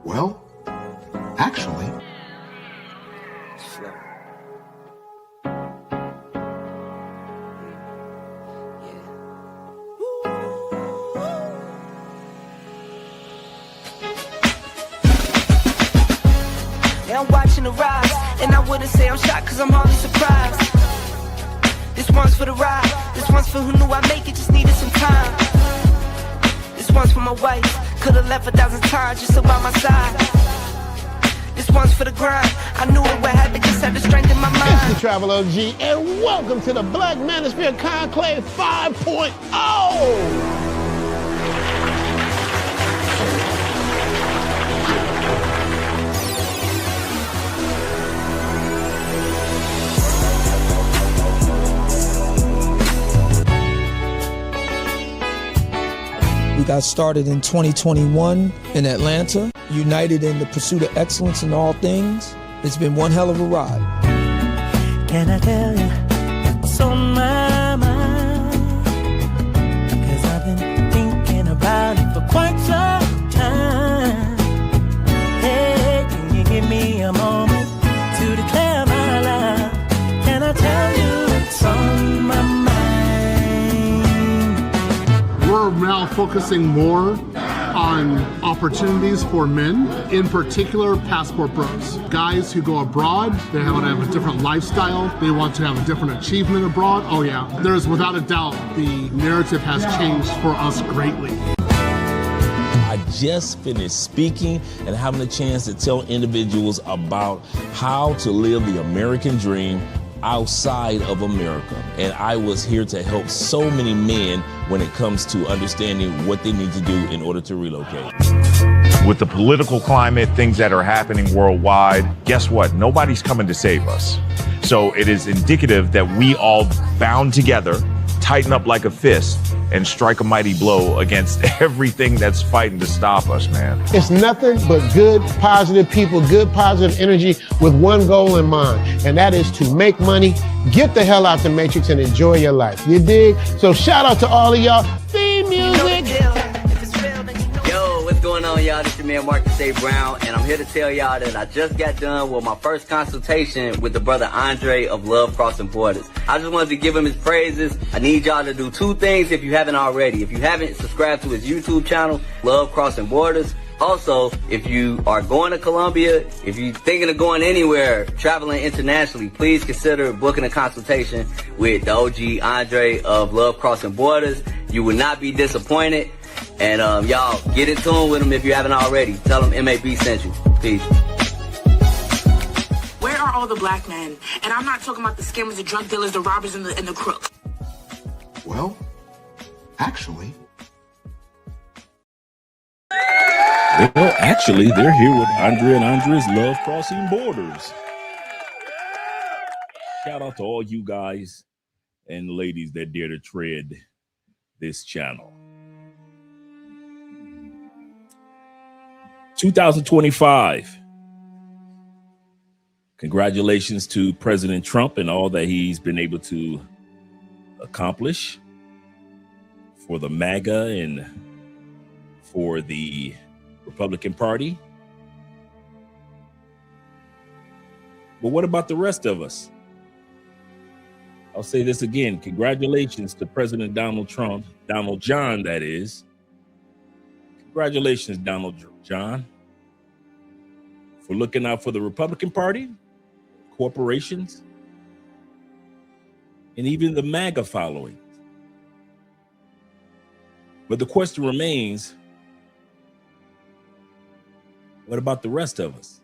Well, actually... Yeah, I'm watching the rise, and I wouldn't say I'm shocked cause I'm hardly surprised. This one's for the ride, this one's for who knew I'd make it, just needed some time. This one's for my wife, could've left 1,000 times just about my side. This one's for the grind, I knew it would happen, just had the strength in my mind. It's the Travel OG, and welcome to the Black Manosphere Conclave 5.0! We got started in 2021 in Atlanta, united in the pursuit of excellence in all things. It's been one hell of a ride. Can I tell you what's on my mind? Cause I've been thinking about it for quite some time. Hey, can you give me a moment to declare my love? Can I tell you what's on my mind? We're now focusing more on opportunities for men, in particular passport bros. Guys who go abroad, they want to have a different lifestyle, they want to have a different achievement abroad. Oh yeah, there's without a doubt the narrative has changed for us greatly. I just finished speaking and having a chance to tell individuals about how to live the American dream outside of America. And I was here to help so many men when it comes to understanding what they need to do in order to relocate. With the political climate, things that are happening worldwide, guess what? Nobody's coming to save us. So it is indicative that we all bound together, tighten up like a fist, and strike a mighty blow against everything that's fighting to stop us, man. It's nothing but good, positive people, good, positive energy with one goal in mind, and that is to make money, get the hell out the Matrix, and enjoy your life. You dig? So shout out to all of y'all. Theme music. Yo, what's going on, y'all? This is your man Marcus A. Brown, and I'm here to tell y'all that I just got done with my first consultation with the brother Andre of Love Crossing Borders. I just wanted to give him his praises. I need y'all to do two things if you haven't already. If you haven't, subscribe to his YouTube channel, Love Crossing Borders. Also, if you are going to Colombia, if you're thinking of going anywhere, traveling internationally, please consider booking a consultation with the OG Andre of Love Crossing Borders. You will not be disappointed. And y'all, get in tune with him if you haven't already. Tell him MAB sent you. Peace. Where are all the black men? And I'm not talking about the scammers, the drug dealers, the robbers, and the crooks. Well, actually... Well, actually, they're here with Andre and Andre's Love Crossing Borders. Shout out to all you guys and ladies that dare to tread this channel. 2025. Congratulations to President Trump and all that he's been able to accomplish for the MAGA and for the Republican Party. But what about the rest of us? I'll say this again. Congratulations to President Donald Trump, Donald John, that is. Congratulations, Donald John, for looking out for the Republican Party, corporations, and even the MAGA following. But the question remains, what about the rest of us?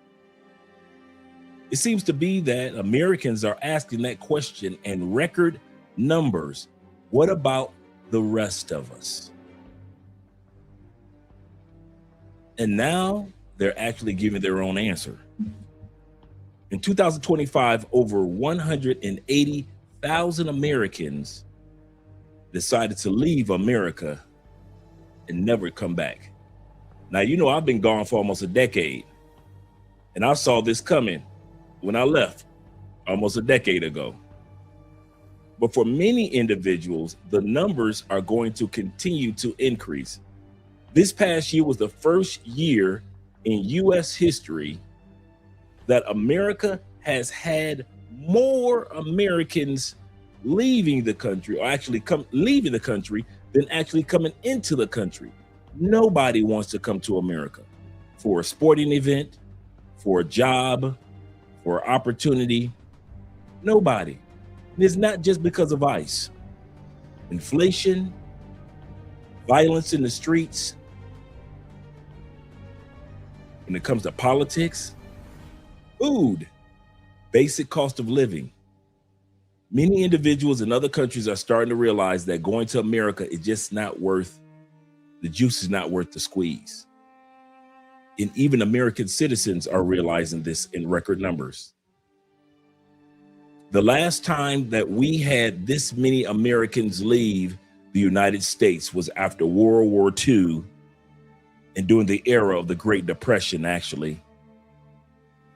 It seems to be that Americans are asking that question in record numbers. What about the rest of us? And now they're actually giving their own answer. In 2025, over 180,000 Americans decided to leave America and never come back. Now, you know, I've been gone for almost a decade, and I saw this coming when I left almost a decade ago. But for many individuals, the numbers are going to continue to increase. This past year was the first year in U.S. history that America has had more Americans leaving the country, or actually leaving the country, than actually coming into the country. Nobody wants to come to America for a sporting event, for a job, for opportunity. Nobody. And it's not just because of ICE. Inflation, violence in the streets. When it comes to politics, food, basic cost of living. Many individuals in other countries are starting to realize that going to America is just not worth, the juice is not worth the squeeze. And even American citizens are realizing this in record numbers. The last time that we had this many Americans leave the United States was after World War II and during the era of the Great Depression, actually,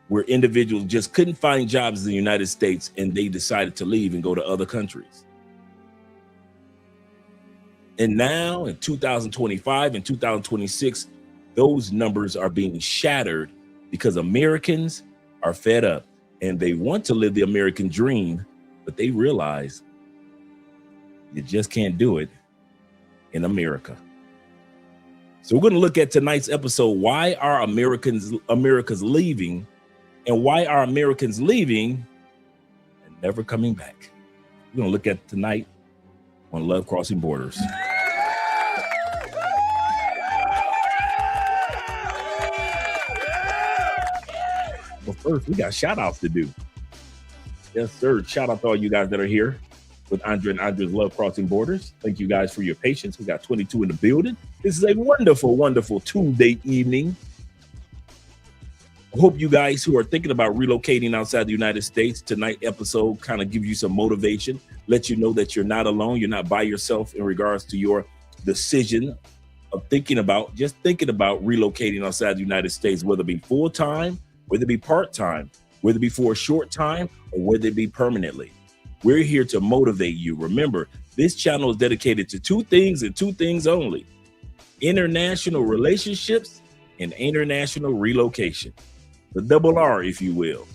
where individuals just couldn't find jobs in the United States and they decided to leave and go to other countries. And now in 2025 and 2026, those numbers are being shattered because Americans are fed up and they want to live the American dream, but they realize you just can't do it in America. So we're going to look at tonight's episode, why are America's leaving, and why are Americans leaving and never coming back? We're going to look at tonight on Love Crossing Borders. But first, we got shout outs to do. Yes, sir. Shout out to all you guys that are here with Andre and Andre's Love Crossing Borders. Thank you guys for your patience. We got 22 in the building. This is a wonderful, wonderful Tuesday evening. I hope you guys who are thinking about relocating outside the United States, tonight's episode kind of gives you some motivation, let you know that you're not alone. You're not by yourself in regards to your decision of thinking about relocating outside the United States, whether it be full-time, whether it be part-time, whether it be for a short time, or whether it be permanently. We're here to motivate you. Remember, this channel is dedicated to two things and two things only: international relationships and international relocation. The double R, if you will.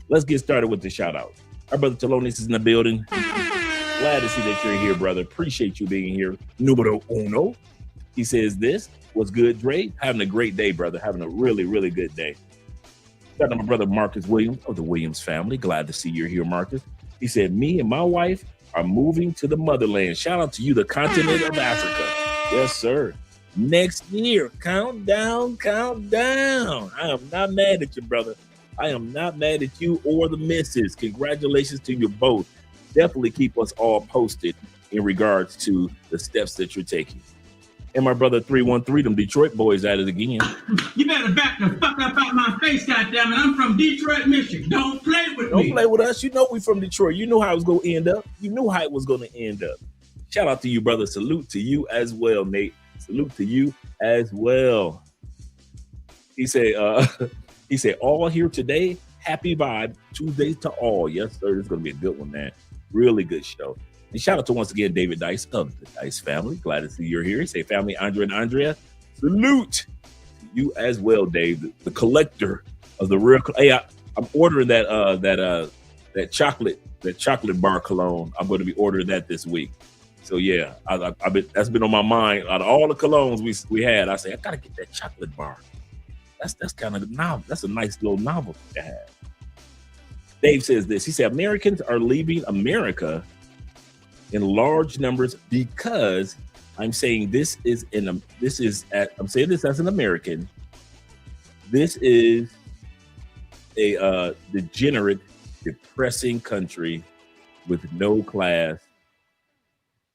Let's get started with the shout out. Our brother Talonis is in the building. Glad to see that you're here, brother. Appreciate you being here. Numero uno. He says this. What's good, Dre? Having a great day, brother. Having a really, really good day. Shout out to my brother Marcus Williams of the Williams family. Glad to see you're here, Marcus. He said, me and my wife are moving to the motherland. Shout out to you, the continent of Africa. Yes, sir. Next year. Count down, count down. I am not mad at you, brother. I am not mad at you or the missus. Congratulations to you both. Definitely keep us all posted in regards to the steps that you're taking. And my brother 313, them Detroit boys at it again. You better back the fuck up out my face, goddammit. I'm from Detroit, Michigan. Don't play with me. Don't play with us. You know we from Detroit. You know how it was going to end up. You knew how it was going to end up. Shout out to you, brother. Salute to you as well, Nate. Salute to you as well. He said, all here today. Happy vibe. Tuesday to all. Yes, sir. It's going to be a good one, man. Really good show. And shout out to once again David Dice of the Dice family. Glad to see you're here. He say, family, Andre and Andrea, salute to you as well, Dave, the collector of the real. Hey, I'm ordering that chocolate bar cologne. I'm going to be ordering that this week. So yeah, that's been on my mind. Out of all the colognes we had, I say I gotta get that chocolate bar. That's kind of novel. That's a nice little novelty to have. Dave says this. He said Americans are leaving America in large numbers because I'm saying this as an American. This is a degenerate, depressing country with no class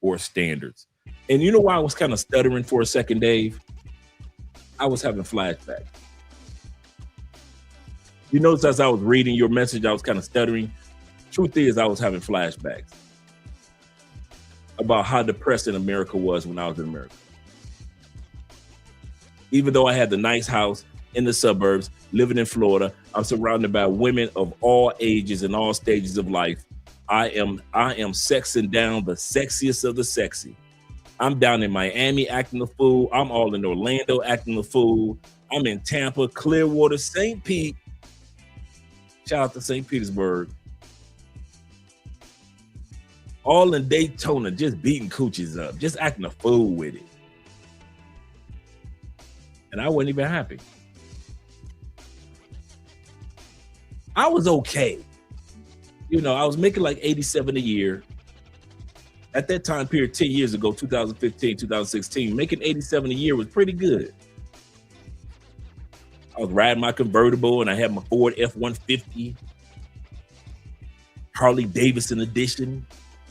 or standards. And you know why I was kind of stuttering for a second, Dave? I was having flashbacks. You notice as I was reading your message, I was kind of stuttering. Truth is, I was having flashbacks about how depressing America was when I was in America. Even though I had the nice house in the suburbs, living in Florida, I'm surrounded by women of all ages and all stages of life. I am sexing down the sexiest of the sexy. I'm down in Miami acting the fool. I'm all in Orlando acting the fool. I'm in Tampa, Clearwater, St. Pete. Shout out to St. Petersburg. All in Daytona, just beating coochies up, just acting a fool with it. And I wasn't even happy. I was okay. You know, I was making like 87 a year. At that time period, 10 years ago, 2015, 2016, making 87 a year was pretty good. I was riding my convertible and I had my Ford F-150, Harley Davidson edition,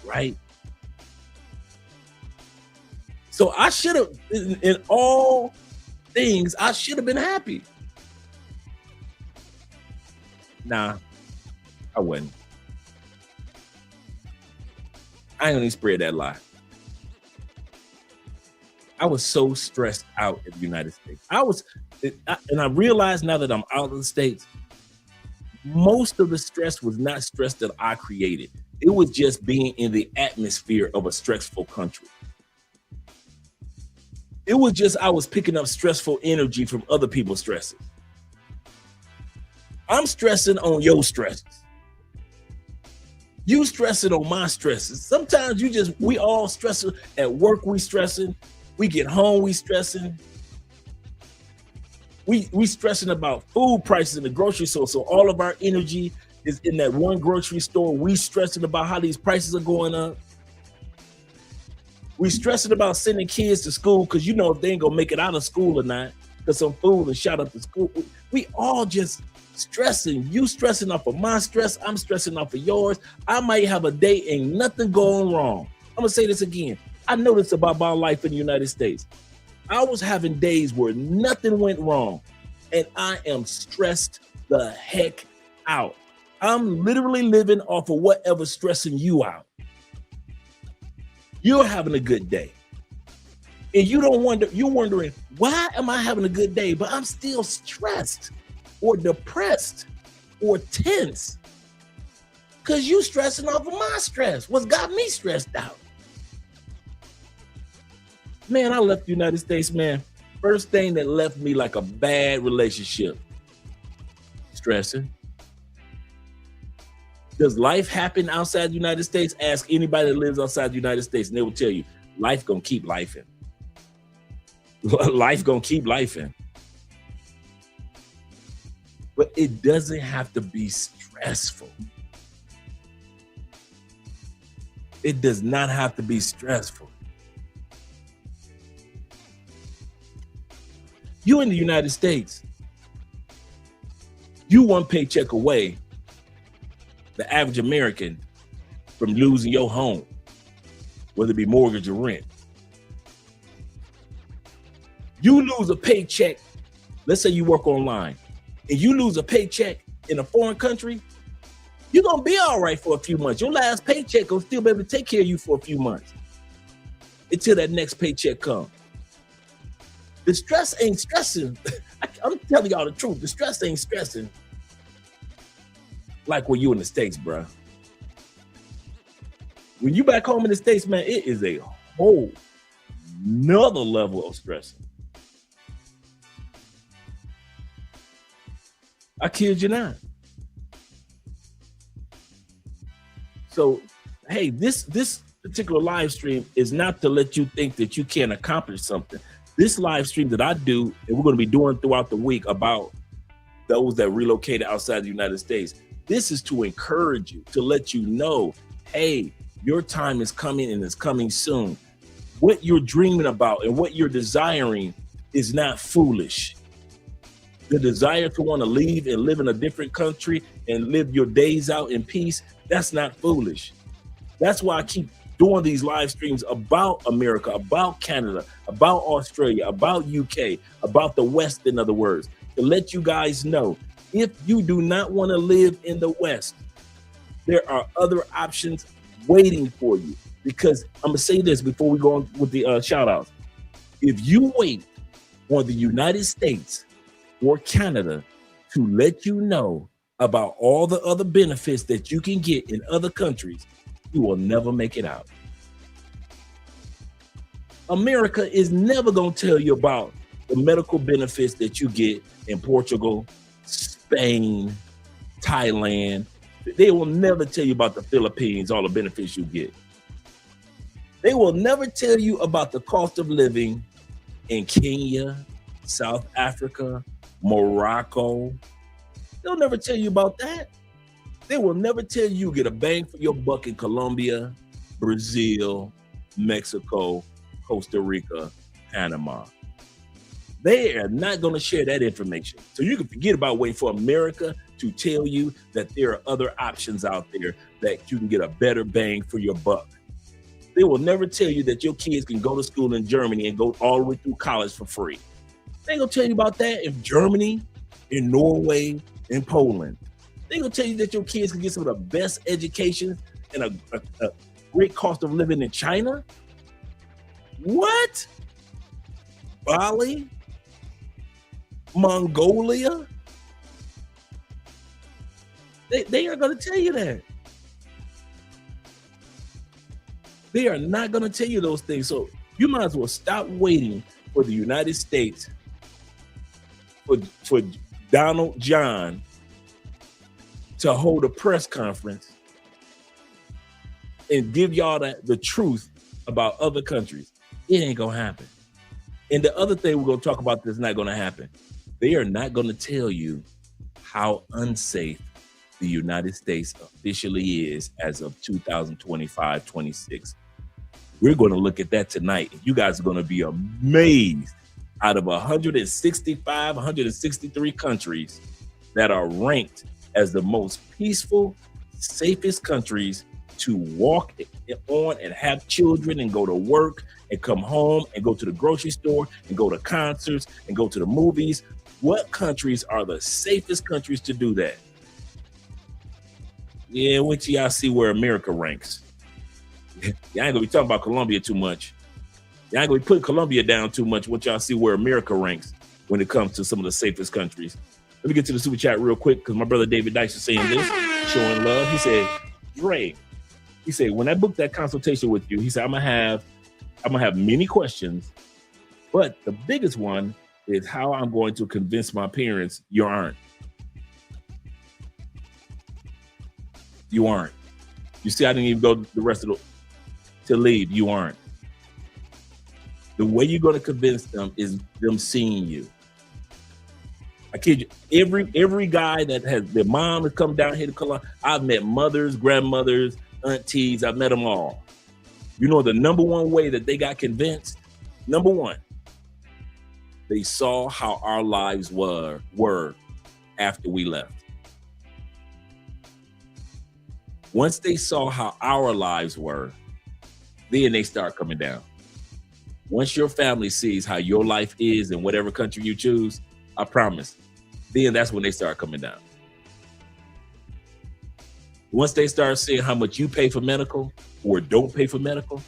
right? So I should have, in all things, I should have been happy. Nah, I wasn't. I ain't gonna even spread that lie. I was so stressed out in the United States. And I realized now that I'm out of the States, most of the stress was not stress that I created. It was just being in the atmosphere of a stressful country. It was just, I was picking up stressful energy from other people's stresses. I'm stressing on your stresses. You stressing on my stresses. Sometimes we all stressing at work, we stressing. We get home, we stressing. We stressing about food prices in the grocery store. So all of our energy is in that one grocery store. We stressing about how these prices are going up. We stressing about sending kids to school because you know if they ain't gonna make it out of school or not, because some food and shot up to school. We all just stressing. You stressing off of my stress. I'm stressing off of yours. I might have a day, ain't nothing going wrong. I'm gonna say this again. I know this about my life in the United States. I was having days where nothing went wrong, and I am stressed the heck out. I'm literally living off of whatever's stressing you out. You're having a good day. And you're wondering, why am I having a good day, but I'm still stressed or depressed or tense? Because you stressing off of my stress. What's got me stressed out? Man, I left the United States, man. First thing that left me like a bad relationship. Stressing. Does life happen outside the United States? Ask anybody that lives outside the United States and they will tell you, life gonna keep lifing. Life gonna keep lifing. But it doesn't have to be stressful. It does not have to be stressful. You in the United States, you one paycheck away, the average American, from losing your home, whether it be mortgage or rent. You lose a paycheck, let's say you work online, and you lose a paycheck in a foreign country, you're gonna be all right for a few months. Your last paycheck will still be able to take care of you for a few months until that next paycheck comes. The stress ain't stressing. I'm telling y'all the truth. The stress ain't stressing like when you in the States, bro. When you back home in the States, man, it is a whole nother level of stressing. I kid you not. So, hey, this particular live stream is not to let you think that you can't accomplish something. This live stream that I do, and we're going to be doing throughout the week about those that relocated outside the United States, this is to encourage you, to let you know, hey, your time is coming and it's coming soon. What you're dreaming about and what you're desiring is not foolish. The desire to want to leave and live in a different country and live your days out in peace, that's not foolish. That's why I keep doing these live streams about America, about Canada, about Australia, about UK, about the West, in other words, to let you guys know, if you do not want to live in the West, there are other options waiting for you. Because I'm going to say this before we go on with the shout outs. If you wait on the United States or Canada to let you know about all the other benefits that you can get in other countries, you will never make it out. America is never going to tell you about the medical benefits that you get in Portugal, Spain, Thailand. They will never tell you about the Philippines, all the benefits you get. They will never tell you about the cost of living in Kenya, South Africa, Morocco. They'll never tell you about that. They will never tell you get a bang for your buck in Colombia, Brazil, Mexico, Costa Rica, Panama. They are not going to share that information. So you can forget about waiting for America to tell you that there are other options out there that you can get a better bang for your buck. They will never tell you that your kids can go to school in Germany and go all the way through college for free. They ain't going to tell you about that in Germany, in Norway, in Poland. They gonna tell you that your kids can get some of the best education and a great cost of living in China. What? Bali? Mongolia? They are gonna tell you that. They are not gonna tell you those things. So you might as well stop waiting for the United States, for Donald John to hold a press conference and give y'all the truth about other countries. It ain't gonna happen. And the other thing we're gonna talk about that's not gonna happen, they are not gonna tell you how unsafe the United States officially is as of 2025-26. We're gonna look at that tonight. You guys are gonna be amazed. Out of 165, 163 countries that are ranked as the most peaceful, safest countries to walk on and have children and go to work and come home and go to the grocery store and go to concerts and go to the movies. What countries are the safest countries to do that? Yeah, wait till y'all see where America ranks. Y'all ain't gonna be talking about Colombia too much. Y'all ain't gonna be putting Colombia down too much. Once y'all see where America ranks when it comes to some of the safest countries. Let me get to the super chat real quick because my brother David Dice is saying this, showing love. He said, Dre, he said, when I booked that consultation with you, he said, I'm gonna have many questions, but the biggest one is how I'm going to convince my parents you aren't. You aren't. You see, I didn't even go the rest of to leave. You aren't. The way you're going to convince them is them seeing you. I kid you, every guy that has their mom has come down here to Colombia, I've met mothers, grandmothers, aunties, I've met them all. You know the number one way that they got convinced? Number one, they saw how our lives were after we left. Once they saw how our lives were, then they start coming down. Once your family sees how your life is in whatever country you choose, I promise, then that's when they start coming down. Once they start seeing how much you pay for medical or don't pay for medical,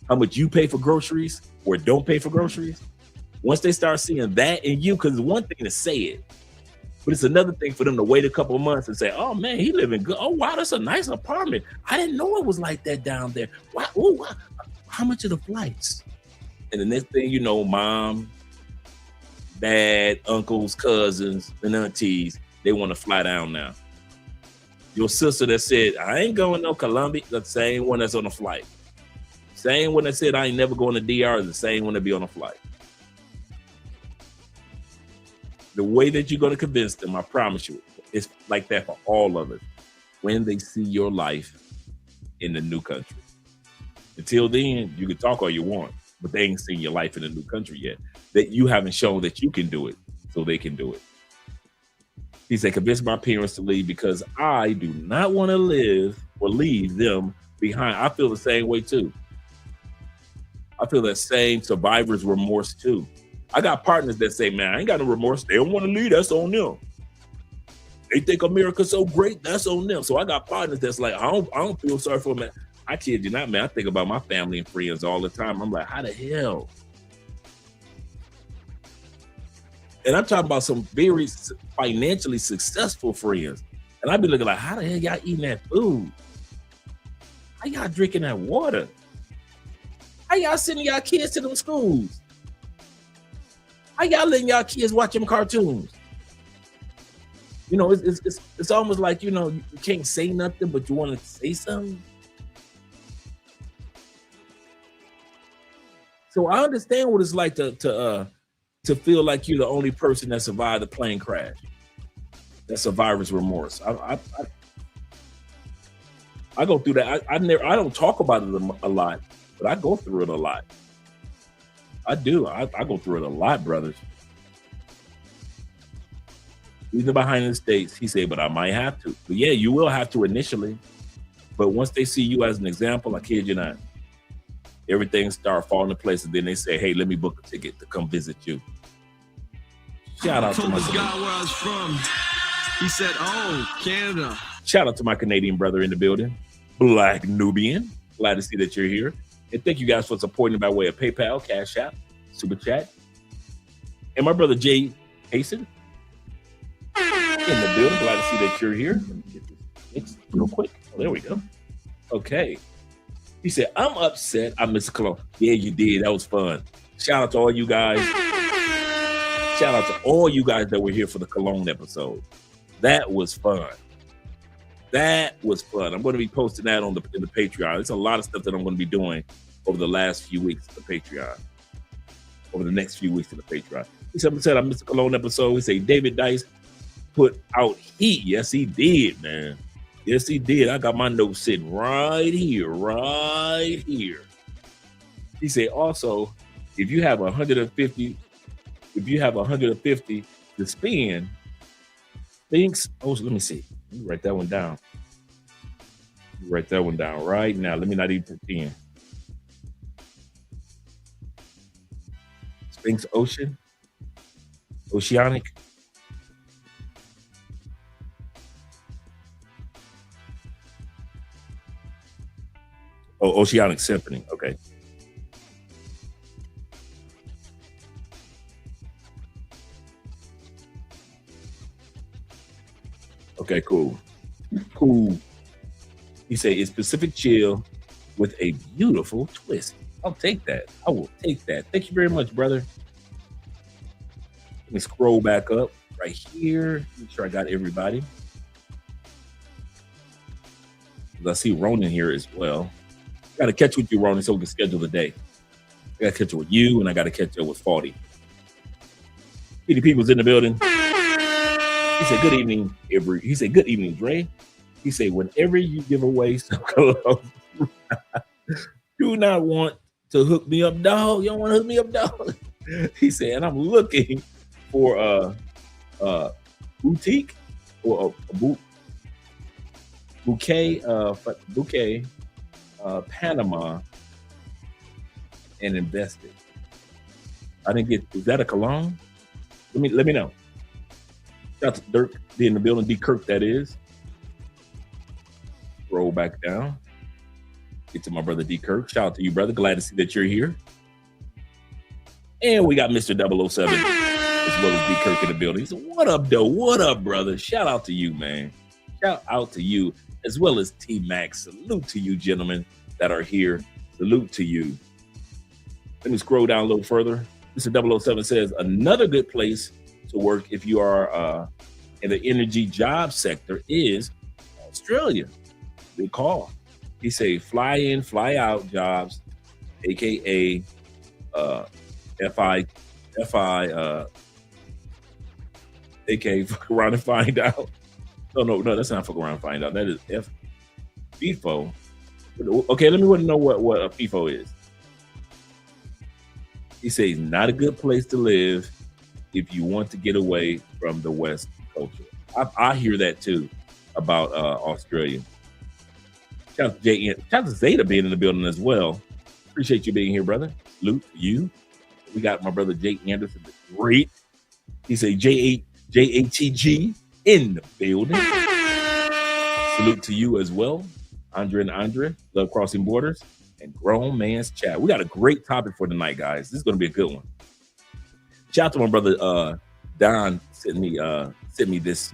how much you pay for groceries or don't pay for groceries, once they start seeing that in you, because it's one thing to say it, but it's another thing for them to wait a couple of months and say, oh man, he living good. Oh wow, that's a nice apartment. I didn't know it was like that down there. Wow, ooh, wow. How much are the flights? And the next thing you know, mom, dad, uncles, cousins, and aunties, they want to fly down now. Your sister that said, I ain't going no Colombia, the same one that's on the flight. Same one that said, I ain't never going to DR is the same one that be on a flight. The way that you're going to convince them, I promise you, it's like that for all of us when they see your life in the new country. Until then, you can talk all you want, but they ain't seen your life in a new country yet. That you haven't shown that you can do it, so they can do it. He said, convince my parents to leave because I do not want to live or leave them behind. I feel the same way too. I feel that same survivor's remorse too. I got partners that say, man, I ain't got no remorse. They don't want to leave, that's on them. They think America's so great, that's on them. So I got partners that's like, I don't feel sorry for them. I kid you not, man. I think about my family and friends all the time. I'm like, how the hell? And I'm talking about some very financially successful friends. And I be looking like, how the hell y'all eating that food? How y'all drinking that water? How y'all sending y'all kids to them schools? How y'all letting y'all kids watch them cartoons? You know, it's almost like, you know, you can't say nothing, but you want to say something. So I understand what it's like to feel like you're the only person that survived the plane crash. That's survivor's remorse. I go through that. I don't talk about it a lot, but I go through it a lot. I do. I go through it a lot, brothers. Even behind the States, he said, but I might have to. But yeah, you will have to initially. But once they see you as an example, I kid you not, everything start falling into place, and then they say, hey, let me book a ticket to come visit you. Shout out to my guy where I was from. He said, oh, Canada. Shout out to my Canadian brother in the building, Black Nubian. Glad to see that you're here. And thank you guys for supporting by way of PayPal, Cash App, Super Chat. And my brother Jay Hasten in the building. Glad to see that you're here. Let me get this fixed real quick. Oh, there we go. Okay. He said, I'm upset I missed Cologne. Yeah, you did. That was fun. Shout out to all you guys. Shout out to all you guys that were here for the Cologne episode. That was fun. That was fun. I'm going to be posting that in the Patreon. There's a lot of stuff that I'm going to be doing over the last few weeks in the Patreon. Over the next few weeks in the Patreon. He said I missed the Cologne episode. He said David Dice put out heat. Yes, he did, man. Yes, he did. I got my notes sitting right here, right here. He said also, if you have 150 to spend, thinks. Oh, let me see. Let me write that one down. Write that one down right now. Let me not even pretend. Sphinx Ocean. Oceanic. Oh, Oceanic Symphony. Okay. Okay, cool. Cool. He said it's Pacific chill with a beautiful twist. I'll take that. I will take that. Thank you very much, brother. Let me scroll back up right here. Make sure I got everybody. I see Ronan here as well. Got to catch with you, Ronan, so we can schedule the day. I got to catch up with you, and I got to catch up with Faulty. PDP was in the building. He said, good evening, Avery. He said, good evening, Dre. He said, whenever you give away some clothes, do not want to hook me up, dog. You don't want to hook me up, dog. He said, and I'm looking for a boutique or a bouquet, Panama, and invested. I didn't get. Is that a cologne? Let me know. Shout out to Dirk in the building. D Kirk, that is. Roll back down. Get to my brother D Kirk. Shout out to you, brother. Glad to see that you're here. And we got Mr. 007 as well as D Kirk in the building. He said, what up, though? What up, brother? Shout out to you, man. Shout out to you, as well as T Max. Salute to you, gentlemen that are here. Salute to you. Let me scroll down a little further. Mr. 007 says, another good place to work if you are in the energy job sector is Australia. Good call. He say fly in, fly out jobs, aka FI, aka fuck around and find out. No, that's not fuck around and find out. That is FIFO. Okay, let me want to know what a FIFO is. He says not a good place to live if you want to get away from the West culture. I hear that too about Australia. Shout out to Zeta being in the building as well. Appreciate you being here, brother. Salute to you. We got my brother Jake Anderson, the great. He say JATG in the building. Salute to you as well. Andre and Andre, Love Crossing Borders, and Grown Man's Chat. We got a great topic for tonight, guys. This is going to be a good one. Shout out to my brother Don sent me this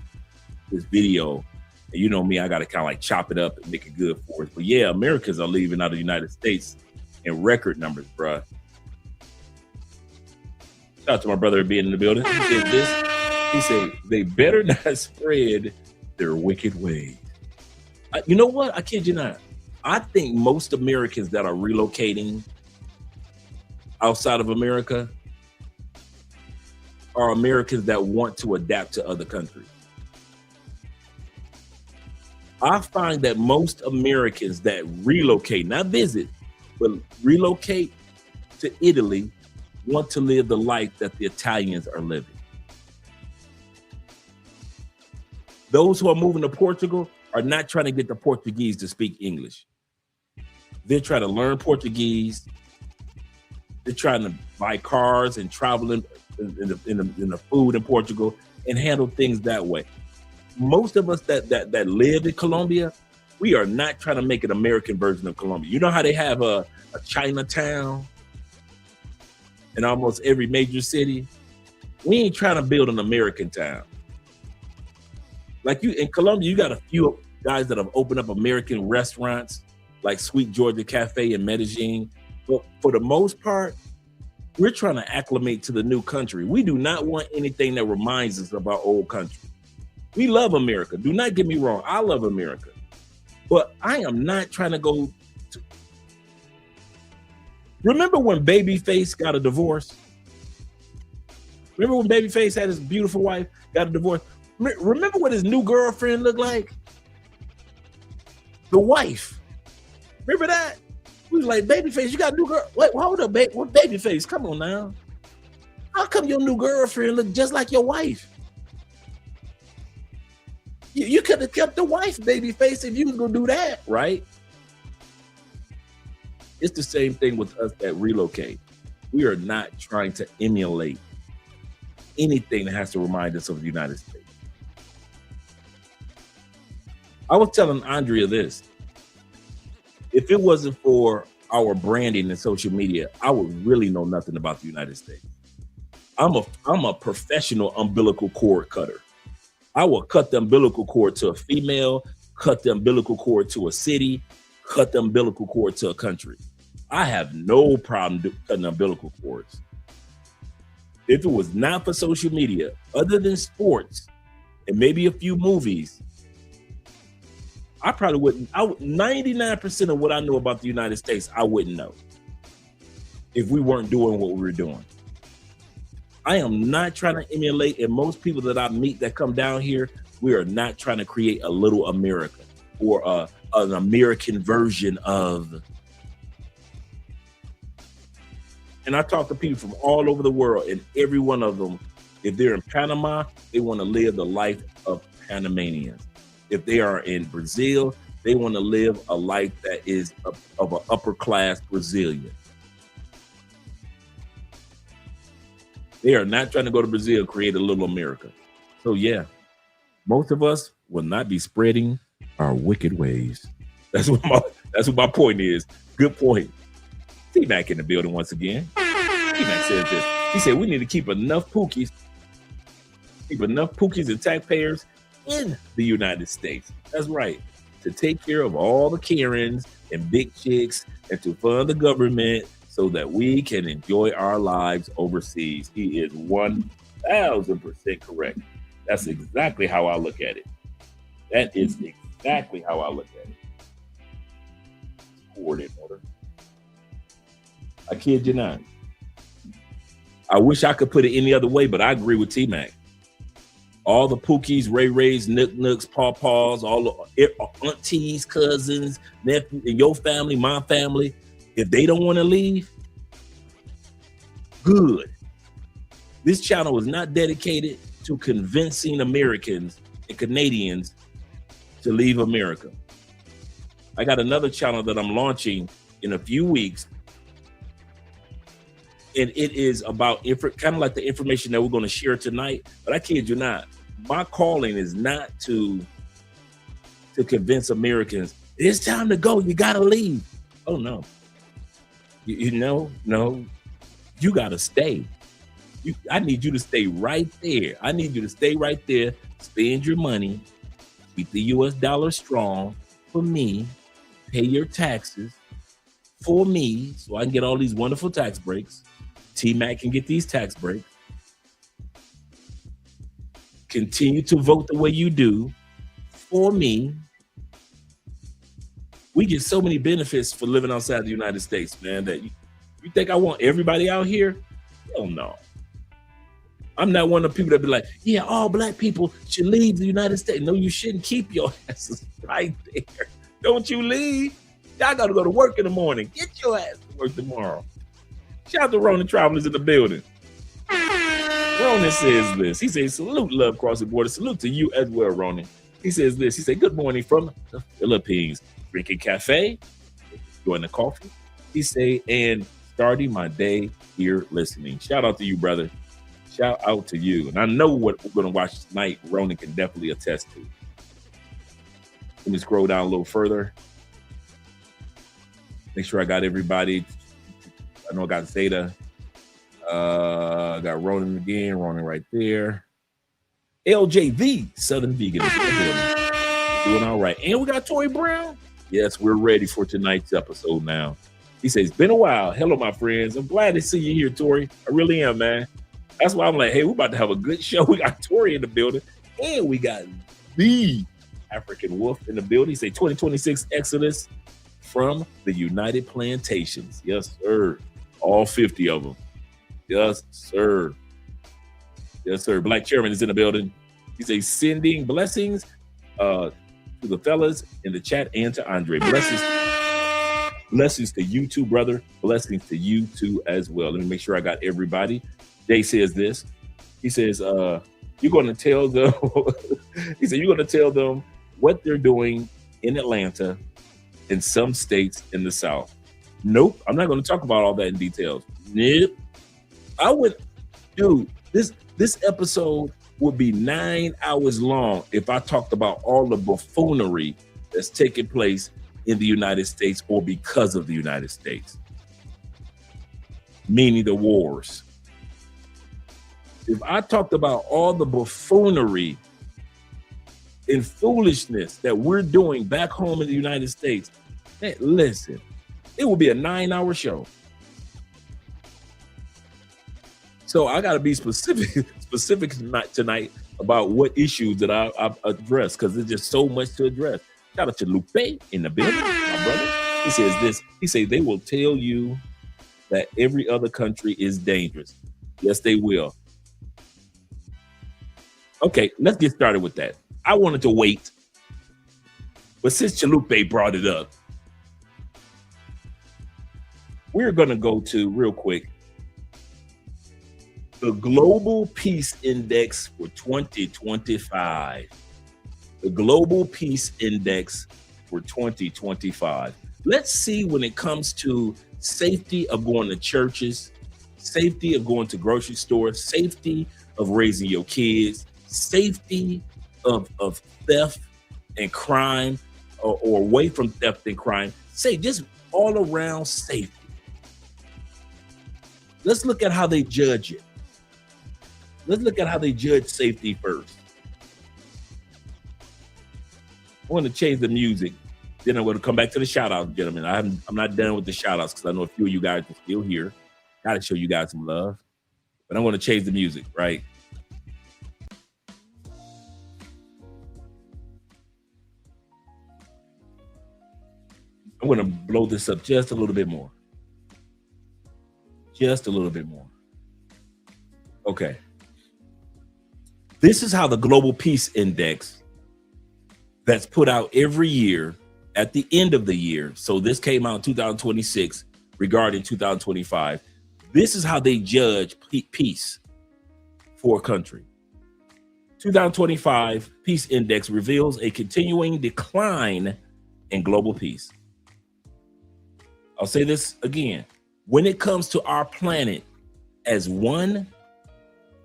video. And you know me, I got to kind of like chop it up and make it good for us. But yeah, Americans are leaving out of the United States in record numbers, bruh. Shout out to my brother being in the building. He said this. He said they better not spread their wicked ways. You know what? I kid you not. I think most Americans that are relocating outside of America are Americans that want to adapt to other countries. I find that most Americans that relocate, not visit, but relocate to Italy, want to live the life that the Italians are living. Those who are moving to Portugal are not trying to get the Portuguese to speak English. They're trying to learn Portuguese. They're trying to buy cars and travel in the food in Portugal and handle things that way. Most of us that live in Colombia, we are not trying to make an American version of Colombia. You know how they have a Chinatown in almost every major city? We ain't trying to build an American town. Like you in Colombia, you got a few guys that have opened up American restaurants like Sweet Georgia Cafe in Medellin. But for the most part, we're trying to acclimate to the new country. We do not want anything that reminds us of our old country. We love America. Do not get me wrong. I love America. But I am not trying to go to... Remember when Babyface got a divorce? Remember when Babyface had his beautiful wife, got a divorce? Remember what his new girlfriend looked like? The wife. Remember that? We was like, Babyface, you got a new girl. Wait, hold up, what Babyface? Come on now. How come your new girlfriend look just like your wife? You could have kept the wife, Babyface, if you was gonna do that, right? It's the same thing with us that relocate. We are not trying to emulate anything that has to remind us of the United States. I was telling Andrea this. If it wasn't for our branding and social media, I would really know nothing about the United States. I'm a professional umbilical cord cutter. I will cut the umbilical cord to a female, cut the umbilical cord to a city, cut the umbilical cord to a country. I have no problem cutting umbilical cords. If it was not for social media, other than sports and maybe a few movies, I probably wouldn't. 99% of what I know about the United States, I wouldn't know if we weren't doing what we were doing. I am not trying to emulate, and most people that I meet that come down here, we are not trying to create a little America or an American version of. And I talk to people from all over the world, and every one of them, if they're in Panama, they want to live the life of Panamanians. If they are in Brazil, they want to live a life that is of an upper class Brazilian. They are not trying to go to Brazil and create a little America. So yeah, most of us will not be spreading our wicked ways. That's what my point is. Good point. T-Mac in the building once again. T-Mac says this. He said we need to keep enough pookies and taxpayers in the United States. That's right. To take care of all the Karens and big chicks and to fund the government so that we can enjoy our lives overseas. He is 1,000% correct. That's exactly how I look at it. That is exactly how I look at it. Coordinate order. I kid you not. I wish I could put it any other way, but I agree with T-Mac. All the Pookies, Ray Rays, Nook Nooks, Paw Paws, all the aunties, cousins, nephew, and your family, my family, if they don't want to leave, good. This channel is not dedicated to convincing Americans and Canadians to leave America. I got another channel that I'm launching in a few weeks. And it is about kind of like the information that we're going to share tonight. But I kid you not, my calling is not to convince Americans, it's time to go, you got to leave. Oh, no. No, you got to stay. I need you to stay right there. I need you to stay right there, spend your money, keep the US dollar strong for me, pay your taxes for me so I can get all these wonderful tax breaks. T-Mac can get these tax breaks. continue to vote the way you do for me. We get so many benefits for living outside the United States, man, that you think I want everybody out here? Hell no. I'm not one of the people that be like, yeah, all black people should leave the United States. No, you shouldn't. Keep your asses right there. Don't you leave. Y'all got to go to work in the morning. Get your ass to work tomorrow. Shout out to Ronan Travelers in the building. Ronan says this. He says, salute, Love Crossing Borders. Salute to you as well, Ronan. He says this. He said, good morning from the Philippines. Drinking cafe, enjoying the coffee. He say, and starting my day here listening. Shout out to you, brother. Shout out to you. And I know what we're going to watch tonight, Ronan can definitely attest to. Let me scroll down a little further. Make sure I got everybody. I know I got Zeta. I got Ronan again. Ronan right there. LJV, Southern Vegan. Doing all right. And we got Tori Brown. Yes, we're ready for tonight's episode now. He says, been a while. Hello, my friends. I'm glad to see you here, Tori. I really am, man. That's why I'm like, hey, we're about to have a good show. We got Tori in the building. And we got the African Wolf in the building. He said 2026 Exodus from the United Plantations. Yes, sir. All 50 of them. Yes, sir. Yes, sir. Black Chairman is in the building. He says, sending blessings to the fellas in the chat and to Andre. Blessings to you too, brother. Blessings to you too as well. Let me make sure I got everybody. Jay says this. He says, you're going to tell them, he said, you're going to tell them what they're doing in Atlanta and some states in the South. Nope. I'm not going to talk about all that in details. Nope. I would, dude, this episode would be 9 hours long if I talked about all the buffoonery that's taking place in the United States or because of the United States, meaning the wars. If I talked about all the buffoonery and foolishness that we're doing back home in the United States, hey, listen, it will be a 9-hour show. So I got to be specific tonight about what issues that I address, because there's just so much to address. Shout out to Lupe in the building, my brother. He says this. He says they will tell you that every other country is dangerous. Yes, they will. Okay, let's get started with that. I wanted to wait, but since Chalupe brought it up, we're going to go to, real quick, the Global Peace Index for 2025. The Global Peace Index for 2025. Let's see, when it comes to safety of going to churches, safety of going to grocery stores, safety of raising your kids, safety of theft and crime, or away from theft and crime, say just all around safety. Let's look at how they judge it. Let's look at how they judge safety first. I want to change the music. Then I'm going to come back to the shout outs, gentlemen. I'm not done with the shout outs because I know a few of you guys are still here. Got to show you guys some love. But I'm going to change the music, right? I'm going to blow this up just a little bit more. Just a little bit more. Okay. This is how the Global Peace Index that's put out every year at the end of the year. So this came out in 2026 regarding 2025. This is how they judge peace for a country. 2025 Peace Index reveals a continuing decline in global peace. I'll say this again. When it comes to our planet as one,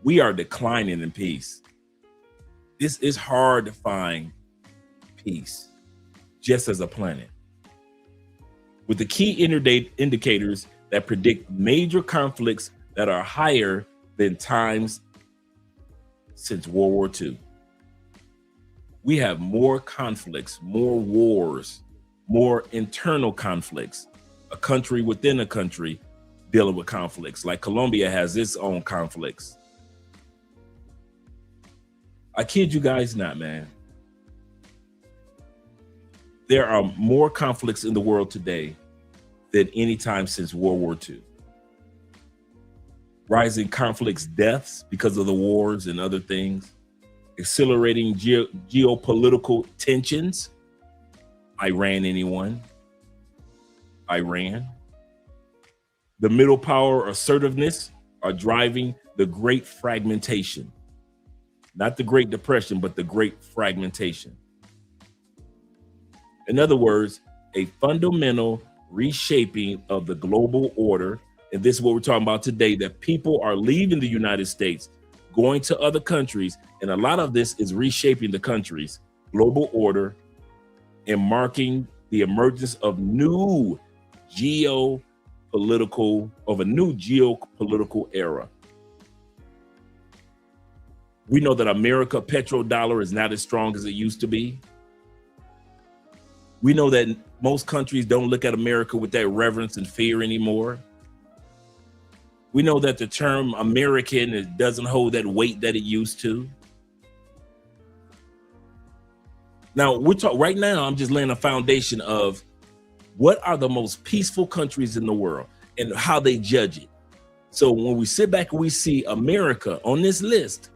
we are declining in peace. This is hard to find peace just as a planet. With the key indicators that predict major conflicts that are higher than times since World War II. We have more conflicts, more wars, more internal conflicts. A country within a country dealing with conflicts, like Colombia has its own conflicts. I kid you guys not, man. There are more conflicts in the world today than any time since World War II. Rising conflicts, deaths because of the wars and other things, accelerating geopolitical tensions. Iran, anyone? Iran. The middle power assertiveness are driving the great fragmentation. Not the Great Depression, but the great fragmentation. In other words, a fundamental reshaping of the global order. And this is what we're talking about today, that people are leaving the United States, going to other countries. And a lot of this is reshaping the country's global order and marking the emergence of a new geopolitical era. We know that America petrodollar is not as strong as it used to be. We know that most countries don't look at America with that reverence and fear anymore. We know that the term American doesn't hold that weight that it used to. Now, right now, I'm just laying a foundation of what are the most peaceful countries in the world and how they judge it. So when we sit back and we see America on this list,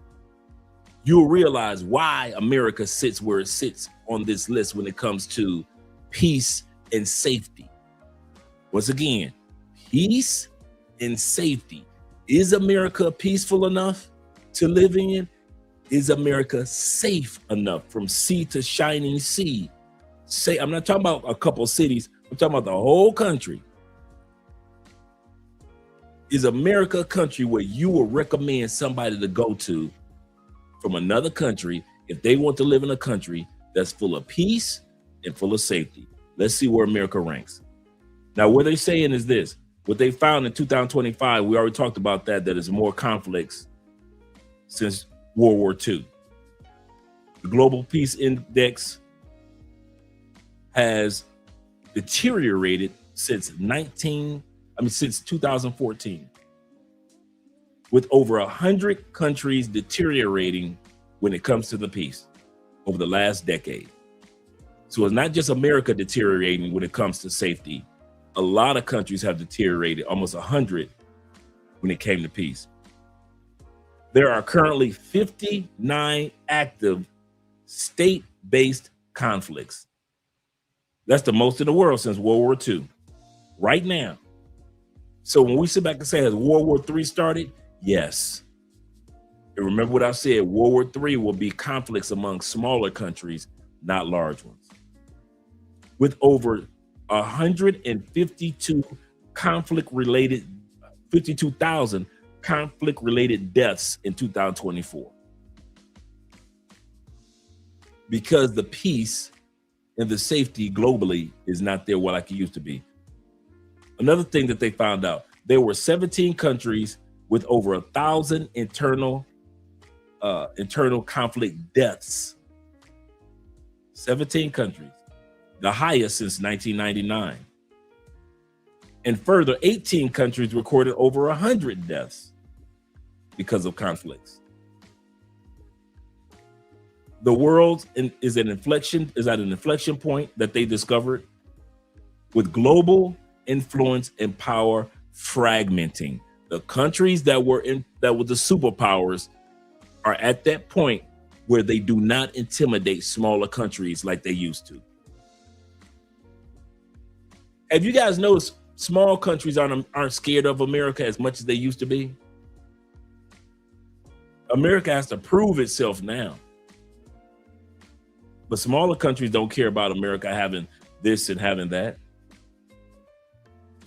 you'll realize why America sits where it sits on this list when it comes to peace and safety. Once again, peace and safety. Is America peaceful enough to live in? Is America safe enough from sea to shining sea? I'm not talking about a couple cities. I'm talking about the whole country. Is America a country where you will recommend somebody to go to from another country if they want to live in a country that's full of peace and full of safety? Let's see where America ranks. Now, what they're saying is this. What they found in 2025, we already talked about that is more conflicts since World War II. The Global Peace Index has deteriorated since 2014, with over 100 countries deteriorating when it comes to the peace over the last decade. So it's not just America deteriorating when it comes to safety. A lot of countries have deteriorated, almost 100 when it came to peace. There are currently 59 active state-based conflicts. That's the most in the world since World War II, right now. So when we sit back and say, has World War III started? Yes. And remember what I said, World War III will be conflicts among smaller countries, not large ones. With over 52,000 conflict-related deaths in 2024. Because the peace and the safety globally is not there like it used to be. Another thing that they found out, there were 17 countries with over 1,000 internal conflict deaths. 17 countries, the highest since 1999. And further, 18 countries recorded over 100 deaths because of conflicts. The world is at an inflection point that they discovered, with global influence and power fragmenting. The countries that were the superpowers are at that point where they do not intimidate smaller countries like they used to. Have you guys noticed small countries aren't scared of America as much as they used to be? America has to prove itself now. But smaller countries don't care about America having this and having that.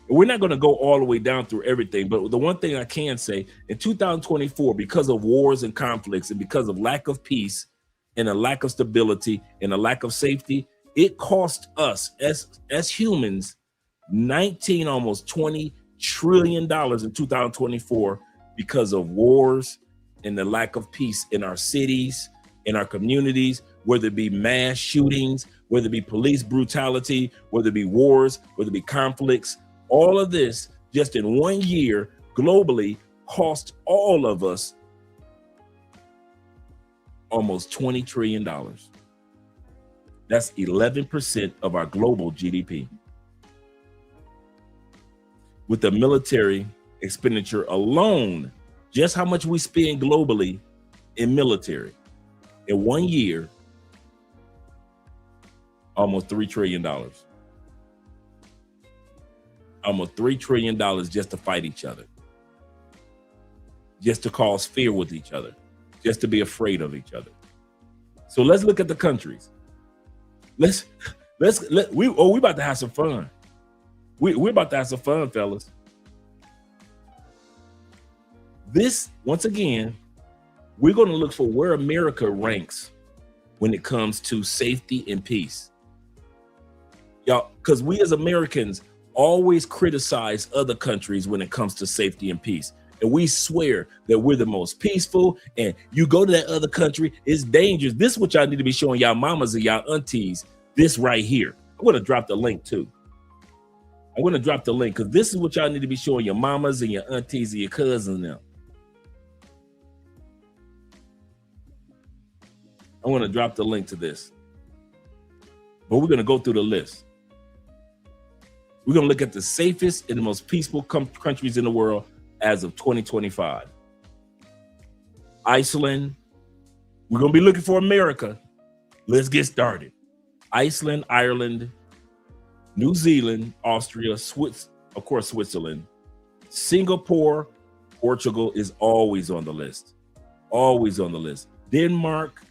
We're not going to go all the way down through everything, but the one thing I can say, in 2024, because of wars and conflicts and because of lack of peace and a lack of stability and a lack of safety, it cost us as humans almost $20 trillion in 2024 because of wars and the lack of peace in our cities, in our communities, whether it be mass shootings, whether it be police brutality, whether it be wars, whether it be conflicts. All of this just in 1 year globally cost all of us almost $20 trillion. That's 11% of our global GDP. With the military expenditure alone, just how much we spend globally in military in 1 year, almost $3 trillion. Almost $3 trillion just to fight each other, just to cause fear with each other, just to be afraid of each other. So let's look at the countries. We about to have some fun. We're about to have some fun, fellas. This, once again, we're going to look for where America ranks when it comes to safety and peace. Y'all, because we as Americans always criticize other countries when it comes to safety and peace. And we swear that we're the most peaceful, and you go to that other country, it's dangerous. This is what y'all need to be showing y'all mamas and y'all aunties, this right here. I'm going to drop the link too. I'm going to drop the link because this is what y'all need to be showing your mamas and your aunties and your cousins and them. I want to drop the link to this. But we're going to go through the list. We're going to look at the safest and the most peaceful countries in the world as of 2025. Iceland. We're going to be looking for America. Let's get started. Iceland, Ireland, New Zealand, Austria, of course, Switzerland, Singapore, Portugal is always on the list. Always on the list. Denmark,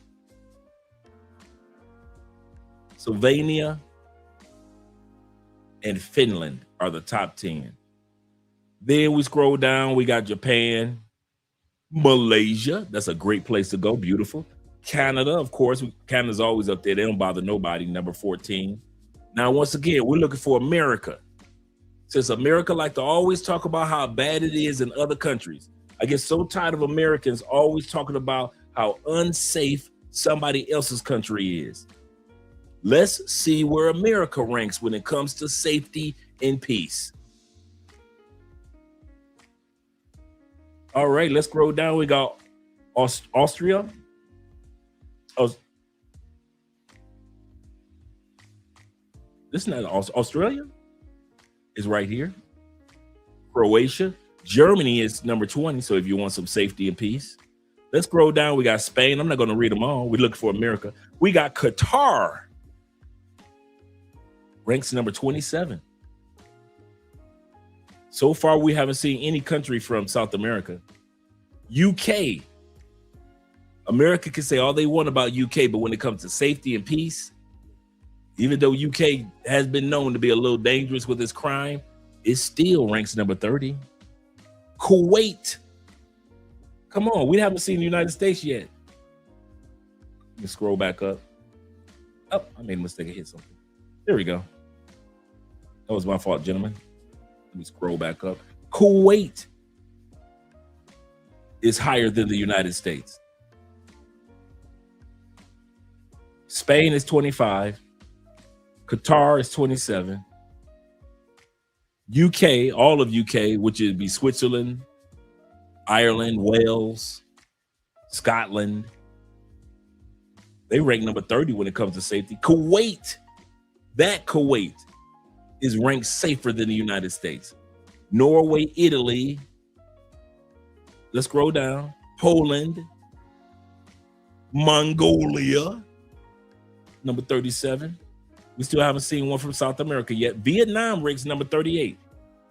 Slovenia, and Finland are the top 10. Then we scroll down, we got Japan, Malaysia, that's a great place to go, beautiful. Canada, of course, Canada's always up there, they don't bother nobody, number 14. Now, once again, we're looking for America. Since America like to always talk about how bad it is in other countries, I get so tired of Americans always talking about how unsafe somebody else's country is. Let's see where America ranks when it comes to safety and peace. All right, let's scroll down. We got Austria. This is not Australia. Is right here. Croatia. Germany is number 20. So if you want some safety and peace, let's scroll down. We got Spain. I'm not going to read them all. We're looking for America. We got Qatar. Ranks number 27. So far, we haven't seen any country from South America. UK. America can say all they want about UK, but when it comes to safety and peace, even though UK has been known to be a little dangerous with its crime, it still ranks number 30. Kuwait. Come on, we haven't seen the United States yet. Let me scroll back up. Oh, I made a mistake. I hit something. There we go. That was my fault, gentlemen. Let me scroll back up. Kuwait is higher than the United States. Spain is 25. Qatar is 27. UK, all of UK, which would be Switzerland, Ireland, Wales, Scotland. They rank number 30 when it comes to safety. Kuwait, that Kuwait is ranked safer than the United States. Norway, Italy. Let's scroll down. Poland, Mongolia, number 37. We still haven't seen one from South America yet. Vietnam ranks number 38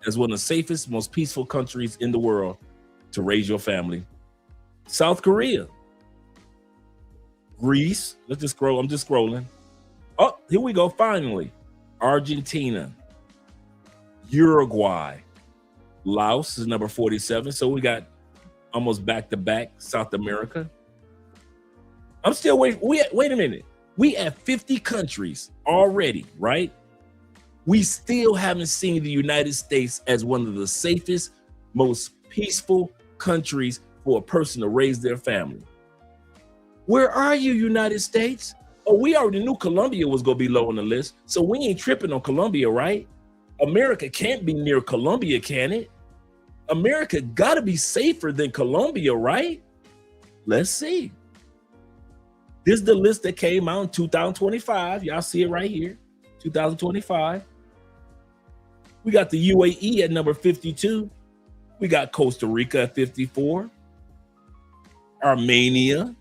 as one of the safest, most peaceful countries in the world to raise your family. South Korea. Greece. Let's just scroll. I'm just scrolling. Oh, here we go. Finally. Argentina. Uruguay. Laos is number 47. So we got almost back-to-back South America. I'm still waiting. Wait a minute. We have 50 countries already, right? We still haven't seen the United States as one of the safest, most peaceful countries for a person to raise their family. Where are you, United States? Oh, we already knew Colombia was going to be low on the list, so we ain't tripping on Colombia, right? America can't be near Colombia, can it? America got to be safer than Colombia, right? Let's see. This is the list that came out in 2025. Y'all see it right here, 2025. We got the UAE at number 52. We got Costa Rica at 54. Armenia.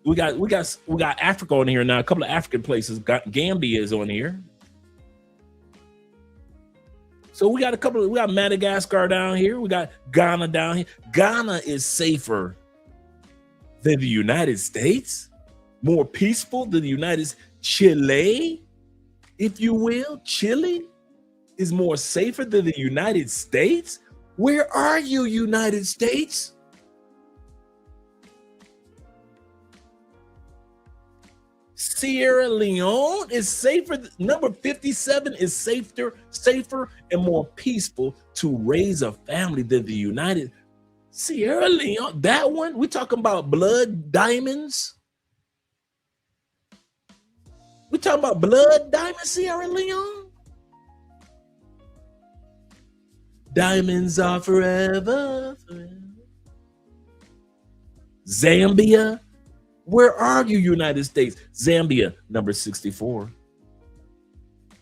We got Africa on here now. A couple of African places. Gambia is on here. So we got we got Madagascar down here. We got Ghana down here. Ghana is safer than the United States, more peaceful than the United States. Chile, if you will, Chile is more safer than the United States. Where are you, United States? Sierra Leone is safer. Number 57 is safer and more peaceful to raise a family than the United. Sierra Leone, that one, we talking about blood diamonds. We talking about blood diamonds, Sierra Leone. Diamonds are forever, forever. Zambia, where are you, United States? Zambia, number 64.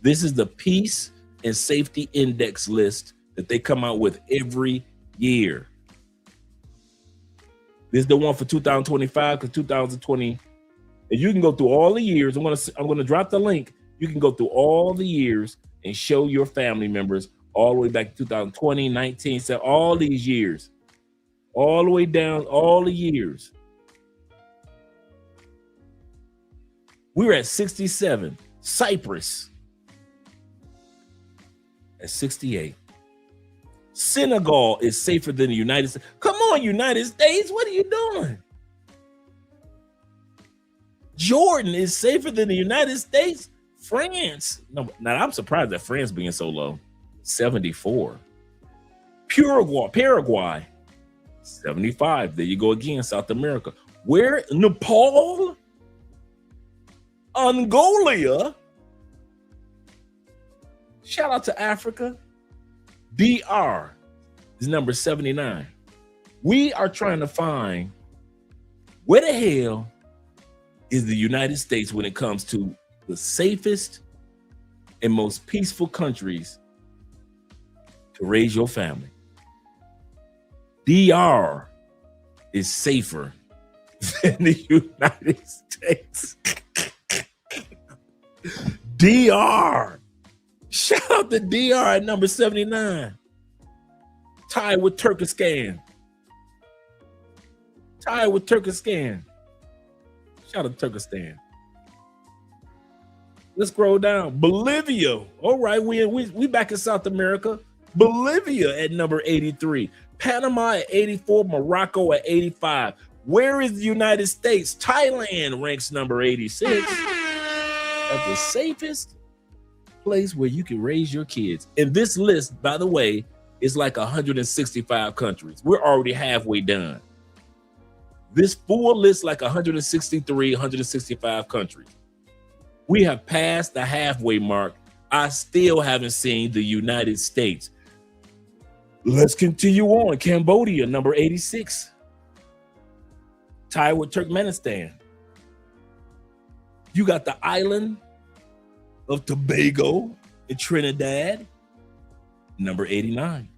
This is the Peace and Safety Index list that they come out with every year. This is the one for 2025, because 2020, and you can go through all the years. I'm gonna drop the link. You can go through all the years and show your family members all the way back to 2020, 19, so all these years, all the way down, all the years. We're at 67. Cyprus at 68. Senegal is safer than the United States. Come on, United States, what are you doing? Jordan is safer than the United States. France, no, now I'm surprised that France being so low. 74. Paraguay, 75. There you go again, South America. Where? Nepal? Angola? Shout out to Africa. DR is number 79. We are trying to find where the hell is the United States when it comes to the safest and most peaceful countries to raise your family. DR is safer than the United States. DR. Shout out to DR at number 79. Tied with Turkestan. Tied with Turkestan. Shout out to Turkestan. Let's scroll down. Bolivia. All right, we back in South America. Bolivia at number 83. Panama at 84. Morocco at 85. Where is the United States? Thailand ranks number 86. As the safest place where you can raise your kids. And this list, by the way, is like 165 countries. We're already halfway done. This full list, like 163, 165 countries. We have passed the halfway mark. I still haven't seen the United States. Let's continue on. Cambodia, number 86. Tied with Turkmenistan. You got the island of Tobago and Trinidad, number 89.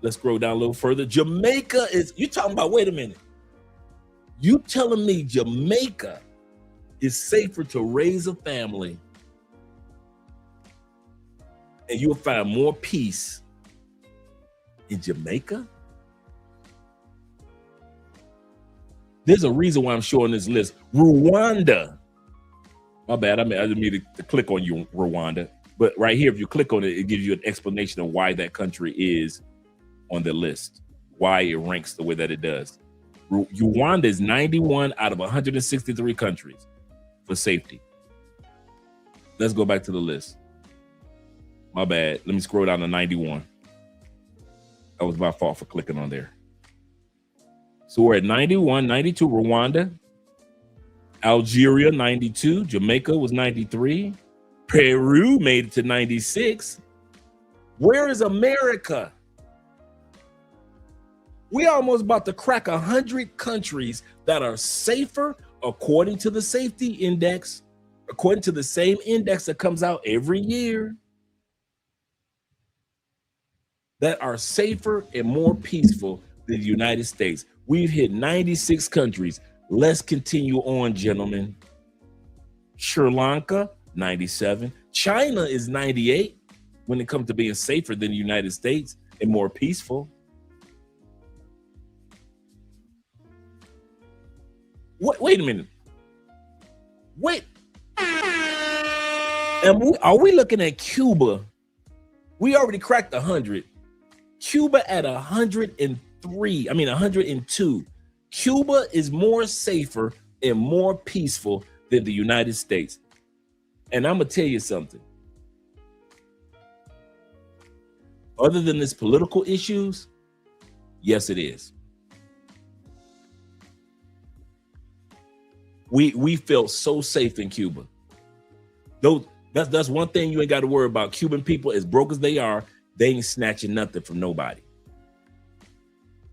Let's scroll down a little further. Jamaica is, you talking about, wait a minute. You telling me Jamaica is safer to raise a family and you'll find more peace in Jamaica? There's a reason why I'm showing this list. Rwanda. My bad, I didn't mean to click on you, Rwanda. But right here, if you click on it, it gives you an explanation of why that country is on the list, why it ranks the way that it does. Rwanda is 91 out of 163 countries for safety. Let's go back to the list. My bad. Let me scroll down to 91. That was my fault for clicking on there. So we're at 91, 92, Rwanda. Algeria, 92. Jamaica was 93. Peru made it to 96. Where is America? We almost about to crack 100 countries that are safer according to the safety index, according to the same index that comes out every year, that are safer and more peaceful than the United States. We've hit 96 countries. Let's continue on, gentlemen. Sri Lanka, 97. China is 98 when it comes to being safer than the United States and more peaceful. Wait a minute. Wait. And are we looking at Cuba? We already cracked 100. Cuba at 102. Cuba is more safer and more peaceful than the United States. And I'm gonna tell you something. Other than this political issues, yes, it is. We felt so safe in Cuba. That's one thing you ain't got to worry about. Cuban people, as broke as they are, they ain't snatching nothing from nobody.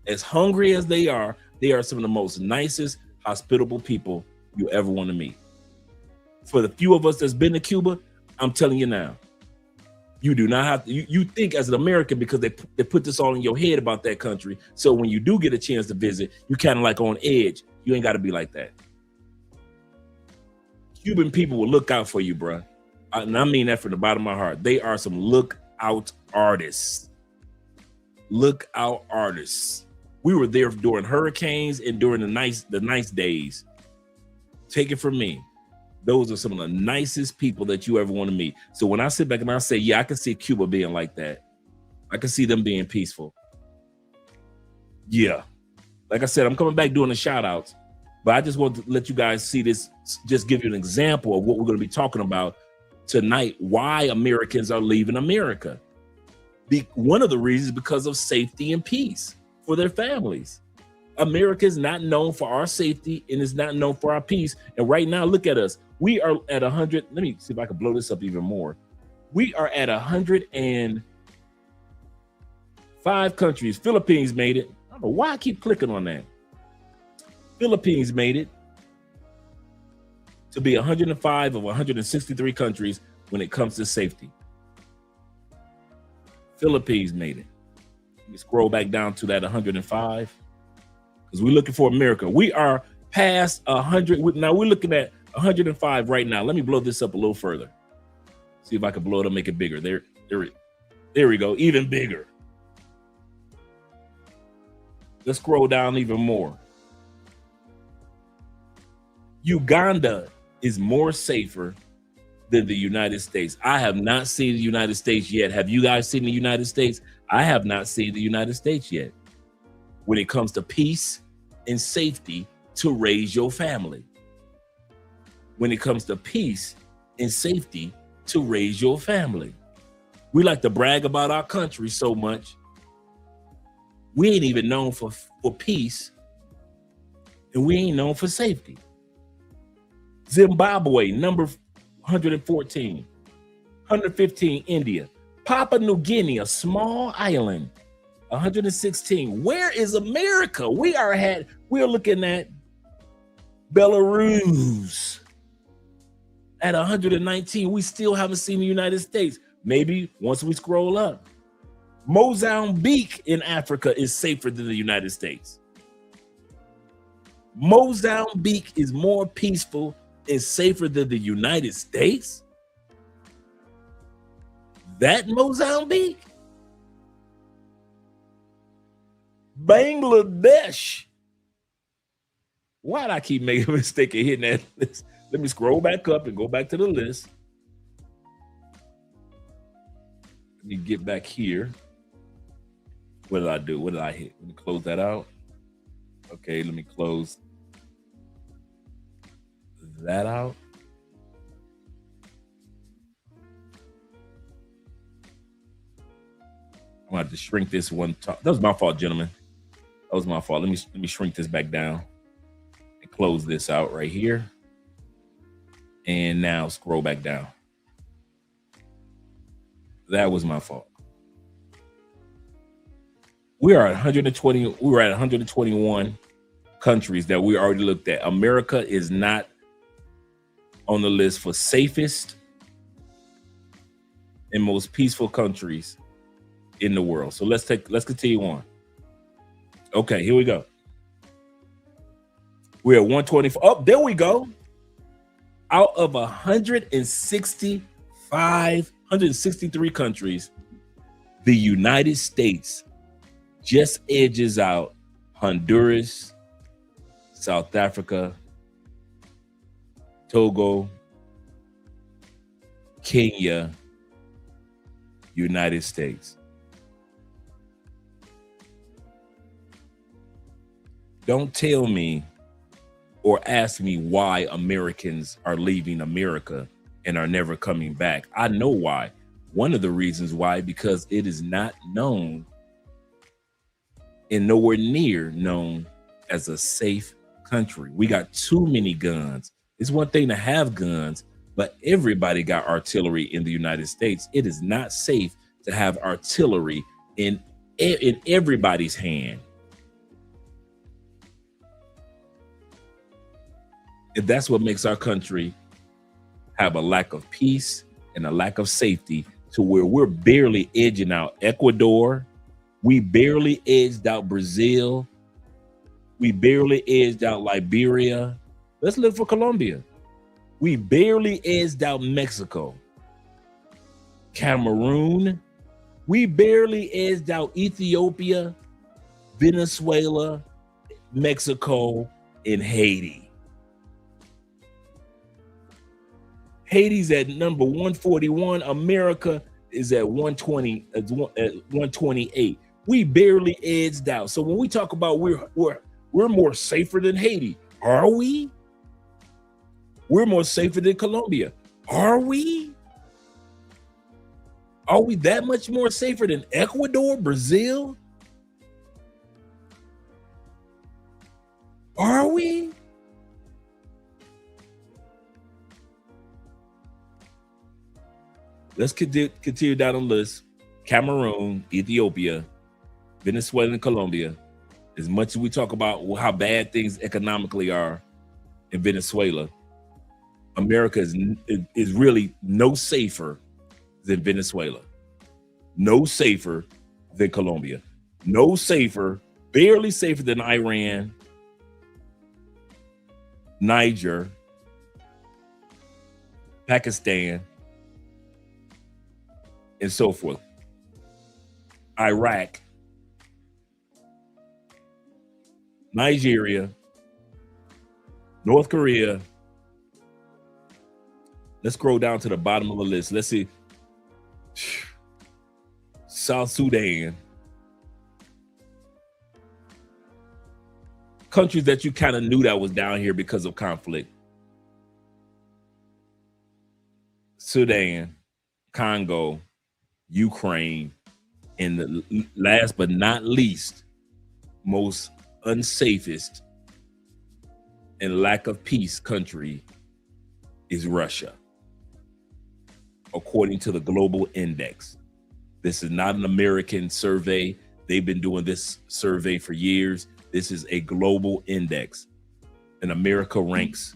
As hungry as they are some of the most nicest, hospitable people you ever want to meet. For the few of us that's been to Cuba, I'm telling you now, you do not have to, you think as an American, because they put this all in your head about that country. So when you do get a chance to visit, you kind of like on edge. You ain't got to be like that. Cuban people will look out for you, bruh. And I mean that from the bottom of my heart. They are some lookout artists. Lookout artists. We were there during hurricanes and during the nice days. Take it from me. Those are some of the nicest people that you ever want to meet. So when I sit back and I say, yeah, I can see Cuba being like that. I can see them being peaceful. Yeah. Like I said, I'm coming back doing the shout outs, but I just want to let you guys see this, just give you an example of what we're going to be talking about tonight, why Americans are leaving America. One of the reasons is because of safety and peace for their families. America is not known for our safety and is not known for our peace. And right now, look at us. We are at 100. Let me see if I can blow this up even more. We are at 105 countries. Philippines made it. I don't know why I keep clicking on that. Philippines made it to be 105 of 163 countries when it comes to safety. Philippines made it. Let me scroll back down to that 105 because we're looking for America. We are past 100. Now we're looking at 105 right now. Let me blow this up a little further. See if I can blow it up, make it bigger. There we go. Even bigger. Let's scroll down even more. Uganda is more safer than the United States. I have not seen the United States yet. Have you guys seen the United States? I have not seen the United States yet. When it comes to peace and safety to raise your family. When it comes to peace and safety to raise your family. We like to brag about our country so much. We ain't even known for peace, and we ain't known for safety. Zimbabwe, number 114. 115, India. Papua New Guinea, a small island, 116. Where is America? We're looking at Belarus at 119. We still haven't seen the United States. Maybe once we scroll up. Mozambique in Africa is safer than the United States. Mozambique is more peaceful and safer than the United States. That Mozambique? Bangladesh. Why'd I keep making a mistake of hitting that list? Let me scroll back up and go back to the list. Let me get back here. What did I do? What did I hit? Let me close that out. Okay, let me close that out. I'm gonna have to shrink this one. That was my fault, gentlemen. That was my fault. Let me shrink this back down and close this out right here. And now scroll back down. That was my fault. We are at 120. We were at 121 countries that we already looked at. America is not on the list for safest and most peaceful countries in the world. So let's continue on. Okay, here we go. We're at 124. Oh, there we go. Out of 163 countries, the United States just edges out Honduras, South Africa, Togo, Kenya, United States. Don't tell me or ask me why Americans are leaving America and are never coming back. I know why. One of the reasons why, because it is not known and nowhere near known as a safe country. We got too many guns. It's one thing to have guns, but everybody got artillery in the United States. It is not safe to have artillery in everybody's hand. And that's what makes our country have a lack of peace and a lack of safety, to where we're barely edging out Ecuador. We barely edged out Brazil. We barely edged out Liberia. Let's look for Colombia. We barely edged out Mexico. Cameroon. We barely edged out Ethiopia, Venezuela, Mexico, and Haiti. Haiti's at number 141. America is at 120, at 128. We barely edged out. So when we talk about we're more safer than Haiti, are we? We're more safer than Colombia, are we? Are we that much more safer than Ecuador, Brazil? Are we? Let's continue down the list. Cameroon, Ethiopia, Venezuela, and Colombia. As much as we talk about how bad things economically are in Venezuela, America is really no safer than Venezuela, no safer than Colombia, no safer, barely safer than Iran, Niger, Pakistan, and so forth. Iraq, Nigeria, North Korea. Let's scroll down to the bottom of the list. Let's see. South Sudan. Countries that you kind of knew that was down here because of conflict. Sudan, Congo, Ukraine, and the last but not least, most unsafest and lack of peace country is Russia, according to the Global Index. This is not an American survey. They've been doing this survey for years. This is a global index, and America ranks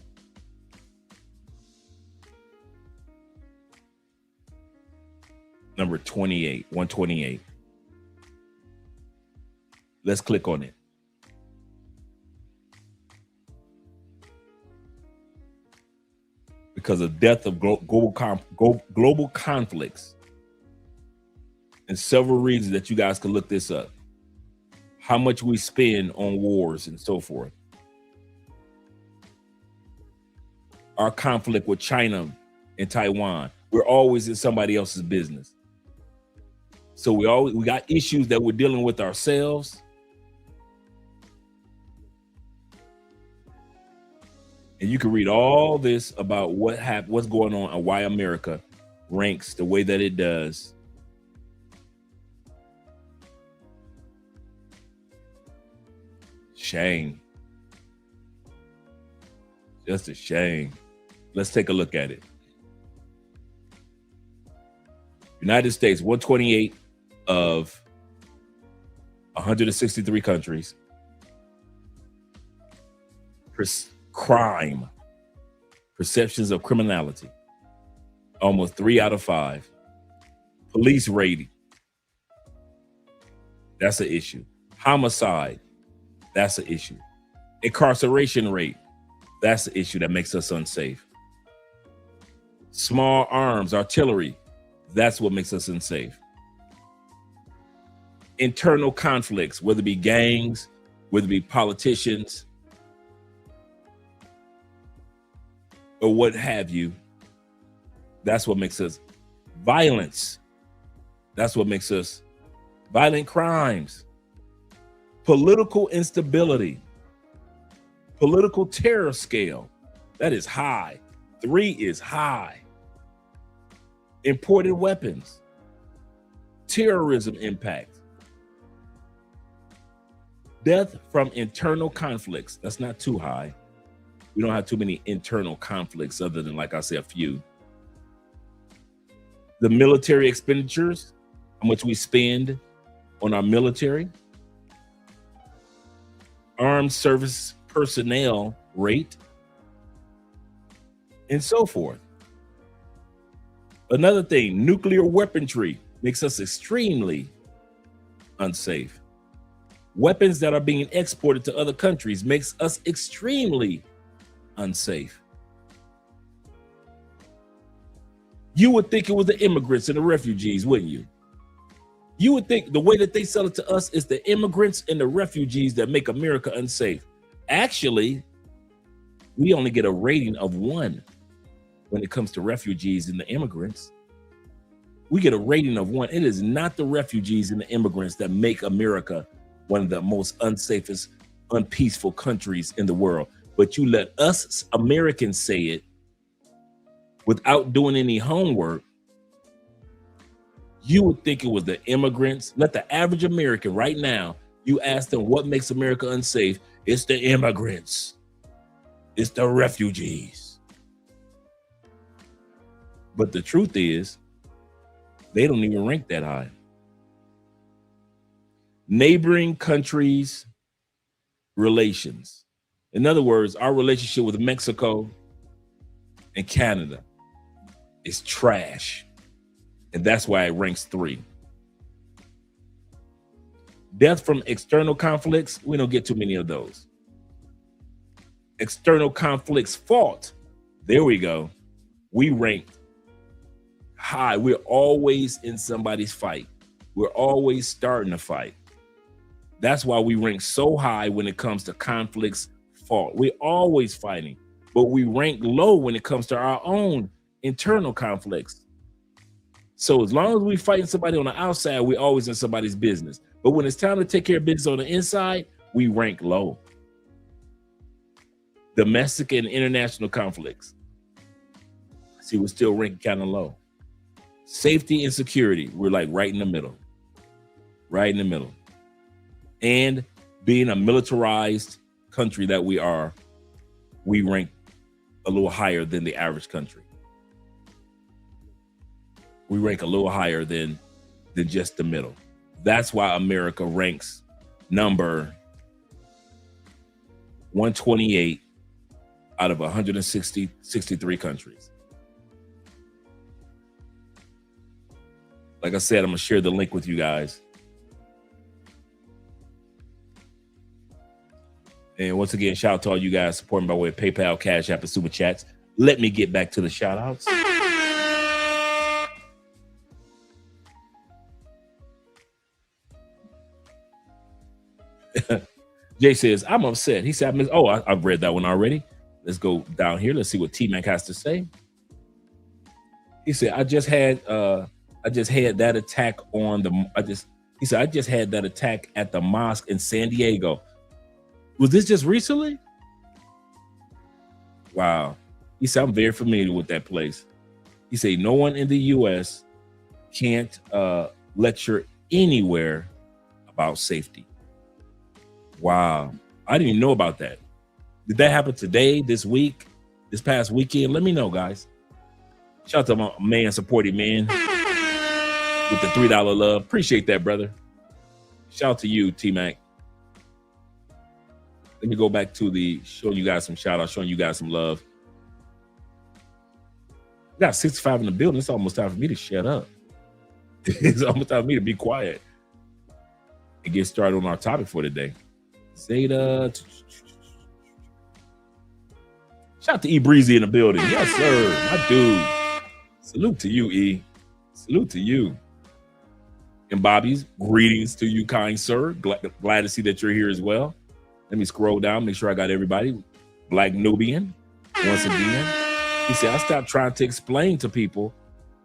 number 28, 128. Let's click on it. Because of death of global conflicts, and several reasons that you guys can look this up. How much we spend on wars and so forth. Our conflict with China and Taiwan. We're always in somebody else's business. So we got issues that we're dealing with ourselves. And you can read all this about what's going on and why America ranks the way that it does. Shame. Just a shame. Let's take a look at it. United States, 128 of 163 countries. Crime, perceptions of criminality, almost 3 out of 5. Police rating, that's an issue. Homicide, that's an issue. Incarceration rate, that's the issue that makes us unsafe. Small arms, artillery, that's what makes us unsafe. Internal conflicts, whether it be gangs, whether it be politicians, or what have you, that's what makes us violence. That's what makes us violent crimes, political instability, political terror scale. That is high. 3 is high. Imported weapons, terrorism impact, death from internal conflicts. That's not too high. We don't have too many internal conflicts other than, like I said, a few. The military expenditures, how much we spend on our military. Armed service personnel rate, and so forth. Another thing, nuclear weaponry makes us extremely unsafe. Weapons that are being exported to other countries makes us extremely unsafe. You would think it was the immigrants and the refugees, wouldn't you? You would think the way that they sell it to us is the immigrants and the refugees that make America unsafe. Actually, we only get a rating of 1 when it comes to refugees and the immigrants. We get a rating of 1. It is not the refugees and the immigrants that make America one of the most unsafest, unpeaceful countries in the world. But you let us Americans say it without doing any homework. You would think it was the immigrants. Let the average American right now, you ask them what makes America unsafe. It's the immigrants. It's the refugees. But the truth is, they don't even rank that high. Neighboring countries' relations. In other words, our relationship with Mexico and Canada is trash. And that's why it ranks 3. Death from external conflicts, we don't get too many of those. External conflicts fault, there we go. We ranked high. We're always in somebody's fight. We're always starting a fight. That's why we rank so high when it comes to conflicts fault. We're always fighting, but we rank low when it comes to our own internal conflicts. So as long as we're fighting somebody on the outside, we're always in somebody's business. But when it's time to take care of business on the inside, we rank low. Domestic and international conflicts. See, we're still ranking kind of low. Safety and security, we're like right in the middle. Right in the middle. And being a militarized country that we are, we rank a little higher than the average country. We rank a little higher than just the middle. That's why America ranks number 128 out of 163 countries. Like I said, I'm gonna share the link with you guys. And once again, shout out to all you guys supporting by way of PayPal, Cash App, and Super Chats. Let me get back to the shout outs. Jay says, I'm upset. He said, I've read that one already. Let's go down here. Let's see what T-Mac has to say. He said, I just had that attack at the mosque in San Diego. Was this just recently? Wow. He said, I'm very familiar with that place. He said, no one in the U.S. can't lecture anywhere about safety. Wow. I didn't even know about that. Did that happen today, this week, this past weekend? Let me know, guys. Shout out to my man, supporting man with the $3 love. Appreciate that, brother. Shout out to you, T-Mac. Let me go back to the showing you guys some shout outs, showing you guys some love. We got 65 in the building. It's almost time for me to shut up. It's almost time for me to be quiet and get started on our topic for today. Zeta. Shout out to E Breezy in the building. Yes, sir. My dude. Salute to you, E. Salute to you. And Bobby's greetings to you, kind sir. Glad to see that you're here as well. Let me scroll down, make sure I got everybody. Black Nubian, once again. He said, I stopped trying to explain to people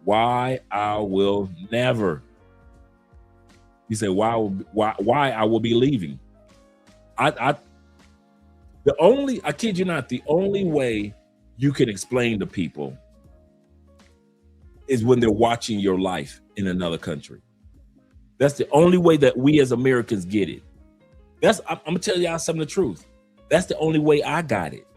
why I will never. He said, why I will be leaving. I kid you not, the only way you can explain to people is when they're watching your life in another country. That's the only way that we as Americans get it. I'm gonna tell y'all some of the truth. That's the only way I got it.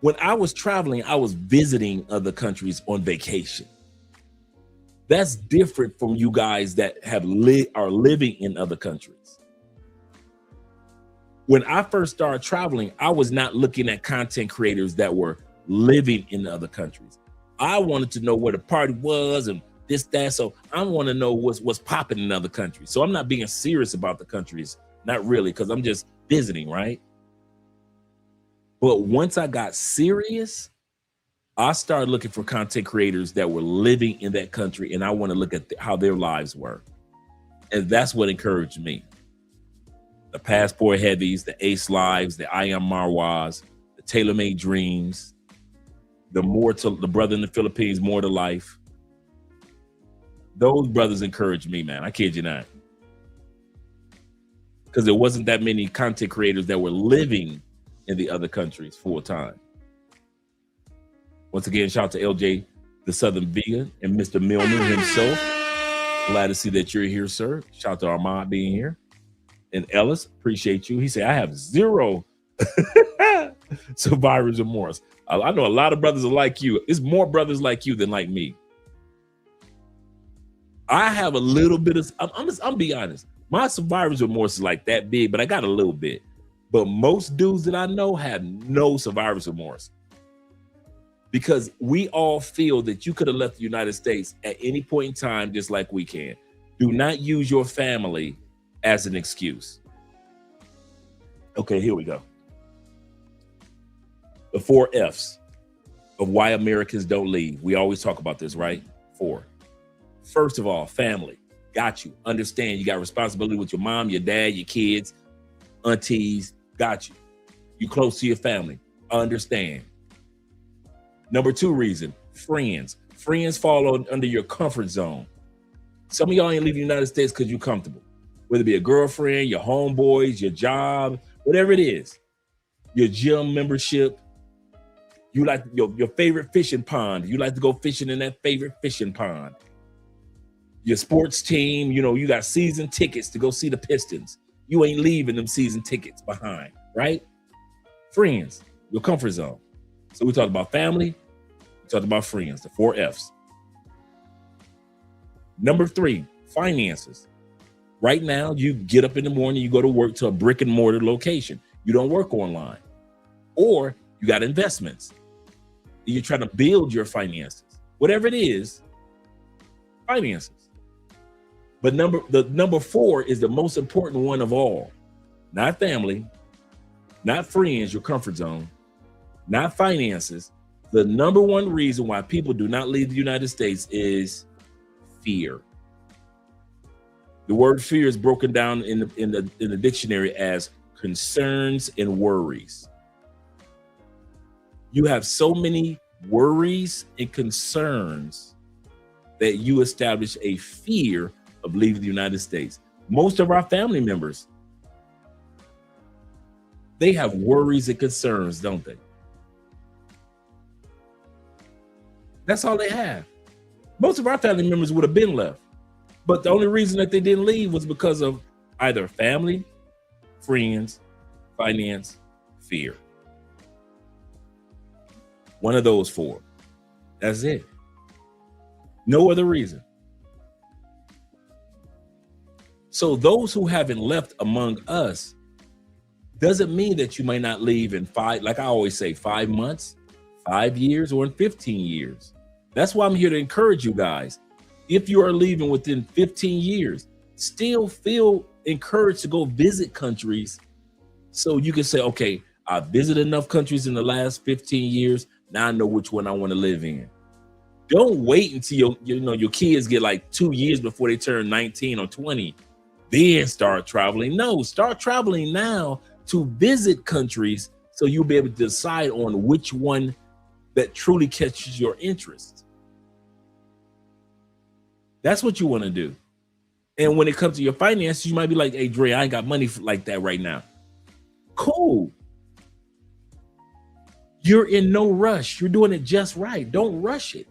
When I was traveling, I was visiting other countries on vacation. That's different from you guys that are living in other countries. When I first started traveling, I was not looking at content creators that were living in other countries. I wanted to know where the party was and this, that. So I want to know what's popping in other countries. So I'm not being serious about the countries, not really, because I'm just visiting, right? But once I got serious, I started looking for content creators that were living in that country, and I want to look at how their lives were. And that's what encouraged me. The Passport Heavies, the Ace Lives, the I Am Marwas, the Tailor Made Dreams, the Brother in the Philippines, More to Life. Those brothers encouraged me, man. I kid you not. Because there wasn't that many content creators that were living in the other countries full time. Once again, shout out to LJ, the Southern Vegan, and Mr. Milner himself. Glad to see that you're here, sir. Shout out to Armand being here. And Ellis, appreciate you. He said, I have 0 survivor's remorse. I know a lot of brothers are like you. It's more brothers like you than like me. I have a little bit of, I'm be honest. My survivor's remorse is like that big, but I got a little bit. But most dudes that I know have no survivor's remorse. Because we all feel that you could have left the United States at any point in time, just like we can. Do not use your family as an excuse. Okay, here we go. The 4 F's of why Americans don't leave. We always talk about this, right? 4. First of all, family. Got you. Understand you got responsibility with your mom, your dad, your kids, aunties. Got you. You close to your family. Understand. Number 2 reason, friends. Friends fall under your comfort zone. Some of y'all ain't leaving the United States because you're comfortable. Whether it be a girlfriend, your homeboys, your job, whatever it is. Your gym membership. You like your favorite fishing pond. You like to go fishing in that favorite fishing pond. Your sports team, you got season tickets to go see the Pistons. You ain't leaving them season tickets behind, right? Friends, your comfort zone. So we talked about family, we talked about friends, the 4 F's. Number 3, finances. Right now, you get up in the morning, you go to work to a brick and mortar location. You don't work online. Or you got investments. You're trying to build your finances. Whatever it is, finances. But number 4 is the most important one of all. Not family, not friends, your comfort zone, not finances. The number 1 reason why people do not leave the United States is fear. The word fear is broken down in the dictionary as concerns and worries. You have so many worries and concerns that you establish a fear of leaving the United States. Most of our family members, they have worries and concerns, don't they? That's all they have. Most of our family members would have been left. But the only reason that they didn't leave was because of either family, friends, finance, fear. One of those 4. That's it. No other reason. So those who haven't left among us doesn't mean that you might not leave in 5, like I always say, 5 months, 5 years, or in 15 years. That's why I'm here to encourage you guys. If you are leaving within 15 years, still feel encouraged to go visit countries so you can say, okay, I visited enough countries in the last 15 years. Now I know which one I want to live in. Don't wait until your kids get like 2 years before they turn 19 or 20, then start traveling. No, start traveling now to visit countries so you'll be able to decide on which one that truly catches your interest. That's what you want to do. And when it comes to your finances, you might be like, hey, Dre, I ain't got money like that right now. Cool. You're in no rush. You're doing it just right. Don't rush it.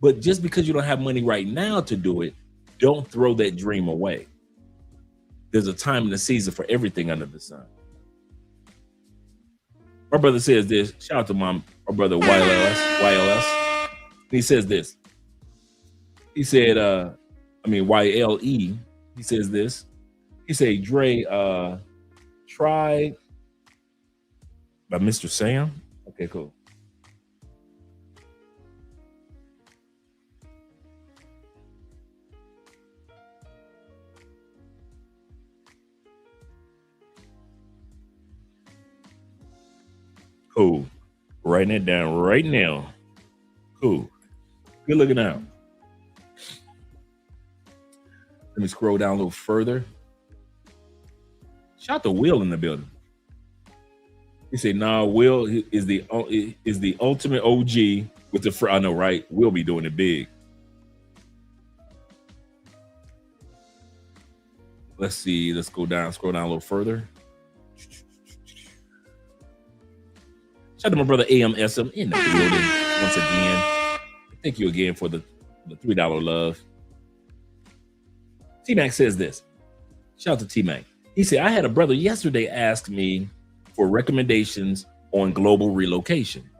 But just because you don't have money right now to do it, don't throw that dream away. There's a time and a season for everything under the sun. My brother says this. Shout out to my brother YLS. He says this. He said, YLE. He says this. He said, Dre, try by Mr. Sam. Okay, cool. Cool. Writing it down right now. Cool. Good looking out. Let me scroll down a little further. Shout out to Will in the building. He said, "Nah, Will is the ultimate OG with the I know, right? We'll be doing it big." Let's see. Let's scroll down a little further. Shout out to my brother AMSM in the building once again. Thank you again for the $3 love. T-Mac says this. Shout out to T-Mac. He said, I had a brother yesterday ask me for recommendations on global relocation.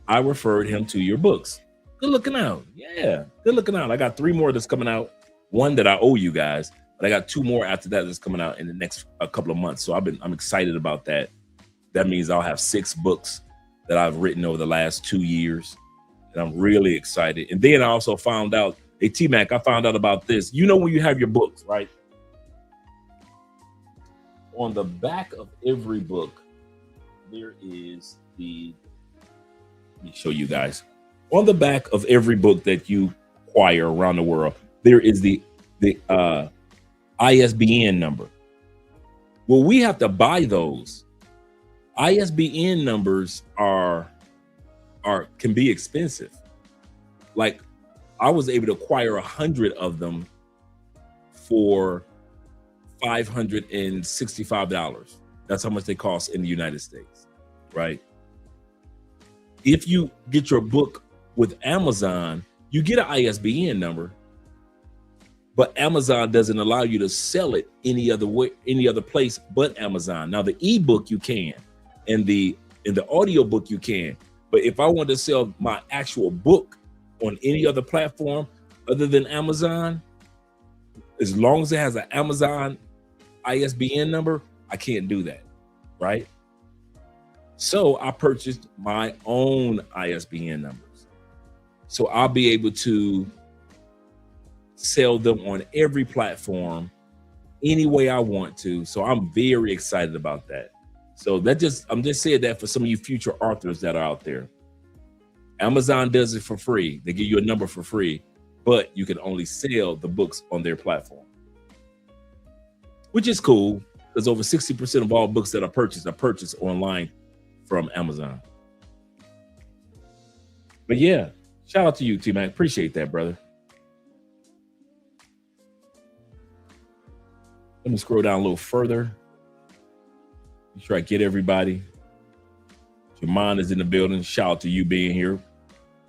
I referred him to your books. Good looking out. Yeah, good looking out. I got 3 more that's coming out. One that I owe you guys, but I got 2 more after that that's coming out in the next couple of months. So I'm excited about that. That means I'll have 6 books that I've written over the last 2 years. And I'm really excited. And then I also found out, hey, T-Mac, I found out about this. You know when you have your books, right? On the back of every book, there is let me show you guys. On the back of every book that you acquire around the world, there is the ISBN number. Well, we have to buy those. ISBN numbers can be expensive. Like, I was able to acquire 100 of them for $565. That's how much they cost in the United States, right? If you get your book with Amazon, you get an ISBN number, but Amazon doesn't allow you to sell it any other way, any other place but Amazon. Now, the ebook you can, and the audio book you can, but if I want to sell my actual book on any other platform other than Amazon, as long as it has an Amazon ISBN number, I can't do that, right? So I purchased my own ISBN numbers. So I'll be able to sell them on every platform any way I want to. So I'm very excited about that. So I'm just saying that for some of you future authors that are out there. Amazon does it for free. They give you a number for free, but you can only sell the books on their platform, which is cool because over 60% of all books that are purchased online from Amazon. But yeah, shout out to you, T-Mac. Appreciate that, brother. Let me scroll down a little further. Make sure I get everybody. Jamon is in the building. Shout out to you being here,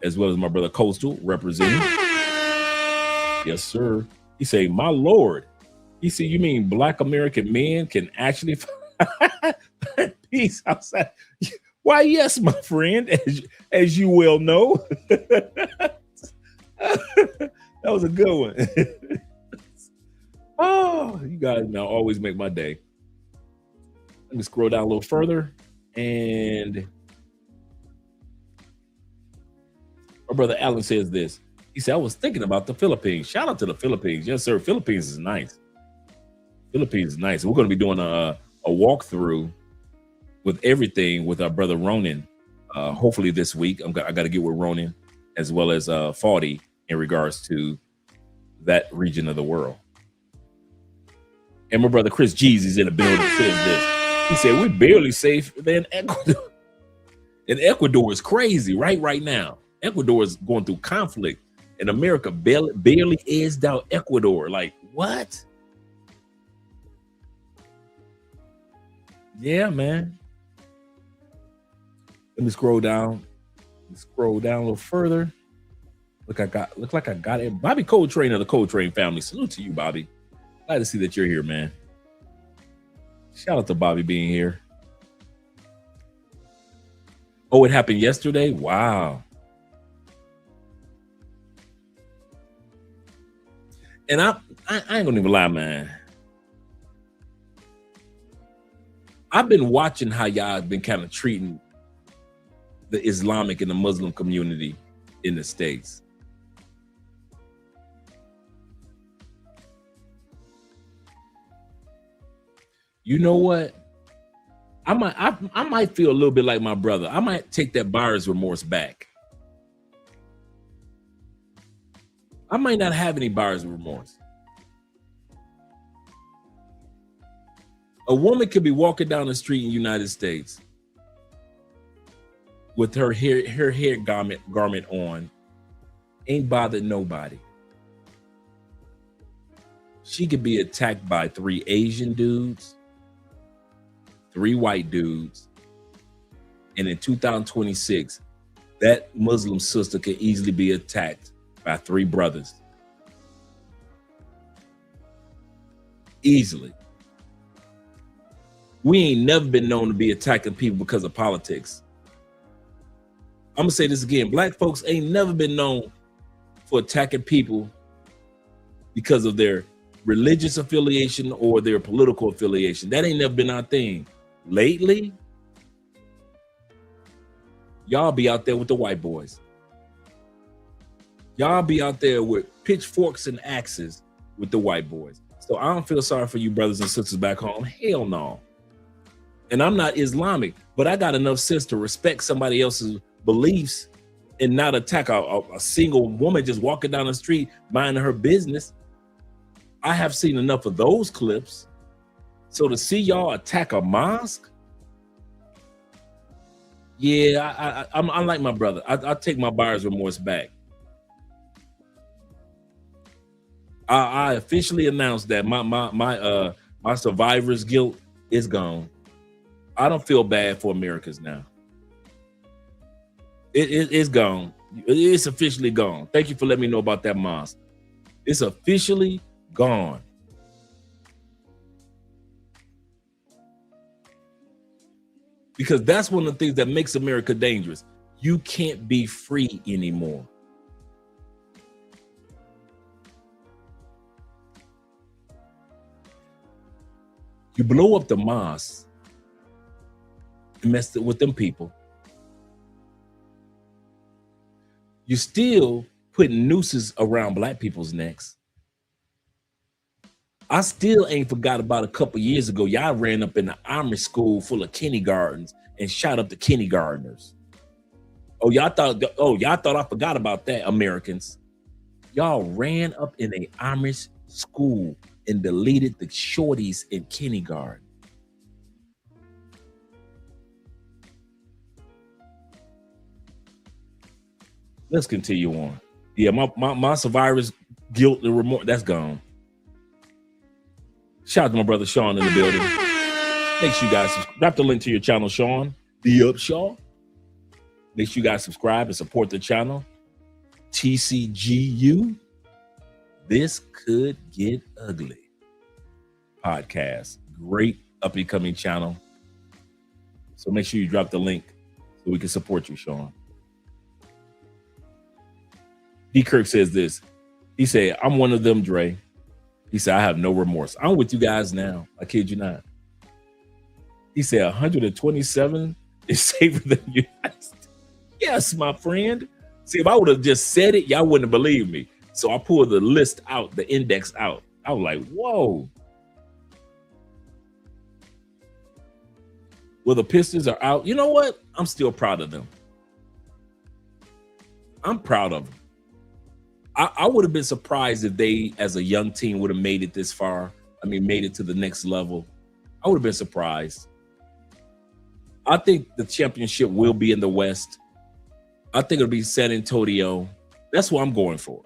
as well as my brother Coastal representing. Yes, sir. He say, my Lord. He said, you mean Black American men can actually find peace outside? Why, yes, my friend, as you well know. That was a good one. guys now always make my day. Let me scroll down a little further. And our brother Alan says this. He said, I was thinking about the Philippines. Shout out to the Philippines. Yes, sir. Philippines is nice. Philippines is nice. We're going to be doing a walkthrough with everything with our brother Ronan. Hopefully this week. I got to get with Ronan as well as Faudy in regards to that region of the world. And my brother Chris Jeezy's in the building says this. He said, we're barely safe than Ecuador. And Ecuador is crazy right now. Ecuador is going through conflict. And America barely edged out Ecuador. Like, what? Yeah, man. Let me scroll down. A little further. Look like I got it. Bobby Coltrane of the Coltrane family. Salute to you, Bobby. Glad to see that you're here, man. Shout out to Bobby being here. Oh, it happened yesterday? Wow. And I ain't gonna even lie, man. I've been watching how y'all have been kind of treating the Islamic and the Muslim community in the States. You know what? I might feel a little bit like my brother. I might take that buyer's remorse back. I might not have any buyer's remorse. A woman could be walking down the street in the United States with her hair garment on, ain't bothered nobody. She could be attacked by 3 Asian dudes, 3 white dudes, and in 2026, that Muslim sister could easily be attacked by 3 brothers. Easily. We ain't never been known to be attacking people because of politics. I'm gonna say this again. Black folks ain't never been known for attacking people because of their religious affiliation or their political affiliation. That ain't never been our thing. Lately, y'all be out there with the white boys. Y'all be out there with pitchforks and axes with the white boys. So I don't feel sorry for you brothers and sisters back home. Hell no. And I'm not Islamic, but I got enough sense to respect somebody else's beliefs and not attack a single woman just walking down the street minding her business. I have seen enough of those clips. So to see y'all attack a mosque, yeah, I'm like my brother. I'll take my buyer's remorse back. I officially announced that my survivor's guilt is gone. I don't feel bad for Americans now. It's gone. It's officially gone. Thank you for letting me know about that mosque. It's officially gone. Because that's one of the things that makes America dangerous. You can't be free anymore. You blow up the mosque and mess with them people. You still putting nooses around black people's necks. I still ain't forgot about a couple years ago. Y'all ran up in the Amish school full of kindergartens and shot up the kindergartners. Y'all thought I forgot about that, Americans. Y'all ran up in a Amish school and deleted the shorties in kindergarten. Let's continue on. Yeah, my survivor's guilt and remorse, that's gone. Shout out to my brother Sean in the building. Make sure you guys drop the link to your channel, Sean. The Upshaw. Make sure you guys subscribe and support the channel. TCGU. This Could Get Ugly podcast. Great up and coming channel. So make sure you drop the link so we can support you, Sean. D. Kirk says this. He said, I'm one of them, Dre. He said, I have no remorse. I'm with you guys now. I kid you not. He said 127 is safer than the United States. Yes, my friend. See, if I would have just said it, y'all wouldn't have believed me. So I pulled the list out, the index out. I was like, whoa. Well, the Pistons are out. You know what? I'm still proud of them. I'm proud of them. I would have been surprised if they, as a young team, would have made it this far. I mean, made it to the next level. I would have been surprised. I think the championship will be in the West. I think it'll be San Antonio. That's what I'm going for.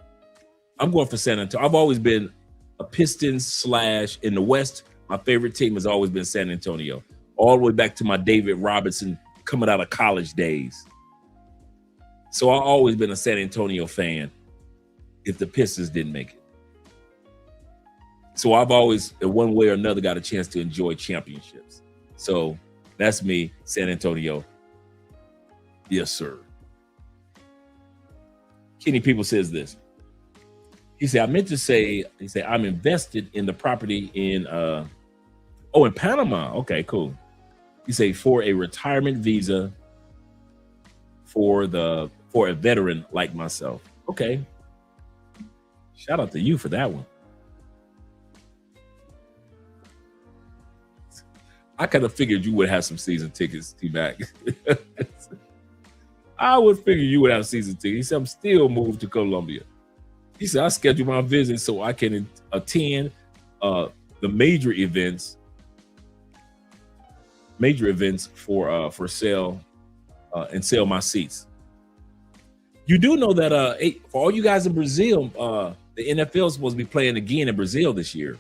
I'm going for San Antonio. I've always been a Pistons / in the West. My favorite team has always been San Antonio. All the way back to my David Robinson coming out of college days. So I've always been a San Antonio fan if the Pistons didn't make it. So I've always, in one way or another, got a chance to enjoy championships. So that's me, San Antonio. Yes, sir. Kenny People says this. He said, I meant to say, he said, I'm invested in the property in, in Panama. Okay, cool. He said, for a retirement visa for a veteran like myself. Okay. Shout out to you for that one. I kind of figured you would have some season tickets, T-Mac. I would figure you would have season tickets. He said, I'm still moved to Colombia. He said, I scheduled my visit so I can attend the major events for sale and sell my seats. You do know that for all you guys in Brazil, the NFL is supposed to be playing again in Brazil this year.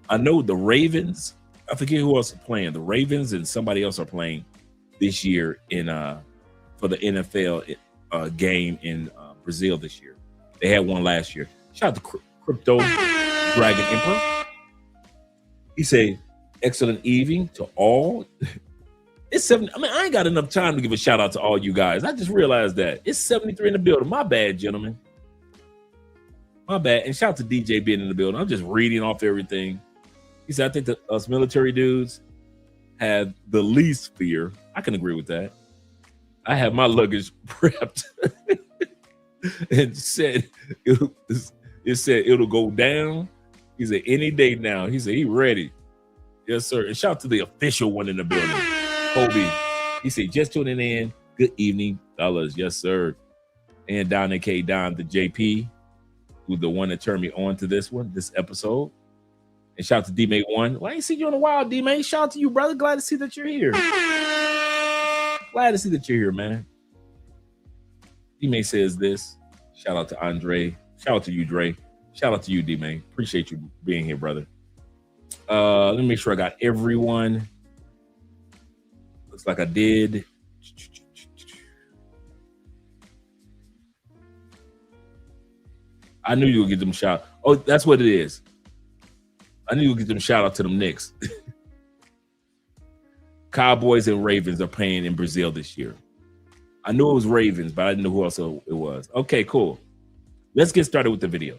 I know the Ravens, I forget who else is playing. The Ravens and somebody else are playing this year for the NFL game in Brazil this year. They had one last year. Shout out to Crypto Dragon Emperor. He said, excellent evening to all. It's 7. I mean, I ain't got enough time to give a shout out to all you guys. I just realized that. It's 73 in the building. My bad, gentlemen. My bad. And shout out to DJ being in the building. I'm just reading off everything. He said, I think that us military dudes have the least fear. I can agree with that. I have my luggage prepped and said it said it'll go down. He said any day now. He said he ready. Yes, sir. And shout out to the official one in the building, Kobe. He said just tuning in. Good evening, fellas. Yes, sir. And Don A.K. Don the JP, who's the one that turned me on to this episode. And shout out to D-Mate 1. Well, I ain't seen you in a while, D-Mate. Shout out to you, brother. Glad to see that you're here. Glad to see that you're here, man. D-Mate says this. Shout out to Andre. Shout out to you, Dre. Shout out to you, D-Mate. Appreciate you being here, brother. Let me make sure I got everyone. Looks like I did. I knew you would get them shout. Oh, that's what it is. I knew you'd get them shout out to them Knicks. Cowboys and Ravens are playing in Brazil this year. I knew it was Ravens, but I didn't know who else it was. Okay, cool. Let's get started with the video.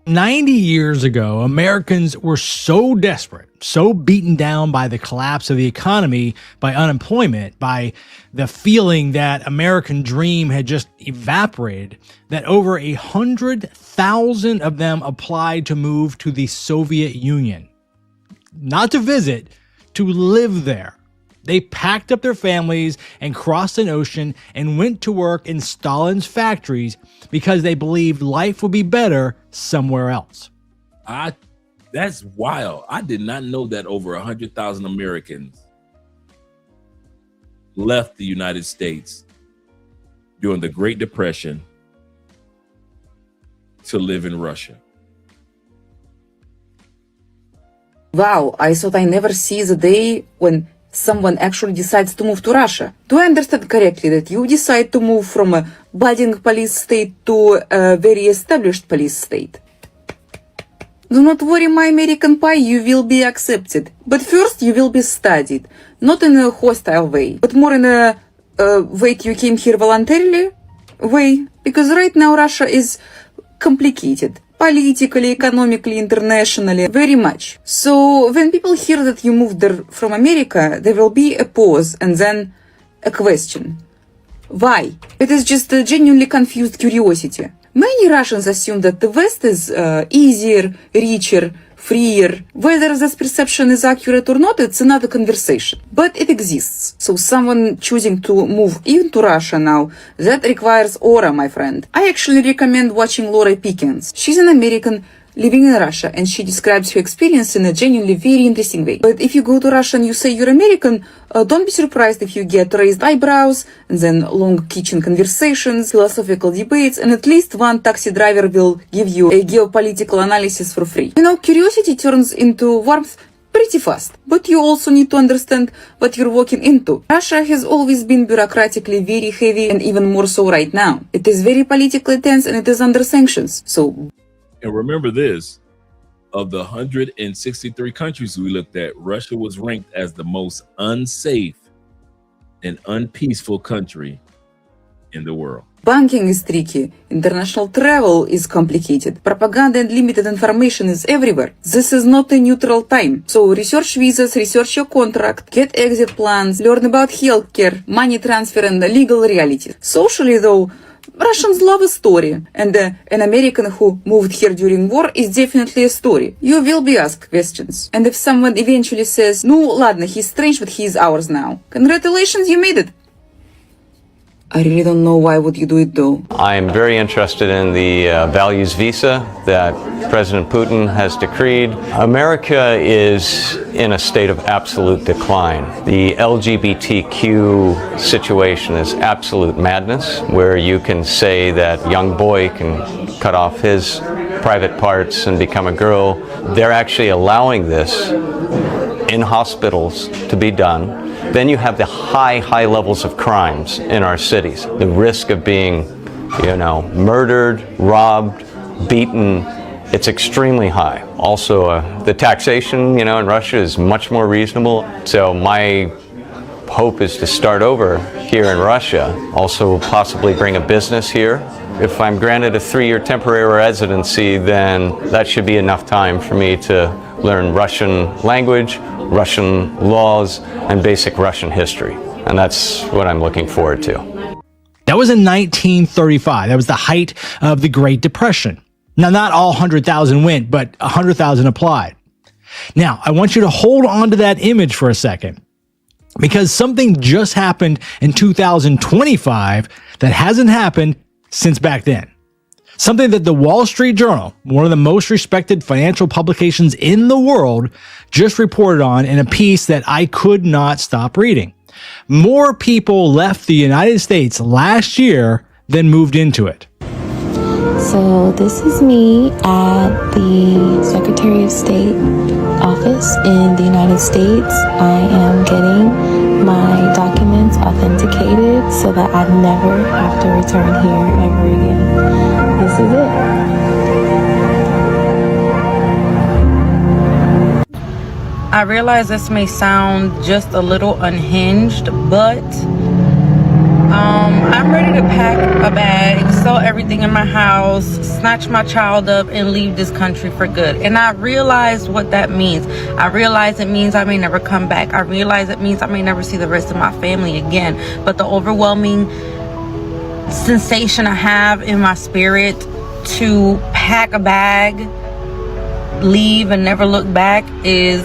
90 years ago, Americans were so desperate, so beaten down by the collapse of the economy, by unemployment, by the feeling that American dream had just evaporated, that over 100,000 of them applied to move to the Soviet Union. Not to visit, to live there. They packed up their families and crossed an ocean and went to work in Stalin's factories because they believed life would be better somewhere else. That's wild. I did not know that over 100,000 Americans left the United States during the Great Depression to live in Russia. Wow, I thought I never see the day when someone actually decides to move to Russia. Do I understand correctly that you decide to move from a budding police state to a very established police state? Do not worry, my American pie, you will be accepted. But first you will be studied. Not in a hostile way, but more in a wait, you came here voluntarily way. Because right now Russia is complicated. Politically, economically, internationally, very much. So when people hear that you moved there from America, there will be a pause and then a question. Why? It is just a genuinely confused curiosity. Many Russians assume that the West is easier, richer, freer. Whether this perception is accurate or not, it's another conversation. But it exists. So someone choosing to move into Russia now, that requires aura, my friend. I actually recommend watching Laura Pickens. She's an American living in Russia, and she describes her experience in a genuinely very interesting way. But if you go to Russia and you say you're American, don't be surprised if you get raised eyebrows, and then long kitchen conversations, philosophical debates, and at least one taxi driver will give you a geopolitical analysis for free. You know, curiosity turns into warmth pretty fast, but you also need to understand what you're walking into. Russia has always been bureaucratically very heavy, and even more so right now. It is very politically tense, and it is under sanctions. So, and remember this, of the 163 countries we looked at, Russia was ranked as the most unsafe and unpeaceful country in the world. Banking is tricky, international travel is complicated, propaganda and limited information is everywhere. This is not a neutral time. So research visas, research your contract, get exit plans, learn about healthcare, money transfer and the legal realities. Socially though, Russians love a story, and an American who moved here during war is definitely a story. You will be asked questions. And if someone eventually says, "No, ладно, he's strange, but he's ours now," congratulations, you made it. I really don't know why would you do it though. I'm very interested in the values visa that President Putin has decreed. America is in a state of absolute decline. The LGBTQ situation is absolute madness, where you can say that young boy can cut off his private parts and become a girl. They're actually allowing this in hospitals to be done. Then you have the high levels of crimes in our cities. The risk of being, murdered, robbed, beaten, it's extremely high. Also, the taxation, in Russia is much more reasonable. So my hope is to start over here in Russia. Also possibly bring a business here. If I'm granted a 3-year temporary residency, then that should be enough time for me to learn Russian language, Russian laws, and basic Russian history. And that's what I'm looking forward to. That was in 1935. That was the height of the Great Depression. Now, not all 100,000 went, but 100,000 applied. Now, I want you to hold on to that image for a second, because something just happened in 2025 that hasn't happened since back then. Something that the Wall Street Journal, one of the most respected financial publications in the world, just reported on in a piece that I could not stop reading. More people left the United States last year than moved into it. So this is me at the Secretary of State office in the United States. I am getting my documents authenticated so that I never have to return here ever again. This is it. I realize this may sound just a little unhinged, but I'm ready to pack a bag, sell everything in my house, snatch my child up, and leave this country for good. And I realize what that means. I realize it means I may never come back. I realize it means I may never see the rest of my family again. But the overwhelming sensation I have in my spirit to pack a bag, leave, and never look back is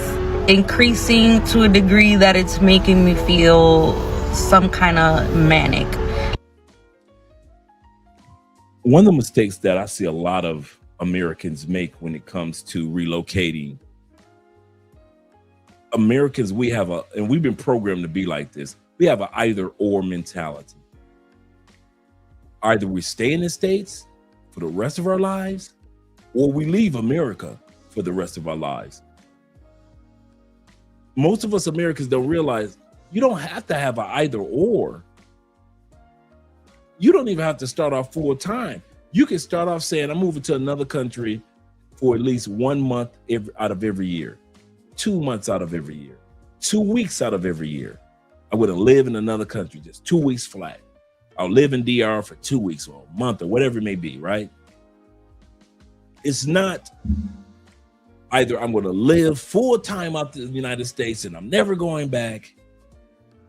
increasing to a degree that it's making me feel some kind of manic. One of the mistakes that I see a lot of Americans make when it comes to relocating, Americans, and we've been programmed to be like this, we have an either or mentality. Either we stay in the States for the rest of our lives, or we leave America for the rest of our lives. Most of us Americans don't realize you don't have to have an either or. You don't even have to start off full time. You can start off saying, I'm moving to another country for at least 1 month out of every year, 2 months out of every year, 2 weeks out of every year. I would live in another country, just 2 weeks flat. I'll live in DR for 2 weeks or a month or whatever it may be, right? It's not either I'm going to live full time out to the United States and I'm never going back,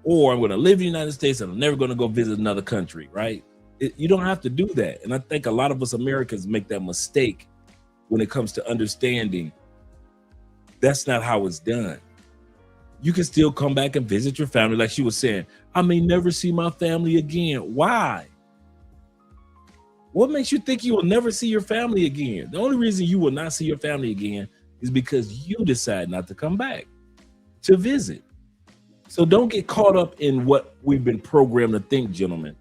or I'm going to live in the United States and I'm never going to go visit another country, right? You don't have to do that. And I think a lot of us Americans make that mistake when it comes to understanding that's not how it's done. You can still come back and visit your family. Like she was saying, I may never see my family again. Why? What makes you think you will never see your family again? The only reason you will not see your family again is because you decide not to come back to visit. So don't get caught up in what we've been programmed to think, gentlemen,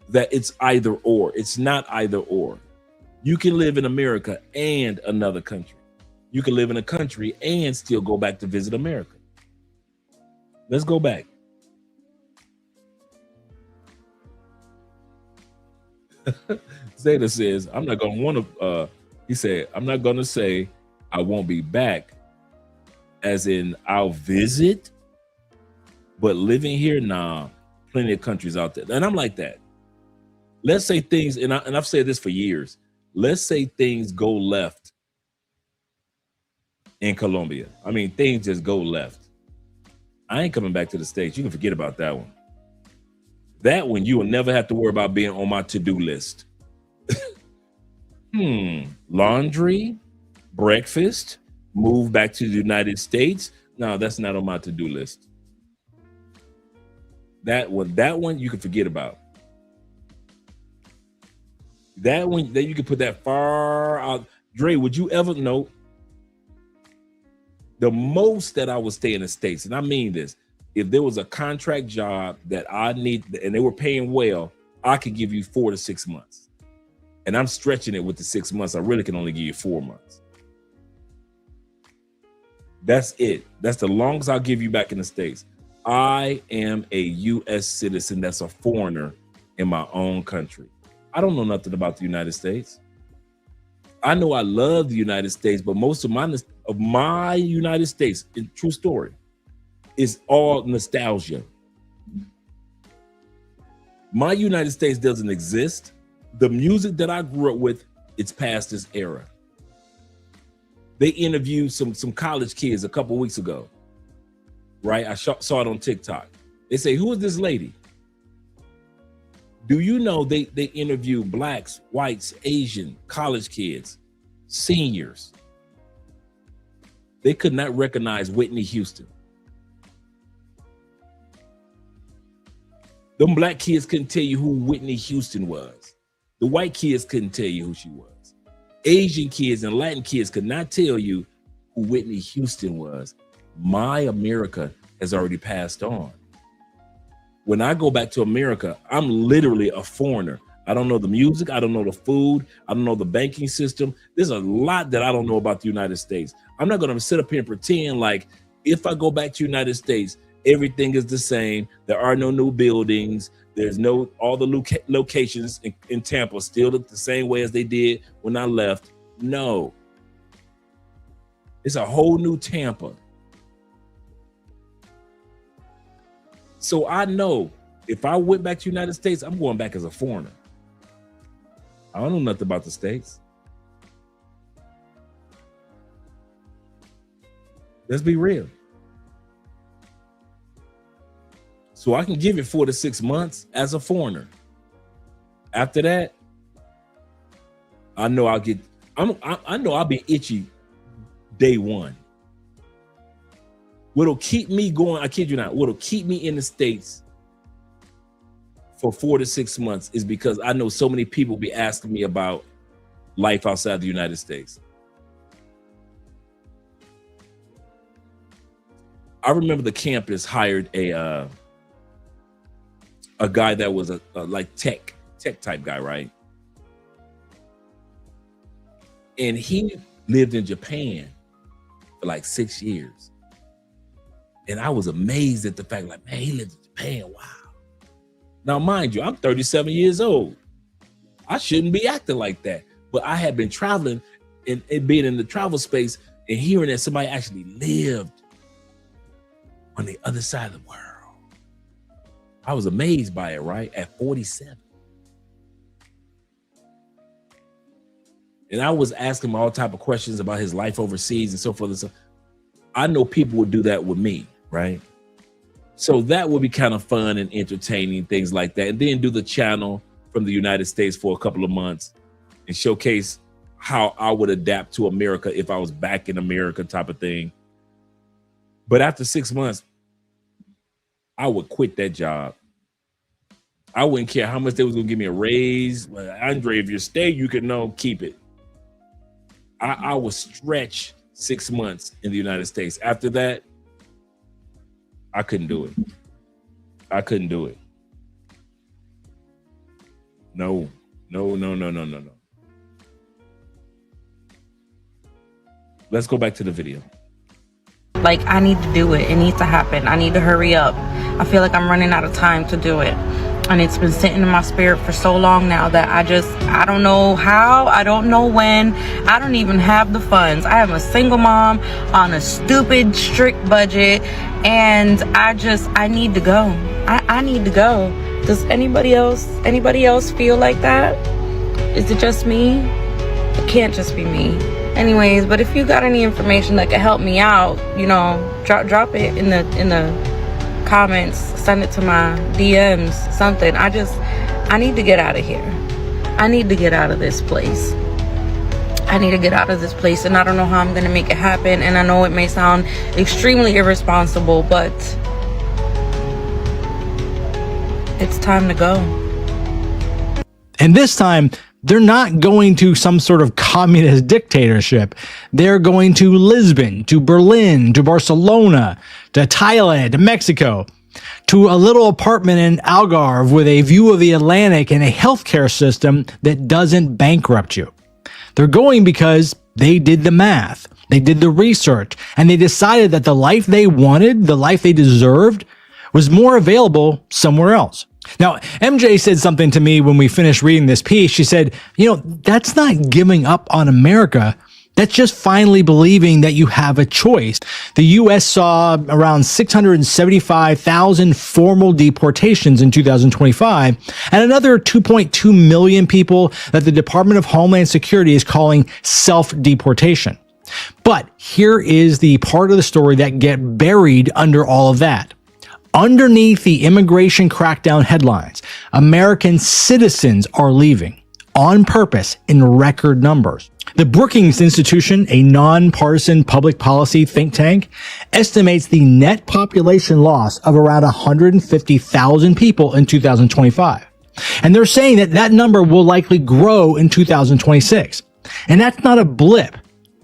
that it's either or. It's not either or. You can live in America and another country. You can live in a country and still go back to visit America. Let's go back. Zeta says, I'm not going to want to, he said, I'm not going to say I won't be back, as in I'll visit, but living here, nah, plenty of countries out there. And I'm like that. Let's say things, and I've said this for years, let's say things go left in Colombia. I mean, things just go left. I ain't coming back to the States. You can forget about that one. That one, you will never have to worry about being on my to-do list. Laundry, breakfast, move back to the United States. No, that's not on my to-do list. That one you can forget about. That one, that you can put that far out. Dre, would you ever know? The most that I would stay in the States, and I mean this, if there was a contract job that I need and they were paying well, I could give you 4 to 6 months. And I'm stretching it with the 6 months. I really can only give you 4 months. That's it. That's the longest I'll give you back in the States. I am a U.S. citizen that's a foreigner in my own country. I don't know nothing about the United States. I know I love the United States, but most of my United States, true story, is all nostalgia. My United States doesn't exist. The music that I grew up with, it's past this era. They interviewed some college kids a couple weeks ago, right? I saw it on TikTok. They say, who is this lady? Do you know they interview blacks, whites, Asian, college kids, seniors? They could not recognize Whitney Houston. Them black kids couldn't tell you who Whitney Houston was. The white kids couldn't tell you who she was. Asian kids and Latin kids could not tell you who Whitney Houston was. My America has already passed on. When I go back to America, I'm literally a foreigner. I don't know the music. I don't know the food. I don't know the banking system. There's a lot that I don't know about the United States. I'm not going to sit up here and pretend like if I go back to the United States, everything is the same. There are no new buildings. There's all the locations in Tampa still look the same way as they did when I left. No. It's a whole new Tampa. So I know if I went back to the United States, I'm going back as a foreigner. I don't know nothing about the States. Let's be real. So I can give it 4 to 6 months as a foreigner. After that, I know I'll be itchy day one. What'll keep me going, I kid you not, what'll keep me in the States for 4 to 6 months is because I know so many people be asking me about life outside the United States. I remember the campus hired a guy that was a like tech type guy, right? And he lived in Japan for like 6 years. And I was amazed at the fact, like, man, he lived in Japan, wow. Now, mind you, I'm 37 years old. I shouldn't be acting like that. But I had been traveling and being in the travel space and hearing that somebody actually lived on the other side of the world. I was amazed by it, right? At 47. And I was asking him all type of questions about his life overseas and so forth and so. I know people would do that with me, right? So that would be kind of fun and entertaining, things like that. And then do the channel from the United States for a couple of months and showcase how I would adapt to America if I was back in America, type of thing. But after 6 months, I would quit that job. I wouldn't care how much they was gonna give me a raise. Andre, if you stay, you can keep it. I was stretched 6 months in the United States. After that, I couldn't do it. I couldn't do it. No. Let's go back to the video. Like, I need to do it. It needs to happen. I need to hurry up. I feel like I'm running out of time to do it. And it's been sitting in my spirit for so long now that I don't know how, I don't know when, I don't even have the funds. I am a single mom on a stupid, strict budget, and I need to go. I need to go. Does anybody else feel like that? Is it just me? It can't just be me. Anyways, but if you got any information that could help me out, drop it in the comments, send it to my DMs, something. I need to get out of here. I need to get out of this place. I need to get out of this place, and I don't know how I'm gonna make it happen. And I know it may sound extremely irresponsible, but it's time to go. And this time, they're not going to some sort of communist dictatorship. They're going to Lisbon, to Berlin, to Barcelona, to Thailand, to Mexico, to a little apartment in Algarve with a view of the Atlantic and a healthcare system that doesn't bankrupt you. They're going because they did the math, they did the research, and they decided that the life they wanted, the life they deserved, was more available somewhere else. Now, MJ said something to me when we finished reading this piece. She said, that's not giving up on America. That's just finally believing that you have a choice. The U.S. saw around 675,000 formal deportations in 2025, and another 2.2 million people that the Department of Homeland Security is calling self-deportation. But here is the part of the story that get buried under all of that. Underneath the immigration crackdown headlines, American citizens are leaving on purpose in record numbers. The Brookings Institution, a nonpartisan public policy think tank, estimates the net population loss of around 150,000 people in 2025. And they're saying that number will likely grow in 2026. And that's not a blip.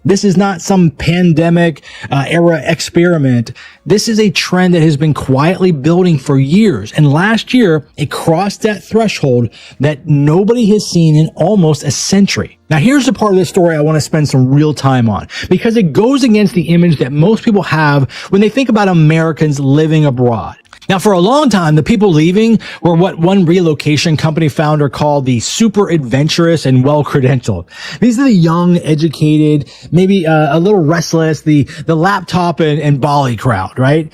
This is not some pandemic era experiment. This is a trend that has been quietly building for years. And last year, it crossed that threshold that nobody has seen in almost a century. Now, here's the part of the story I want to spend some real time on, because it goes against the image that most people have when they think about Americans living abroad. Now, for a long time, the people leaving were what one relocation company founder called the super adventurous and well-credentialed. These are the young, educated, maybe a little restless, the laptop and Bali crowd, right?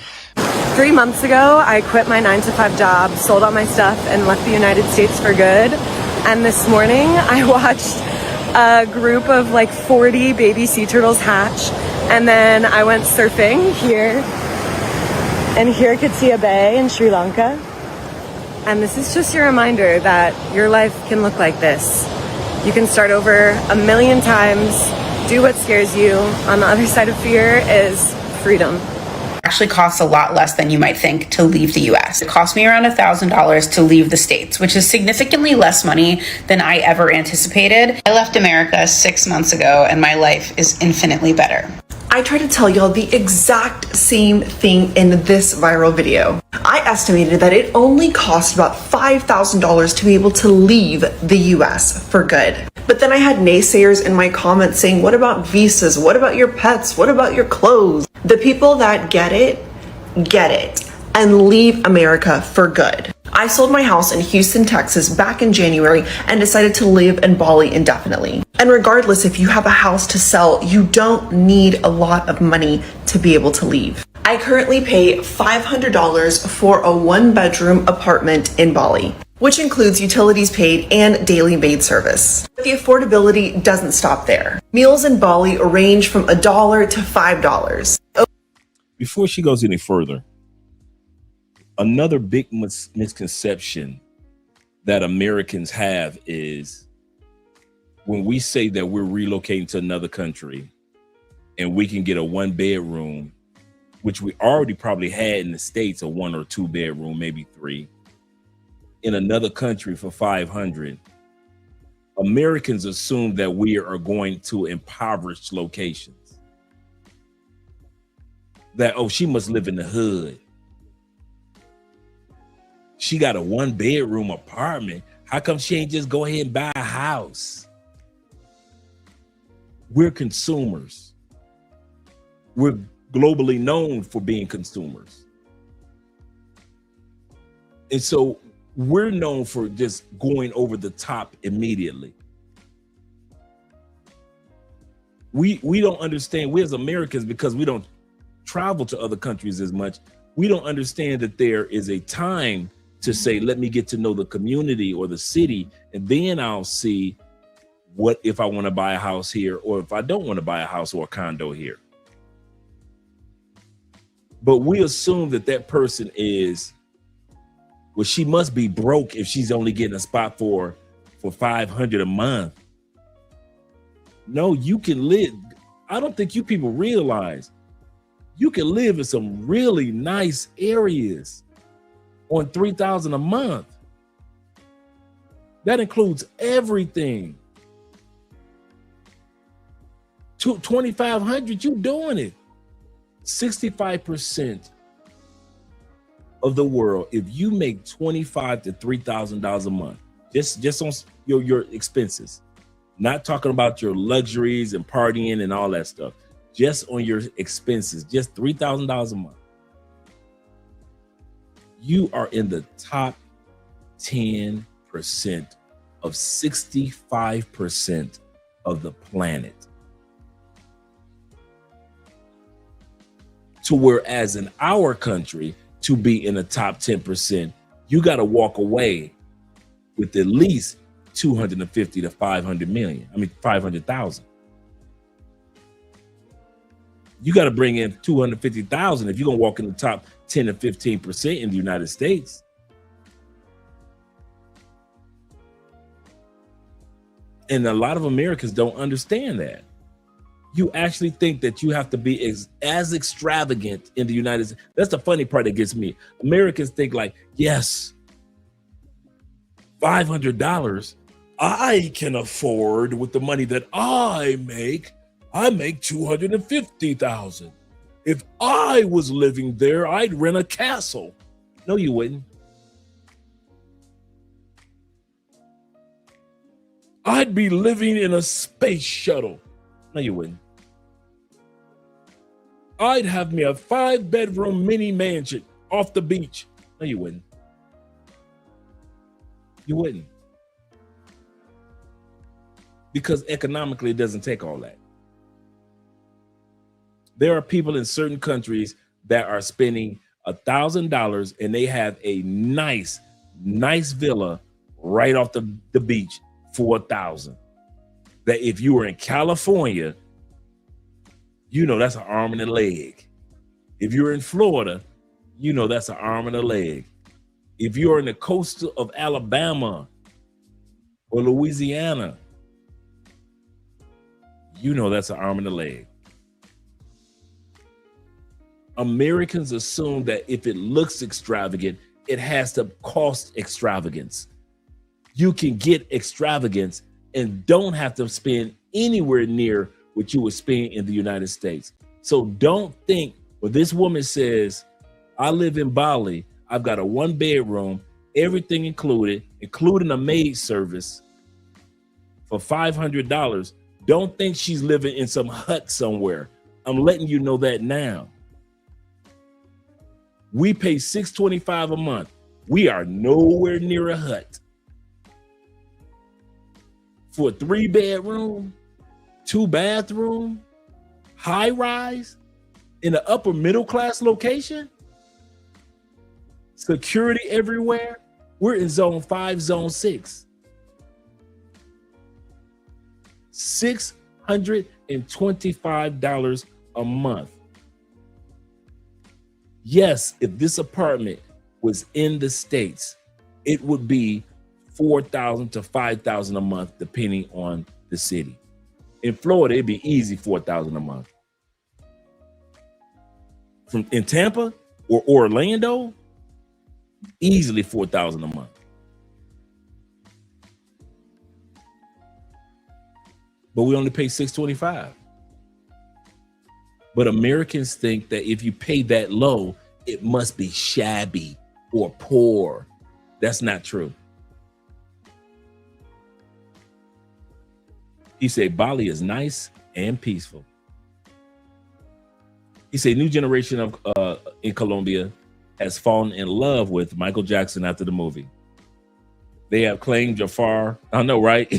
3 months ago, I quit my 9-to-5 job, sold all my stuff, and left the United States for good. And this morning, I watched a group of 40 baby sea turtles hatch. And then I went surfing here. And here I could see a bay in Sri Lanka. And this is just your reminder that your life can look like this. You can start over a million times, do what scares you. On the other side of fear is freedom. Actually costs a lot less than you might think to leave the US. It cost me around $1,000 to leave the States, which is significantly less money than I ever anticipated. I left America 6 months ago and my life is infinitely better. I try to tell y'all the exact same thing in this viral video. I estimated that it only cost about $5,000 to be able to leave the US for good. But then I had naysayers in my comments saying, what about visas? What about your pets? What about your clothes? The people that get it, and leave America for good. I sold my house in Houston, Texas back in January and decided to live in Bali indefinitely. And regardless if you have a house to sell, you don't need a lot of money to be able to leave. I currently pay $500 for a 1-bedroom apartment in Bali, which includes utilities paid and daily maid service. But the affordability doesn't stop there. Meals in Bali range from $1 to $5. Before she goes any further, another big misconception that Americans have is when we say that we're relocating to another country and we can get a 1-bedroom, which we already probably had in the States, a 1 or 2 bedroom, maybe 3, in another country for $500. Americans assume that we are going to impoverished locations. That, oh, she must live in the hood. She got a 1-bedroom apartment. How come she ain't just go ahead and buy a house? We're consumers. We're globally known for being consumers. And so we're known for just going over the top immediately. We don't understand, we as Americans, because we don't travel to other countries as much, we don't understand that there is a time to say, let me get to know the community or the city, and then I'll see what if I want to buy a house here, or if I don't want to buy a house or a condo here. But we assume that that person is, well, she must be broke if she's only getting a spot for $500 a month. No, you can live. I don't think you people realize you can live in some really nice areas on $3,000 a month. That includes everything. $2,500, you doing it. 65% of the world, if you make $2,500 to $3,000 a month, just on your expenses, not talking about your luxuries and partying and all that stuff, just on your expenses, just $3,000 a month, you are in the top 10% of 65% of the planet. To whereas in our country, to be in the top 10%, you got to walk away with at least 250 to 500 million. I mean, 500,000. You got to bring in 250,000 if you're going to walk in the top 10 to 15% in the United States. And a lot of Americans don't understand that. You actually think that you have to be as extravagant in the United States. That's the funny part that gets me. Americans think like, yes, $500 I can afford with the money that I make. I make $250,000. If I was living there, I'd rent a castle. No, you wouldn't. I'd be living in a space shuttle. No, you wouldn't. I'd have me a 5-bedroom mini mansion off the beach. No, you wouldn't. You wouldn't. Because economically, it doesn't take all that. There are people in certain countries that are spending $1,000 and they have a nice villa right off the beach for $1,000. That if you were in California, you know that's an arm and a leg. If you're in Florida, you know that's an arm and a leg. If you're in the coast of Alabama or Louisiana, you know that's an arm and a leg. Americans assume that if it looks extravagant, it has to cost extravagance. You can get extravagance and don't have to spend anywhere near what you would spend in the United States. So don't think, well, this woman says, I live in Bali, I've got a 1-bedroom, everything included, including a maid service for $500. Don't think she's living in some hut somewhere. I'm letting you know that now. We pay $625 a month. We are nowhere near a hut. For a 3-bedroom, 2-bathroom, high rise, in the upper middle class location, security everywhere. We're in zone 5, zone 6. $625 a month. Yes, if this apartment was in the States, it would be $4,000 to $5,000 a month, depending on the city. In Florida, it'd be easy $4,000 a month. In Tampa or Orlando, easily $4,000 a month. But we only pay $625. But Americans think that if you pay that low, it must be shabby or poor. That's not true. He said Bali is nice and peaceful. He said new generation of in Colombia has fallen in love with Michael Jackson after the movie. They have claimed Jafar, I know, right?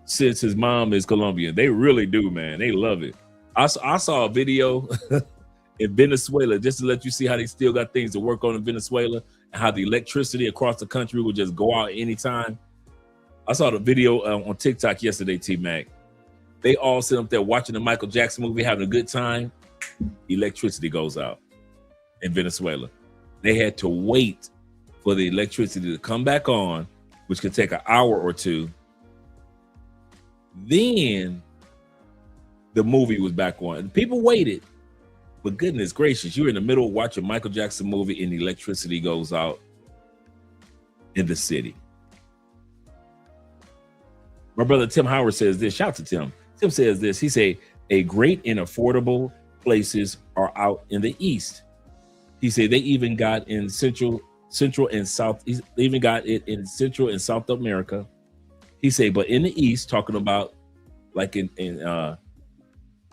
Since his mom is Colombian. They really do, man. They love it. I saw a video in Venezuela, just to let you see how they still got things to work on in Venezuela and how the electricity across the country will just go out anytime. I saw the video on TikTok yesterday, T-Mac. They all sit up there watching the Michael Jackson movie, having a good time. Electricity goes out in Venezuela. They had to wait for the electricity to come back on, which could take an hour or two. Then the movie was back on. People waited, but goodness gracious, you're in the middle of watching a Michael Jackson movie and the electricity goes out in the city. My brother Tim Howard says this. Shout out to Tim. Tim says this. He said, a great and affordable places are out in the East. He said they even got in Central and South. They even got it in Central and South America. He said, but in the East, talking about like in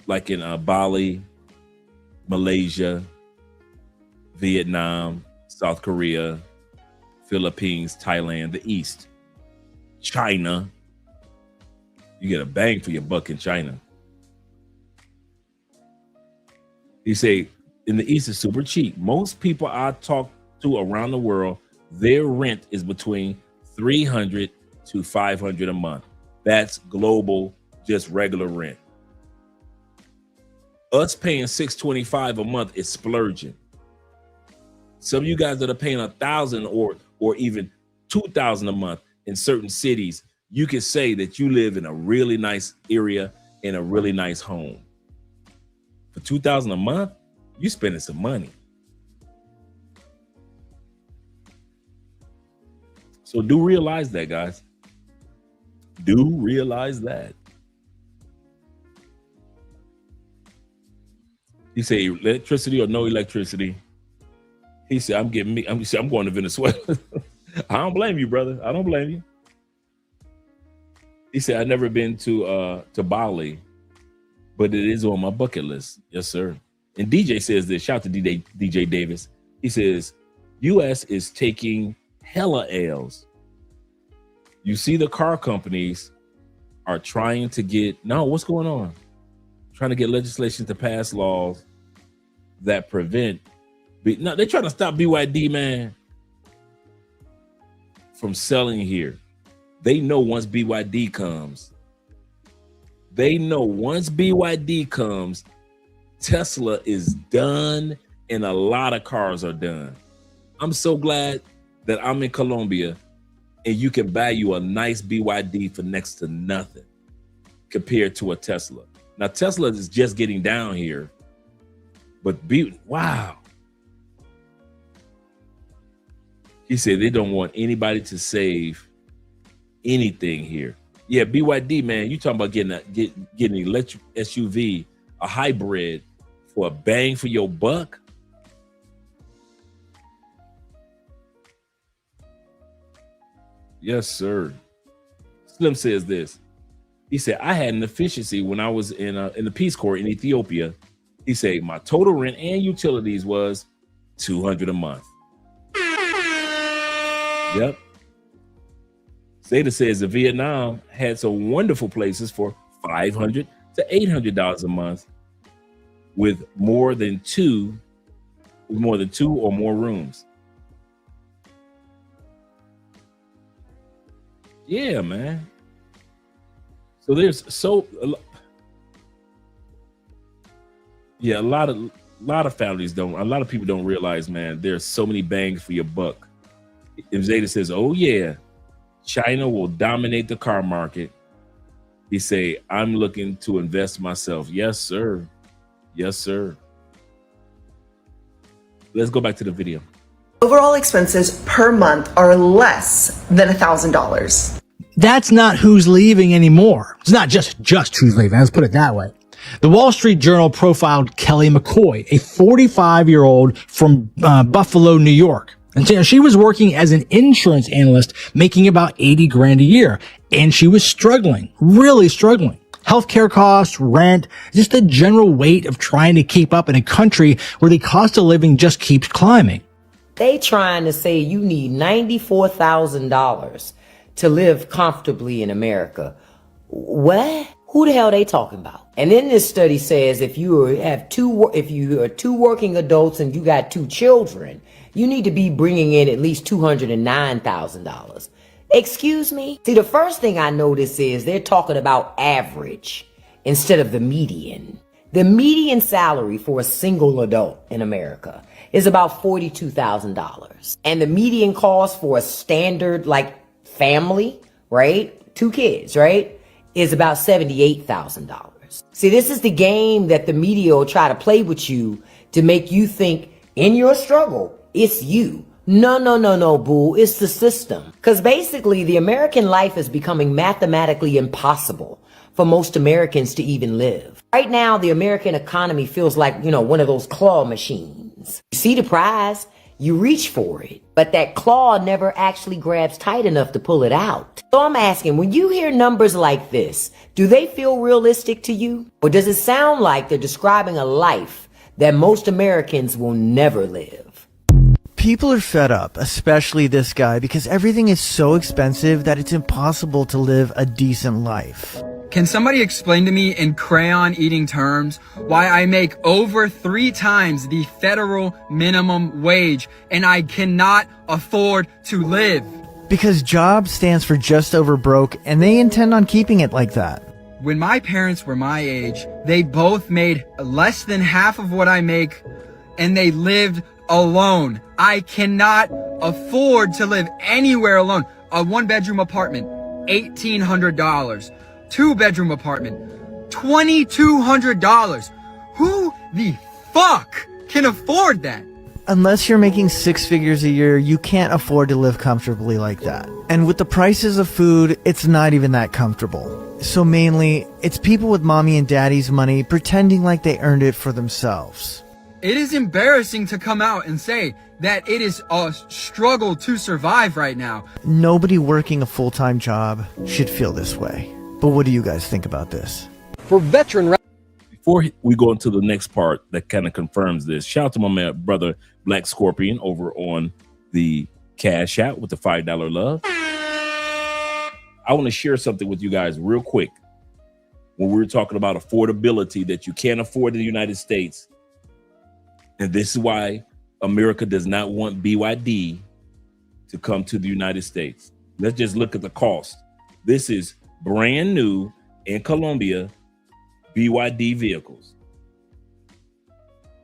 Bali, Malaysia, Vietnam, South Korea, Philippines, Thailand, the East, China. You get a bang for your buck in China. He say in the East is super cheap. Most people I talk to around the world, their rent is between $300 to $500 a month. That's global, just regular rent. Us paying $625 a month is splurging. Some of you guys that are paying $1,000 or even $2,000 a month in certain cities, you can say that you live in a really nice area in a really nice home. For $2,000 a month, you spending some money. So do realize that, guys. Do realize that. He said electricity or no electricity. He said, I'm going to Venezuela. I don't blame you, brother. I don't blame you. He said, I've never been to Bali, but it is on my bucket list. Yes, sir. And DJ says this. Shout out to DJ Davis. He says, U.S. is taking hella L's. You see the car companies are trying to get, what's going on? Trying to get legislation to pass laws that prevent, they're trying to stop BYD, man, from selling here. They know once BYD comes, Tesla is done and a lot of cars are done. I'm so glad that I'm in Colombia and you can buy you a nice BYD for next to nothing compared to a Tesla. Now, Tesla is just getting down here, but wow. He said they don't want anybody to save anything here. Yeah, BYD, man, you talking about getting an electric SUV, a hybrid for a bang for your buck? Yes, sir. Slim says this. He said, I had an efficiency when I was in the Peace Corps in Ethiopia. He said, my total rent and utilities was $200 a month. Yep. Zeta says that Vietnam had some wonderful places for $500 to $800 a month. with more than two or more rooms. Yeah, man. So there's a lot of families a lot of people don't realize, man, there's so many bangs for your buck. If Zeta says, oh yeah, China will dominate the car market, he say, I'm looking to invest myself. Yes, sir. Yes, sir. Let's go back to the video. Overall expenses per month are less than $1,000. That's not who's leaving anymore. It's not just who's leaving. Let's put it that way. The Wall Street Journal profiled Kelly McCoy, a 45-year-old from Buffalo, New York. And she was working as an insurance analyst, making about 80 grand a year. And she was struggling, really struggling. Healthcare costs, rent, just the general weight of trying to keep up in a country where the cost of living just keeps climbing. They trying to say you need $94,000 to live comfortably in America. What? Who the hell are they talking about? And then this study says if you are two working adults and you got 2 children, you need to be bringing in at least $209,000. Excuse me? See, the first thing I notice is they're talking about average instead of the median. The median salary for a single adult in America is about $42,000. And the median cost for a standard, like, family, right? 2 kids, right? Is about $78,000. See, this is the game that the media will try to play with you to make you think in your struggle, it's you. No, boo. It's the system. Because basically, the American life is becoming mathematically impossible for most Americans to even live. Right now, the American economy feels like, one of those claw machines. You see the prize, you reach for it, but that claw never actually grabs tight enough to pull it out. So I'm asking, when you hear numbers like this, do they feel realistic to you? Or does it sound like they're describing a life that most Americans will never live? People are fed up, especially this guy, because everything is so expensive that it's impossible to live a decent life. Can somebody explain to me in crayon eating terms why I make over 3 times the federal minimum wage and I cannot afford to live? Because job stands for just over broke, and they intend on keeping it like that. When my parents were my age, they both made less than half of what I make, and they lived alone. I cannot afford to live anywhere alone. A 1-bedroom apartment, $1,800. 2-bedroom apartment, $2,200. Who the fuck can afford that? Unless you're making 6 figures a year, you can't afford to live comfortably like that. And with the prices of food, it's not even that comfortable. So mainly, it's people with mommy and daddy's money pretending like they earned it for themselves. It is embarrassing to come out and say that it is a struggle to survive right now. Nobody working a full-time job should feel this way. But what do you guys think about this? For veteran, before we go into the next part that kind of confirms this, shout out to my brother Black Scorpion over on the Cash App with the $5 love. I want to share something with you guys real quick. When we were talking about affordability that you can't afford in the United States, and this is why America does not want BYD to come to the United States. Let's just look at the cost. This is brand new in Colombia BYD vehicles.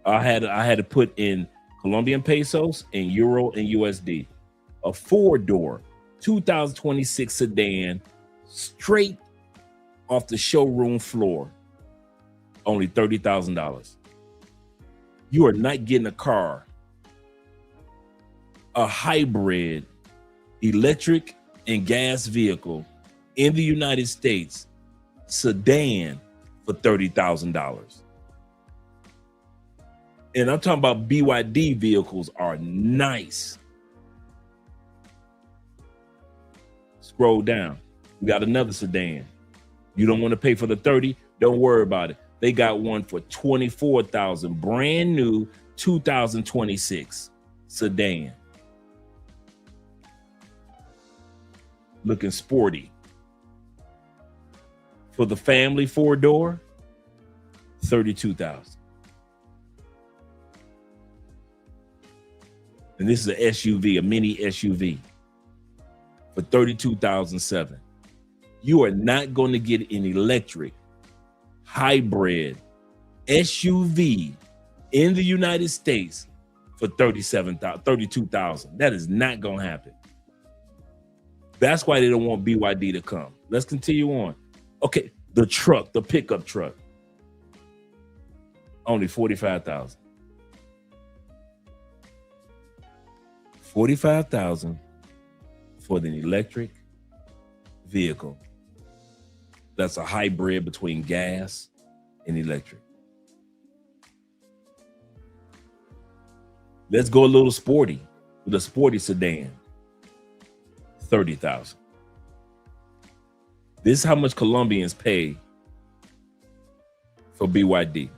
I had to put in Colombian pesos and euro and USD. A 4-door 2026 sedan straight off the showroom floor, only $30,000. You are not getting a car, a hybrid electric and gas vehicle in the United States, sedan, for $30,000. And I'm talking about BYD vehicles are nice. Scroll down. We got another sedan. You don't want to pay for the 30? Don't worry about it. They got one for $24,000, brand new 2026 sedan. Looking sporty. For the family 4-door, $32,000. And this is an SUV, a mini SUV for $32,700. You are not going to get an electric hybrid SUV in the United States for $32,000. That is not going to happen. That's why they don't want BYD to come. Let's continue on. Okay, the truck, the pickup truck, only $45,000. $45,000 for the electric vehicle. That's a hybrid between gas and electric. Let's go a little sporty with a sporty sedan. $30,000. This is how much Colombians pay for BYD.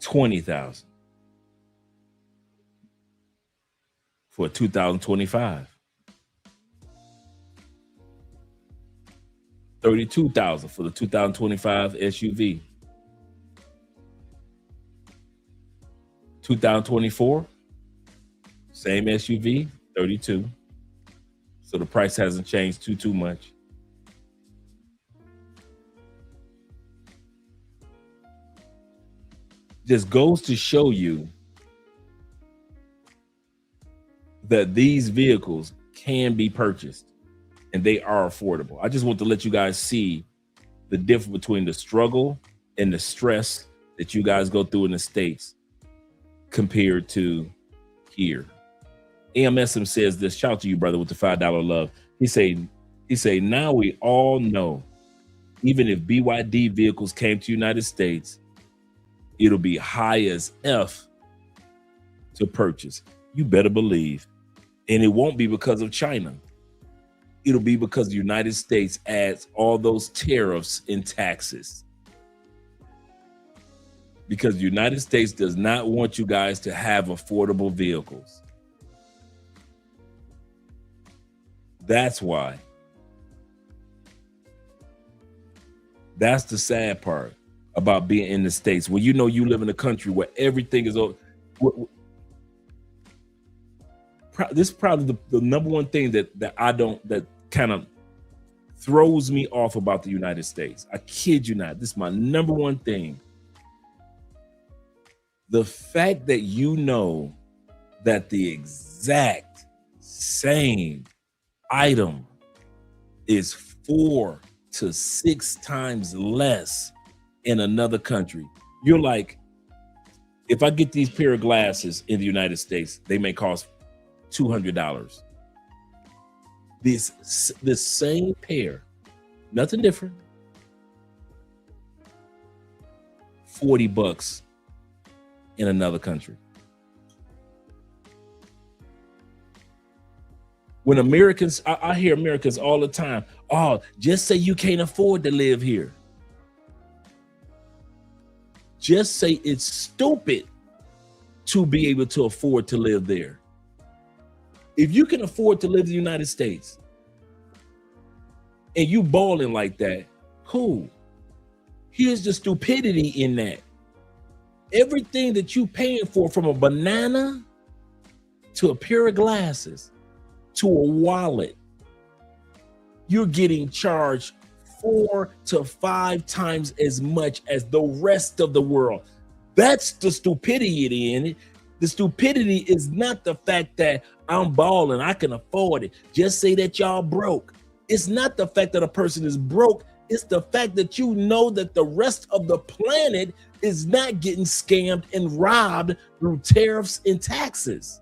$20,000 for 2025. $32,000 for the 2025 SUV. 2024, same SUV, $32,000. So the price hasn't changed too much. Just goes to show you that these vehicles can be purchased and they are affordable. I just want to let you guys see the difference between the struggle and the stress that you guys go through in the States compared to here. AMSM says this, shout out to you, brother, with the $5 love. He say, now we all know, even if BYD vehicles came to United States, it'll be high as F to purchase. You better believe. And it won't be because of China. It'll be because the United States adds all those tariffs and taxes. Because the United States does not want you guys to have affordable vehicles. That's why. That's the sad part about being in the States. When you know you live in a country where everything is this is probably the number one thing that kind of throws me off about the United States. I kid you not. This is my number one thing. The fact that you know that the exact same item is 4 to 6 times less in another country. You're like, if I get these pair of glasses in the United States, they may cost $200. This same pair, nothing different, $40 in another country. When Americans, I hear Americans all the time, oh, just say you can't afford to live here. Just say it's stupid to be able to afford to live there. If you can afford to live in the United States and you balling like that, cool. Here's the stupidity in that. Everything that you paying for, from a banana to a pair of glasses to a wallet, you're getting charged 4 to 5 times as much as the rest of the world. That's the stupidity in it. The stupidity is not the fact that I'm balling, I can afford it. Just say that y'all broke. It's not the fact that a person is broke. It's the fact that you know that the rest of the planet is not getting scammed and robbed through tariffs and taxes.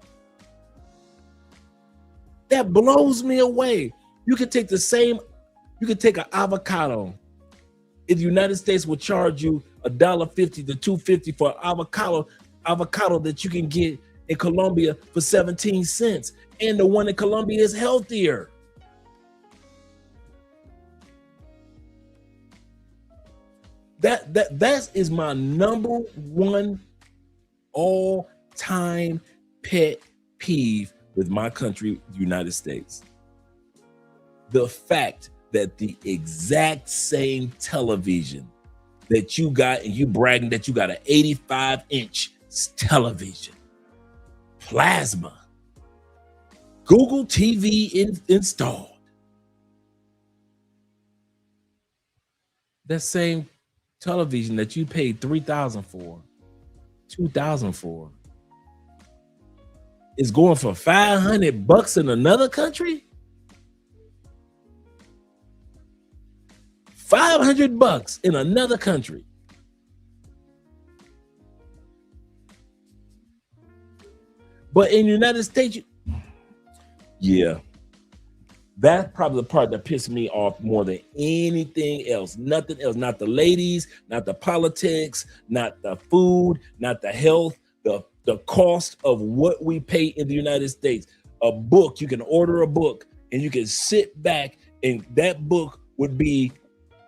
That blows me away. You could take an avocado. In the United States will charge you $1.50 to $2.50 for an avocado that you can get in Colombia for 17 cents. And the one in Colombia is healthier. That is my number one all-time pet peeve with my country, the United States. The fact that the exact same television that you got, and you bragging that you got an 85-inch television, plasma, Google TV installed. That same television that you paid $3,000 for, $2,000 for, is going for $500 in another country. $500 in another country. But in the United States, yeah, that's probably the part that pissed me off more than anything else. Nothing else, not the ladies, not the politics, not the food, not the health, the cost of what we pay in the United States. A book, you can order a book and you can sit back and that book would be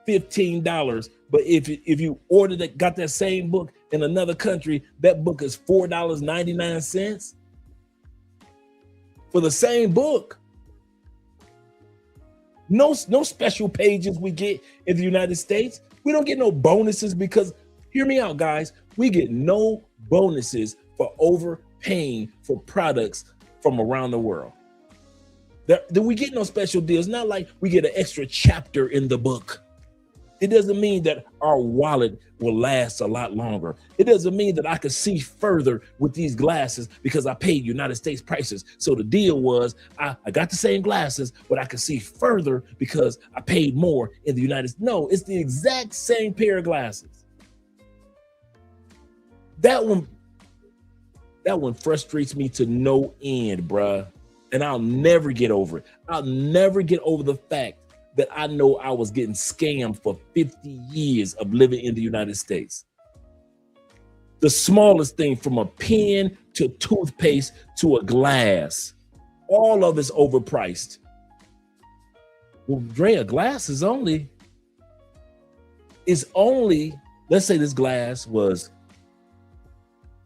$15. But if you ordered it, got that same book in another country, that book is $4.99 for the same book. No special pages we get in the United States. We don't get no bonuses because, hear me out, guys, we get no bonuses for overpaying for products from around the world. We get no special deals. Not like we get an extra chapter in the book. It doesn't mean that our wallet will last a lot longer. It doesn't mean that I could see further with these glasses because I paid United States prices. So the deal was I got the same glasses, but I could see further because I paid more in the United States. No, it's the exact same pair of glasses. That one frustrates me to no end, bruh. And I'll never get over it. I'll never get over the fact that I know I was getting scammed for 50 years of living in the United States. The smallest thing, from a pen to toothpaste to a glass, all of it's overpriced. Well, Dre, a glass is only, let's say this glass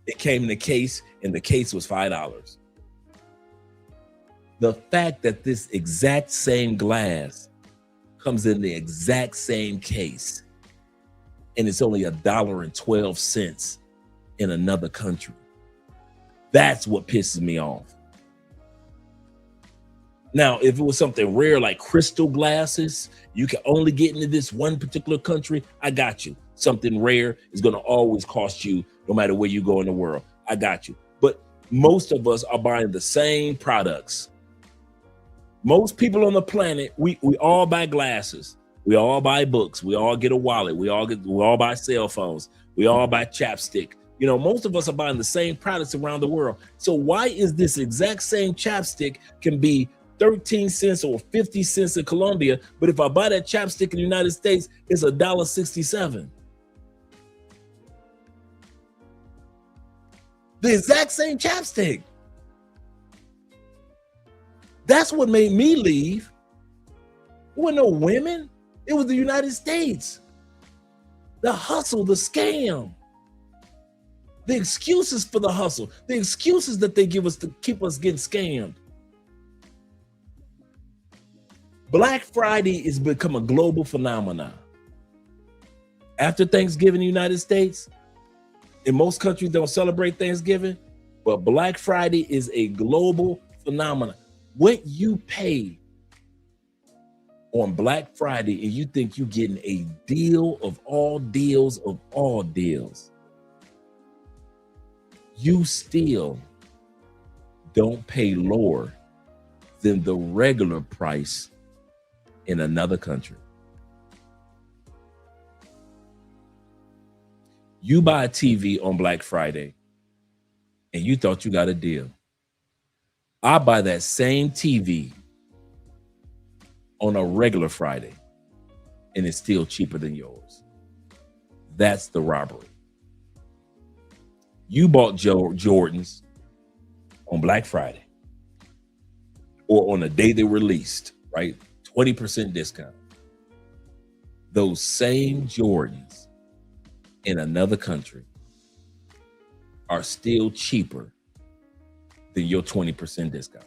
it came in a case and the case was $5. The fact that this exact same glass comes in the exact same case and it's only $1.12 in another country, that's what pisses me off. Now, if it was something rare like crystal glasses, you can only get into this one particular country, I got you. Something rare is going to always cost you no matter where you go in the world. I got you. But most of us are buying the same products. Most people on the planet, we all buy glasses. We all buy books. We all get a wallet. We all buy cell phones. We all buy chapstick. You know, most of us are buying the same products around the world. So why is this exact same chapstick can be 13 cents or 50 cents in Colombia, but if I buy that chapstick in the United States, it's $1.67? The exact same chapstick. That's what made me leave. There were no women. It was the United States. The hustle, the scam. The excuses for the hustle. The excuses that they give us to keep us getting scammed. Black Friday has become a global phenomenon. After Thanksgiving in the United States, and most countries don't celebrate Thanksgiving, but Black Friday is a global phenomenon. What you pay on Black Friday and you think you're getting a deal of all deals of all deals, you still don't pay lower than the regular price in another country. You buy a TV on Black Friday and you thought you got a deal. I buy that same TV on a regular Friday and it's still cheaper than yours. That's the robbery. You bought Jordans on Black Friday or on the day they were released, right? 20% discount. Those same Jordans in another country are still cheaper than your 20% discount.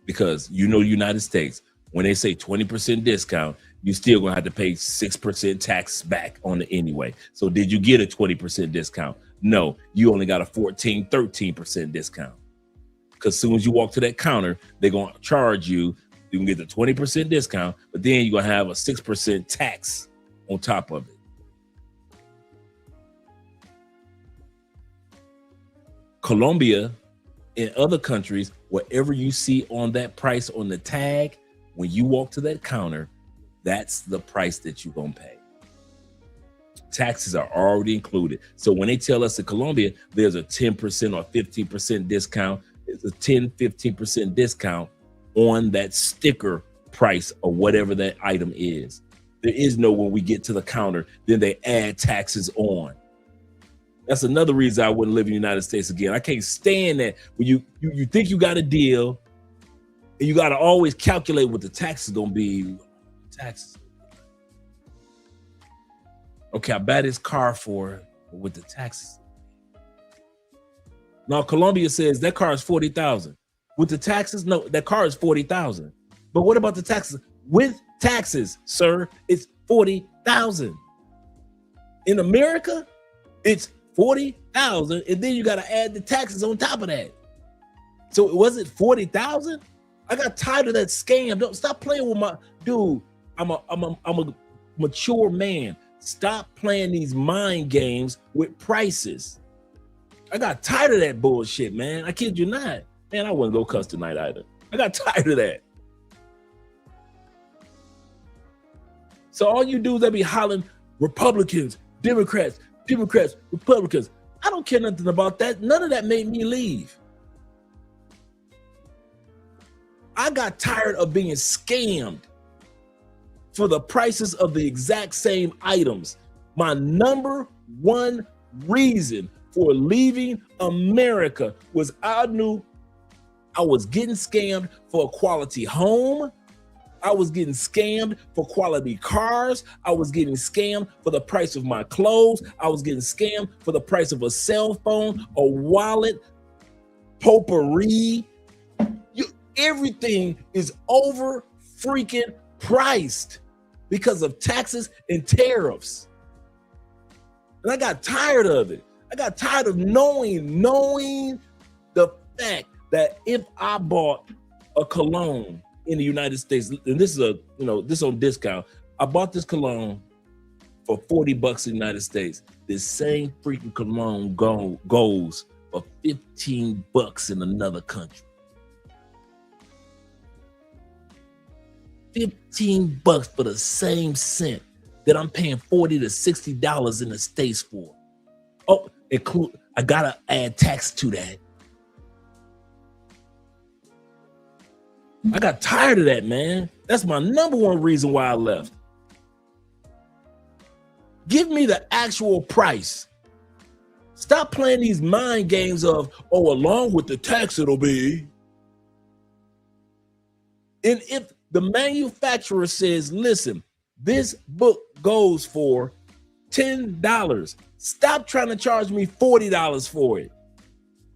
Because you know, United States, when they say 20% discount, you still gonna have to pay 6% tax back on it anyway. So did you get a 20% discount? No, you only got a 14, 13% discount. Because as soon as you walk to that counter, they're going to charge you. You can get the 20% discount, but then you're going to have a 6% tax on top of it. Colombia and other countries, whatever you see on that price on the tag, when you walk to that counter, that's the price that you're going to pay. Taxes are already included. So when they tell us in Colombia, there's a 10% or 15% discount, it's a 10, 15% discount on that sticker price or whatever that item is. There is no, when we get to the counter, then they add taxes on. That's another reason I wouldn't live in the United States again. I can't stand that when you think you got a deal and you got to always calculate what the tax is going to be. Taxes. Okay, I buy this car for with the taxes. Now Colombia says that car is $40,000. With the taxes, no, that car is $40,000. But what about the taxes? With taxes, sir, it's $40,000. In America, it's $40,000, and then you got to add the taxes on top of that. So was it $40,000? I got tired of that scam. Don't stop playing with my dude. I'm a mature man. Stop playing these mind games with prices. I got tired of that bullshit, man. I kid you not. Man, I wouldn't go cuss tonight either. I got tired of that. So all you do is that be hollering Republicans, Democrats, Republicans. I don't care nothing about that. None of that made me leave. I got tired of being scammed for the prices of the exact same items. My number one reason for leaving America was I knew I was getting scammed for a quality home. I was getting scammed for quality cars. I was getting scammed for the price of my clothes. I was getting scammed for the price of a cell phone, a wallet, potpourri. Everything is over freaking priced because of taxes and tariffs. And I got tired of it. I got tired of knowing the fact that if I bought a cologne in the United States, and this is this on discount, I bought this cologne for $40 in the United States. This same freaking cologne goes for $15 in another country. $15 for the same scent that I'm paying $40 to $60 in the States for. Oh, I gotta add tax to that. I got tired of that, man. That's my number one reason why I left. Give me the actual price. Stop playing these mind games of, along with the tax it'll be. And if the manufacturer says, listen, this book goes for $10, stop trying to charge me $40 for it.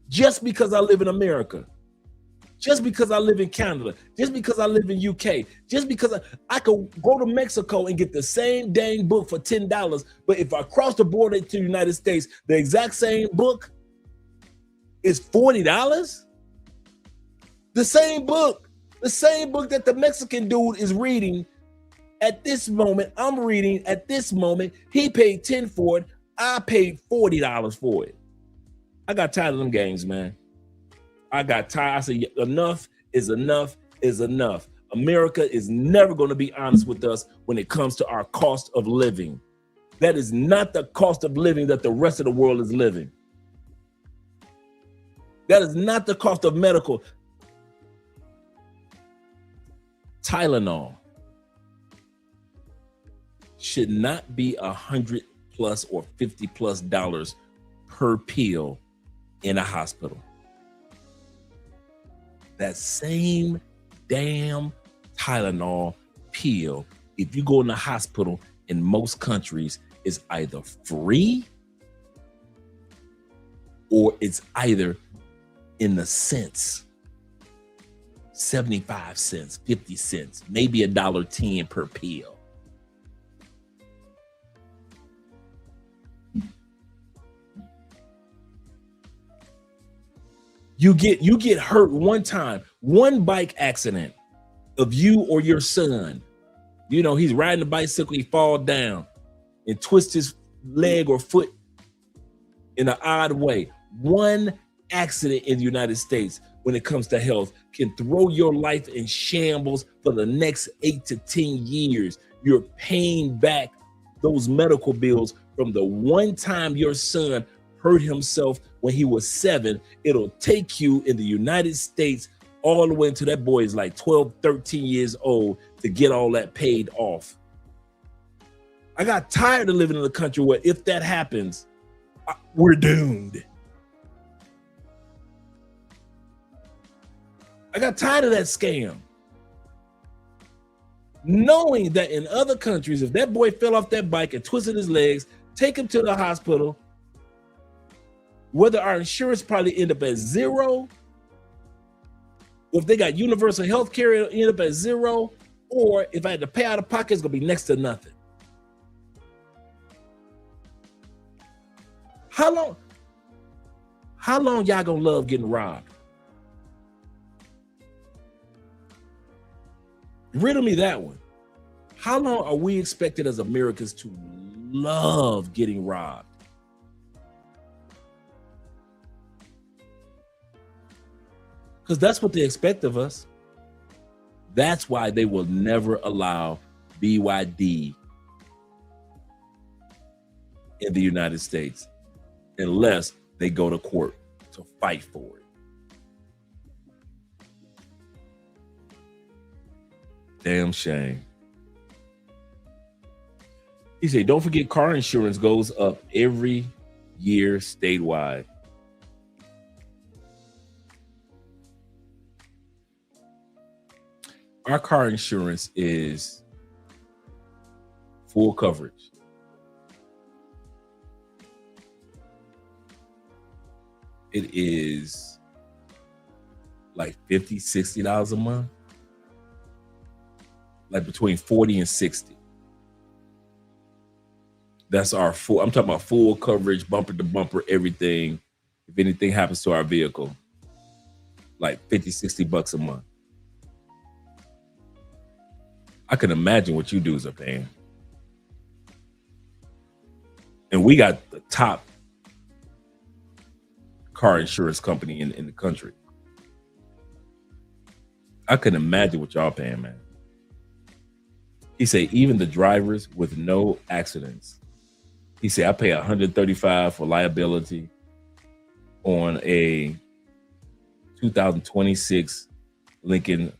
Just because I live in America. Just because I live in Canada, just because I live in UK, just because I could go to Mexico and get the same dang book for $10, but if I cross the border to the United States, the exact same book is $40? The same book that the Mexican dude is reading at this moment, I'm reading at this moment, he paid $10 for it, I paid $40 for it. I got tired of them games, man. I got tired. I said, enough is enough is enough. America is never going to be honest with us when it comes to our cost of living. That is not the cost of living that the rest of the world is living. That is not the cost of medical. Tylenol should not be $100+ or $50+ per pill in a hospital. That same damn Tylenol pill, if you go in the hospital in most countries, is either free or it's either in the cents, 75 cents, 50 cents, maybe $1.10 per pill. You get hurt one time, one bike accident of you or your son. You know, he's riding a bicycle, he fall down and twist his leg or foot in an odd way. One accident in the United States when it comes to health can throw your life in shambles for the next 8 to 10 years. You're paying back those medical bills from the one time your son hurt himself when he was 7. It'll take you in the United States all the way until that boy is like 12, 13 years old to get all that paid off. I got tired of living in a country where if that happens, we're doomed. I got tired of that scam. Knowing that in other countries, if that boy fell off that bike and twisted his legs, take him to the hospital, whether our insurance probably end up at 0, or if they got universal health care, it'll end up at 0, or if I had to pay out of pocket, it's gonna be next to nothing. How long y'all gonna love getting robbed? Riddle me that one. How long are we expected as Americans to love getting robbed? Because that's what they expect of us. That's why they will never allow BYD in the United States unless they go to court to fight for it. Damn shame. He said, don't forget car insurance goes up every year statewide. Our car insurance is full coverage. It is like $50, $60 a month. Like between 40 and 60. That's our full, I'm talking about full coverage, bumper to bumper, everything. If anything happens to our vehicle, like $50, $60 a month. I can imagine what you dudes are paying. And we got the top car insurance company in the country. I can imagine what y'all paying, man. He said, even the drivers with no accidents. He said, I pay $135 for liability on a 2026 Lincoln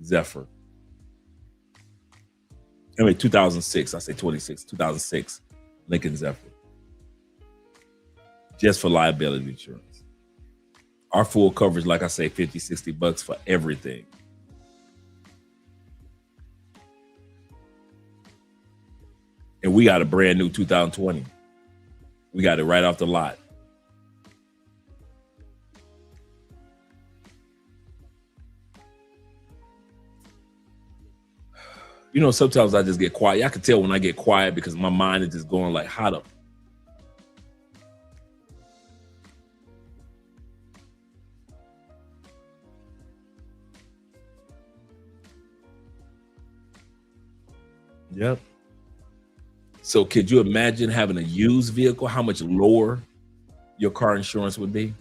Zephyr. I mean, 2006, I say 2006 Lincoln Zephyr. Just for liability insurance. Our full coverage, like I say, $50, $60 for everything. And we got a brand new 2020. We got it right off the lot. You know, sometimes I just get quiet. I can tell when I get quiet because my mind is just going like, how the... Yep. So could you imagine having a used vehicle, how much lower your car insurance would be?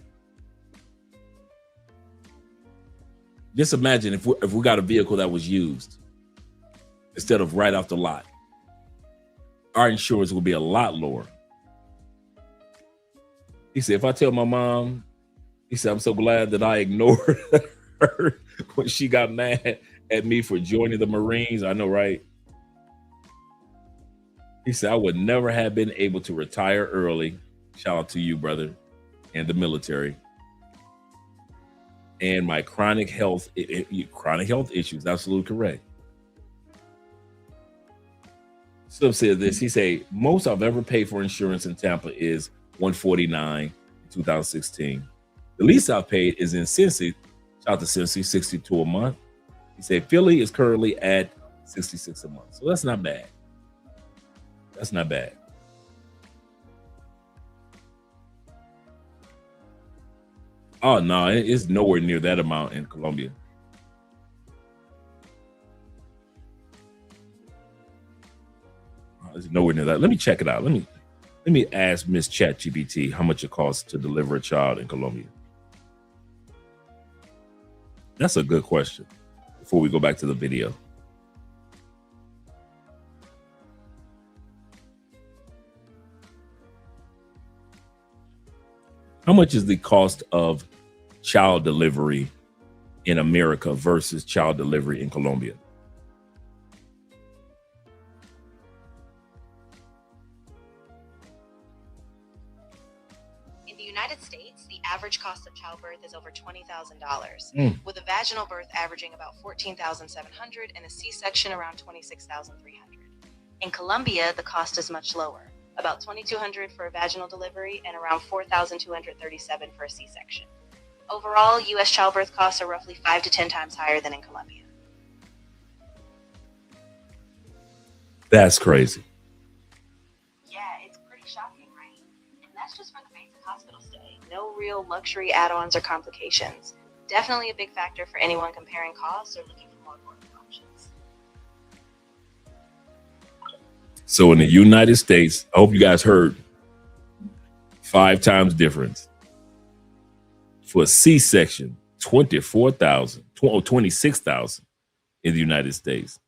Just imagine if we got a vehicle that was used instead of right off the lot. Our insurance would be a lot lower. He said, if I tell my mom, he said, I'm so glad that I ignored her when she got mad at me for joining the Marines. I know, right? He said, I would never have been able to retire early. Shout out to you, brother, and the military. And my chronic health issues, absolutely correct. Slim said this, he said, most I've ever paid for insurance in Tampa is $149 in 2016. The least I've paid is in Cincy, shout out to Cincy, $62 a month. He said, Philly is currently at $66 a month. So that's not bad. That's not bad. Oh no, it's nowhere near that amount in Colombia. It's nowhere near that. Let me check it out. Let me ask Miss ChatGPT how much it costs to deliver a child in Colombia. That's a good question. Before we go back to the video. How much is the cost of child delivery in America versus child delivery in Colombia? In the United States, the average cost of childbirth is over $20,000, with a vaginal birth averaging about $14,700 and a C-section around $26,300. In Colombia, the cost is much lower, about $2,200 for a vaginal delivery and around $4,237 for a C-section. Overall, U.S. childbirth costs are roughly 5 to 10 times higher than in Colombia. That's crazy. Yeah, it's pretty shocking, right? And that's just for the basic hospital stay. No real luxury add-ons or complications. Definitely a big factor for anyone comparing costs or looking for more affordable options. So in the United States, I hope you guys heard 5 times difference. For a C-section, $26,000 in the United States.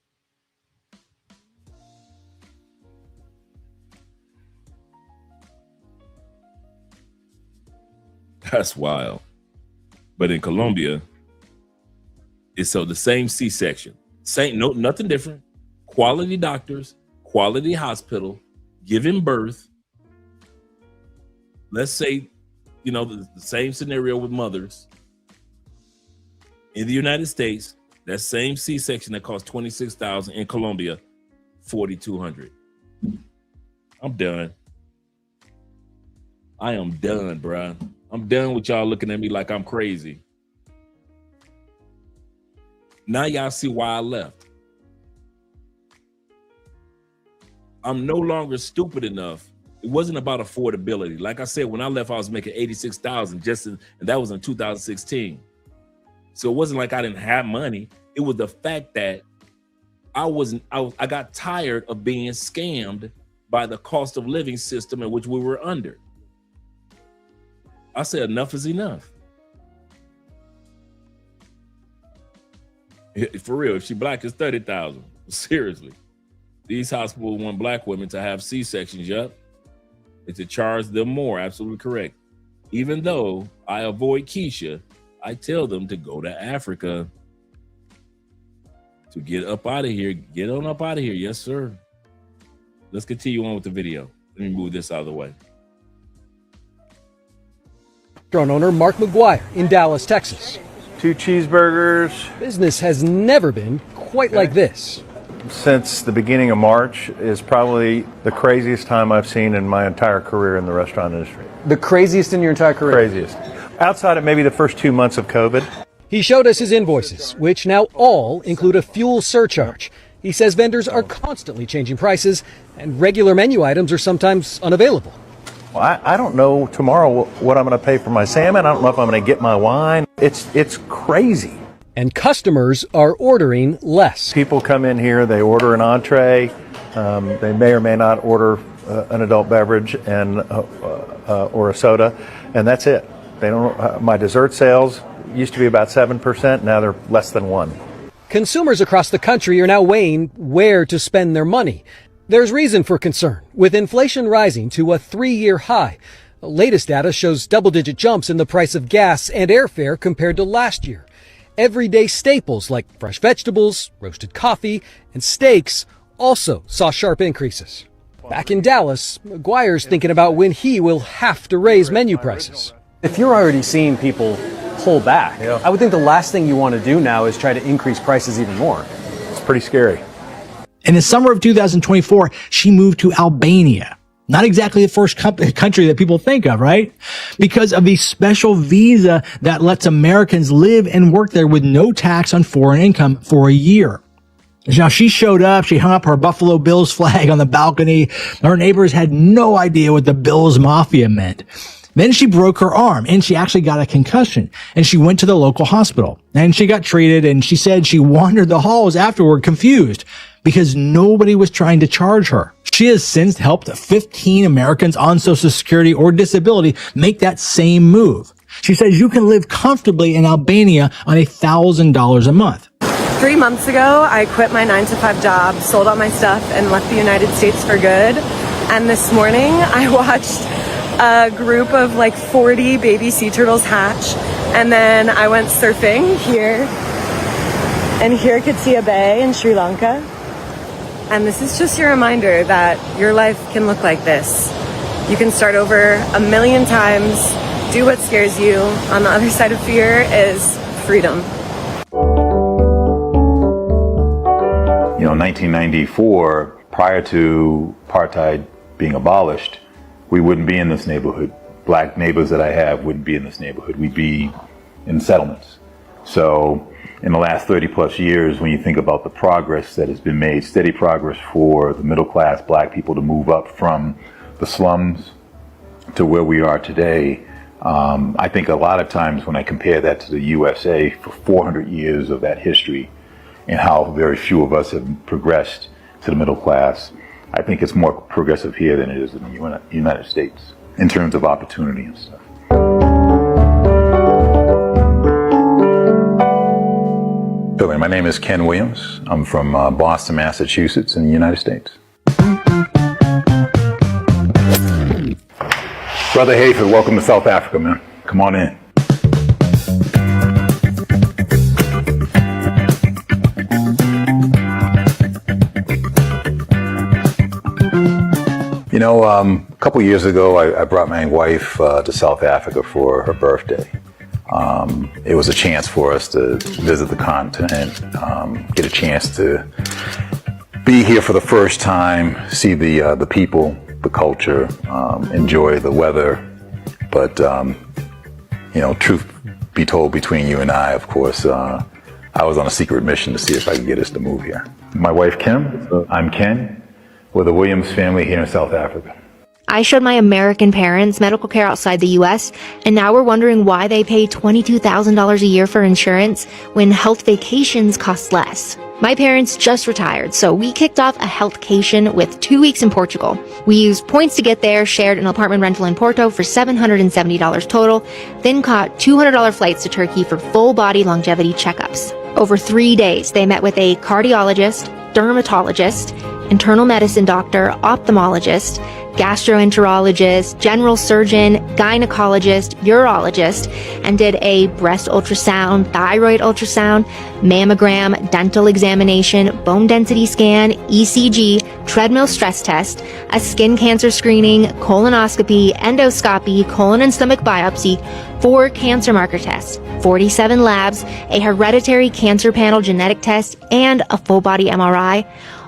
That's wild. But in Colombia, it's so the same C-section. Nothing different. Quality doctors, quality hospital, giving birth. Let's say, the same scenario with mothers. In the United States, that same C-section that costs $26,000 in Colombia, $4,200. I'm done. I am done, bruh. I'm done with y'all looking at me like I'm crazy. Now y'all see why I left. I'm no longer stupid enough. It wasn't about affordability. Like I said, when I left, I was making $86,000 and that was in 2016. So it wasn't like I didn't have money. It was the fact that I got tired of being scammed by the cost of living system in which we were under. I said enough is enough. For real, if she black, it's $30,000. Seriously. These hospitals want black women to have C-sections, yup. It's to charge them more, absolutely correct. Even though I avoid Keisha, I tell them to go to Africa to get up out of here. Get on up out of here, yes, sir. Let's continue on with the video. Let me move this out of the way. Restaurant owner Mark McGuire in Dallas, Texas. 2 cheeseburgers. Business has never been quite like this. Since the beginning of March is probably the craziest time I've seen in my entire career in the restaurant industry. The craziest in your entire career? Craziest. Outside of maybe the first 2 months of COVID. He showed us his invoices, which now all include a fuel surcharge. He says vendors are constantly changing prices and regular menu items are sometimes unavailable. Well, I don't know tomorrow what I'm going to pay for my salmon. I don't know if I'm going to get my wine. It's crazy. And customers are ordering less. People come in here, they order an entree. They may or may not order an adult beverage and or a soda, and that's it. They don't. My dessert sales used to be about 7%. Now they're less than 1%. Consumers across the country are now weighing where to spend their money. There's reason for concern, with inflation rising to a 3-year high. The latest data shows double-digit jumps in the price of gas and airfare compared to last year. Everyday staples like fresh vegetables, roasted coffee, and steaks also saw sharp increases. Back in Dallas, McGuire's thinking about when he will have to raise menu prices. If you're already seeing people pull back, I would think the last thing you want to do now is try to increase prices even more. It's pretty scary. In the summer of 2024, she moved to Albania. Not exactly the first country that people think of, right? Because of the special visa that lets Americans live and work there with no tax on foreign income for a year. Now, she showed up, she hung up her Buffalo Bills flag on the balcony. Her neighbors had no idea what the Bills Mafia meant. Then she broke her arm and she actually got a concussion, and she went to the local hospital and she got treated, and she said she wandered the halls afterward confused because nobody was trying to charge her. She has since helped 15 Americans on Social Security or disability make that same move. She says you can live comfortably in Albania on $1,000 a month. 3 months ago, I quit my 9-to-5 job, sold all my stuff, and left the United States for good. And this morning, I watched a group of like 40 baby sea turtles hatch. And then I went surfing here. And here I could see a bay in Sri Lanka. And this is just your reminder that your life can look like this. You can start over 1,000,000 times, do what scares you. On the other side of fear is freedom. You know, in 1994, prior to apartheid being abolished, we wouldn't be in this neighborhood. Black neighbors that I have wouldn't be in this neighborhood. We'd be in settlements. So in the last 30 plus years, when you think about the progress that has been made, steady progress for the middle class black people to move up from the slums to where we are today, I think a lot of times when I compare that to the USA for 400 years of that history and how very few of us have progressed to the middle class, I think it's more progressive here than it is in the United States in terms of opportunity and stuff. Billy, my name is Ken Williams. I'm from Boston, Massachusetts in the United States. Brother Hayford, welcome to South Africa, man. Come on in. You know, a couple years ago, I brought my wife to South Africa for her birthday. It was a chance for us to visit the continent, get a chance to be here for the first time, see the people, the culture, enjoy the weather. But, you know, truth be told, between you and I, of course, I was on a secret mission to see if I could get us to move here. My wife, Kim, I'm Ken. We're the Williams family here in South Africa. I showed my American parents medical care outside the U.S., and now we're wondering why they pay $22,000 a year for insurance when health vacations cost less. My parents just retired, so we kicked off a healthcation with 2 weeks in Portugal. We used points to get there, shared an apartment rental in Porto for $770 total, then caught $200 flights to Turkey for full-body longevity checkups. Over 3 days, they met with a cardiologist, dermatologist, internal medicine doctor, ophthalmologist, gastroenterologist, general surgeon, gynecologist, urologist, and did a breast ultrasound, thyroid ultrasound, mammogram, dental examination, bone density scan, ECG, treadmill stress test, a skin cancer screening, colonoscopy, endoscopy, colon and stomach biopsy, 4 cancer marker tests, 47 labs, a hereditary cancer panel genetic test, and a full body MRI,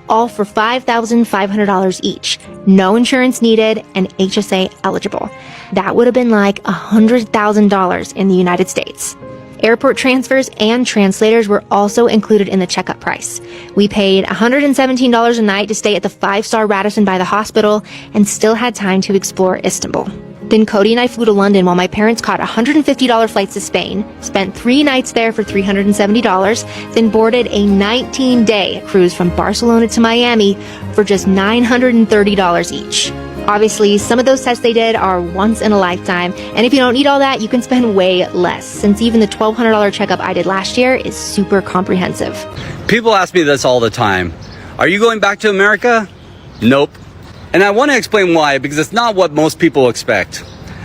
all for $5,500 each. No insurance needed and HSA eligible. That would have been like $100,000 in the United States. Airport transfers and translators were also included in the checkup price. We paid $117 a night to stay at the 5-star Radisson by the hospital and still had time to explore Istanbul. Then Cody and I flew to London while my parents caught $150 flights to Spain, spent 3 nights there for $370, then boarded a 19-day cruise from Barcelona to Miami for just $930 each. Obviously, some of those tests they did are once in a lifetime, and if you don't need all that, you can spend way less, since even the $1,200 checkup I did last year is super comprehensive. People ask me this all the time. Are you going back to America? Nope. And I want to explain why, because it's not what most people expect.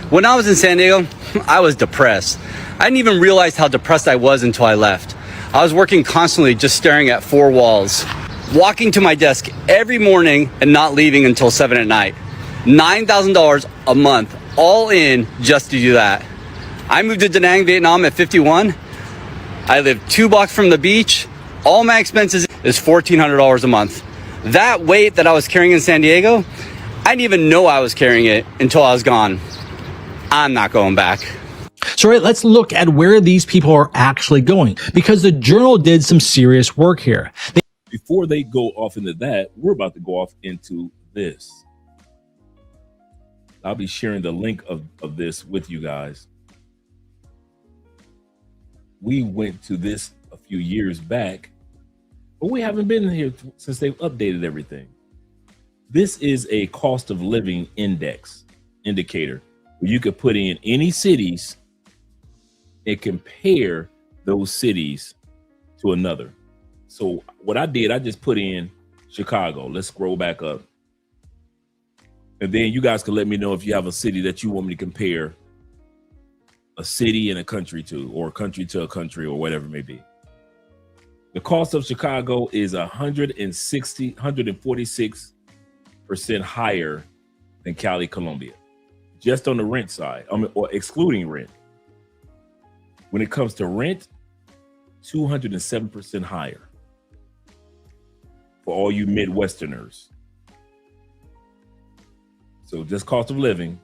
When I was in San Diego, I was depressed. I didn't even realize how depressed I was until I left. I was working constantly just staring at 4 walls, walking to my desk every morning and not leaving until 7 at night. $9,000 a month, all in just to do that. I moved to Da Nang, Vietnam at 51. I live 2 blocks from the beach. All my expenses is $1,400 a month. That weight that I was carrying in San Diego, I didn't even know I was carrying it until I was gone. I'm not going back. So let's look at where these people are actually going, because the Journal did some serious work here. Before they go off into that, we're about to go off into this. I'll be sharing the link of this with you guys. We went to this a few years back, but we haven't been here since they've updated everything. This is a cost of living indicator where you could put in any cities and compare those cities to another. So what I did, I just put in Chicago. Let's scroll back up. And then you guys can let me know if you have a city that you want me to compare a city and a country to, or a country to a country, or whatever it may be. The cost of Chicago is 146% higher than Cali, Colombia, just on the rent side, or excluding rent. When it comes to rent, 207% higher for all you Midwesterners. So just cost of living.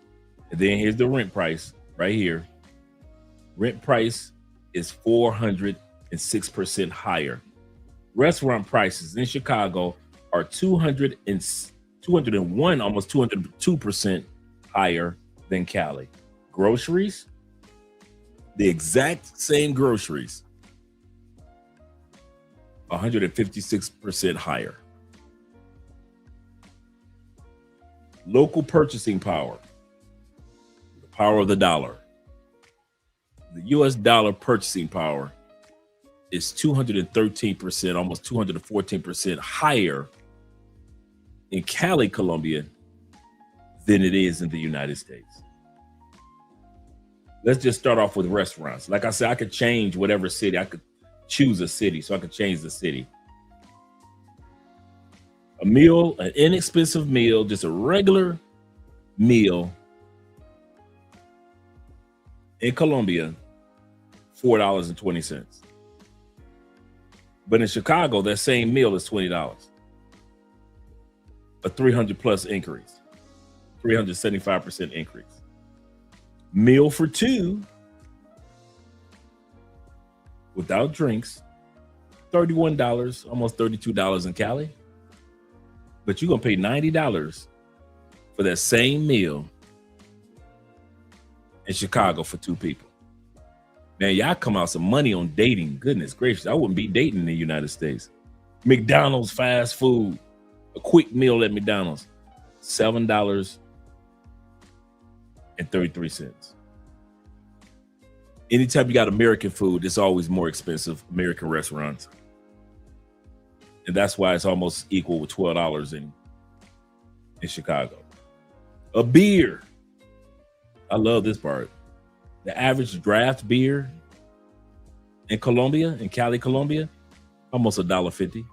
And then here's the rent price right here. Rent price is 406% higher. Restaurant prices in Chicago are 201, almost 202% higher than Cali. Groceries, the exact same groceries, 156% higher. Local purchasing power, the power of the dollar. The US dollar purchasing power is 213%, almost 214% higher in Cali, Colombia than it is in the United States. Let's just start off with restaurants. Like I said, I could change whatever city. I could choose a city, so I could change the city. A meal, an inexpensive meal, just a regular meal in Colombia, $4.20. But in Chicago, that same meal is $20. A 300+ increase, 375% increase. Meal for two without drinks, $31, almost $32 in Cali. But you're gonna pay $90 for that same meal in Chicago for two people. Man, y'all come out some money on dating. Goodness gracious, I wouldn't be dating in the United States. McDonald's fast food, a quick meal at McDonald's, $7.33. Anytime you got American food, it's always more expensive, American restaurants. And that's why it's almost equal with $12 in Chicago. A beer. I love this part. The average draft beer in Colombia, in Cali, Colombia, almost $1.50.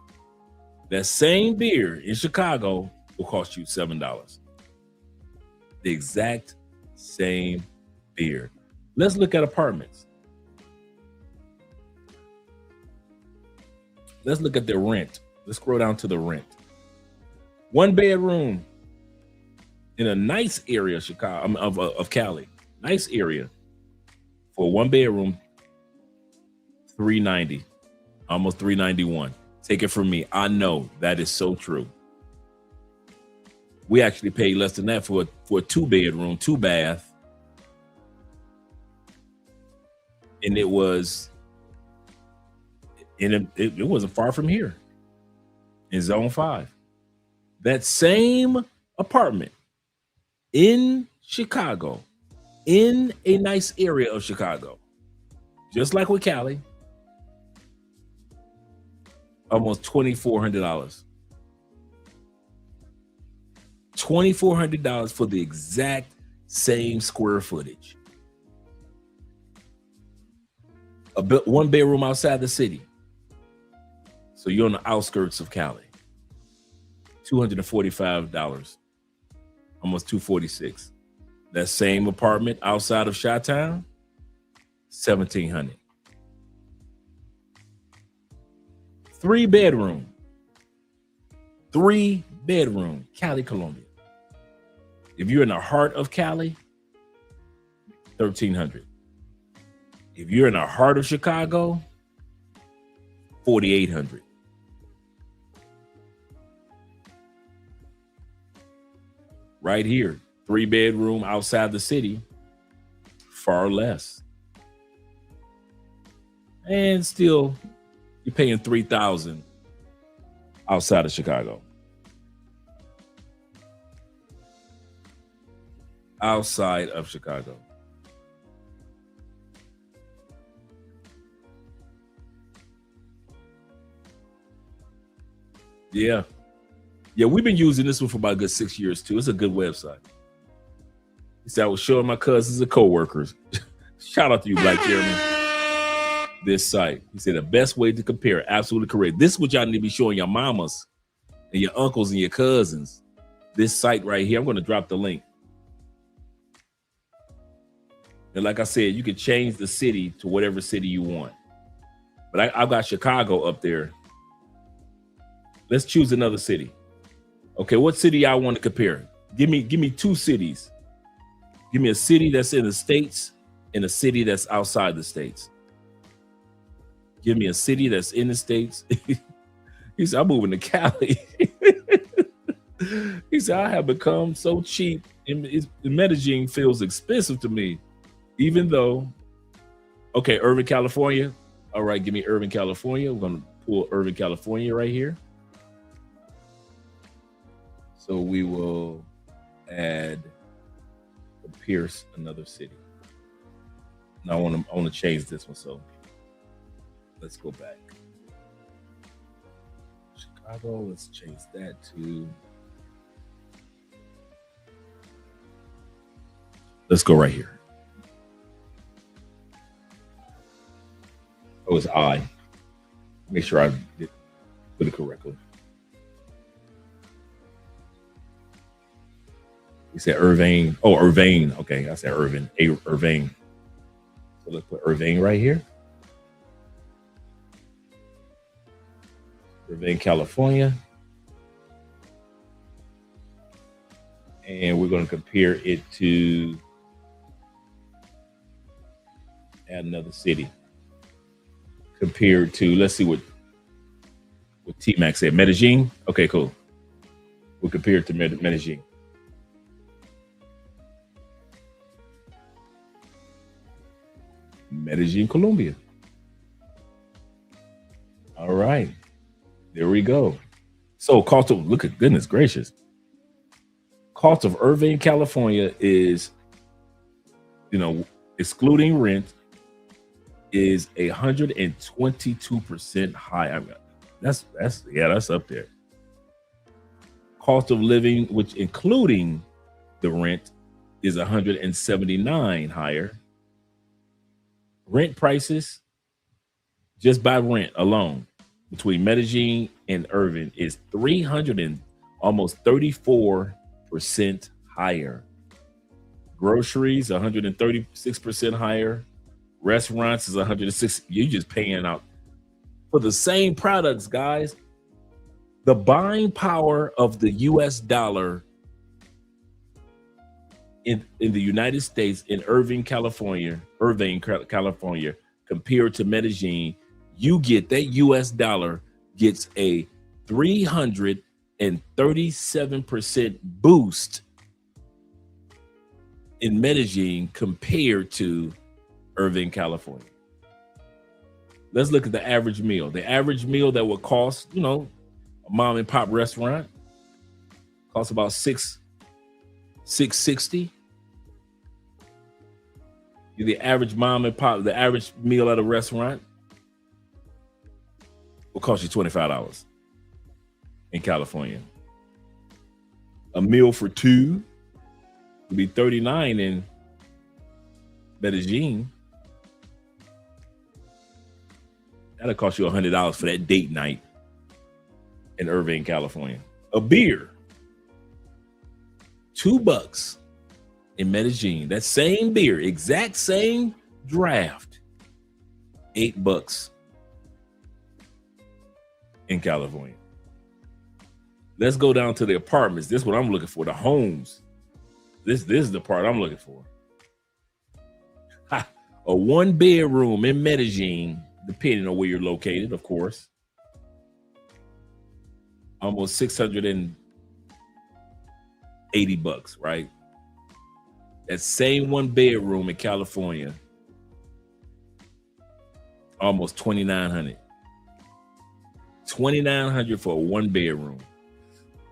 That same beer in Chicago will cost you $7. The exact same beer. Let's look at apartments. Let's look at the rent. Let's scroll down to the rent. One bedroom in a nice area of Chicago, of Cali, nice area, for one bedroom, $390, almost $391. Take it from me. I know that is so true. We actually paid less than that for a 2-bedroom, 2-bath, and it wasn't far from here in Zone 5. That same apartment in Chicago, in a nice area of Chicago, just like with Cali, almost $2,400. $2,400 for the exact same square footage. One bedroom outside the city. So you're on the outskirts of Cali. $245, almost $246. That same apartment outside of Chi-Town, $1,700. 3-bedroom, Cali, Colombia. If you're in the heart of Cali, $1,300. If you're in the heart of Chicago, $4,800. Right here, 3-bedroom outside the city, far less. And still, you're paying $3,000 outside of Chicago. Outside of Chicago. Yeah. Yeah, we've been using this one for about a good 6 years too. It's a good website. He said I was showing my cousins and coworkers. Shout out to you, Black Chairman. This site. He said the best way to compare. Absolutely correct. This is what y'all need to be showing your mamas and your uncles and your cousins. This site right here. I'm going to drop the link. And like I said, you can change the city to whatever city you want. But I've got Chicago up there. Let's choose another city. Okay, what city I want to compare? Give me 2 cities. Give me a city that's in the States and a city that's outside the States. Give me a city that's in the States. He said, I'm moving to Cali. He said, I have become so cheap. And Medellin feels expensive to me. Even though, okay, Irvine, California. All right, give me Irvine, California. We're going to pull Irvine, California right here. So we will add Pierce, another city. Now I want to change this one. So let's go back. Chicago. Let's change that to. Let's go right here. Oh, it's I. Make sure I put it correctly. You said Irvine. Oh, Irvine. Okay, I said Irvine. Irvine. So let's put Irvine right here. Irvine, California. And we're going to compare it to add another city. Compared to, let's see what T-Mac said. Medellin. Okay, cool. We'll compare it to Medellin. Medellin, Colombia. All right. There we go. So cost of, look at, goodness gracious. Cost of Irvine, California is, excluding rent, is 122% high. I mean, that's up there. Cost of living, which including the rent, is 179 higher. Rent prices, just by rent alone, between Medellin and Irvine is 300 and almost 34% higher. Groceries, 136% higher. Restaurants is 106. You're just paying out for the same products, guys. The buying power of the US dollar in the United States, in Irvine, California, compared to Medellin, you get that US dollar gets a 337% boost in Medellin compared to Irvine, California. Let's look at the average meal. The average meal that would cost, a mom and pop restaurant costs about $660. The average mom and pop, the average meal at a restaurant will cost you $25 in California. A meal for 2 would be $39 in Medellin. That'll cost you $100 for that date night in Irvine, California. A beer, $2 in Medellin. That same beer, exact same draft, $8 in California. Let's go down to the apartments. This is what I'm looking for. The homes. This is the part I'm looking for. A 1-bedroom in Medellin, depending on where you're located, of course. Almost $680, right? That same 1 bedroom in California, almost $2,900. $2,900 for a 1 bedroom.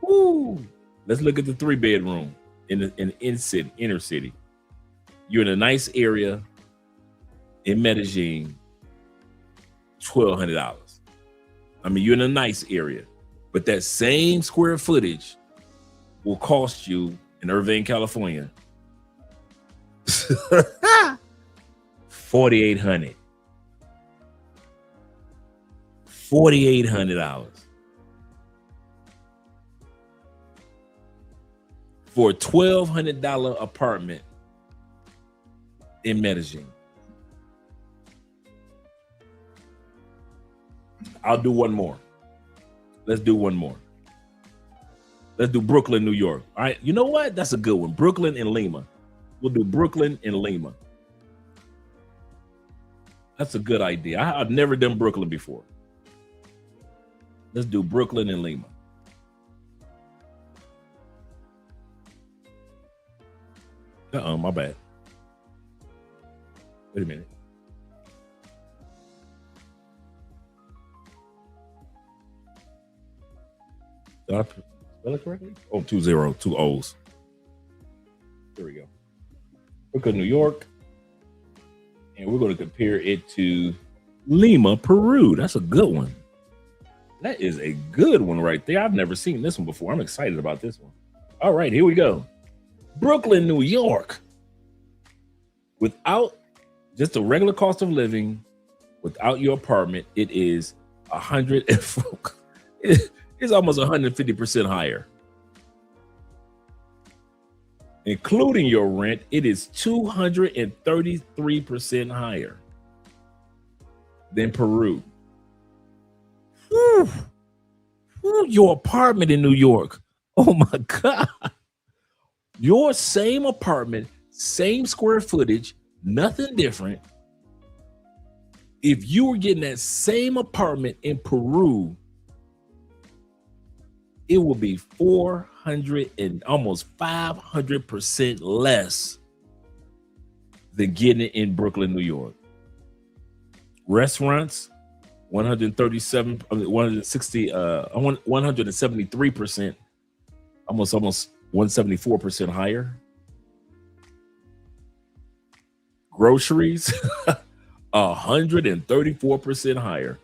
Woo! Let's look at the 3 bedroom in the inner city. You're in a nice area in Medellin, $1,200. I mean, you're in a nice area, but that same square footage will cost you in Irvine, California, $4,800. $4,800 for a $1,200 apartment in Medellin. I'll do one more. Let's do one more. Let's do Brooklyn, New York. All right. You know what? That's a good one. Brooklyn and Lima. We'll do Brooklyn and Lima. That's a good idea. I've never done Brooklyn before. Let's do Brooklyn and Lima. My bad. Wait a minute. Did I spell it correctly? Oh, 2 O's. There we go. Brooklyn, New York. And we're going to compare it to Lima, Peru. That's a good one. That is a good one right there. I've never seen this one before. I'm excited about this one. All right, here we go. Brooklyn, New York. Without just a regular cost of living, without your apartment, it is 100. It's almost 150% higher. Including your rent, it is 233% higher than Peru. Whew. Whew, your apartment in New York. Oh my God. Your same apartment, same square footage, nothing different. If you were getting that same apartment in Peru, it will be 400 and almost 500% less than getting it in Brooklyn, New York. Restaurants, 173%, almost 174% higher. Groceries, 134% higher.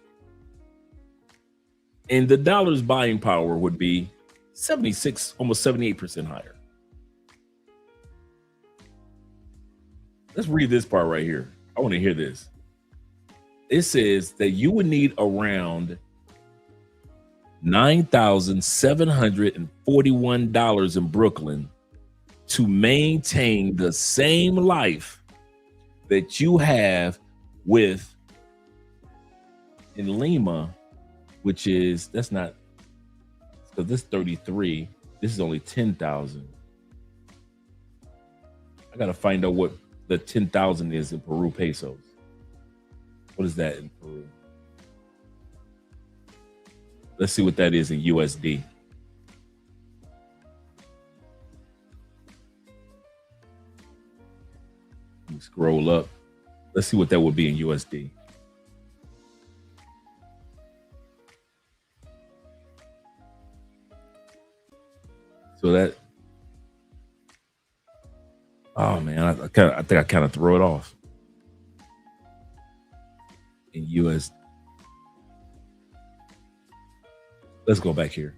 And the dollar's buying power would be 76, almost 78% higher. Let's read this part right here. I want to hear this. It says that you would need around $9,741 in Brooklyn to maintain the same life that you have in Lima, which is, that's not, so this 33, this is only 10,000. I got to find out what the 10,000 is in Peru pesos. What is that in Peru? Let's see what that is in USD. Let me scroll up. Let's see what that would be in USD. So that, oh man, I think I kind of throw it off in US. Let's go back here.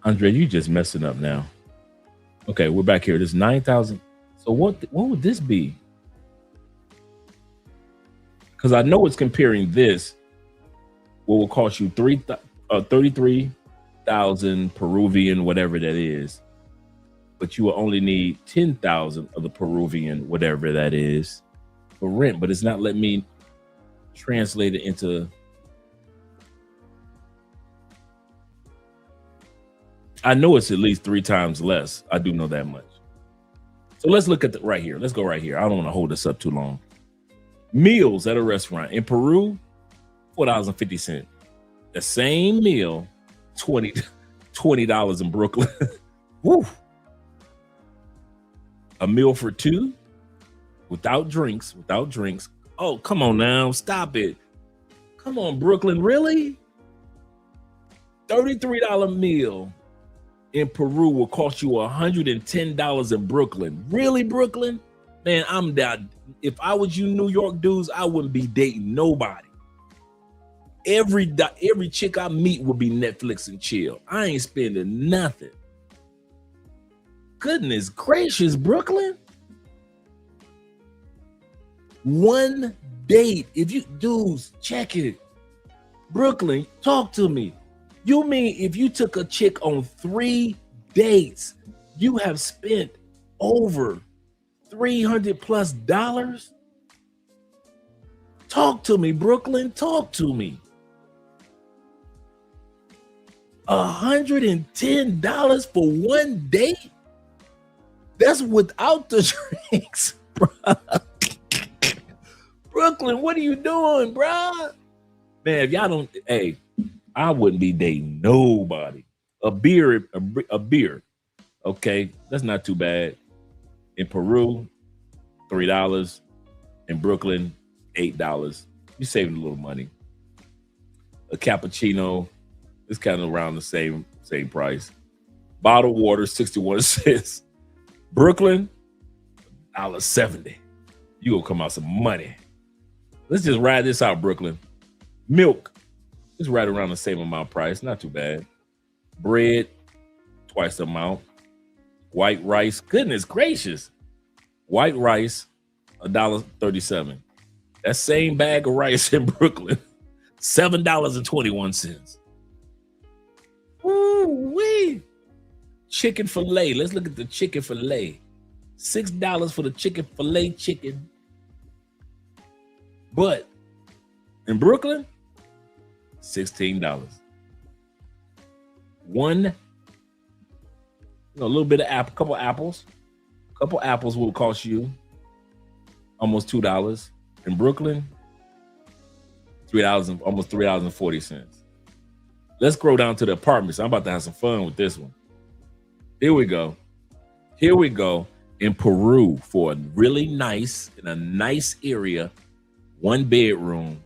Andre, you just messing up now. Okay, we're back here. This 9,000. So what would this be? Because I know it's comparing this, what will cost you 33,000 Peruvian, whatever that is. But you will only need 10,000 of the Peruvian, whatever that is, for rent. But it's not letting me translate it into. I know it's at least 3 times less. I do know that much. So let's look at right here. Let's go right here. I don't want to hold this up too long. Meals at a restaurant in Peru, $4.50. The same meal, $20 in Brooklyn. Woo. A meal for two without drinks. Oh, come on now. Stop it. Come on, Brooklyn. Really? $33 meal in Peru will cost you $110 in Brooklyn. Really, Brooklyn? Man, I'm down. If I was you New York dudes, I wouldn't be dating nobody. Every chick I meet would be Netflix and chill. I ain't spending nothing. Goodness gracious, Brooklyn. One date. If you dudes, check it. Brooklyn, talk to me. You mean if you took a chick on 3 dates, you have spent over $300+? Talk to me, Brooklyn. Talk to me. $110 for one date? That's without the drinks, bro. Brooklyn, what are you doing, bro? Man, if y'all don't, hey, I wouldn't be dating nobody. A beer. Okay, that's not too bad. In Peru, $3. In Brooklyn, $8. You're saving a little money. A cappuccino is kind of around the same price. Bottled water, 61 cents. Brooklyn, $1.70. You gonna come out some money. Let's just ride this out, Brooklyn. Milk is right around the same amount price, not too bad. Bread, twice the amount. White rice, goodness gracious. White rice, $1.37. That same bag of rice in Brooklyn, $7.21. Woo-wee. Chicken fillet. Let's look at the chicken fillet. $6 for the chicken fillet chicken. But in Brooklyn, $16. A little bit of apple, couple apples. Couple apples will cost you almost $2. In Brooklyn, $3, almost $3.40. Let's scroll down to the apartments. I'm about to have some fun with this one. Here we go. In Peru for a really nice, in a nice area, 1 bedroom,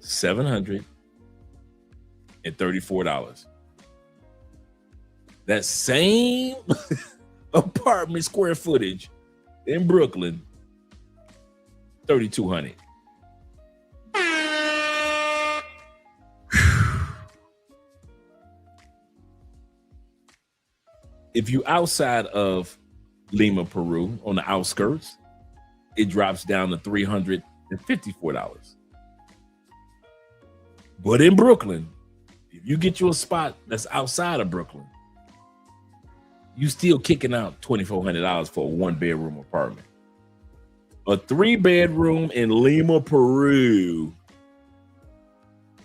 $734. That same apartment square footage in Brooklyn, $3,200. If you outside of Lima, Peru, on the outskirts, it drops down to $354. But in Brooklyn, if you get you a spot that's outside of Brooklyn, you still kicking out $2,400 for a 1 bedroom apartment. A 3 bedroom in Lima, Peru,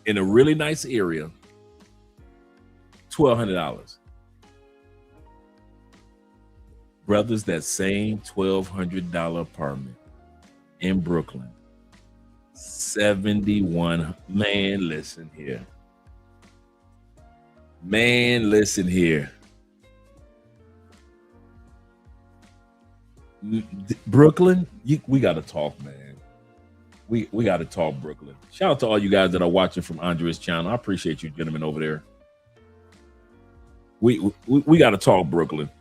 in a really nice area, $1,200. Brothers, that same $1,200 apartment in Brooklyn, 71. Man, listen here. Brooklyn, we got to talk, man. We got to talk, Brooklyn. Shout out to all you guys that are watching from Andrea's channel. I appreciate you gentlemen over there. We got to talk, Brooklyn.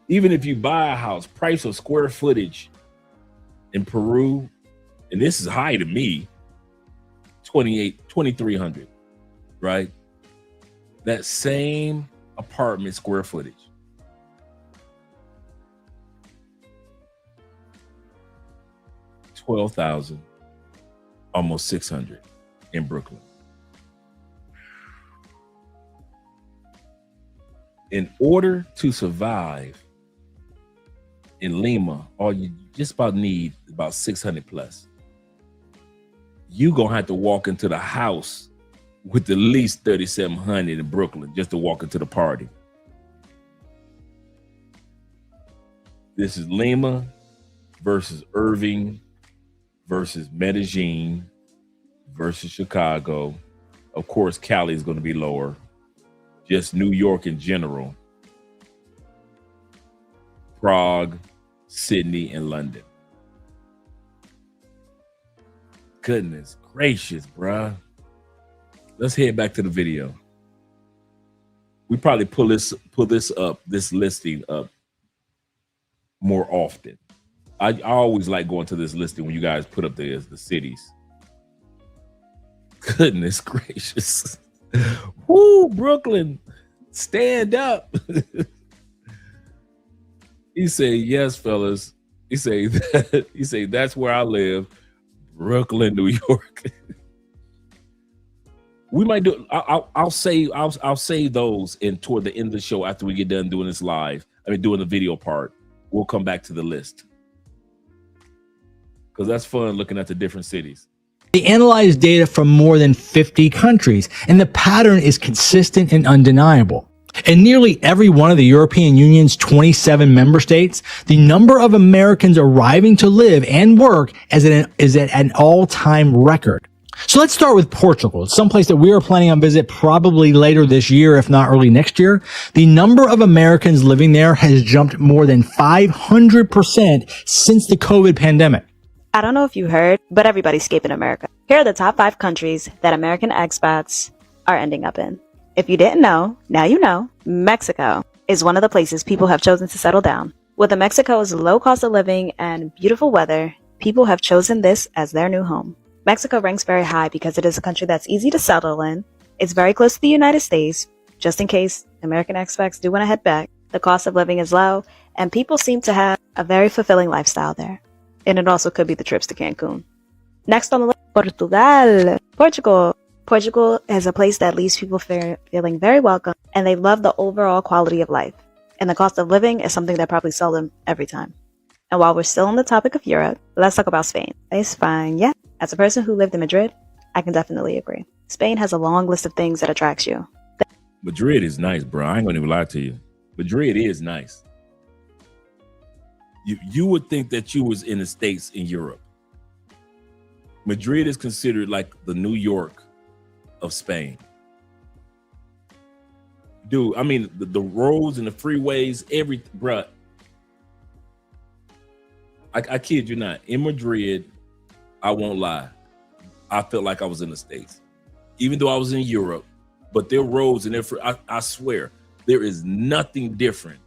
Even if you buy a house, price of square footage in Peru, and this is high to me, $2,300, right? That same apartment square footage, $12,000, almost $600 in Brooklyn. In order to survive in Lima, all you just about need about 600 plus. You gonna have to walk into the house with at least 3,700 in Brooklyn just to walk into the party. This is Lima versus Irving versus Medellin versus Chicago. Of course, Cali is going to be lower. Just New York in general. Prague, Sydney, and London. Goodness gracious, bruh. Let's head back to the video. We probably pull this listing up more often. I always like going to this listing when you guys put up the cities. Goodness gracious. Woo, Brooklyn, stand up. He say, yes, fellas. He say that's where I live. Brooklyn, New York. We might do. I'll save those toward the end of the show after we get done doing this live. Doing the video part. We'll come back to the list because that's fun looking at the different cities. They analyzed data from more than 50 countries, and the pattern is consistent and undeniable. In nearly every one of the European Union's 27 member states, the number of Americans arriving to live and work is at an all-time record. So let's start with Portugal. It's someplace that we are planning on visit probably later this year, if not early next year. The number of Americans living there has jumped more than 500% since the COVID pandemic. I don't know if you heard, but everybody's escaping America. Here are the top 5 countries that American expats are ending up in. If you didn't know, now you know. Mexico is one of the places people have chosen to settle down. With Mexico's low cost of living and beautiful weather, people have chosen this as their new home. Mexico ranks very high because it is a country that's easy to settle in. It's very close to the United States, just in case American expats do want to head back. The cost of living is low, and people seem to have a very fulfilling lifestyle there. And it also could be the trips to Cancun. Next on the list, Portugal. Portugal is a place that leaves people feeling very welcome, and they love the overall quality of life. And the cost of living is something that probably sells them every time. And while we're still on the topic of Europe, let's talk about Spain. España. As a person who lived in Madrid, I can definitely agree. Spain has a long list of things that attracts you. Madrid is nice, bro. I ain't gonna even lie to you. Madrid is nice. You would think that you was in the States in Europe. Madrid is considered like the New York of Spain. Dude, the roads and the freeways, bruh. I kid you not. In Madrid, I won't lie, I felt like I was in the States, even though I was in Europe. But their roads and I swear, there is nothing different.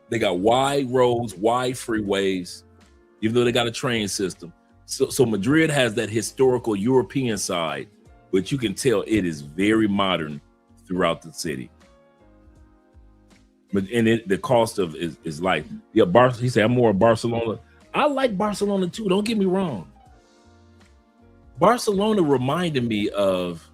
They got wide roads, wide freeways, even though they got a train system. So Madrid has that historical European side, but you can tell it is very modern throughout the city. But the cost of is like, yeah, he said, I'm more of Barcelona. I like Barcelona too, don't get me wrong. Barcelona reminded me of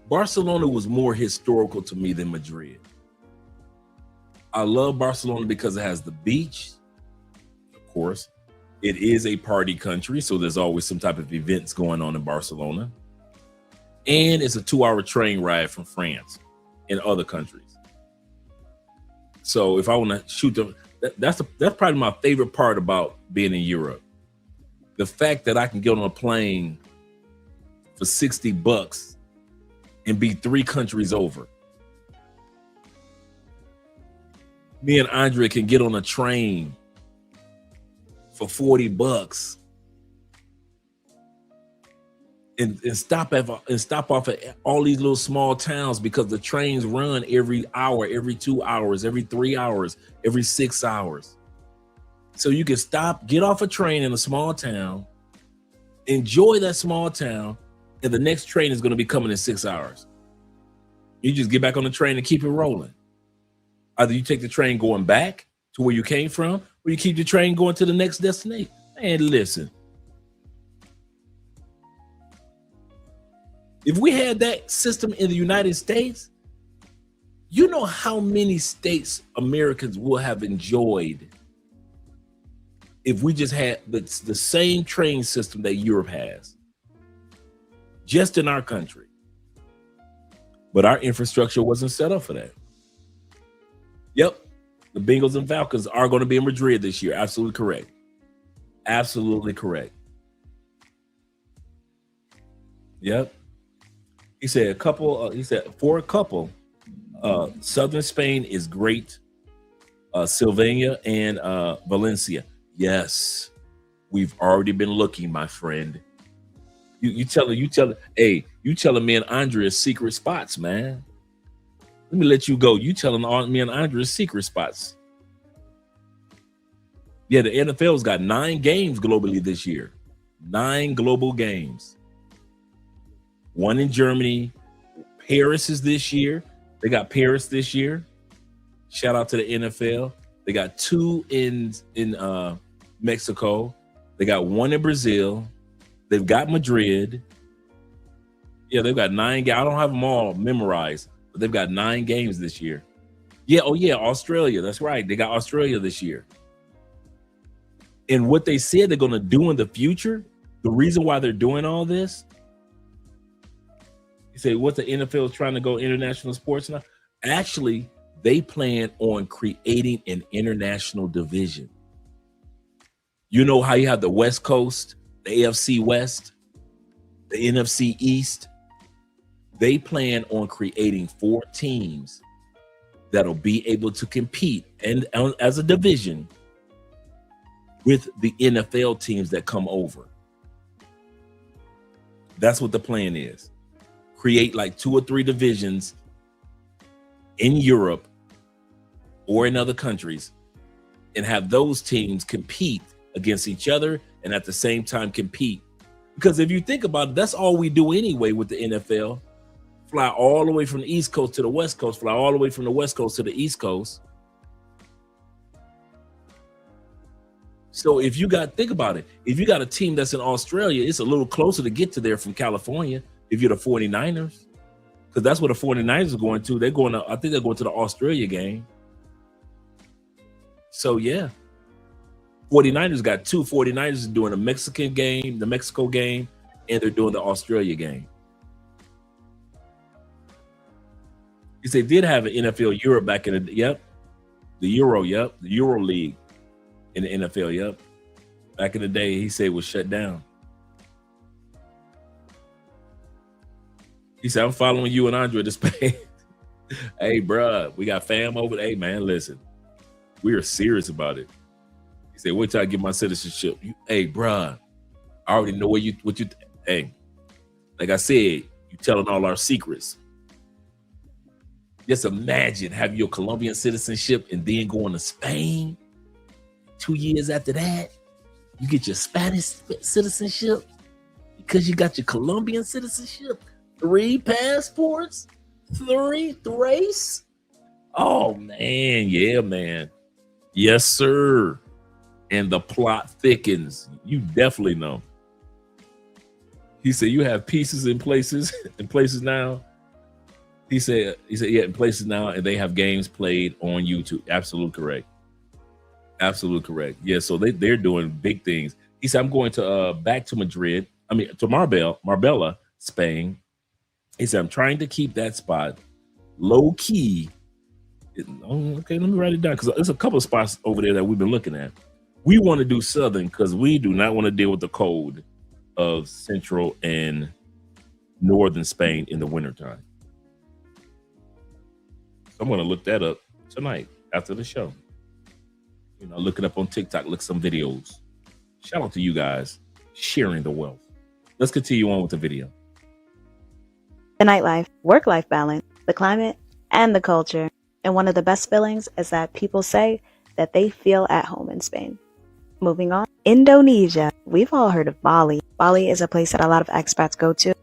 Barcelona was more historical to me than Madrid. I love Barcelona because it has the beach, of course. It is a party country, so there's always some type of events going on in Barcelona. And it's a 2-hour train ride from France and other countries. So if I want to shoot them, that's probably my favorite part about being in Europe. The fact that I can get on a plane for $60 and be 3 countries over. Me and Andre can get on a train for $40 and stop off at all these little small towns because the trains run every hour, every 2 hours, every 3 hours, every 6 hours. So you can stop, get off a train in a small town, enjoy that small town, and the next train is going to be coming in 6 hours. You just get back on the train and keep it rolling. Either you take the train going back to where you came from, or you keep the train going to the next destination. And listen, if we had that system in the United States, you know how many states Americans will have enjoyed if we just had the same train system that Europe has, just in our country. But our infrastructure wasn't set up for that. Yep. The Bengals and Falcons are going to be in Madrid this year. Absolutely correct. Absolutely correct. Yep. He said for a couple, southern Spain is great. Sylvania and Valencia. Yes. We've already been looking, my friend. You telling me and Andrea's secret spots, man. Let me let you go. You telling me and Andrea's secret spots. Yeah, the NFL's got 9 games globally this year. 9 global games. 1 in Germany. Paris is this year. They got Paris this year. Shout out to the NFL. They got 2 in Mexico. They got 1 in Brazil. They've got Madrid. Yeah, they've got 9 games. I don't have them all memorized, but they've got 9 games this year. Yeah, Australia. That's right. They got Australia this year. And what they said they're going to do in the future, the reason why they're doing all this, you say, what the NFL is trying to go international sports now? Actually, they plan on creating an international division. You know how you have the West Coast, the AFC West, the NFC East? They plan on creating 4 teams that'll be able to compete and as a division with the NFL teams that come over. That's what the plan is. Create like 2 or 3 divisions in Europe or in other countries and have those teams compete against each other and at the same time compete. Because if you think about it, that's all we do anyway with the NFL. Fly all the way from the East Coast to the West Coast, fly all the way from the West Coast to the East Coast. So think about it. If you got a team that's in Australia, it's a little closer to get to there from California if you're the 49ers. Because that's where the 49ers are going to. I think they're going to the Australia game. So yeah. 49ers got 2. 49ers are doing the Mexico game, and they're doing the Australia game. Because they did have an NFL Europe back in the the Euro League in the NFL, back in the day. He said it was shut down. He said, I'm following you and Andre to Spain. Hey, bruh, we got fam over there. Hey, man, listen, we are serious about it. He said, wait till I get my citizenship. Hey, bruh, I already know hey, like I said, you telling all our secrets. Just imagine having your Colombian citizenship and then going to Spain. 2 years after that, you get your Spanish citizenship because you got your Colombian citizenship. 3 passports, 3 thrace. Oh man, yeah, man. Yes, sir. And the plot thickens. You definitely know. He said you have pieces in places now. He said, yeah, in places now, and they have games played on YouTube. Absolutely correct. Absolutely correct. Yeah, so they're doing big things. He said, I'm going to back to Madrid. To Marbella, Spain. He said, I'm trying to keep that spot low key. Okay, let me write it down because there's a couple of spots over there that we've been looking at. We want to do Southern because we do not want to deal with the cold of Central and Northern Spain in the wintertime. I'm going to look that up tonight after the show. Look it up on TikTok, look some videos. Shout out to you guys sharing the wealth. Let's continue on with the video. The nightlife, work-life balance, the climate, and the culture. And one of the best feelings is that people say that they feel at home in Spain. Moving on, Indonesia. We've all heard of Bali. Bali is a place that a lot of expats go to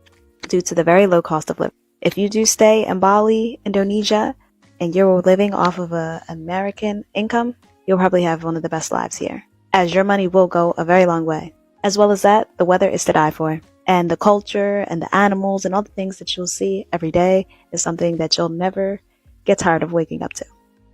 due to the very low cost of living. If you do stay in Bali, Indonesia, and you're living off of an American income, you'll probably have one of the best lives here, as your money will go a very long way. As well as that, the weather is to die for. And the culture and the animals and all the things that you'll see every day is something that you'll never get tired of waking up to.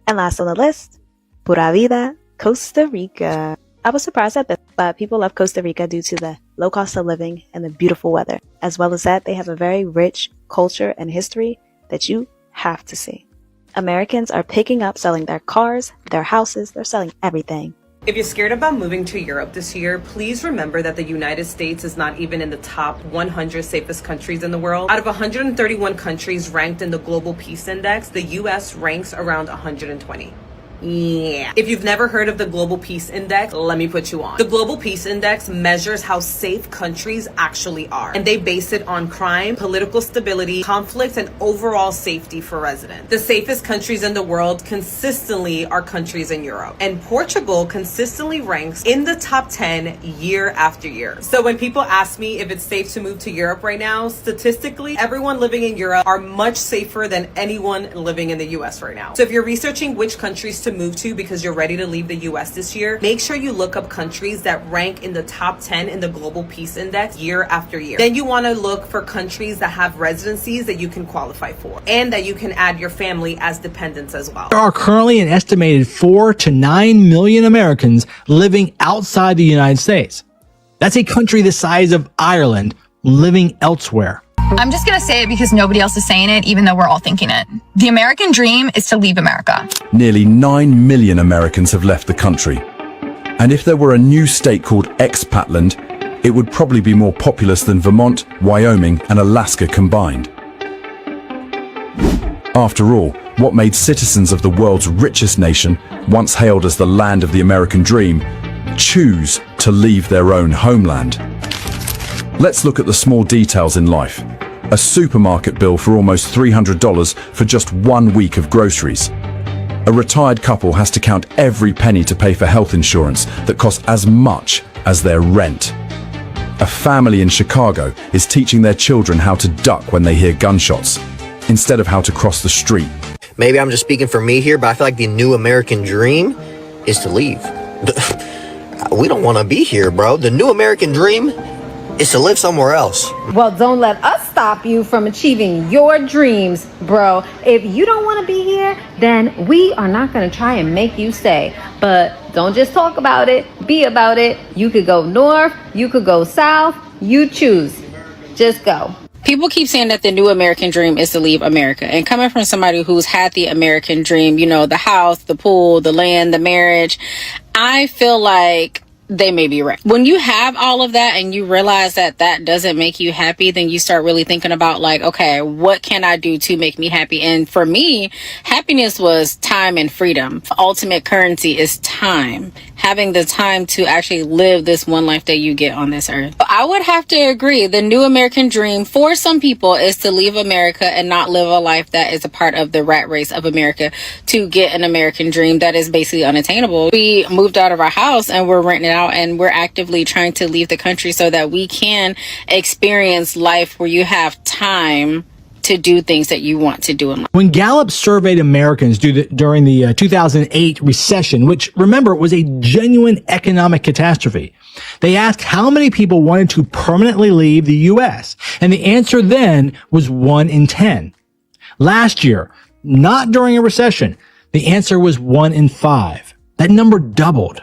And last on the list, Pura Vida, Costa Rica. I was surprised at this, but people love Costa Rica due to the low cost of living and the beautiful weather. As well as that, they have a very rich culture and history that you have to see. Americans are picking up selling their cars, their houses, they're selling everything. If you're scared about moving to Europe this year, please remember that the United States is not even in the top 100 safest countries in the world. Out of 131 countries ranked in the Global Peace Index, the US ranks around 120. Yeah. If you've never heard of the Global Peace Index, let me put you on. The Global Peace Index measures how safe countries actually are, and they base it on crime, political stability, conflicts, and overall safety for residents. The safest countries in the world consistently are countries in Europe, and Portugal consistently ranks in the top 10 year after year. So when people ask me if it's safe to move to Europe right now, statistically, everyone living in Europe are much safer than anyone living in the US right now. So if you're researching which countries to move to because you're ready to leave the US this year, make sure you look up countries that rank in the top 10 in the Global Peace Index year after year. Then you want to look for countries that have residencies that you can qualify for and that you can add your family as dependents as well. There are currently an estimated 4 to 9 million Americans living outside the United States. That's a country the size of Ireland living elsewhere. I'm just going to say it because nobody else is saying it, even though we're all thinking it. The American dream is to leave America. Nearly 9 million Americans have left the country. And if there were a new state called Expatland, it would probably be more populous than Vermont, Wyoming, and Alaska combined. After all, what made citizens of the world's richest nation, once hailed as the land of the American dream, choose to leave their own homeland? Let's look at the small details in life. A supermarket bill for almost $300 for just 1 week of groceries. A retired couple has to count every penny to pay for health insurance that costs as much as their rent. A family in Chicago is teaching their children how to duck when they hear gunshots, instead of how to cross the street. Maybe I'm just speaking for me here, but I feel like the new American dream is to leave. We don't want to be here, bro. The new American dream is to live somewhere else. Well, don't let us stop you from achieving your dreams, bro. If you don't want to be here, then we are not going to try and make you stay. But don't just talk about it, be about it. You could go north, you could go south, you choose. Just go. People keep saying that the new American dream is to leave America. And coming from somebody who's had the American dream, you know, the house, the pool, the land, the marriage, I feel like they may be right. When you have all of that and you realize that that doesn't make you happy, then you start really thinking about like, okay, what can I do to make me happy? And for me, happiness was time and freedom. Ultimate currency is time. Having the time to actually live this one life that you get on this earth. I would have to agree. The new American dream for some people is to leave America and not live a life that is a part of the rat race of America to get an American dream that is basically unattainable. We moved out of our house and we're renting it out, and we're actively trying to leave the country so that we can experience life where you have time to do things that you want to do in life. When Gallup surveyed Americans during the 2008 recession, which, remember, was a genuine economic catastrophe, they asked how many people wanted to permanently leave the U.S., and the answer then was 1 in 10. Last year, not during a recession, the answer was 1 in 5. That number doubled.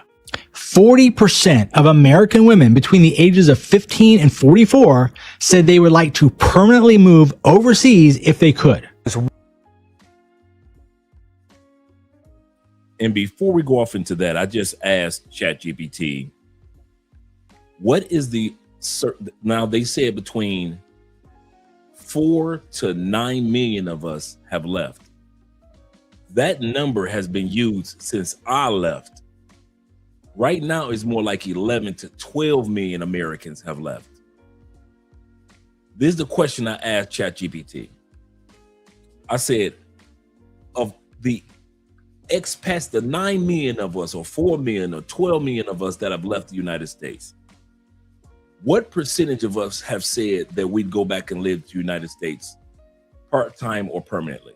40% of American women between the ages of 15 and 44 said they would like to permanently move overseas if they could. And before we go off into that, I just asked ChatGPT, what is now they said between 4 to 9 million of us have left. That number has been used since I left. Right now, it's more like 11 to 12 million Americans have left. This is the question I asked ChatGPT. I said, of the expats, the 9 million of us, or 4 million, or 12 million of us that have left the United States, what percentage of us have said that we'd go back and live in the United States part-time or permanently?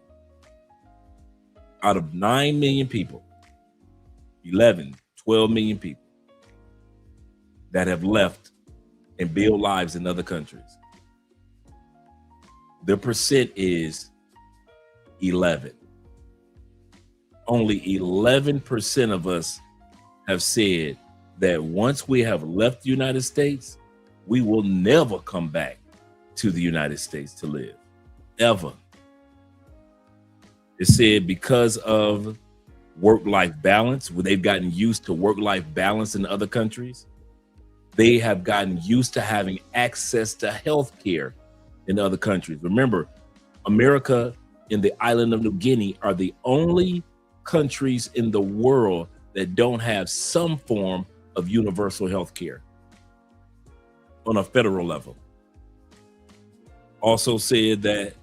Out of 9 million people, 12 million people that have left and build lives in other countries. The percent is 11. Only 11% of us have said that once we have left the United States, we will never come back to the United States to live, ever. It said because of work-life balance, where they've gotten used to work-life balance in other countries, they have gotten used to having access to health care in other countries. Remember, America and the island of New Guinea are the only countries in the world that don't have some form of universal health care on a federal level. Also said that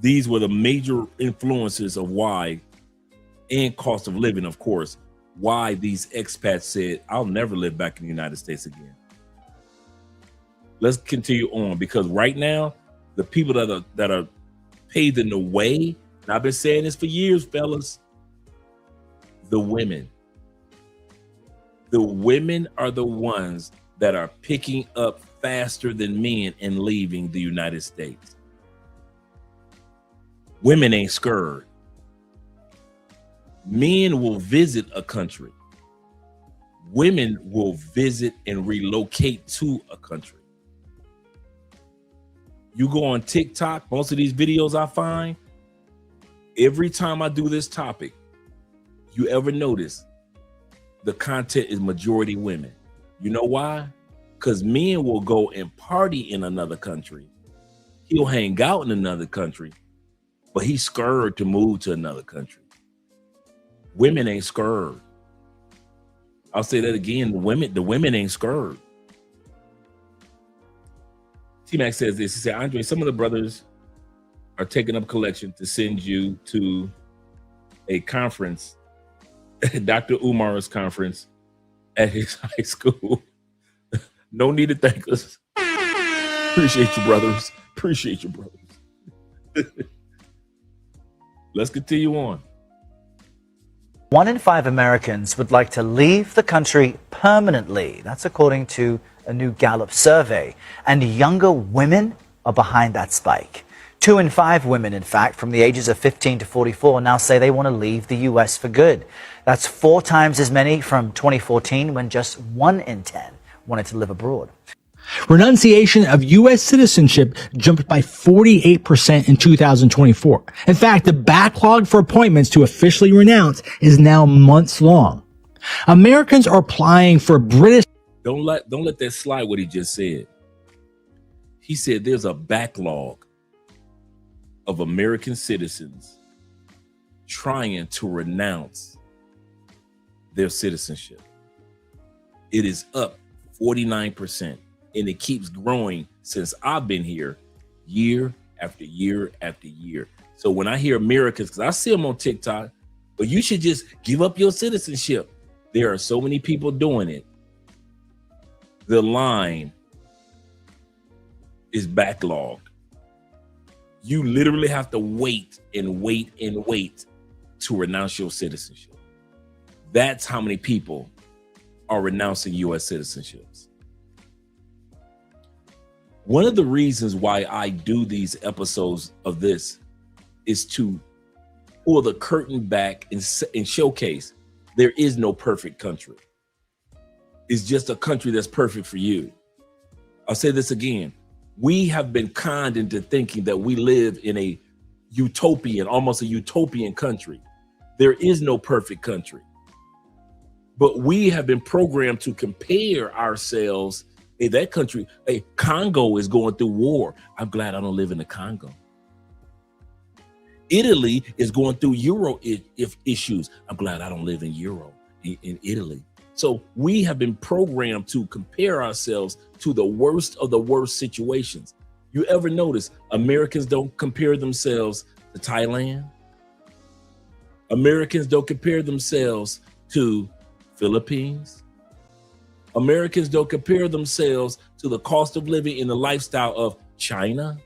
these were the major influences of why, and cost of living, of course, why these expats said, I'll never live back in the United States again. Let's continue on, because right now, the people that are paving the way, and I've been saying this for years, fellas, the women. The women are the ones that are picking up faster than men and leaving the United States. Women ain't scared. Men will visit a country. Women will visit and relocate to a country. You go on TikTok, most of these videos I find, every time I do this topic, you ever notice the content is majority women. You know why? Because men will go and party in another country. He'll hang out in another country, but he's scared to move to another country. Women ain't scared. I'll say that again. The women ain't scared. T-Mac says this. He said, Andre, some of the brothers are taking up collection to send you to a conference, Dr. Umar's conference at his high school. No need to thank us. Appreciate you, brothers. Appreciate you, brothers. Let's continue on. 1 in 5 Americans would like to leave the country permanently. That's according to a new Gallup survey. And younger women are behind that spike. 2 in 5 women, in fact, from the ages of 15 to 44 now say they want to leave the U.S. for good. That's 4 times as many from 2014, when just 1 in 10 wanted to live abroad. Renunciation of U.S. citizenship jumped by 48% in 2024. In fact, the backlog for appointments to officially renounce is now months long. Americans are applying for British. Don't let that slide what he just said. He said there's a backlog of American citizens trying to renounce their citizenship. It is up 49%. And it keeps growing since I've been here, year after year after year. So when I hear Americans, because I see them on TikTok, but you should just give up your citizenship. There are so many people doing it. The line is backlogged. You literally have to wait and wait and wait to renounce your citizenship. That's how many people are renouncing U.S. citizenships. One of the reasons why I do these episodes of this is to pull the curtain back and showcase there is no perfect country. It's just a country that's perfect for you. I'll say this again. We have been conned into thinking that we live in a utopian, almost a utopian country. There is no perfect country. But we have been programmed to compare ourselves. Hey, that country, hey, Congo is going through war. I'm glad I don't live in the Congo. Italy is going through Euro issues. I'm glad I don't live in Italy. So we have been programmed to compare ourselves to the worst of the worst situations. You ever notice Americans don't compare themselves to Thailand? Americans don't compare themselves to Philippines. Americans don't compare themselves to the cost of living and the lifestyle of China.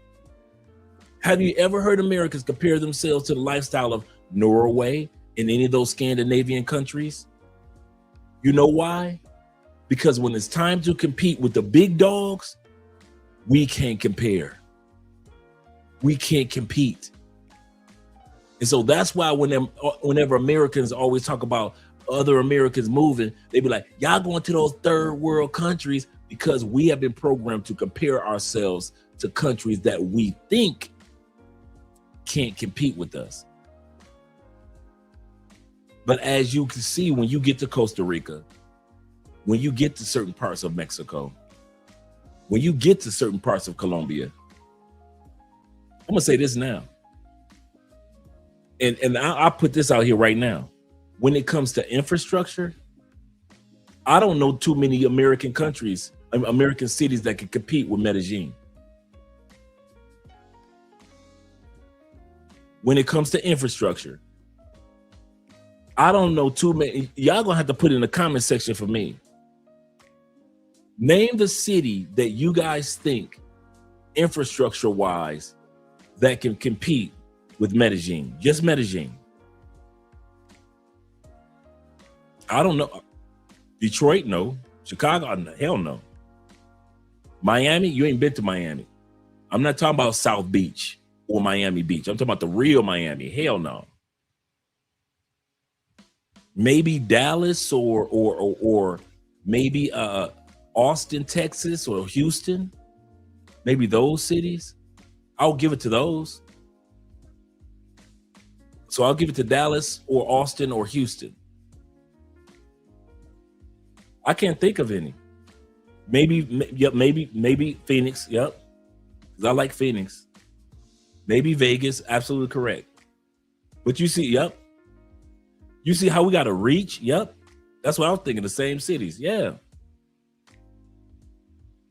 Have you ever heard Americans compare themselves to the lifestyle of Norway and any of those Scandinavian countries? You know why? Because when it's time to compete with the big dogs, we can't compare. We can't compete. And so that's why whenever Americans always talk about other Americans moving, they be like, y'all going to those third world countries, because we have been programmed to compare ourselves to countries that we think can't compete with us. But as you can see, when you get to Costa Rica, when you get to certain parts of Mexico, when you get to certain parts of Colombia, I'm gonna say this now, and I'll put this out here right now. When it comes to infrastructure, I don't know too many American cities that can compete with Medellin. When it comes to infrastructure, I don't know too many. Y'all gonna have to put in the comment section for me. Name the city that you guys think, infrastructure wise, that can compete with Medellin. Just Medellin. I don't know. Detroit, no. Chicago, hell no. Miami, you ain't been to Miami. I'm not talking about South Beach or Miami Beach. I'm talking about the real Miami. Hell no. Maybe Dallas or maybe Austin, Texas, or Houston. Maybe those cities. I'll give it to those. So I'll give it to Dallas or Austin or Houston. I can't think of any. Maybe Phoenix. Yep, because I like Phoenix. Maybe Vegas. Absolutely correct. But you see, yep. You see how we got to reach? Yep. That's what I was thinking. The same cities. Yeah.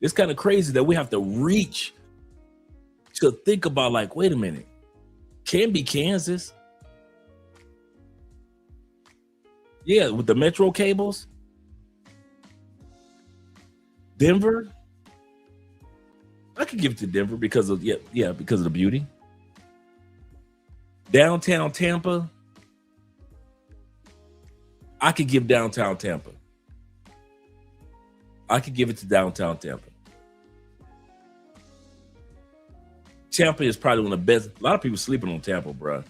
It's kind of crazy that we have to reach to think about, like, wait a minute. Can be Kansas. Yeah, with the metro cables. Denver. I could give it to Denver because of because of the beauty. Downtown Tampa. I could give downtown Tampa. I could give it to downtown Tampa. Tampa is probably one of the best. A lot of people sleeping on Tampa, bro.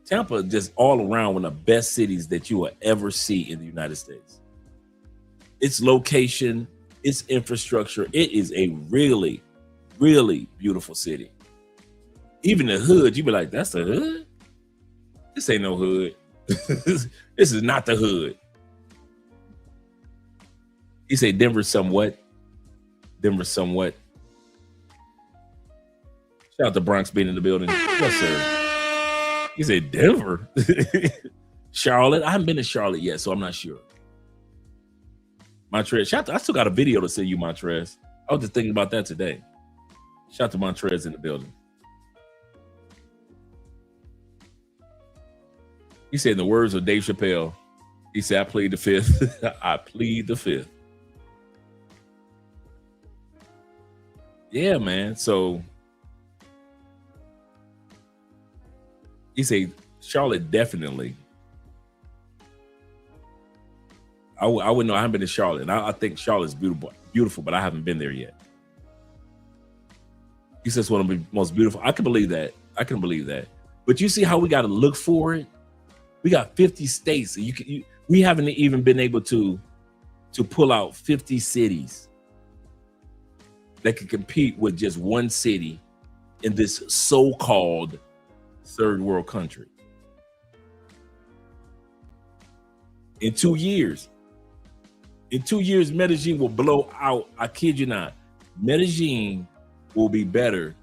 Tampa just all around one of the best cities that you will ever see in the United States. Its location, its infrastructure, it is a really, really beautiful city. Even the hood, you be like, that's the hood? This ain't no hood. This is not the hood. You say Denver somewhat. Denver somewhat. Shout out to Bronx being in the building. Yes, sir. You say Denver? Charlotte? I haven't been to Charlotte yet, so I'm not sure. Montrez. Shout out I still got a video to send you, Montrez. I was just thinking about that today. Shout out to Montrez in the building. He said in the words of Dave Chappelle, he said, I plead the fifth. I plead the fifth. Yeah, man. So he said Charlotte definitely. I wouldn't know. I haven't been to Charlotte. And I think Charlotte's beautiful, but I haven't been there yet. He says one of the most beautiful. I can believe that. I can believe that. But you see how we got to look for it? We got 50 states. We haven't even been able to pull out 50 cities that can compete with just one city in this so-called third world country. In 2 years, Medellin will blow out. I kid you not. Medellin will be better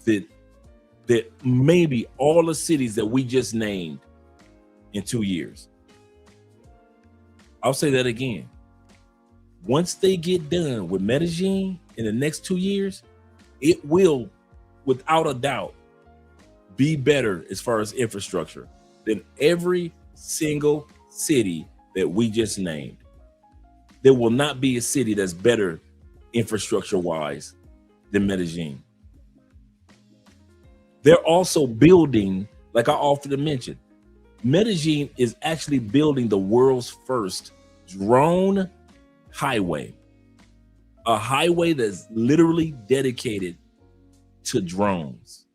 than maybe all the cities that we just named in 2 years. I'll say that again. Once they get done with Medellin in the next 2 years, it will, without a doubt, be better as far as infrastructure than every single city that we just named. There will not be a city that's better infrastructure-wise than Medellin. They're also building, like I often mention, Medellin is actually building the world's first drone highway. A highway that's literally dedicated to drones.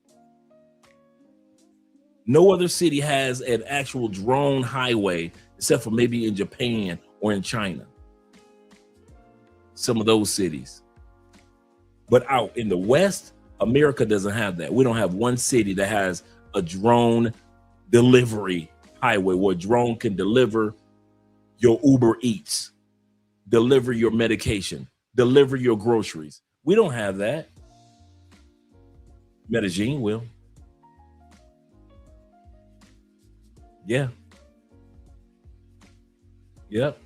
No other city has an actual drone highway except for maybe in Japan or in China. Some of those cities. But out in the West, America doesn't have that. We don't have one city that has a drone delivery highway where a drone can deliver your Uber Eats, deliver your medication, deliver your groceries. We don't have that. Medellin will. Yeah. Yep.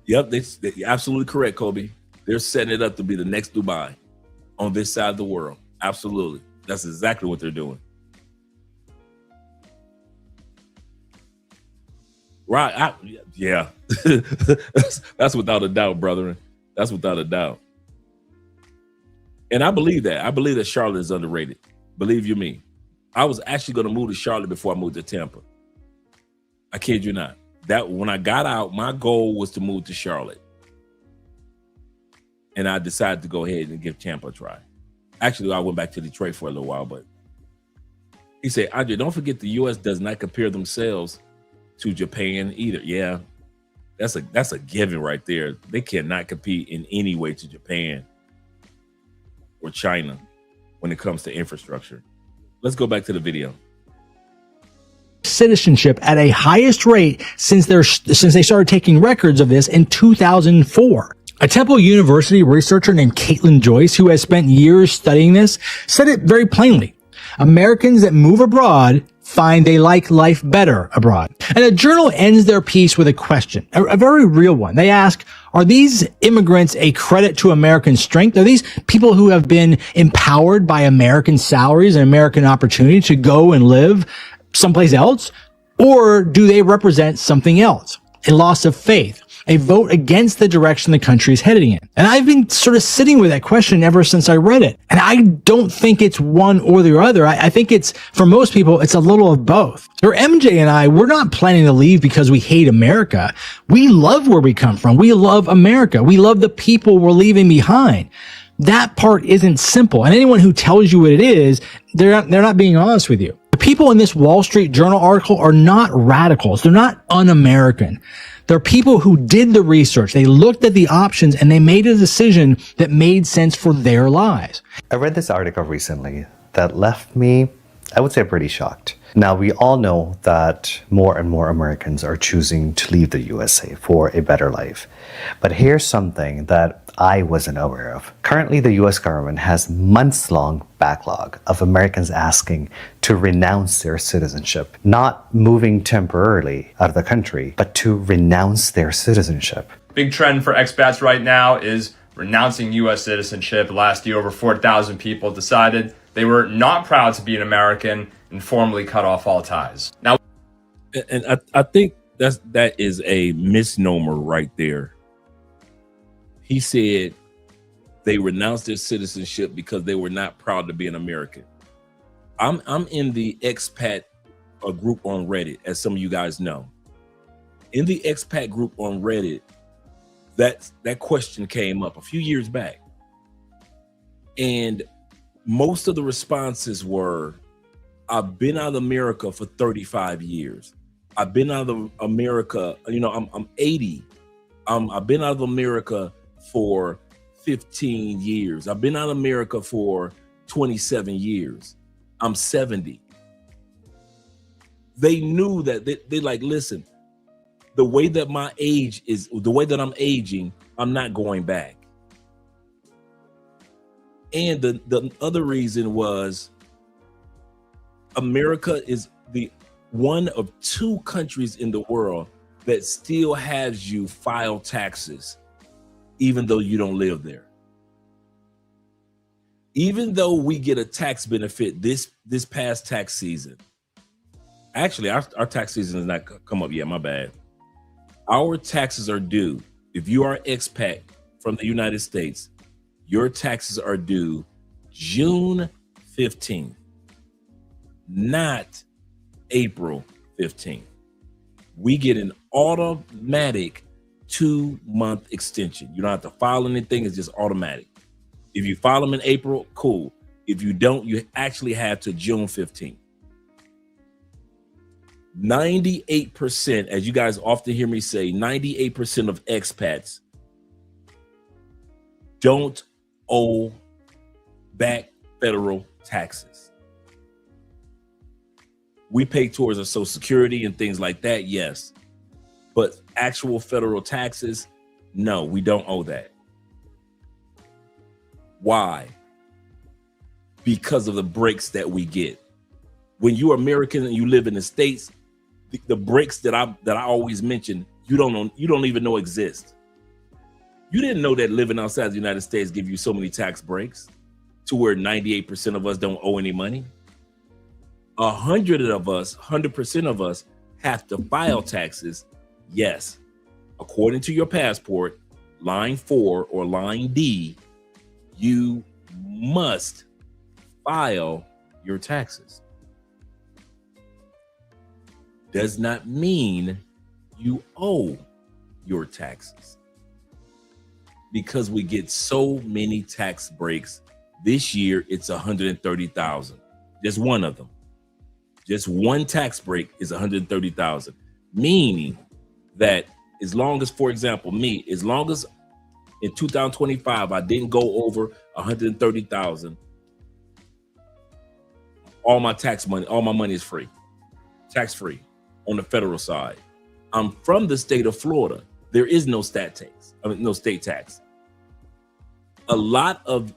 Yep, they're absolutely correct, Kobe. They're setting it up to be the next Dubai on this side of the world. Absolutely. That's exactly what they're doing. Right. Yeah. That's without a doubt, brethren. That's without a doubt. And I believe that. I believe that Charlotte is underrated. Believe you me. I was actually going to move to Charlotte before I moved to Tampa. I kid you not. That when I got out, my goal was to move to Charlotte. And I decided to go ahead and give Tampa a try. Actually, I went back to Detroit for a little while, but he said, Andre, don't forget the U.S. does not compare themselves to Japan either. Yeah, that's a given right there. They cannot compete in any way to Japan or China when it comes to infrastructure. Let's go back to the video. Citizenship at a highest rate since they started taking records of this in 2004. A Temple University researcher named Caitlin Joyce, who has spent years studying this, said it very plainly. Americans that move abroad find they like life better abroad. And the journal ends their piece with a question, a very real one. They ask, are these immigrants a credit to American strength? Are these people who have been empowered by American salaries and American opportunity to go and live someplace else? Or do they represent something else? A loss of faith, a vote against the direction the country is heading in. And I've been sort of sitting with that question ever since I read it. And I don't think it's one or the other. I think it's, for most people, it's a little of both. For MJ and I, we're not planning to leave because we hate America. We love where we come from. We love America. We love the people we're leaving behind. That part isn't simple. And anyone who tells you what it is, they're not being honest with you. The people in this Wall Street Journal article are not radicals. They're not un-American. They're people who did the research. They looked at the options and they made a decision that made sense for their lives. I read this article recently that left me, I would say, pretty shocked. Now, we all know that more and more Americans are choosing to leave the USA for a better life. But here's something that I wasn't aware of. Currently, the US government has months-long backlog of Americans asking to renounce their citizenship, not moving temporarily out of the country, but to renounce their citizenship. Big trend for expats right now is renouncing US citizenship. Last year, over 4,000 people decided they were not proud to be an American and formally cut off all ties. Now, and I think that is a misnomer right there. He said they renounced their citizenship because they were not proud to be an American. I'm in the expat group on Reddit, as some of you guys know. In the expat group on Reddit, that question came up a few years back. And most of the responses were, I've been out of America for 35 years. I've been out of America, I'm 80. I've been out of America for 15 years. I've been out of America for 27 years. I'm 70. They knew that they like, listen, the way that I'm aging, I'm not going back. And the other reason was America is the one of two countries in the world that still has you file taxes even though you don't live there. Even though we get a tax benefit this past tax season. Actually, our tax season has not come up yet, my bad. Our taxes are due. If you are expat from the United States, your taxes are due June 15th, not April 15th. We get an automatic 2-month extension. You don't have to file anything. It's just automatic. If you file them in April, cool. If you don't, you actually have to June 15th. 98%, as you guys often hear me say, 98% of expats don't owe back federal taxes. We pay towards our Social Security and things like that, yes. But actual federal taxes, no, we don't owe that. Why? Because of the breaks that we get. When you're American and you live in the States, the breaks that I always mention, you don't even know exist. You didn't know that living outside the United States give you so many tax breaks to where 98% of us don't owe any money. 100% of us have to file taxes. Yes, according to your passport, line 4 or line D, you must file your taxes. Does not mean you owe your taxes, because we get so many tax breaks. This year, it's 130,000. Just one of them. Just one tax break is 130,000, meaning that as long as, for example, as long as in 2025, I didn't go over 130,000, all my money is free, tax free on the federal side. I'm from the state of Florida. There is no state tax. A lot of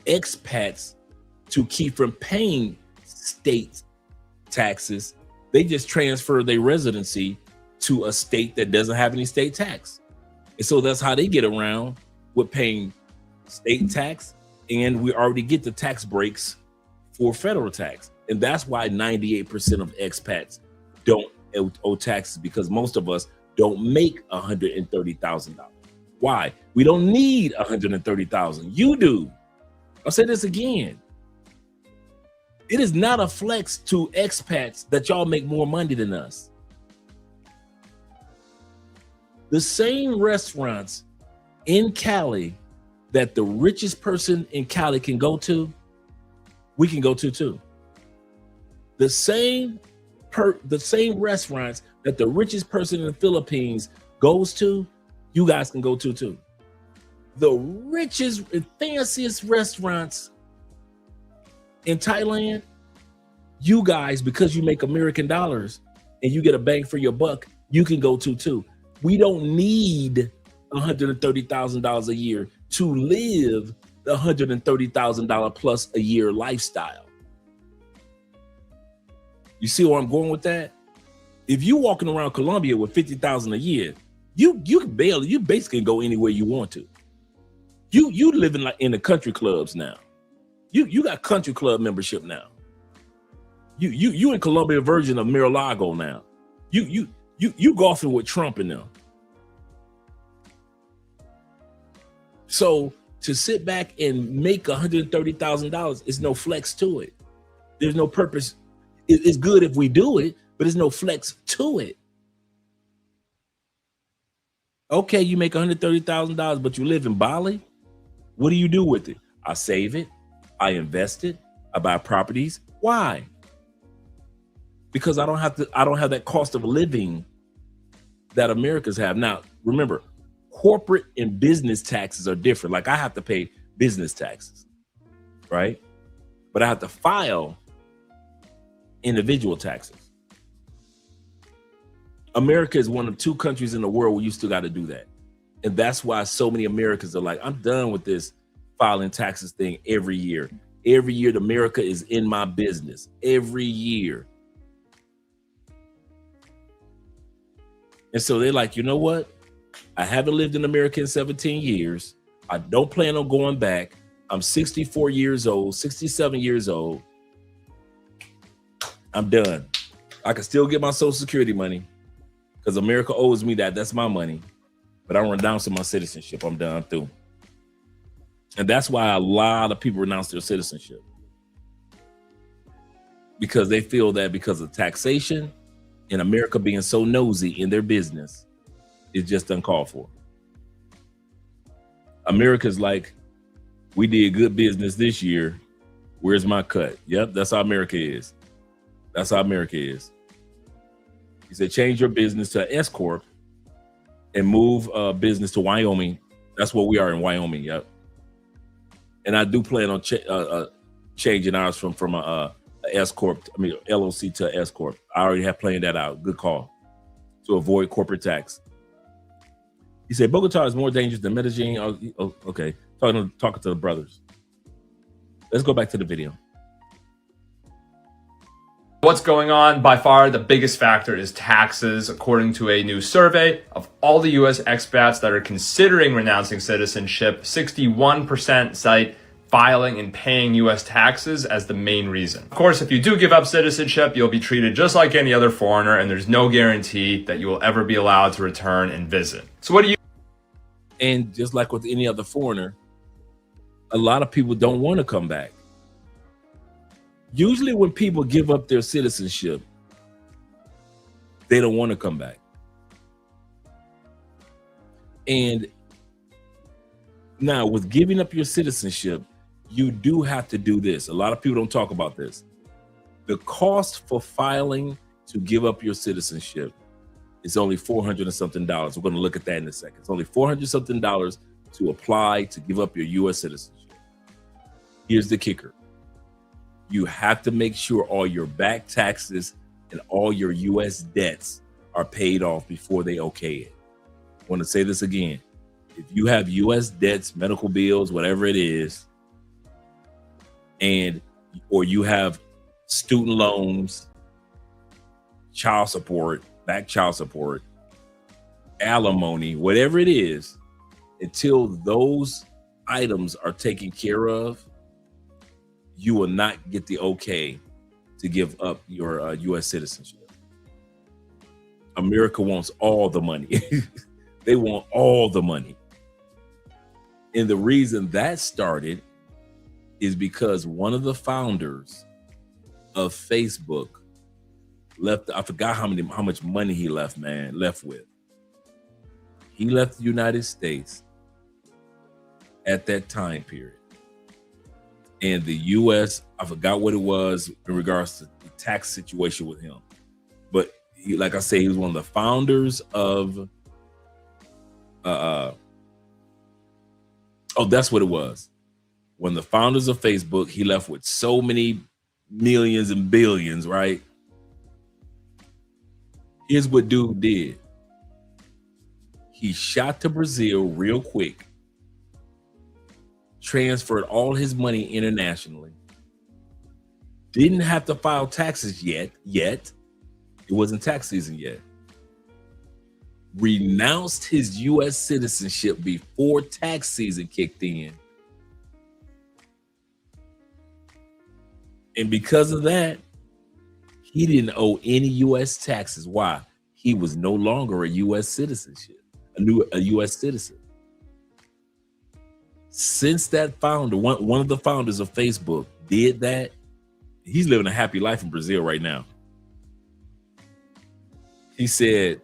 expats, to keep from paying state taxes, they just transfer their residency to a state that doesn't have any state tax. And so that's how they get around with paying state tax, and we already get the tax breaks for federal tax. And that's why 98% of expats don't owe taxes, because most of us don't make $130,000. Why? We don't need $130,000. You do. I'll say this again. It is not a flex to expats that y'all make more money than us. The same restaurants in Cali that the richest person in Cali can go to, we can go to too. The same restaurants that the richest person in the Philippines goes to, you guys can go to too. The richest and fanciest restaurants in Thailand, you guys, because you make American dollars and you get a bang for your buck, you can go to too. We don't need $130,000 a year to live the $130,000 plus a year lifestyle. You see where I'm going with that? If you walking around Colombia with $50,000 a year, you basically go anywhere you want to. You living like in the country clubs now. You got country club membership now. You in Colombia version of Mar-a-Lago now. You golfing with Trump and them. So to sit back and make $130,000 is no flex to it. There's no purpose. It's good if we do it, but there's no flex to it. Okay, you make $130,000, but you live in Bali. What do you do with it? I save it. I invest it. I buy properties. Why? Because I don't have that cost of living that Americans have. Now, remember, corporate and business taxes are different. Like I have to pay business taxes, right? But I have to file individual taxes. America is one of 2 countries in the world where you still got to do that. And that's why so many Americans are like, I'm done with this filing taxes thing every year. Every year, America is in my business. Every year. And so they're like, you know what? I haven't lived in America in 17 years. I don't plan on going back. I'm 64 years old, 67 years old. I'm done. I can still get my Social Security money because America owes me that. That's my money. But I renounce my citizenship. I'm done. I'm through. And that's why a lot of people renounce their citizenship. Because they feel that because of taxation and America being so nosy in their business, it's just uncalled for. America's like, we did good business this year. Where's my cut? Yep, that's how America is. That's how America is. He said, change your business to S Corp and move business to Wyoming. That's what we are in Wyoming. Yep. And I do plan on changing ours from a a S corp. I mean, LLC to S corp. I already have planned that out. Good call to avoid corporate tax. He said Bogota is more dangerous than Medellin. Oh, okay, talking to the brothers. Let's go back to the video. What's going on? By far, the biggest factor is taxes. According to a new survey of all the U.S. expats that are considering renouncing citizenship, 61% cite filing and paying U.S. taxes as the main reason. Of course, if you do give up citizenship, you'll be treated just like any other foreigner, and there's no guarantee that you will ever be allowed to return and visit. So what do you... And just like with any other foreigner, a lot of people don't want to come back. Usually when people give up their citizenship, they don't want to come back. And now with giving up your citizenship, you do have to do this. A lot of people don't talk about this. The cost for filing to give up your citizenship is only $400 and something. We're going to look at that in a second. It's only $400 something to apply to give up your U.S. citizenship. Here's the kicker. You have to make sure all your back taxes and all your U.S. debts are paid off before they okay it. I want to say this again. If you have U.S. debts, medical bills, whatever it is, or you have student loans, child support, back child support, alimony, whatever it is, until those items are taken care of, you will not get the okay to give up your U.S. citizenship. America wants all the money. They want all the money. And the reason that started is because one of the founders of Facebook left, I forgot how much money he left with. He left the United States at that time period. And the U.S., I forgot what it was in regards to the tax situation with him. But he, like I say, he was one of the founders of, that's what it was. One of the founders of Facebook, he left with so many millions and billions, right? Here's what dude did. He shot to Brazil real quick, transferred all his money internationally, didn't have to file taxes yet. It wasn't tax season yet. Renounced his U.S. citizenship before tax season kicked in. And because of that, he didn't owe any U.S. taxes. Why? He was no longer a U.S. citizenship, a U.S. citizen. Since that founder, one of the founders of Facebook did that, he's living a happy life in Brazil right now. He said,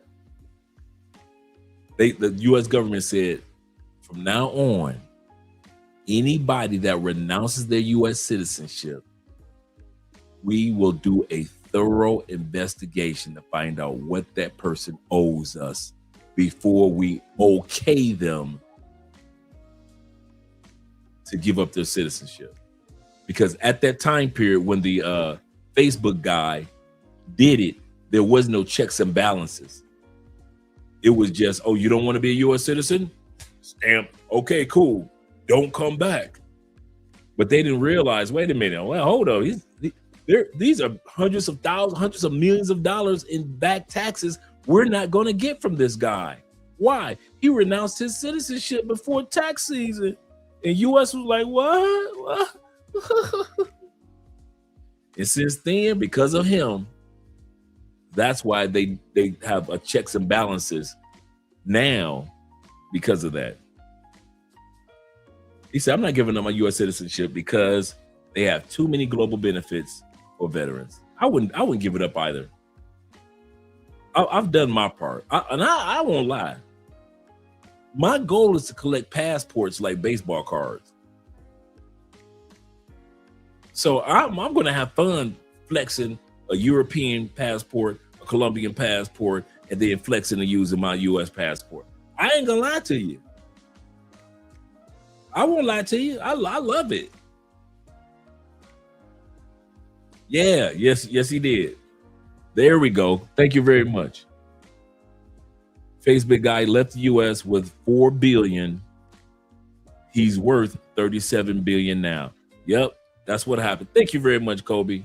the U.S. government said, from now on, anybody that renounces their U.S. citizenship, we will do a thorough investigation to find out what that person owes us before we okay them to give up their citizenship. Because at that time period, when the Facebook guy did it, there was no checks and balances. It was just, oh, you don't want to be a U.S. citizen? Stamp. Okay, cool. Don't come back. But they didn't realize, wait a minute. Well, hold on. These are hundreds of thousands, hundreds of millions of dollars in back taxes we're not going to get from this guy. Why? He renounced his citizenship before tax season. And U.S. was like, what? And since then, because of him, that's why they have a checks and balances now because of that. He said, I'm not giving up my U.S. citizenship because they have too many global benefits for veterans. I wouldn't give it up either. I've done my part. I won't lie. My goal is to collect passports like baseball cards. So I'm going to have fun flexing a European passport, a Colombian passport, and then flexing and using my U.S. passport. I ain't going to lie to you. I won't lie to you. I love it. Yeah, yes, he did. There we go. Thank you very much. Facebook guy left the U.S. with $4 billion. He's worth $37 billion now. Yep, that's what happened. Thank you very much, Kobe.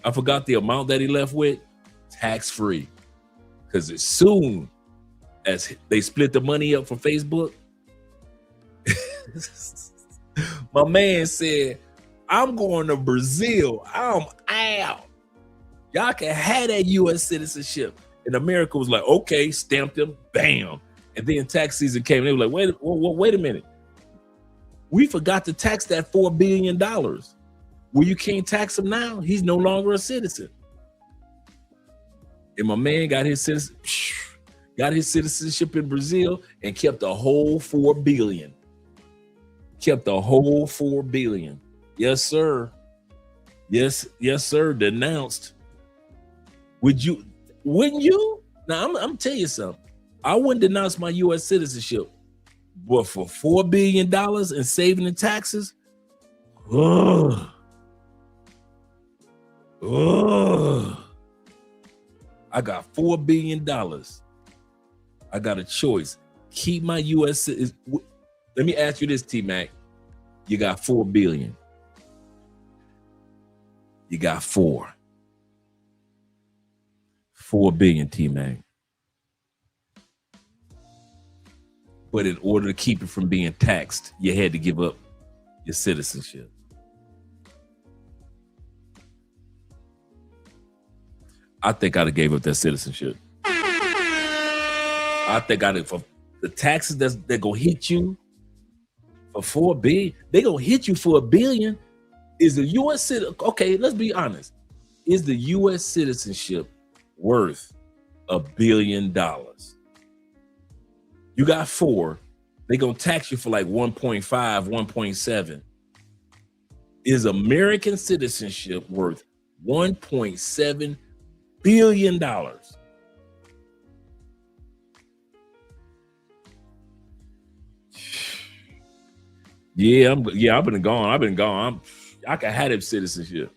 I forgot the amount that he left with. Tax-free. Because as soon as they split the money up for Facebook, my man said, I'm going to Brazil. I'm out. Y'all can have that U.S. citizenship. And America was like, okay, stamped him, bam. And then tax season came. And they were like, wait a minute. We forgot to tax that $4 billion. Well, you can't tax him now. He's no longer a citizen. And my man got his citizenship in Brazil and kept the whole $4 billion. Kept the whole $4 billion. Yes, sir. Yes, sir. Denounced. Wouldn't you? Now, I'm tell you something. I wouldn't denounce my U.S. citizenship, but for $4 billion and saving the taxes, I got $4 billion. I got a choice. Keep my U.S. citizenship. Let me ask you this, T-Mac. You got $4 billion. You got $4 billion, T-Mac. But in order to keep it from being taxed, you had to give up your citizenship. I think I'd have gave up that citizenship. I think I'd have, for the taxes that gonna hit you for $4 billion, they gonna hit you for $1 billion. Is the U.S. citizen, okay, let's be honest. Is the U.S. citizenship worth $1 billion? You got 4, they gonna tax you for like 1.5, 1.7. Is American citizenship worth $1.7 billion? Yeah, I've been gone. I can have that citizenship.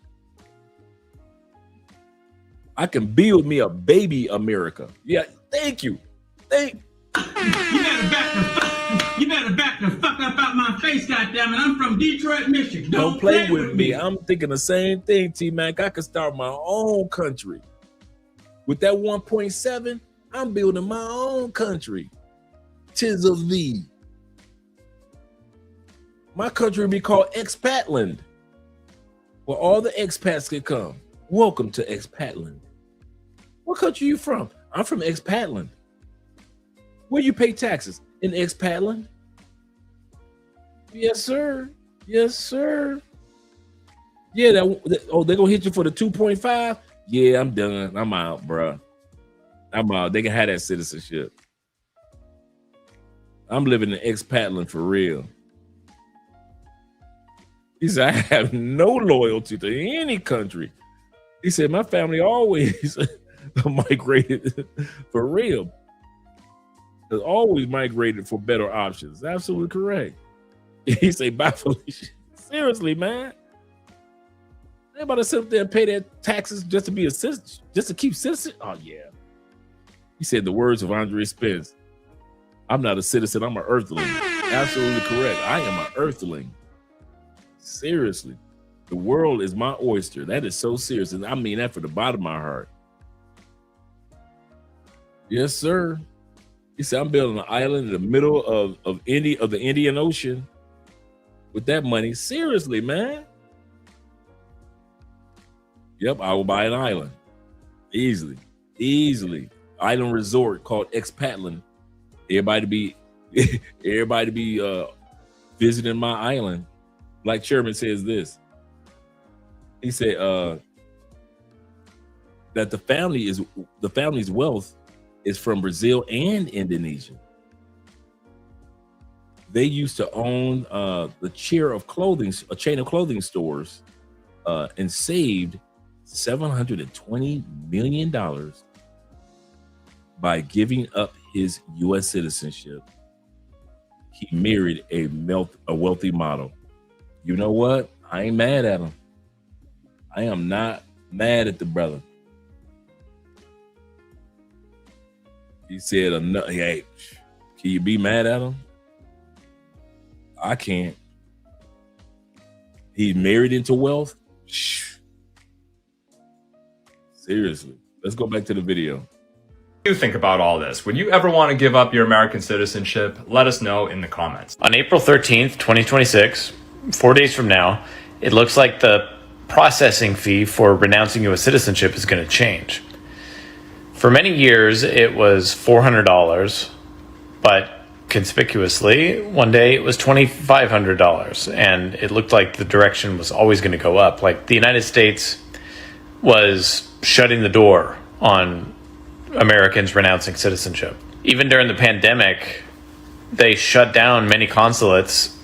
I can build me a baby America. Yeah, thank you. You better back the fuck up out my face, goddammit. I'm from Detroit, Michigan. Don't play with me. I'm thinking the same thing, T-Mac. I could start my own country. With that 1.7, I'm building my own country. Tis of thee. My country would be called Expatland, where all the expats could come. Welcome to Expatland. What country you from? I'm from Expatland. Where you pay taxes? In Expatland? Yes, sir. Yes, sir. Yeah, they're gonna hit you for the 2.5? Yeah, I'm done. I'm out, bro. I'm out. They can have that citizenship. I'm living in Expatland for real. He said, I have no loyalty to any country. He said, my family always migrated for real. Has always migrated for better options. Absolutely correct. He said, bye, Felicia. Seriously, man. They about to sit up there and pay their taxes just to be a citizen, just to keep citizen. Oh, yeah. He said the words of Andre Spence. I'm not a citizen, I'm an earthling. Absolutely correct. I am an earthling. Seriously. The world is my oyster. That is so serious. And I mean that from the bottom of my heart. Yes, sir. He said, I'm building an island in the middle of the Indian Ocean with that money. Seriously, man. Yep, I will buy an island. Easily. Island resort called Expatland. Everybody be visiting my island. Like Chairman says this. He said that the family's wealth is from Brazil and Indonesia. They used to own a chain of clothing stores, and saved $720 million by giving up his U.S. citizenship. He married a wealthy model. You know what? I ain't mad at him. I am not mad at the brother. He said, hey, can you be mad at him? I can't. He's married into wealth? Seriously. Let's go back to the video. What do you think about all this? Would you ever want to give up your American citizenship? Let us know in the comments. On April 13th, 2026, 4 days from now, it looks like the processing fee for renouncing U.S. citizenship is going to change. For many years, it was $400, but conspicuously, one day it was $2,500, and it looked like the direction was always going to go up. Like the United States was shutting the door on Americans renouncing citizenship. Even during the pandemic, they shut down many consulates,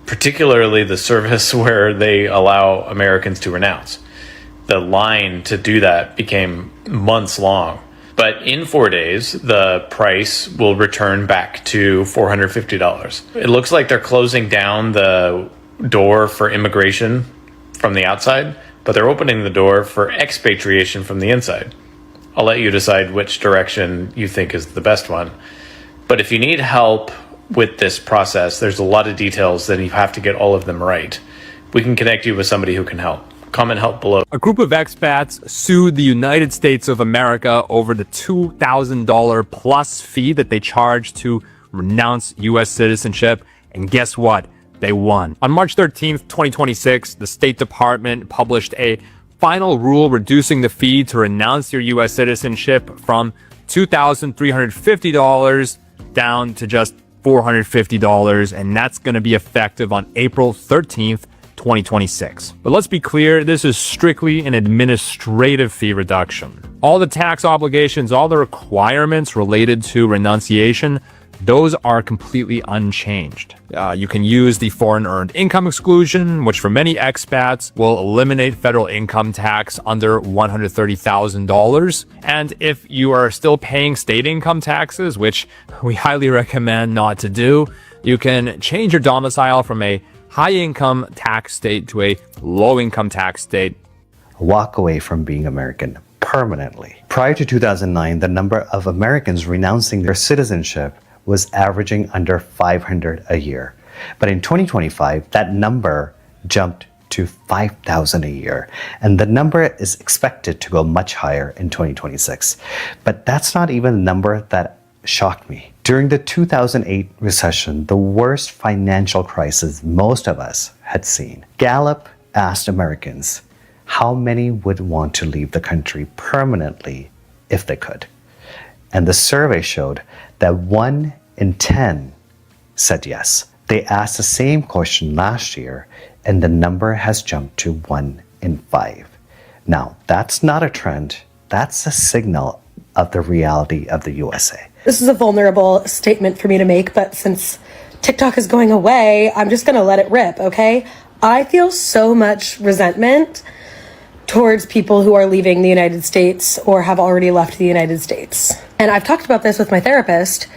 particularly the service where they allow Americans to renounce. The line to do that became months long. But in 4 days, the price will return back to $450. It looks like they're closing down the door for immigration from the outside, but they're opening the door for expatriation from the inside. I'll let you decide which direction you think is the best one. But if you need help with this process, there's a lot of details that you have to get all of them right. We can connect you with somebody who can help. Comment help below. A group of expats sued the United States of America over the $2,000 plus fee that they charge to renounce U.S. citizenship. And guess what? They won. On March 13th, 2026, the State Department published a final rule reducing the fee to renounce your U.S. citizenship from $2,350 down to just $450, and that's going to be effective on April 13th, 2026. But let's be clear, this is strictly an administrative fee reduction. All the tax obligations, all the requirements related to renunciation, those are completely unchanged. You can use the foreign earned income exclusion, which for many expats will eliminate federal income tax under $130,000. And if you are still paying state income taxes, which we highly recommend not to do, you can change your domicile from a high income tax state to a low income tax state. Walk away from being American permanently. Prior to 2009, the number of Americans renouncing their citizenship was averaging under 500 a year. But in 2025, that number jumped to 5,000 a year. And the number is expected to go much higher in 2026. But that's not even the number that shocked me. During the 2008 recession, the worst financial crisis most of us had seen, Gallup asked Americans how many would want to leave the country permanently if they could. And the survey showed that 1 in 10 said yes. They asked the same question last year, and the number has jumped to 1 in 5. Now, that's not a trend. That's a signal of the reality of the USA. This is a vulnerable statement for me to make, but since TikTok is going away, I'm just going to let it rip, okay? I feel so much resentment towards people who are leaving the United States or have already left the United States. And I've talked about this with my therapist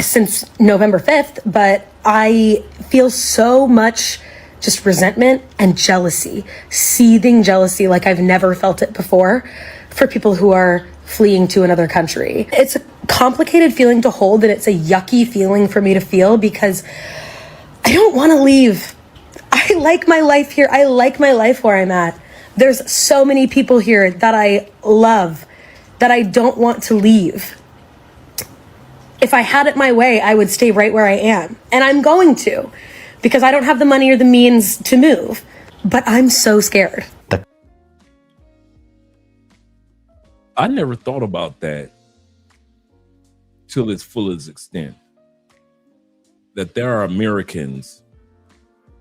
since November 5th, but I feel so much just resentment and jealousy, seething jealousy like I've never felt it before for people who are fleeing to another country. It's a complicated feeling to hold, and it's a yucky feeling for me to feel because I don't want to leave. I like my life here. I like my life where I'm at. There's so many people here that I love that I don't want to leave. If I had it my way, I would stay right where I am. And I'm going to, because I don't have the money or the means to move. But I'm so scared. I never thought about that till its fullest extent. That there are Americans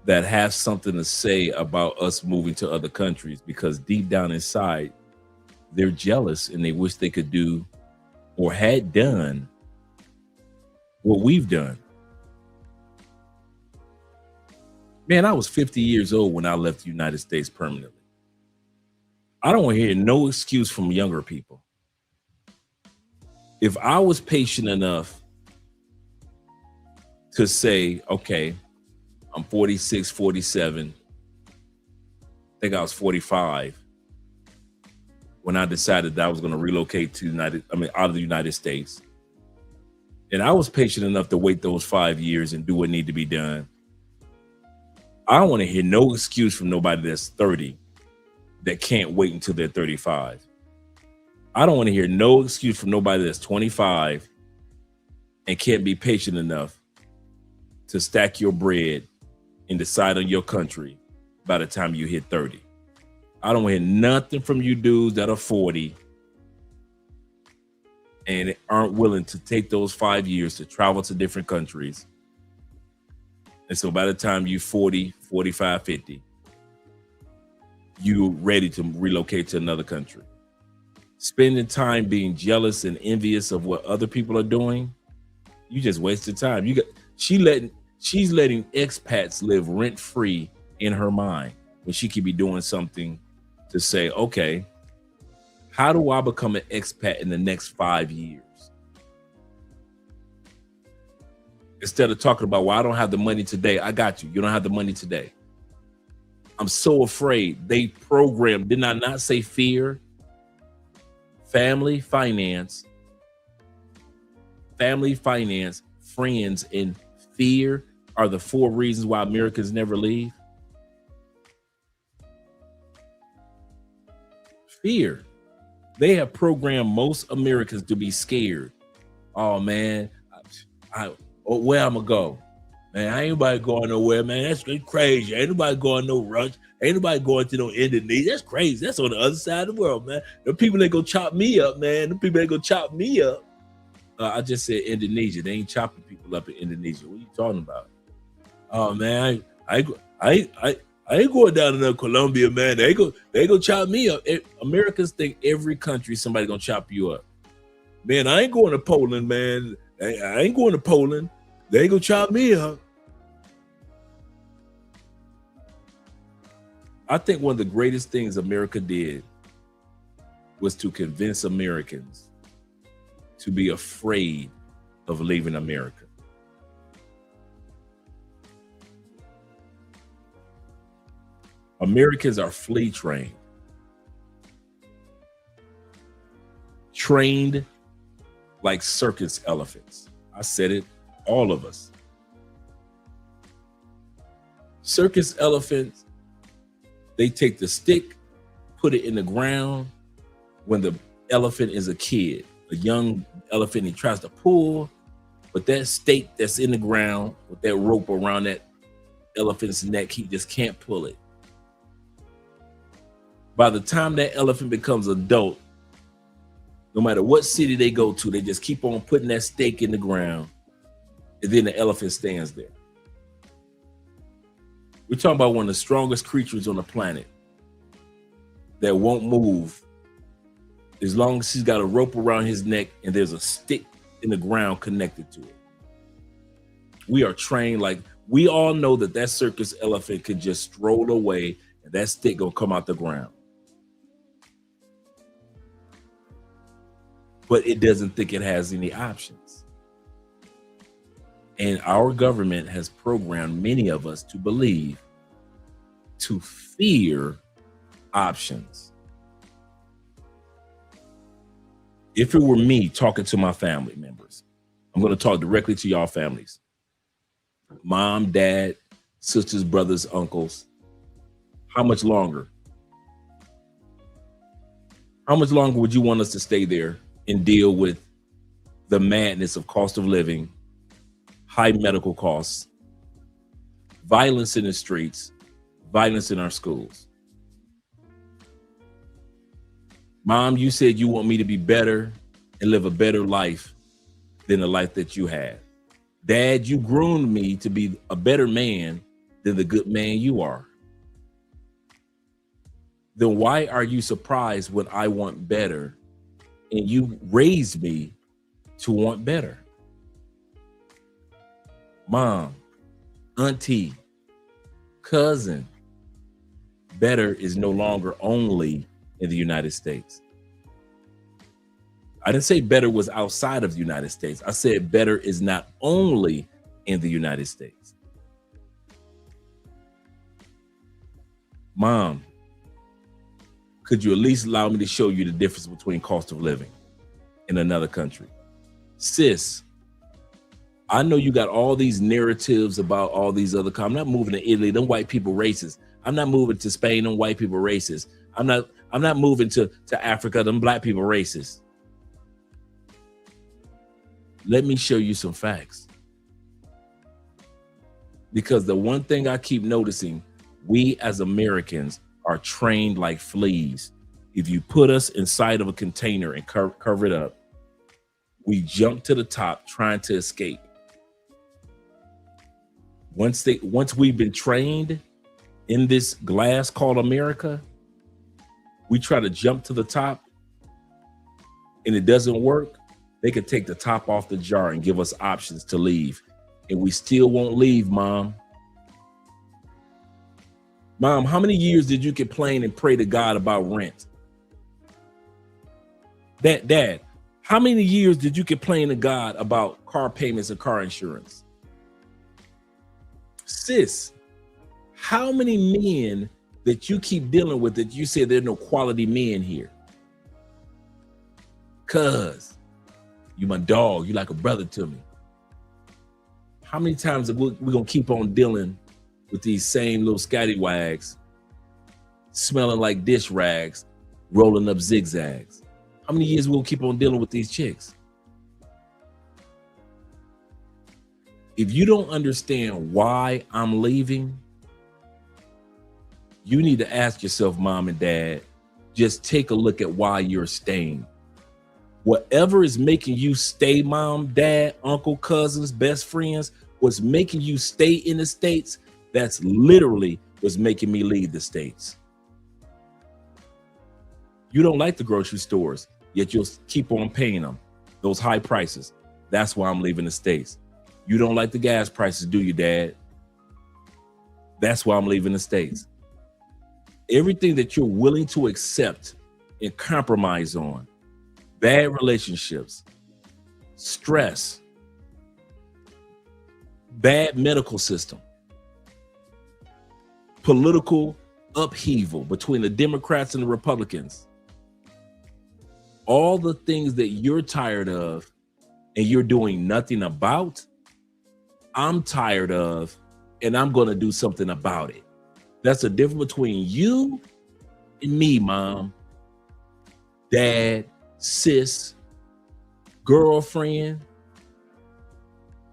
that have something to say about us moving to other countries because deep down inside, they're jealous and they wish they could do or had done what we've done. Man, I was 50 years old when I left the United States permanently. I don't want to hear no excuse from younger people. If I was patient enough to say, okay, I'm 46, 47, think I was 45 when I decided that I was going to relocate to out of the United States. And I was patient enough to wait those 5 years and do what needed to be done. I don't want to hear no excuse from nobody that's 30 that can't wait until they're 35. I don't want to hear no excuse from nobody that's 25 and can't be patient enough to stack your bread and decide on your country by the time you hit 30. I don't hear nothing from you dudes that are 40 and aren't willing to take those 5 years to travel to different countries. And so by the time you're 40, 45, 50, you're ready to relocate to another country. Spending time being jealous and envious of what other people are doing, you just wasted time. She's letting expats live rent-free in her mind when she could be doing something to say, okay, how do I become an expat in the next 5 years? Instead of talking about, well, I don't have the money today. I got you. You don't have the money today. I'm so afraid. They programmed, did I not say fear? Family, finance, friends, and fear are the 4 reasons why Americans never leave. Fear. They have programmed most Americans to be scared. Oh man, where I'm gonna go? Man, ain't nobody going nowhere, man. That's crazy. Ain't nobody going no rush. Ain't nobody going to no Indonesia. That's crazy. That's on the other side of the world, man. The people that go chop me up, man. The people that go chop me up. I just said Indonesia. They ain't chopping people up in Indonesia. What are you talking about? Oh man, I ain't going down to Colombia, man. They go chop me up. Americans think every country somebody gonna chop you up. Man, I ain't going to Poland, man. I ain't going to Poland. They ain't gonna chop me up. I think one of the greatest things America did was to convince Americans to be afraid of leaving America. Americans are flea trained. Trained like circus elephants. I said it, all of us. Circus elephants, they take the stick, put it in the ground when the elephant is a kid. A young elephant, he tries to pull, but that stake that's in the ground with that rope around that elephant's neck, he just can't pull it. By the time that elephant becomes adult, no matter what city they go to, they just keep on putting that stake in the ground, and then the elephant stands there. We're talking about one of the strongest creatures on the planet that won't move as long as he's got a rope around his neck and there's a stick in the ground connected to it. We are trained like, we all know that circus elephant could just stroll away and that stick gonna come out the ground. But it doesn't think it has any options. And our government has programmed many of us to believe, to fear options. If it were me talking to my family members, I'm going to talk directly to y'all families. Mom, dad, sisters, brothers, uncles. How much longer? How much longer would you want us to stay there and deal with the madness of cost of living, high medical costs, violence in the streets, violence in our schools? Mom, you said you want me to be better and live a better life than the life that you had. Dad, you groomed me to be a better man than the good man you are. Then why are you surprised when I want better and you raised me to want better? Mom, auntie, cousin, better is no longer only in the United States. I didn't say better was outside of the United States. I said better is not only in the United States. Mom, Could you at least allow me to show you the difference between cost of living in another country? Sis, I know you got all these narratives about all these other I'm not moving to Italy, them white people racist. I'm not moving to Spain, them white people racist. I'm not moving to Africa, them black people racist. Let me show you some facts. Because the one thing I keep noticing, we as Americans are trained like fleas. If you put us inside of a container and cover it up, we jump to the top trying to escape. Once we've been trained in this glass called America, we try to jump to the top and it doesn't work. They could take the top off the jar and give us options to leave. And we still won't leave, Mom. Mom, how many years did you complain and pray to God about rent? Dad, how many years did you complain to God about car payments and car insurance? Sis, how many men that you keep dealing with that you say there are no quality men here? Cuz you my dog, you like a brother to me. How many times are we gonna keep on dealing with these same little scattywags, smelling like dish rags, rolling up zigzags? How many years we'll keep on dealing with these chicks? If you don't understand why I'm leaving, you need to ask yourself, Mom and Dad, just take a look at why you're staying. Whatever is making you stay, Mom, Dad, uncle, cousins, best friends, what's making you stay in the States, that's literally what's making me leave the States. You don't like the grocery stores, yet you'll keep on paying them, those high prices. That's why I'm leaving the States. You don't like the gas prices, do you, Dad? That's why I'm leaving the States. Everything that you're willing to accept and compromise on, bad relationships, stress, bad medical system, political upheaval between the Democrats and the Republicans, all the things that you're tired of and you're doing nothing about, I'm tired of, and I'm going to do something about it. That's the difference between you and me, Mom, Dad, sis, girlfriend.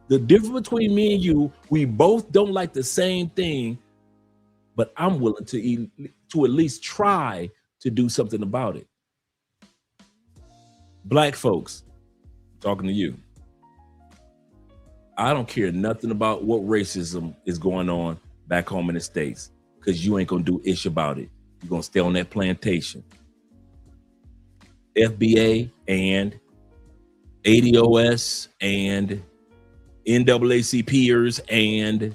The difference between me and you, we both don't like the same thing, but I'm willing to at least try to do something about it. Black folks, talking to you. I don't care nothing about what racism is going on back home in the States, because you ain't gonna do ish about it. You're gonna stay on that plantation. FBA and ADOS and NAACPers and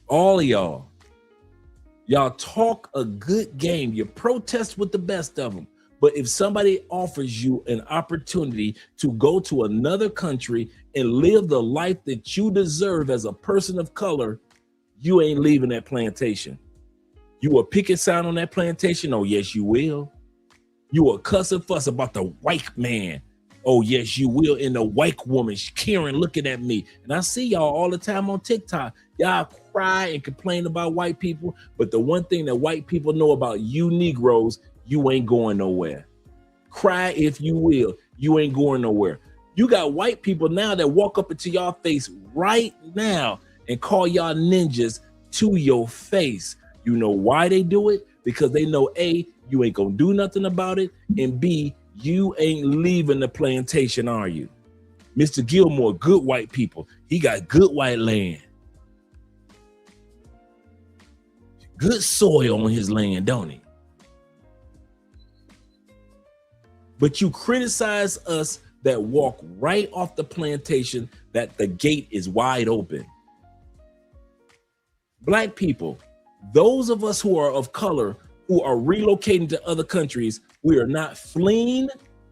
all of y'all talk a good game. You protest with the best of them. But if somebody offers you an opportunity to go to another country and live the life that you deserve as a person of color, you ain't leaving that plantation. You will pick a sign on that plantation. Oh, yes, you will. You will cuss and fuss about the white man. Oh, yes, you will. And the white woman, Karen, looking at me. And I see y'all all the time on TikTok. Y'all cry and complain about white people. But the one thing that white people know about you Negroes, you ain't going nowhere. Cry if you will. You ain't going nowhere. You got white people now that walk up into y'all face right now and call y'all ninjas to your face. You know why they do it? Because they know A, you ain't gonna do nothing about it, and B, you ain't leaving the plantation, are you? Mr. Gilmore, good white people. He got good white land. Good soil on his land, don't he? But you criticize us that walk right off the plantation, that the gate is wide open. Black people, those of us who are of color, who are relocating to other countries, we are not fleeing,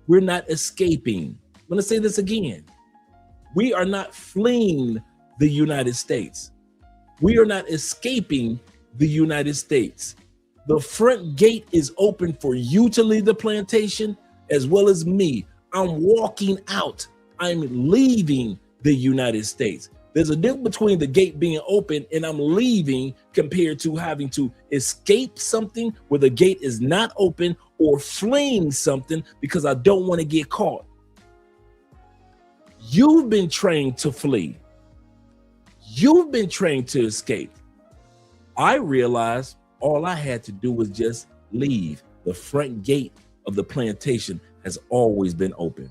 we're not escaping. I'm gonna say this again. We are not fleeing the United States. We are not escaping the United States. The front gate is open for you to leave the plantation as well as me. I'm walking out. I'm leaving the United States. There's a difference between the gate being open and I'm leaving compared to having to escape something where the gate is not open or fleeing something because I don't want to get caught. You've been trained to flee. You've been trained to escape. I realized all I had to do was just leave. The front gate of the plantation has always been open.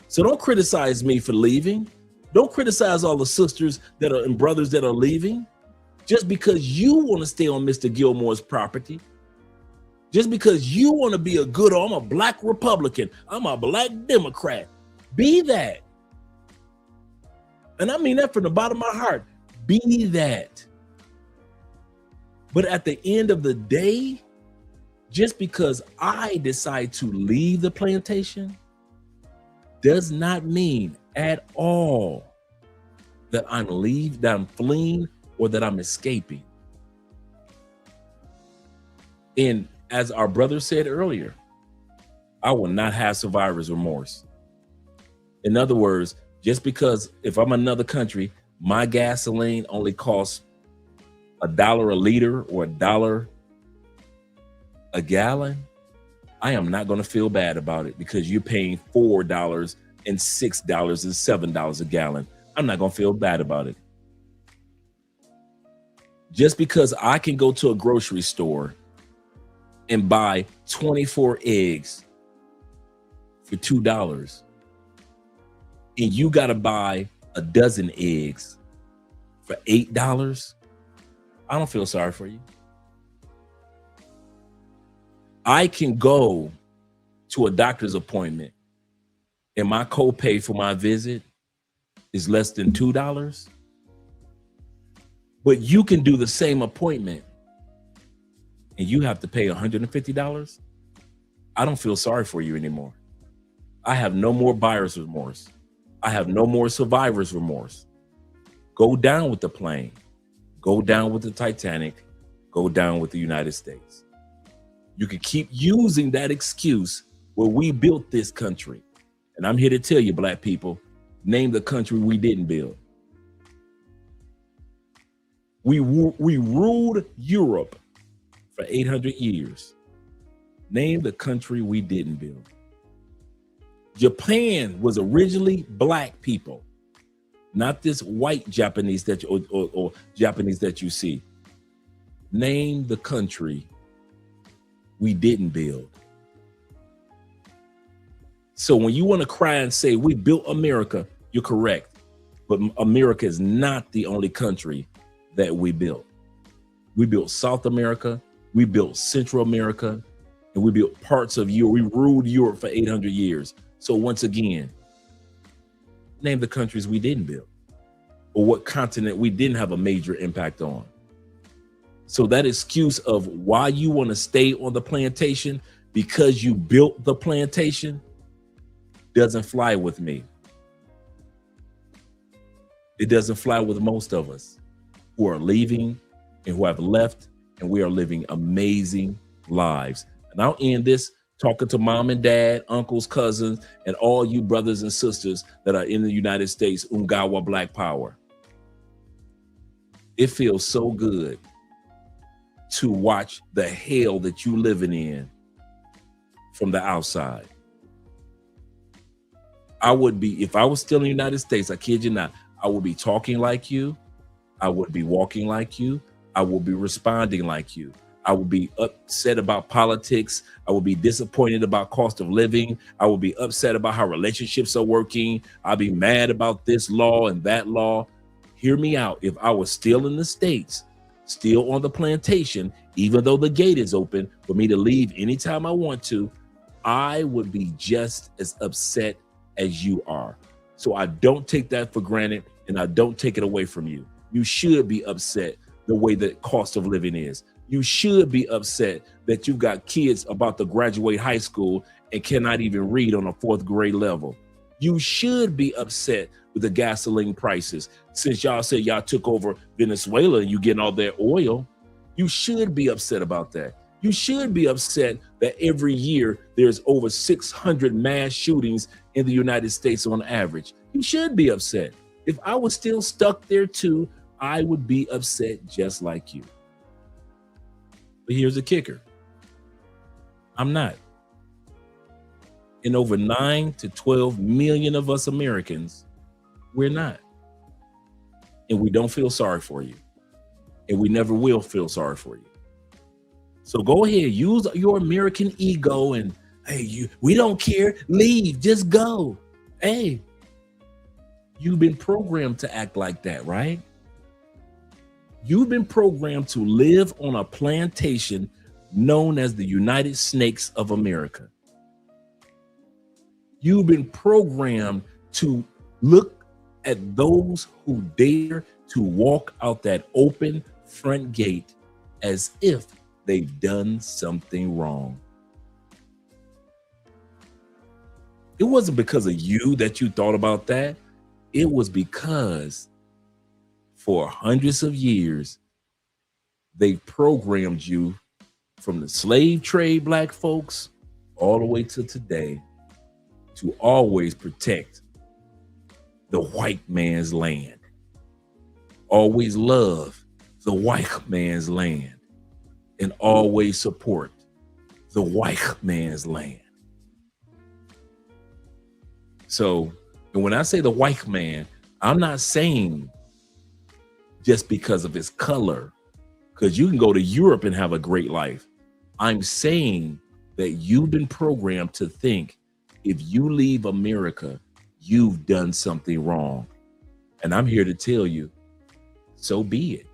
So don't criticize me for leaving. Don't criticize all the sisters that are and brothers that are leaving just because you want to stay on Mr. Gilmore's property. Just because you want to be I'm a black Republican. I'm a black Democrat. Be that. And I mean that from the bottom of my heart. Be that. But at the end of the day, just because I decide to leave the plantation does not mean at all that I'm fleeing or that I'm escaping. And as our brother said earlier, I will not have survivor's remorse. In other words, just because if I'm in another country, my gasoline only costs $1 a liter or $1 a gallon, I am not going to feel bad about it because you're paying $4 and $6 and $7 a gallon. I'm not going to feel bad about it. Just because I can go to a grocery store and buy 24 eggs for $2 and you got to buy a dozen eggs for $8, I don't feel sorry for you. I can go to a doctor's appointment and my copay for my visit is less than $2, but you can do the same appointment and you have to pay $150. I don't feel sorry for you anymore. I have no more buyer's remorse. I have no more survivor's remorse. Go down with the plane. Go down with the Titanic. Go down with the United States. You can keep using that excuse where we built this country. And I'm here to tell you, black people, name the country we didn't build. We ruled Europe for 800 years. Name the country we didn't build. Japan was originally black people, not this white Japanese that or Japanese that you see. Name the country we didn't build. So when you want to cry and say we built America, you're correct. But America is not the only country that we built. We built South America, we built Central America, and we built parts of Europe. We ruled Europe for 800 years. So once again, name the countries we didn't build or what continent we didn't have a major impact on. So that excuse of why you want to stay on the plantation because you built the plantation doesn't fly with me. It doesn't fly with most of us who are leaving and who have left, and we are living amazing lives. And I'll end this talking to mom and dad, uncles, cousins, and all you brothers and sisters that are in the United States, Ungawa Black Power. It feels so good to watch the hell that you living in from the outside. I would be, if I was still in the United States, I kid you not, I would be talking like you. I would be walking like you. I would be responding like you. I would be upset about politics. I would be disappointed about cost of living. I would be upset about how relationships are working. I'd be mad about this law and that law. Hear me out. If I was still in the States, still on the plantation, even though the gate is open for me to leave anytime I want to, I would be just as upset as you are. So I don't take that for granted and I don't take it away from you. You should be upset the way that cost of living is. You should be upset that you've got kids about to graduate high school and cannot even read on a 4th grade level. You should be upset with the gasoline prices. Since y'all said y'all took over Venezuela and you getting all their oil, You should be upset about that. You should be upset that every year there's over 600 mass shootings in the United States on average. You should be upset. If I was still stuck there too, I would be upset just like you. But here's the kicker. I'm not. And over 9 to 12 million of us Americans, we're not. And we don't feel sorry for you. And we never will feel sorry for you. So go ahead, use your American ego and, hey, we don't care, leave, just go. Hey, you've been programmed to act like that, right? You've been programmed to live on a plantation known as the United Snakes of America. You've been programmed to look at those who dare to walk out that open front gate as if they've done something wrong. It wasn't because of you that you thought about that. It was because for hundreds of years, they programmed you from the slave trade black folks all the way to today to always protect the white man's land. Always love the white man's land and always support the white man's land. So, and when I say the white man, I'm not saying just because of his color, because you can go to Europe and have a great life. I'm saying that you've been programmed to think if you leave America, you've done something wrong. And I'm here to tell you, so be it.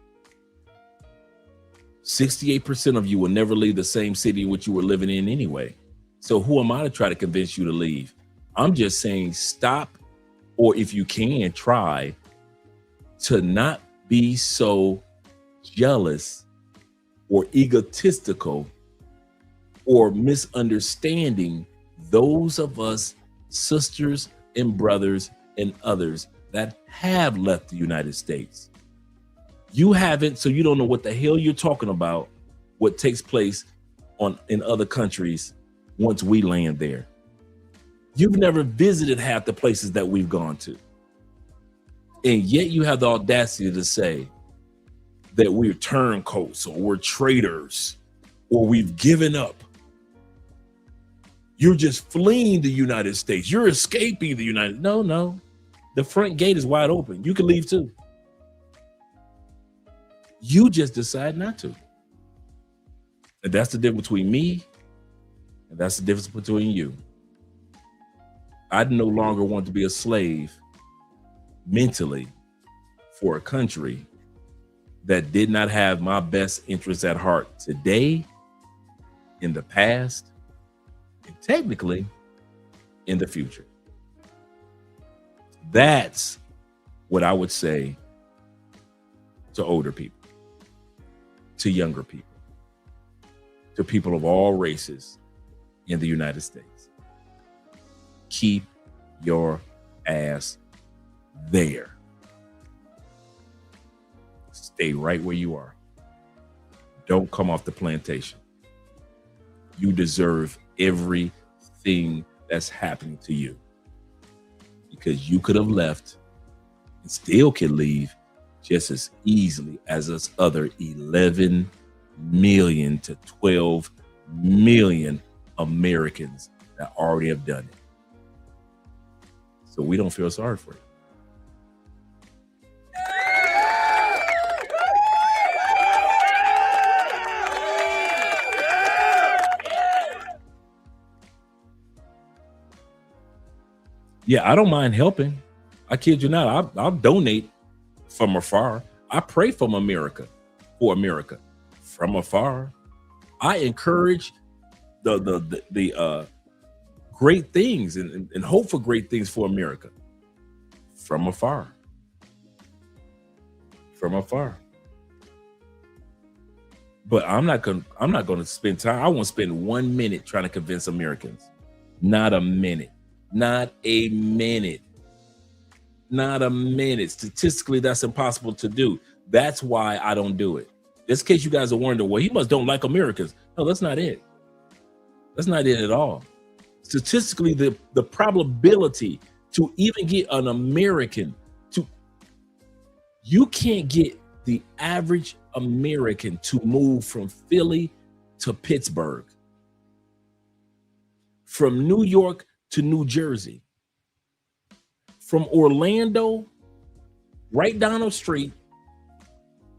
68% of you will never leave the same city in which you were living in anyway. So who am I to try to convince you to leave? I'm just saying stop, or if you can, try to not be so jealous or egotistical or misunderstanding those of us sisters and brothers and others that have left the United States. You haven't, so you don't know what the hell you're talking about, what takes place in other countries once we land there. You've never visited half the places that we've gone to. And yet you have the audacity to say that we're turncoats or we're traitors or we've given up. You're just fleeing the United States. You're escaping the United States. No. The front gate is wide open. You can leave too. You just decide not to. And that's the difference between me, and that's the difference between you. I no longer want to be a slave mentally for a country that did not have my best interests at heart today, in the past, and technically in the future. That's what I would say to older people, to younger people, to people of all races in the United States. Keep your ass there. Stay right where you are. Don't come off the plantation. You deserve everything that's happening to you, because you could have left and still can leave just as easily as us other 11 million to 12 million Americans that already have done it. So we don't feel sorry for you. Yeah, I don't mind helping. I kid you not. I'll donate from afar. I pray from America, for America, from afar. I encourage the great things and hope for great things for America from afar. From afar. But I'm not gonna spend time. I won't spend 1 minute trying to convince Americans. Not a minute. Not a minute. Not a minute. Statistically, that's impossible to do. That's why I don't do it. Just in case you guys are wondering, well, he must don't like Americans. No, that's not it. That's not it at all. Statistically, the probability to even get an American to, you can't get the average American to move from Philly to Pittsburgh, from New York to New Jersey, from Orlando right down the street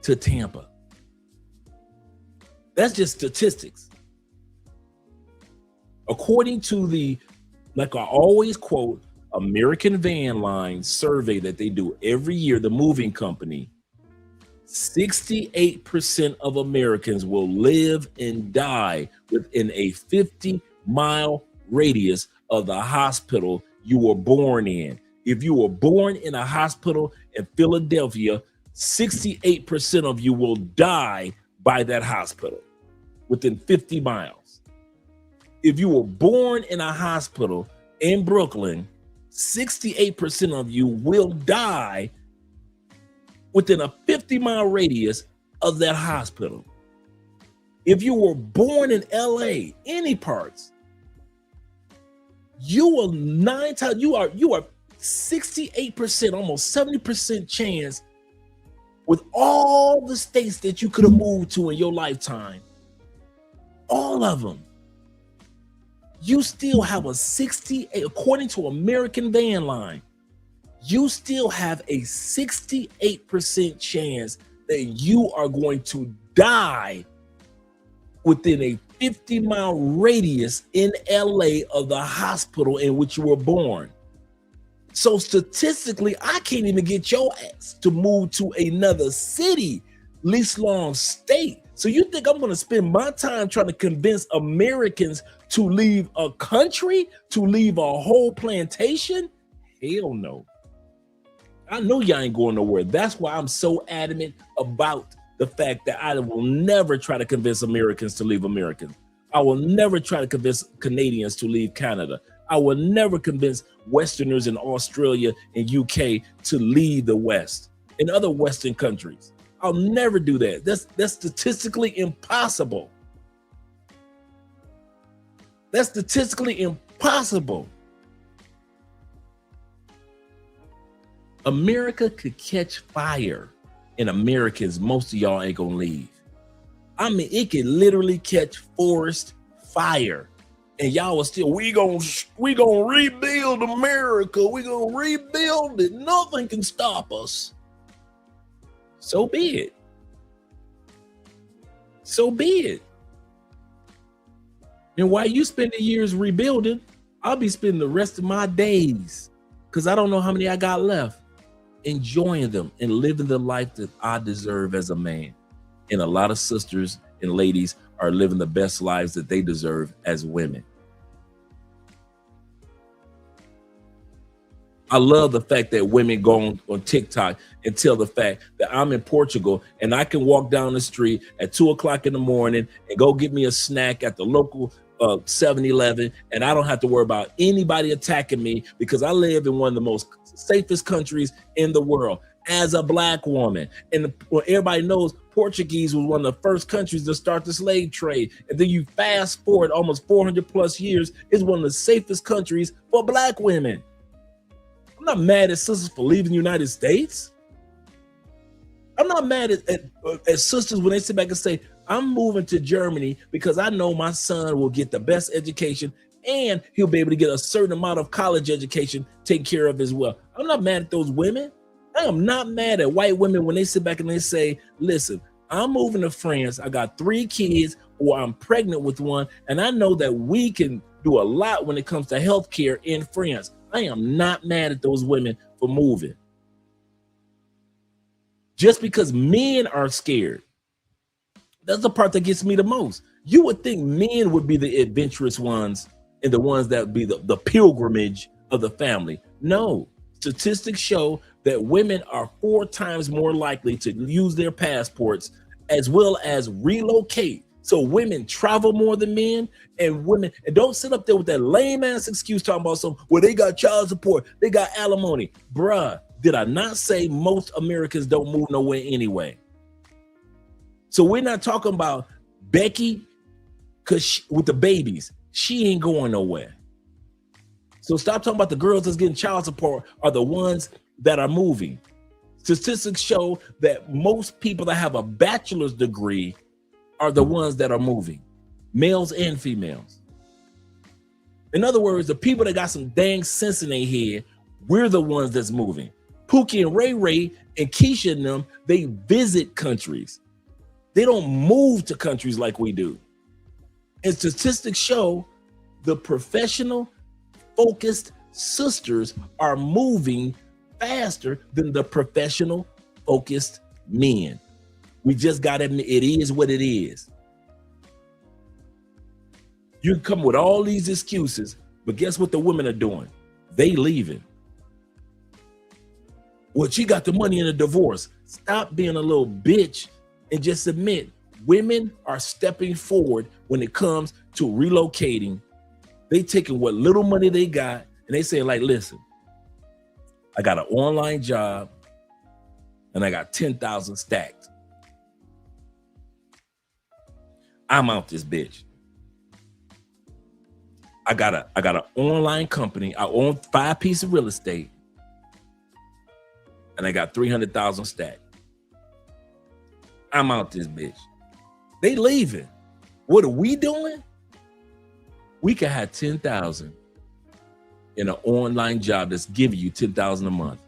to Tampa. That's just statistics. According to the, like I always quote, American Van Line survey that they do every year, the moving company, 68% of Americans will live and die within a 50-mile radius of the hospital you were born in. If you were born in a hospital in Philadelphia, 68% of you will die by that hospital within 50 miles. If you were born in a hospital in Brooklyn, 68% of you will die within a 50-mile radius of that hospital. If you were born in LA, any parts, you are 68%, almost 70% chance with all the states that you could have moved to in your lifetime, all of them, you still have a 68, according to American Van Line, you still have a 68% chance that you are going to die within a 50-mile radius in LA of the hospital in which you were born. So statistically, I can't even get your ass to move to another city, least long state. So you think I'm going to spend my time trying to convince Americans to leave a country, to leave a whole plantation? Hell no. I know y'all ain't going nowhere. That's why I'm so adamant about the fact that I will never try to convince Americans to leave America. I will never try to convince Canadians to leave Canada. I will never convince Westerners in Australia and UK to leave the West and other Western countries. I'll never do that. That's statistically impossible. That's statistically impossible. America could catch fire, and Americans, most of y'all ain't gonna leave. I mean, it could literally catch forest fire, and y'all are still, we gonna rebuild America. We gonna rebuild it. Nothing can stop us. So be it. So be it. And while you spend the years rebuilding, I'll be spending the rest of my days, because I don't know how many I got left, enjoying them and living the life that I deserve as a man. And a lot of sisters and ladies are living the best lives that they deserve as women. I love the fact that women go on TikTok and tell the fact that I'm in Portugal and I can walk down the street at 2 o'clock in the morning and go get me a snack at the local 7-Eleven, and I don't have to worry about anybody attacking me because I live in one of the most safest countries in the world as a black woman. And everybody knows Portuguese was one of the first countries to start the slave trade. And then you fast forward almost 400 plus years, it's one of the safest countries for black women. I'm not mad at sisters for leaving the United States. I'm not mad at sisters when they sit back and say, I'm moving to Germany because I know my son will get the best education and he'll be able to get a certain amount of college education taken care of as well. I'm not mad at those women. I am not mad at white women when they sit back and they say, listen, I'm moving to France. I got 3 kids or I'm pregnant with one. And I know that we can do a lot when it comes to healthcare in France. I am not mad at those women for moving. Just because men are scared. That's the part that gets me the most. You would think men would be the adventurous ones and the ones that would be the pilgrimage of the family. No, statistics show that women are 4 times more likely to use their passports as well as relocate. So women travel more than men, and women, and don't sit up there with that lame ass excuse talking about well, they got child support, they got alimony. Bruh, did I not say most Americans don't move nowhere anyway? So we're not talking about Becky with the babies. She ain't going nowhere. So stop talking about the girls that's getting child support are the ones that are moving. Statistics show that most people that have a bachelor's degree are the ones that are moving, males and females. In other words, the people that got some dang sense in their head, we're the ones that's moving. Pookie and Ray Ray and Keisha and them, they visit countries. They don't move to countries like we do. And statistics show the professional, focused sisters are moving faster than the professional, focused men. We just got to admit, it is what it is. You come with all these excuses, but guess what the women are doing? They leaving. Well, she got the money in a divorce. Stop being a little bitch and just admit women are stepping forward when it comes to relocating. They taking what little money they got and they say, like, listen, I got an online job and I got 10,000 stacked. I'm out this bitch. I got an online company. I own 5 pieces of real estate and I got 300,000 stacked. I'm out this bitch. They leaving. What are we doing? We can have 10,000 in an online job that's giving you 10,000 a month.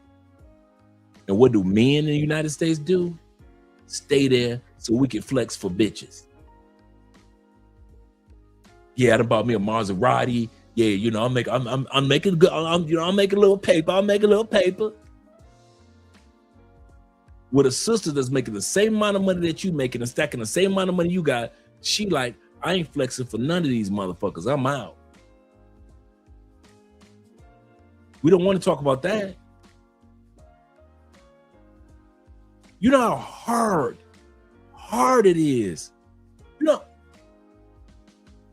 And what do men in the United States do? Stay there so we can flex for bitches. Yeah, I done bought me a Maserati. Yeah, you know, I'm making good. I'm making a little paper. I'm making a little paper. With a sister that's making the same amount of money that you making and stacking the same amount of money you got, she like, I ain't flexing for none of these motherfuckers. I'm out. We don't want to talk about that. You know how hard it is. You know,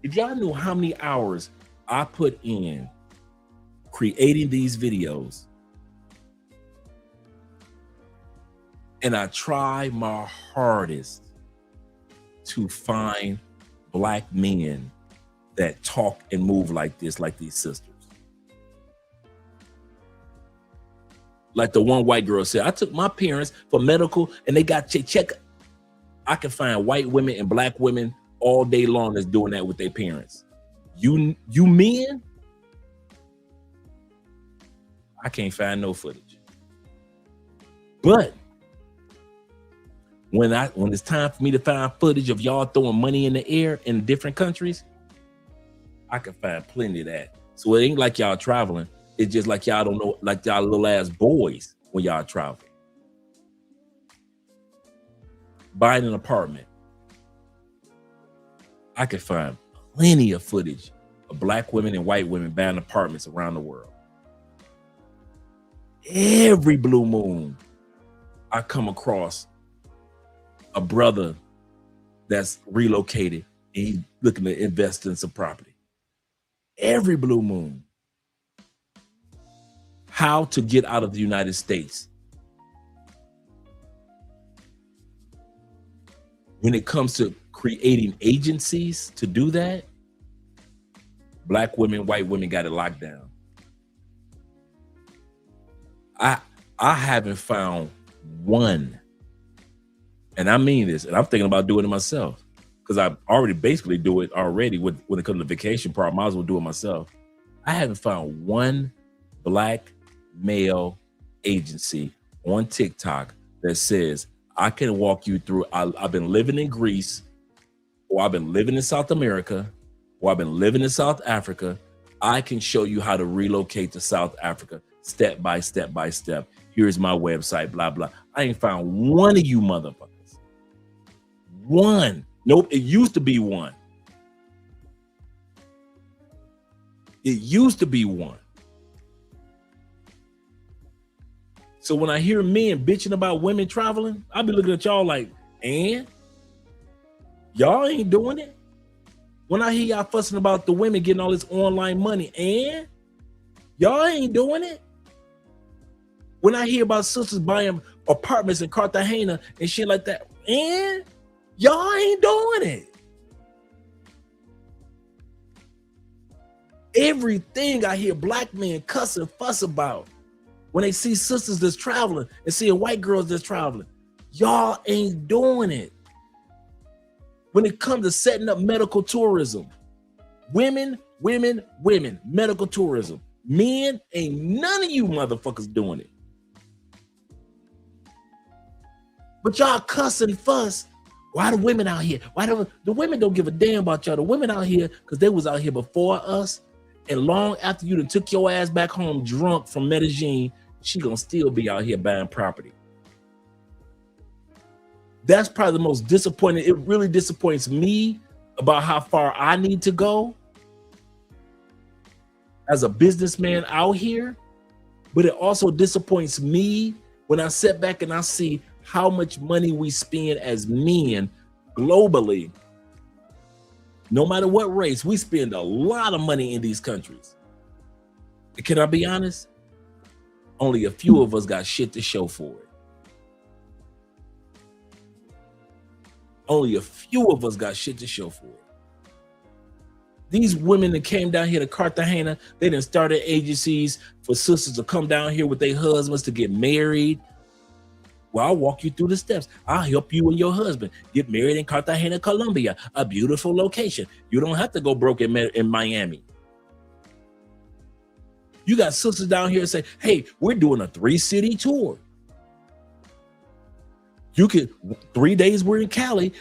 if y'all knew how many hours I put in creating these videos, and I try my hardest to find Black men that talk and move like this, like these sisters. Like the one white girl said, I took my parents for medical and they got check. I can find white women and Black women all day long that's doing that with their parents. You men, I can't find no footage. But when it's time for me to find footage of y'all throwing money in the air in different countries, I can find plenty of that. So it ain't like y'all traveling. It's just like y'all don't know, like y'all little ass boys when y'all travel. Buying an apartment. I could find plenty of footage of Black women and white women buying apartments around the world. Every blue moon, I come across a brother that's relocated and he's looking to invest in some property. Every blue moon. How to get out of the United States. When it comes to creating agencies to do that, Black women, white women got it locked down. I haven't found one, and I mean this, and I'm thinking about doing it myself because I already basically do it already when it comes to vacation part. I might as well do it myself. I haven't found one Black male agency on TikTok that says, I can walk you through. I've been living in Greece, or I've been living in South America, or I've been living in South Africa. I can show you how to relocate to South Africa step by step by step. Here's my website, blah, blah. I ain't found one of you motherfuckers. One. Nope, it used to be one. It used to be one. So when I hear men bitching about women traveling, I'll be looking at y'all like, and y'all ain't doing it. When I hear y'all fussing about the women getting all this online money, and y'all ain't doing it. When I hear about sisters buying apartments in Cartagena and shit like that, and Y'all ain't doing it. Everything I hear black men cuss and fuss about when they see sisters that's traveling and seeing white girls that's traveling, y'all ain't doing it. When it comes to setting up medical tourism, women, medical tourism. Men, ain't none of you motherfuckers doing it. But y'all cuss and fuss. Why the women out here? Why the women don't give a damn about y'all? The women out here, because they was out here before us, and long after you done took your ass back home drunk from Medellin, she gonna still be out here buying property. That's probably the most disappointing. It really disappoints me about how far I need to go as a businessman out here, but it also disappoints me when I sit back and I see how much money we spend as men globally. No matter what race, we spend a lot of money in these countries. Can I be honest? Only a few of us got shit to show for it. Only a few of us got shit to show for it. These women that came down here to Cartagena, they done started agencies for sisters to come down here with their husbands to get married. Well, I'll walk you through the steps. I'll help you and your husband get married in Cartagena, Colombia, a beautiful location. You don't have to go broke in Miami. You got sisters down here say, hey, we're doing a 3-city tour. You can 3 days we're in Cali,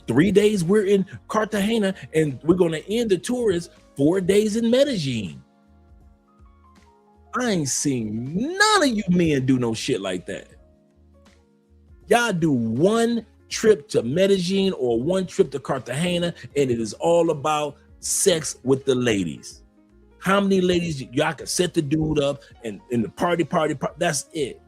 3 days we're in Cartagena, and we're gonna end the tour as 4 days in Medellin. I ain't seen none of you men do no shit like that. Y'all do one trip to Medellin or one trip to Cartagena, and it is all about sex with the ladies. How many ladies y'all can set the dude up and in the party, that's it.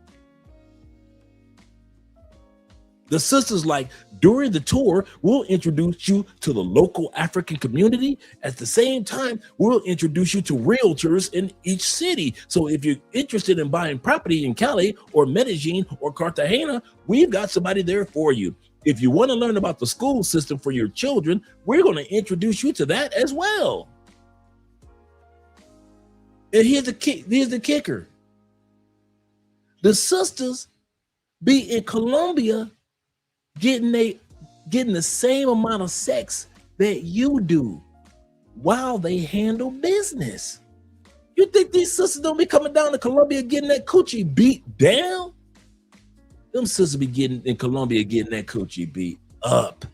The sisters like, during the tour, we'll introduce you to the local African community. At the same time, we'll introduce you to realtors in each city. So if you're interested in buying property in Cali or Medellin or Cartagena, we've got somebody there for you. If you want to learn about the school system for your children, we're going to introduce you to that as well. And here's the kicker. The sisters be in Colombia getting the same amount of sex that you do while they handle business. You think these sisters don't be coming down to Colombia getting that coochie beat down? Them sisters be getting in Colombia getting that coochie beat up,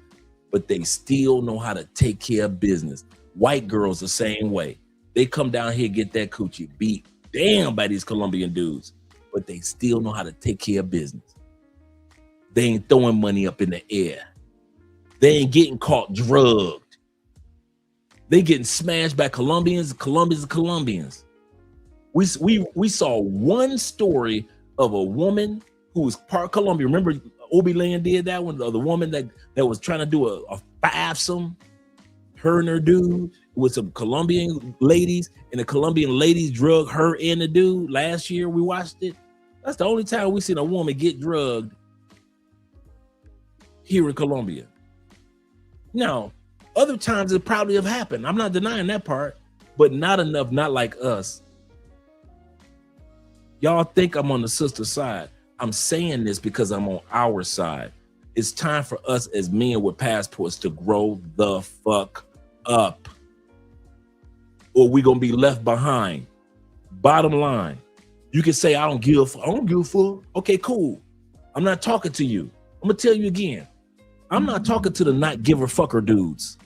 but they still know how to take care of business. White girls the same way. They come down here, get that coochie beat down by these Colombian dudes, but they still know how to take care of business. They ain't throwing money up in the air. They ain't getting caught drugged. They getting smashed by Colombians. We saw one story of a woman who was part Colombian. Remember Obi Land did that one? The woman that was trying to do a fivesome, her and her dude with some Colombian ladies, and the Colombian ladies drugged her and the dude. Last year we watched it. That's the only time we seen a woman get drugged here in Colombia. Now, other times it probably have happened. I'm not denying that part, but not enough, not like us. Y'all think I'm on the sister side. I'm saying this because I'm on our side. It's time for us as men with passports to grow the fuck up, or we gonna be left behind. Bottom line, you can say I don't give a fuck. Okay, cool. I'm not talking to you. I'm gonna tell you again. I'm not talking to the not giver fucker dudes.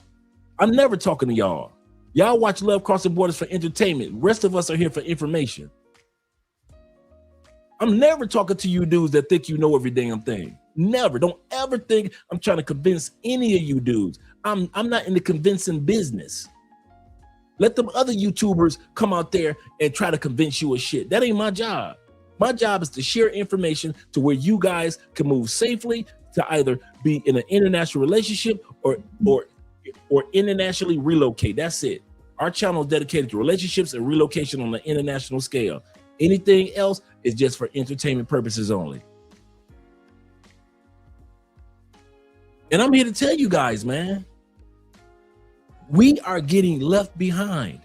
I'm never talking to y'all. Y'all watch Love Crossing Borders for entertainment. Rest of us are here for information. I'm never talking to you dudes that think you know every damn thing. Never. Don't ever think I'm trying to convince any of you dudes. I'm not in the convincing business. Let them other YouTubers come out there and try to convince you of shit. That ain't my job. My job is to share information to where you guys can move safely to either be in an international relationship or internationally relocate. That's it. Our channel is dedicated to relationships and relocation on the international scale. Anything else is just for entertainment purposes only. And I'm here to tell you guys, man, we are getting left behind.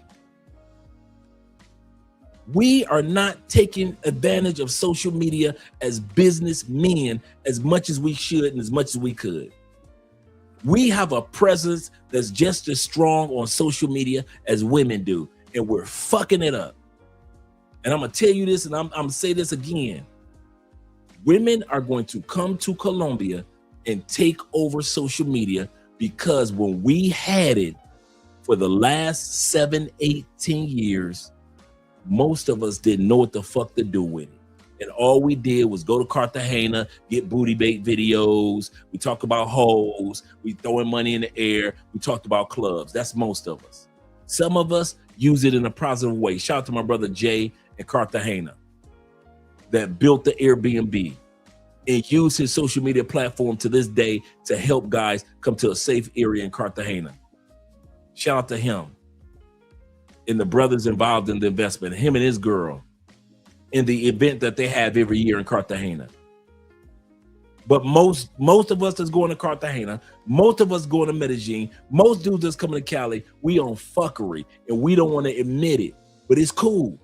We are not taking advantage of social media as businessmen as much as we should and as much as we could. We have a presence that's just as strong on social media as women do, and we're fucking it up. And I'm gonna tell you this, and I'm gonna say this again. Women are going to come to Colombia and take over social media, because when we had it for the last 7, 8, 10 years, most of us didn't know what the fuck to do with it. And all we did was go to Cartagena, get booty bait videos. We talk about hoes. We throwing money in the air. We talked about clubs. That's most of us. Some of us use it in a positive way. Shout out to my brother Jay in Cartagena that built the Airbnb and used his social media platform to this day to help guys come to a safe area in Cartagena. Shout out to him and the brothers involved in the investment, him and his girl, in the event that they have every year in Cartagena. But most of us that's going to Cartagena, most of us going to Medellin, most dudes that's coming to Cali, we on fuckery and we don't want to admit it, but it's cool.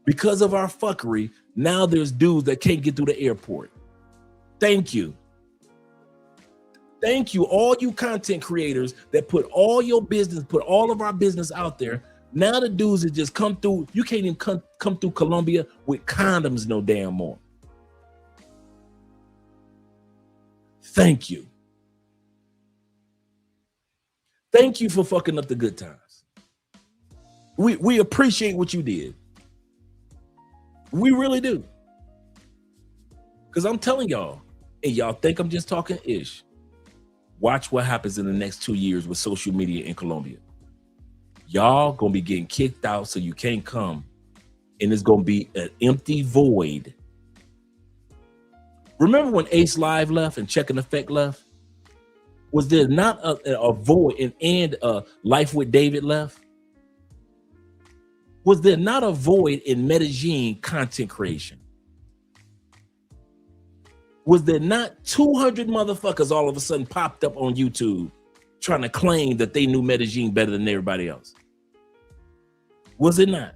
Because of our fuckery, now there's dudes that can't get through the airport. Thank you. Thank you, all you content creators that put all your business, put all of our business out there. Now the dudes that just come through, you can't even come through Colombia with condoms no damn more. Thank you. Thank you for fucking up the good times. We appreciate what you did. We really do. Because I'm telling y'all, and y'all think I'm just talking ish. Watch what happens in the next 2 years with social media in Colombia. Y'all gonna be getting kicked out so you can't come, and it's gonna be an empty void. Remember when Ace Live left and Check and Effect left? Was there not a void and Life with David left? Was there not a void in Medellin content creation? Was there not 200 motherfuckers all of a sudden popped up on YouTube trying to claim that they knew Medellin better than everybody else? Was it not?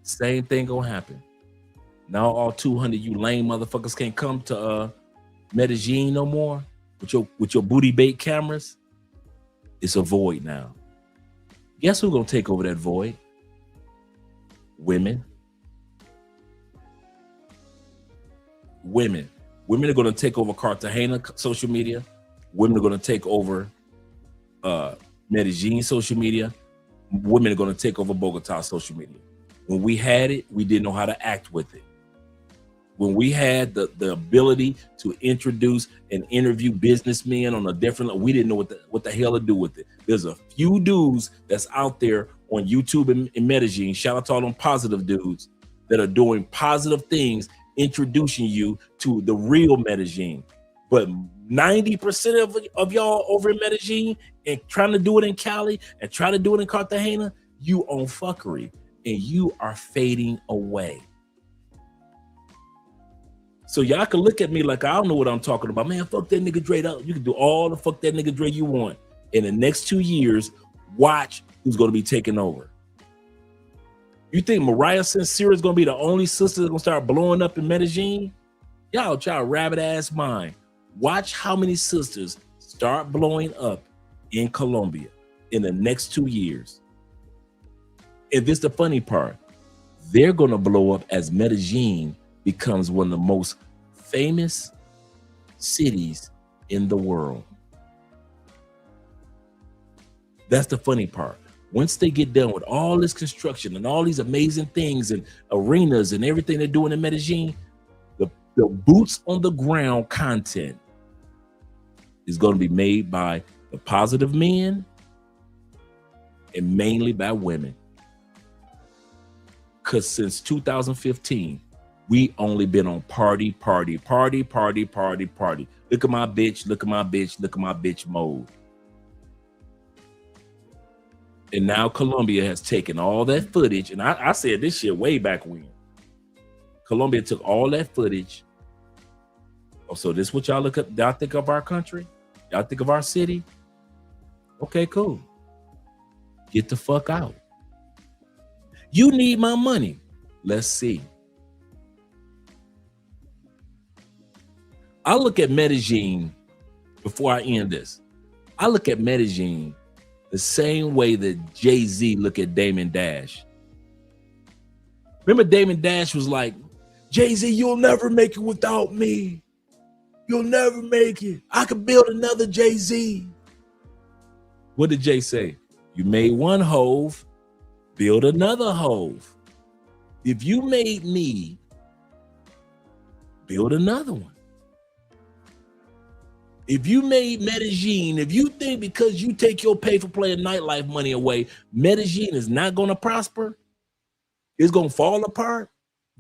Same thing gonna happen. Now all 200 you lame motherfuckers can't come to Medellin no more with your booty bait cameras. It's a void now. Guess who's gonna take over that void? Women. Women are going to take over Cartagena social media. Women are going to take over Medellin social media. Women are going to take over Bogota social media. When we had it, we didn't know how to act with it. When we had the ability to introduce and interview businessmen on a different level, we didn't know what the hell to do with it. There's a few dudes that's out there on YouTube in Medellin. Shout out to all them positive dudes that are doing positive things, introducing you to the real Medellin. But 90% of y'all over in Medellin and trying to do it in Cali and try to do it in Cartagena, you on fuckery and you are fading away. So y'all can look at me like I don't know what I'm talking about. Man, fuck that nigga Dre. You can do all the fuck that nigga Dre you want. In the next 2 years, watch who's going to be taking over. You think Mariah Sincere is going to be the only sister that's going to start blowing up in Medellin? Y'all rabbit ass mind. Watch how many sisters start blowing up in Colombia in the next 2 years. And this is the funny part. They're going to blow up as Medellin becomes one of the most famous cities in the world. That's the funny part. Once they get done with all this construction and all these amazing things and arenas and everything they're doing in Medellin, the boots on the ground content is going to be made by the positive men and mainly by women. Because since 2015, we only been on party. Look at my bitch, look at my bitch, look at my bitch mode. And now Colombia has taken all that footage, and I said this shit way back when. Colombia took all that footage Oh, so this what y'all look up? Y'all think of our country? Y'all think of our city? Okay, cool. Get the fuck out. You need my money. Let's see. I look at Medellin, before I end this, I look at Medellin the same way that Jay-Z look at Damon Dash. Remember Damon Dash was like, Jay-Z, you'll never make it without me. You'll never make it. I could build another Jay-Z. What did Jay say? You made one Hove, build another Hove. If you made me, build another one. If you made Medellin, if you think because you take your pay-for-play and nightlife money away, Medellin is not going to prosper, it's going to fall apart.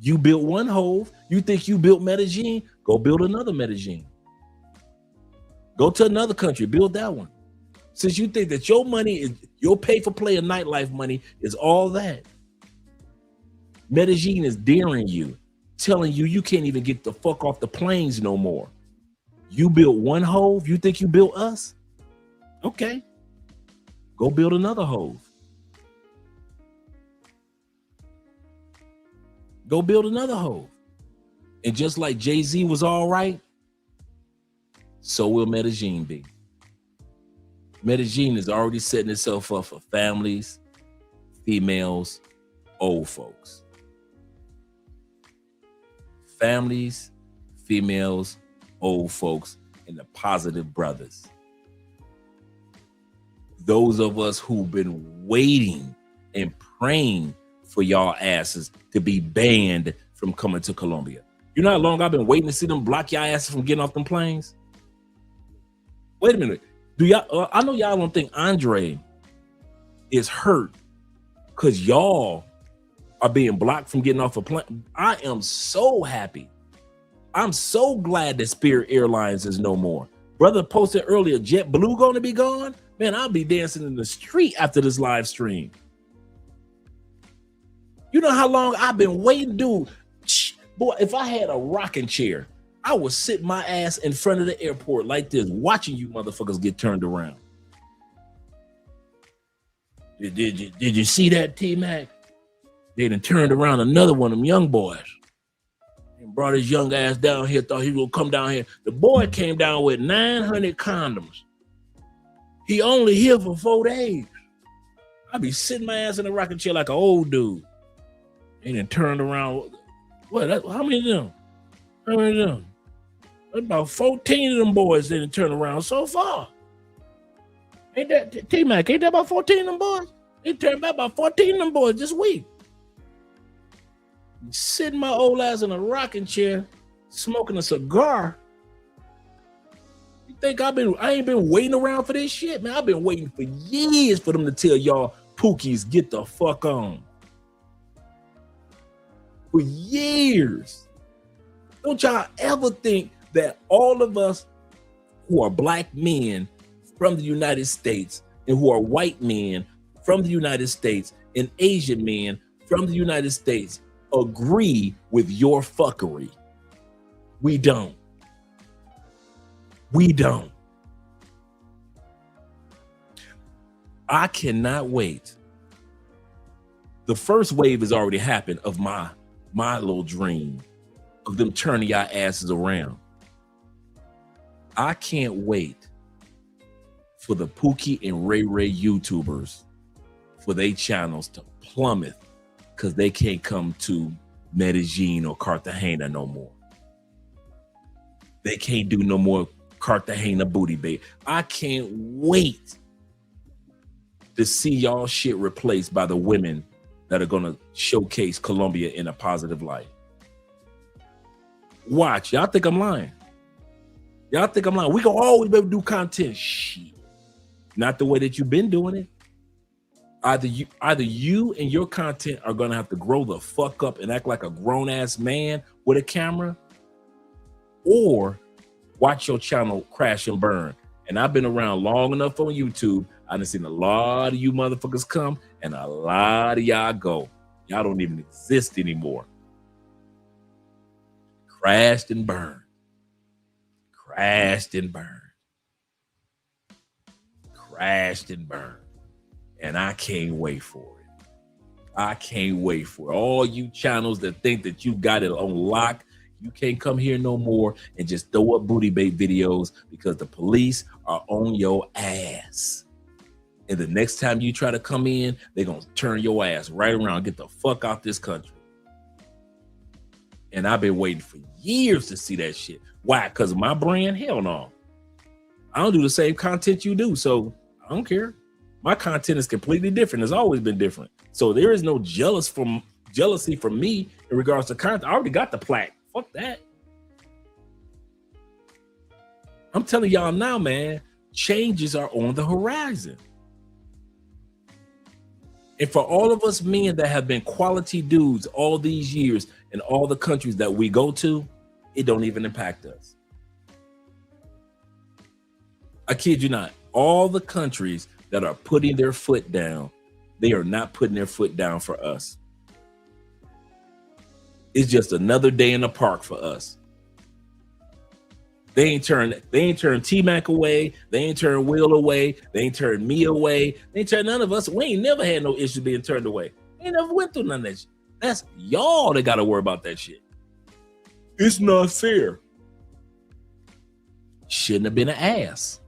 You built one Hove. You think you built Medellin? Go build another Medellin. Go to another country, build that one. Since you think that your money is your pay-for-play and nightlife money is all that, Medellin is daring you, telling you you can't even get the fuck off the planes no more. You built one Hove. You think you built us? Okay. Go build another Hove. Go build another Hove. And just like Jay-Z was all right, so will Medellin be. Medellin is already setting itself up for families, females, old folks. Families, females, old folks, and the positive brothers. Those of us who've been waiting and praying for y'all asses to be banned from coming to Colombia. You know how long I've been waiting to see them block y'all asses from getting off them planes? Wait a minute. Do y'all? I know y'all don't think Andre is hurt because y'all are being blocked from getting off a plane. I am so happy. I'm so glad that Spirit Airlines is no more. Brother posted earlier, JetBlue going to be gone? Man, I'll be dancing in the street after this live stream. You know how long I've been waiting, dude? Boy, if I had a rocking chair, I would sit my ass in front of the airport like this, watching you motherfuckers get turned around. Did you see that, T-Mac? They done turned around another one of them young boys and brought his young ass down here, thought he was gonna come down here. The boy came down with 900 condoms. He only here for 4 days. I be sitting my ass in a rocking chair like an old dude. And then turned around. What? How many of them? How many of them? About 14 of them boys didn't turn around so far. Ain't that T-Mac? Ain't that about 14 of them boys? They turned back about 14 of them boys this week. Sitting my old ass in a rocking chair, smoking a cigar. You think I ain't been waiting around for this shit, man? I've been waiting for years for them to tell y'all Pookies get the fuck on. For years. Don't y'all ever think that all of us who are black men from the United States and who are white men from the United States and Asian men from the United States agree with your fuckery? We don't. We don't. I cannot wait. The first wave has already happened of my little dream of them turning y'all asses around. I can't wait for the Pookie and Ray Ray YouTubers for their channels to plummet because they can't come to Medellin or Cartagena no more. They can't do no more Cartagena booty bait. I can't wait to see y'all shit replaced by the women that are gonna showcase Colombia in a positive light. Watch, y'all think I'm lying. Y'all think I'm lying. We gonna always be able to do content. Shit. Not the way that you've been doing it. Either you and your content are gonna have to grow the fuck up and act like a grown-ass man with a camera, or watch your channel crash and burn. And I've been around long enough on YouTube. I done seen a lot of you motherfuckers come and a lot of y'all go. Y'all don't even exist anymore. Crashed and burned. crashed and burned. Crashed and burned. And I can't wait for it. I can't wait for it. All you channels that think that you got it on lock, you can't come here no more and just throw up booty bait videos because the police are on your ass. And the next time you try to come in, they're going to turn your ass right around. Get the fuck out this country. And I've been waiting for years to see that shit. Why? Because of my brand? Hell no. I don't do the same content you do, so I don't care. My content is completely different. It's always been different. So there is no jealousy from me in regards to content. I already got the plaque. Fuck that. I'm telling y'all now, man, changes are on the horizon. And for all of us men that have been quality dudes all these years in all the countries that we go to, it don't even impact us. I kid you not. All the countries that are putting their foot down, they are not putting their foot down for us. It's just another day in the park for us. They ain't turned T-Mac away. They ain't turned Will away. They ain't turned me away. They ain't turned none of us. We ain't never had no issue being turned away. We ain't never went through none of that shit. That's y'all that got to worry about that shit. It's not fair. Shouldn't have been an ass.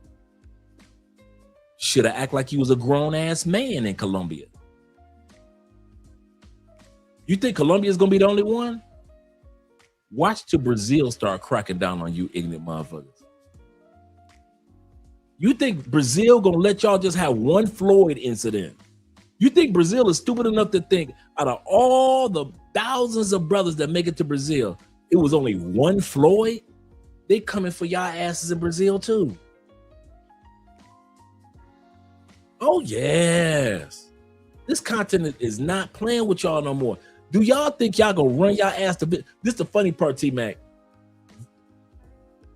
Should have acted like you was a grown-ass man in Colombia. You think Colombia is going to be the only one? Watch till Brazil start cracking down on you ignorant motherfuckers. You think Brazil gonna let y'all just have one Floyd incident? You think Brazil is stupid enough to think out of all the thousands of brothers that make it to Brazil, it was only one Floyd? They coming for y'all asses in Brazil too. Oh yes. This continent is not playing with y'all no more. Do y'all think y'all gonna run y'all ass to bit? This is the funny part, T-Mac.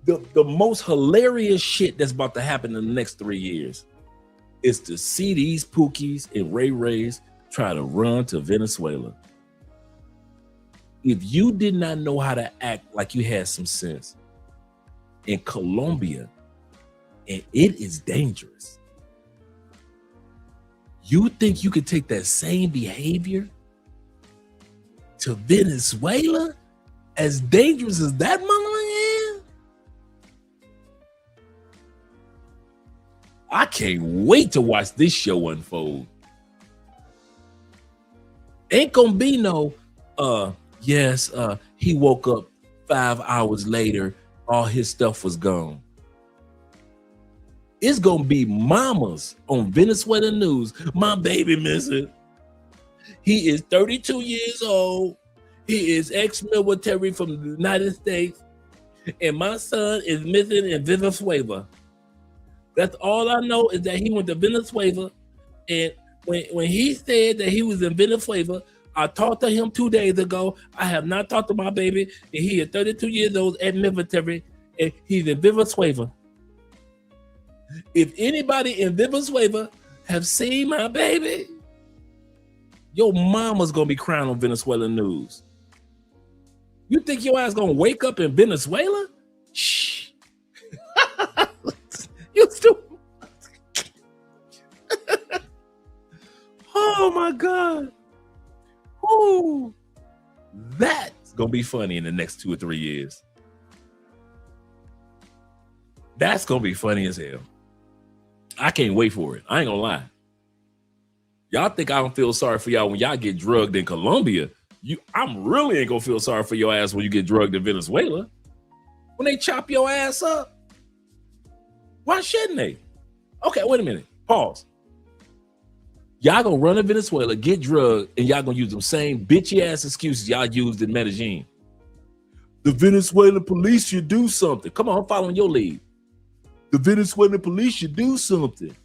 The most hilarious shit that's about to happen in the next 3 years is to see these Pookies and Ray Rays try to run to Venezuela. If you did not know how to act like you had some sense in Colombia, and it is dangerous, you think you could take that same behavior to Venezuela? As dangerous as that motherfucker is? I can't wait to watch this show unfold. Ain't gonna be no, he woke up 5 hours later, all his stuff was gone. It's gonna be mamas on Venezuelan news. My baby missing. He is 32 years old. He is ex-military from the United States. And my son is missing in Venezuela. That's all I know is that he went to Venezuela. And when he said that he was in Venezuela, I talked to him 2 days ago. I have not talked to my baby. And he is 32 years old, ex-military. And he's in Venezuela. If anybody in Venezuela have seen my baby, your mama's gonna be crying on Venezuelan news. You think your ass gonna wake up in Venezuela? Shh. You stupid. Oh my God. Ooh. That's gonna be funny in the next 2 or 3 years. That's gonna be funny as hell. I can't wait for it. I ain't gonna lie. Y'all think I don't feel sorry for y'all when y'all get drugged in Colombia? I'm really ain't gonna feel sorry for your ass when you get drugged in Venezuela. When they chop your ass up, why shouldn't they? Okay, wait a minute. Pause. Y'all gonna run to Venezuela, get drugged, and y'all gonna use them same bitchy ass excuses y'all used in Medellin. The Venezuelan police should do something. Come on, I'm following your lead. The Venezuelan police should do something.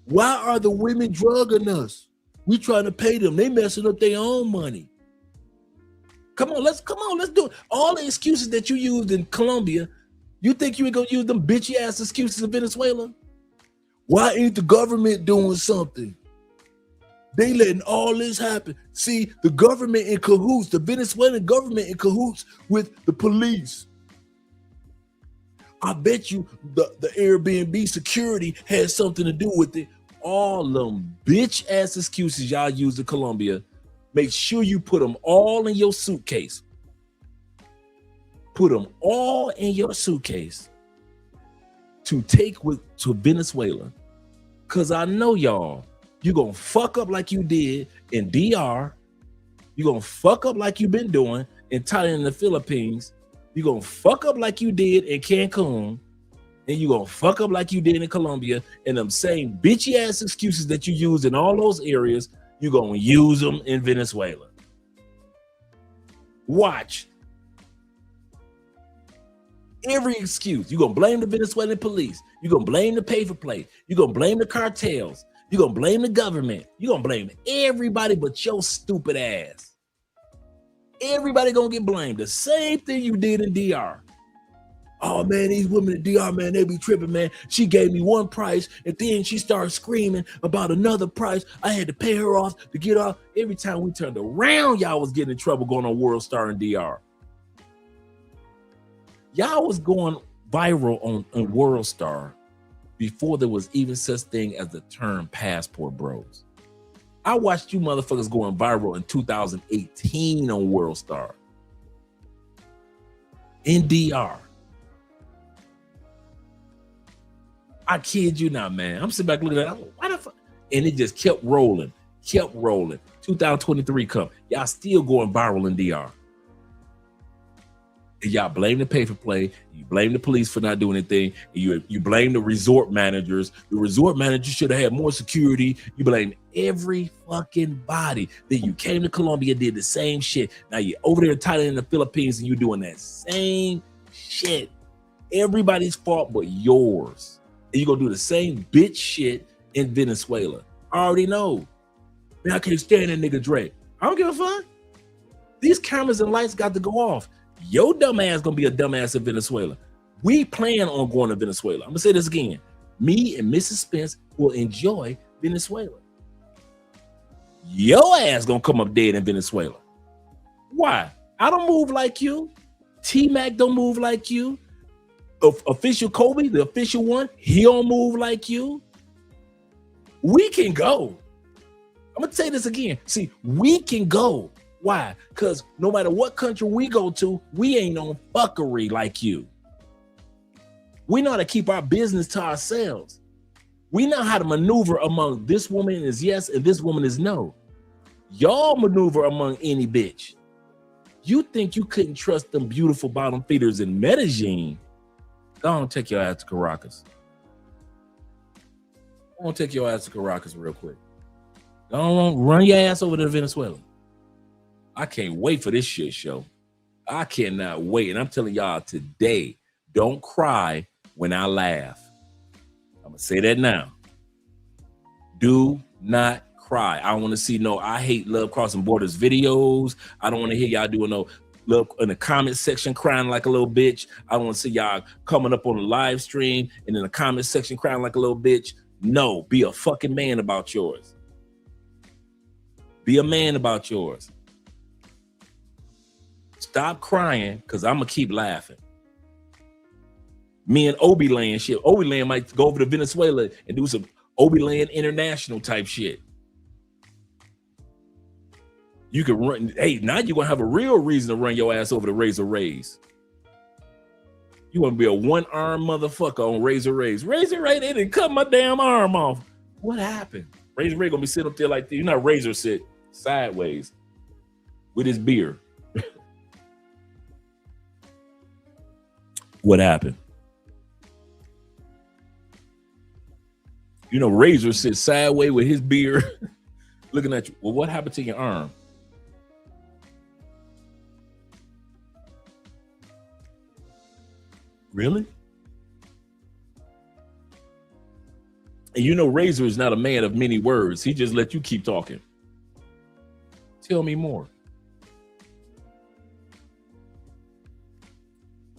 Why are the women drugging us? We trying to pay them. They messing up their own money. Come on, let's do it. All the excuses that you used in Colombia, you think you ain't gonna use them bitchy ass excuses in Venezuela? Why ain't the government doing something? They letting all this happen. See, the government in cahoots, the Venezuelan government in cahoots with the police. I bet you the Airbnb security had something to do with it. All them bitch ass excuses y'all use in Colombia, make sure you put them all in your suitcase. Put them all in your suitcase to take to Venezuela. Cause I know y'all, you gonna fuck up like you did in DR. You gonna fuck up like you've been doing in Thailand and the Philippines. You gonna fuck up like you did in Cancun. And you gonna fuck up like you did in Colombia. And them same bitchy ass excuses that you use in all those areas, you gonna use them in Venezuela. Watch. Every excuse. You're gonna blame the Venezuelan police. You're gonna blame the pay-for-play. You're gonna blame the cartels. You're gonna blame the government. You're gonna blame everybody but your stupid ass. Everybody gonna get blamed. The same thing you did in DR. Oh man, these women in DR, man, they be tripping, man. She gave me one price and then she started screaming about another price. I had to pay her off to get off. Every time we turned around, y'all was getting in trouble going on World Star and DR. Y'all was going viral on World Star before there was even such thing as the term passport bros. I watched you motherfuckers going viral in 2018 on World Star. In DR. I kid you not, man. I'm sitting back looking at it. Why the fuck? And it just kept rolling. 2023 come. Y'all still going viral in DR. And y'all blame the pay-for-play. You blame the police for not doing anything. You blame the resort managers. The resort managers should have had more security. You blame every fucking body. Then you came to Colombia, did the same shit. Now you're over there in Thailand and the Philippines and you're doing that same shit. Everybody's fault but yours. And you're going to do the same bitch shit in Venezuela. I already know. Man, I can't stand that nigga Drake. I don't give a fuck. These cameras and lights got to go off. Your dumb ass gonna be a dumbass in Venezuela. We plan on going to Venezuela. I'm gonna say this again. Me and Mrs. Spence will enjoy Venezuela. Your ass gonna come up dead in Venezuela. Why? I don't move like you. T-Mac don't move like you. Official Kobe, the official one, he don't move like you. We can go. I'm gonna say this again. See, we can go. Why? Because no matter what country we go to, we ain't on fuckery like you. We know how to keep our business to ourselves. We know how to maneuver among this woman is yes and this woman is no. Y'all maneuver among any bitch. You think you couldn't trust them beautiful bottom feeders in Medellin? Go on, take your ass to Caracas. Go on, take your ass to Caracas real quick. Go on, run your ass over to Venezuela. I can't wait for this shit show. I cannot wait. And I'm telling y'all today, don't cry when I laugh. I'm going to say that now. Do not cry. I don't want to see no I hate Love Crossing Borders videos. I don't want to hear y'all doing no love in the comment section crying like a little bitch. I don't want to see y'all coming up on the live stream and in the comment section crying like a little bitch. No, be a fucking man about yours. Be a man about yours. Stop crying, because I'm going to keep laughing. Me and Obi-Land shit. Obi-Land might go over to Venezuela and do some Obi-Land international type shit. You can run. Hey, now you're going to have a real reason to run your ass over to Razor Rays. You want to be a one-arm motherfucker on Razor Rays. Razor Ray, they didn't cut my damn arm off. What happened? Razor Ray going to be sitting up there like this. You know, Razor sit sideways with his beer. What happened? You know, Razor sits sideways with his beer looking at you. Well, what happened to your arm? Really? And you know, Razor is not a man of many words. He just let you keep talking. Tell me more.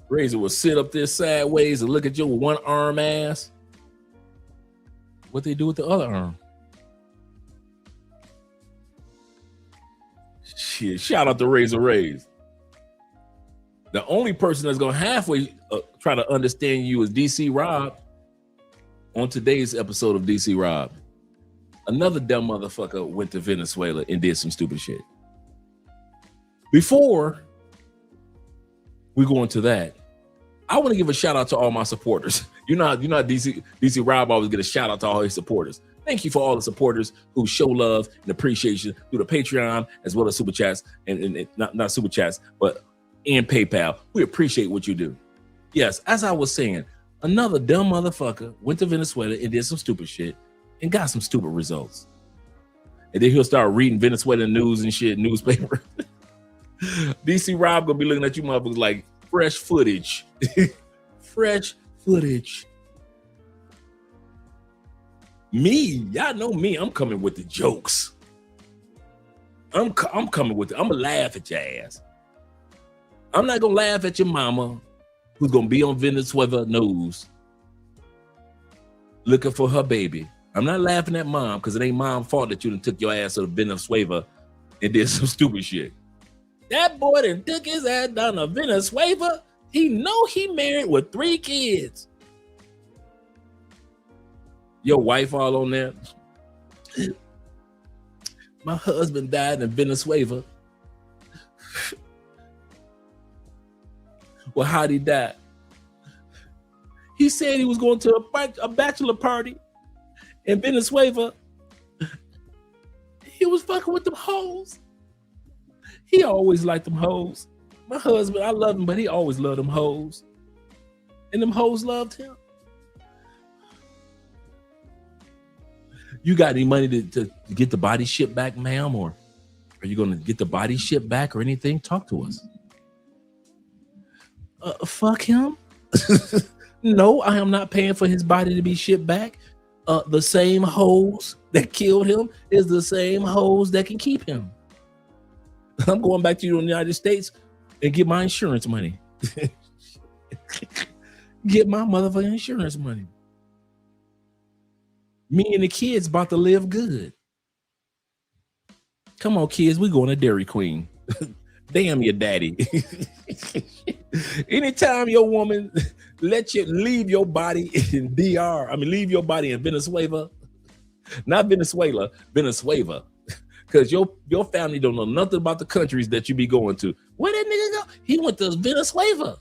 Razor will sit up there sideways and look at your one arm ass. What they do with the other arm? Shit, shout out to Razor Rays. The only person that's gonna halfway try to understand you is DC Rob. On today's episode of DC Rob, another dumb motherfucker went to Venezuela and did some stupid shit. Before we go into that, I want to give a shout out to all my supporters. You know DC Rob always get a shout out to all his supporters. Thank you for all the supporters who show love and appreciation through the Patreon as well as super chats and not super chats, but and PayPal. We appreciate what you do. Yes, as I was saying, another dumb motherfucker went to Venezuela and did some stupid shit and got some stupid results. And then he'll start reading Venezuelan news and shit, newspaper. DC Rob gonna be looking at you motherfuckers like fresh footage. Fresh footage. Me, y'all know me, I'm coming with the jokes. I'm coming with it. I'm gonna laugh at your ass. I'm not gonna laugh at your mama who's gonna be on Venezuela news looking for her baby. I'm not laughing at mom because it ain't mom's fault that you done took your ass to Venezuela and did some stupid shit. That boy done took his ass down to Venezuela. He know he married with 3 kids. Your wife all on there. My husband died in Venezuela. Well, how'd he die? He said he was going to a bachelor party in Venezuela. He was fucking with them hoes. He always liked them hoes. My husband, I love him, but he always loved them hoes. And them hoes loved him. You got any money to get the body shipped back, ma'am? Or are you going to get the body shipped back or anything? Talk to us. Fuck him. No, I am not paying for his body to be shipped back. The same hoes that killed him is the same hoes that can keep him. I'm going back to the United States and get my insurance money. Get my motherfucking insurance money. Me and the kids about to live good. Come on, kids, we going to Dairy Queen. Damn your daddy. Anytime your woman let you leave your body in leave your body in Venezuela, not Venezuela, Venezuela. Because your family don't know nothing about the countries that you be going to. Where that nigga go? He went to Venezuela.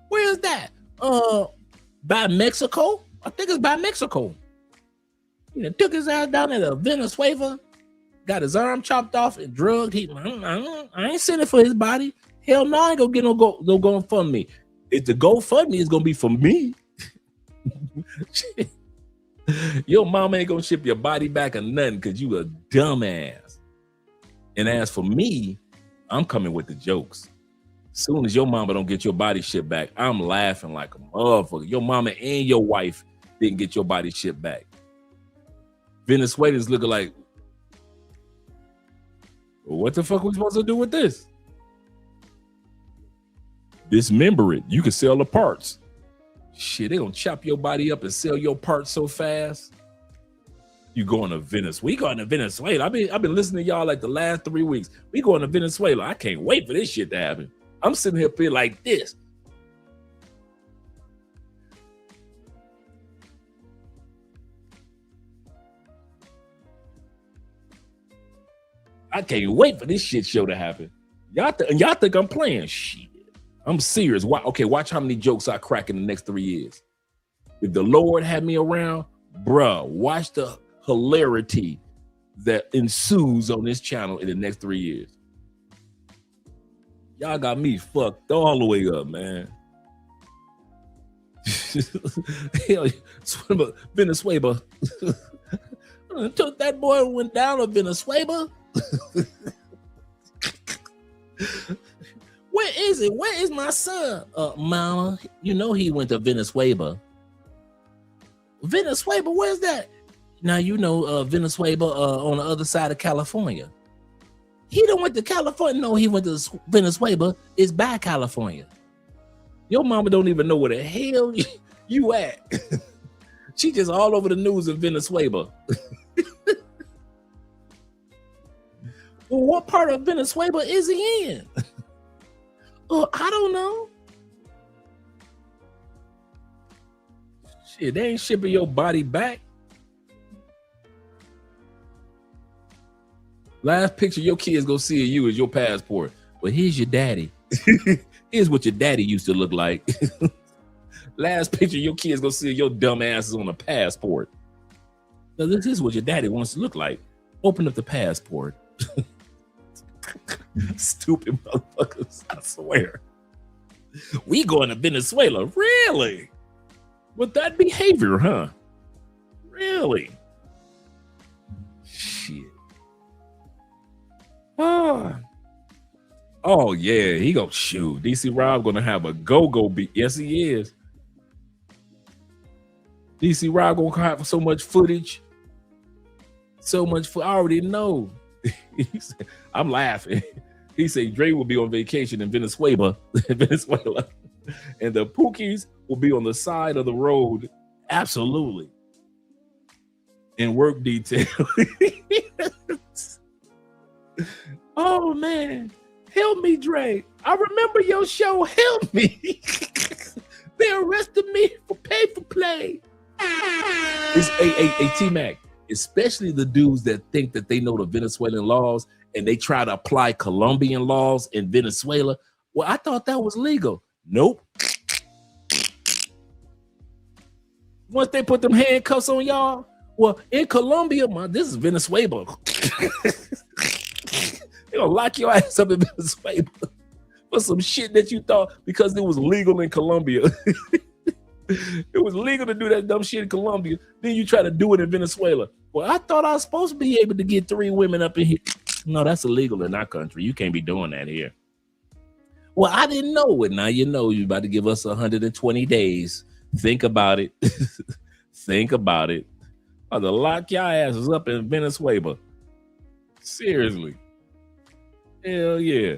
Where is that? By Mexico? I think it's by Mexico. He took his ass down to Venezuela, got his arm chopped off and drugged. I ain't sending for his body. Hell no, I ain't gonna get no GoFundMe. If the GoFundMe is gonna be for me, your mama ain't gonna ship your body back or nothing because you a dumbass. And as for me, I'm coming with the jokes. Soon as your mama don't get your body shipped back, I'm laughing like a motherfucker. Your mama and your wife didn't get your body shipped back. Venezuelans looking like, what the fuck are we supposed to do with this? Dismember it. You can sell the parts. Shit, they gonna chop your body up and sell your parts so fast. You going to Venezuela? We going to Venezuela. I've been listening to y'all like the last 3 weeks. We going to Venezuela. I can't wait for this shit to happen. I'm sitting here feeling like this. I can't wait for this shit show to happen. Y'all think I'm playing? Shit. I'm serious. Watch how many jokes I crack in the next 3 years. If the Lord had me around, bruh, watch the hilarity that ensues on this channel in the next 3 years. Y'all got me fucked all the way up, man. Hell, Venezuela. Took that boy and went down to Venezuela. Where is it? Where is my son? Mama, you know he went to Venezuela. Venezuela, where's that? Now you know Venezuela on the other side of California. He done went to California. No, he went to Venezuela. It's by California. Your mama don't even know where the hell you at. She just all over the news in Venezuela. Well, what part of Venezuela is he in? I don't know. Shit, they ain't shipping your body back. Last picture your kids go see of you is your passport. Well, here's your daddy. Here's what your daddy used to look like. Last picture your kids go see of your dumb asses on a passport. Now, this is what your daddy wants to look like. Open up the passport. Stupid motherfuckers, I swear. We going to Venezuela, really? With that behavior, huh? Really? Shit. Oh yeah, he go shoot. DC Rob gonna have a go-go beat. Yes, he is. DC Rob gonna have so much footage. So much I already know. I'm laughing. He said Dre will be on vacation in Venezuela. And the Pookies will be on the side of the road. Absolutely. In work detail. Oh man. Help me, Dre. I remember your show. Help me. They arrested me for pay for play. It's a T-Mac. Especially the dudes that think that they know the Venezuelan laws and they try to apply Colombian laws in Venezuela. Well, I thought that was legal. Nope. Once they put them handcuffs on y'all, well, in Colombia, this is Venezuela. They're gonna lock your ass up in Venezuela for some shit that you thought because it was legal in Colombia. It was legal to do that dumb shit in Colombia. Then you try to do it in Venezuela. Well, I thought I was supposed to be able to get 3 women up in here. No, that's illegal in our country. You can't be doing that here. Well, I didn't know it. Now you know you're about to give us 120 days. Think about it. Think about it. I'll lock your asses up in Venezuela. Seriously. Hell yeah.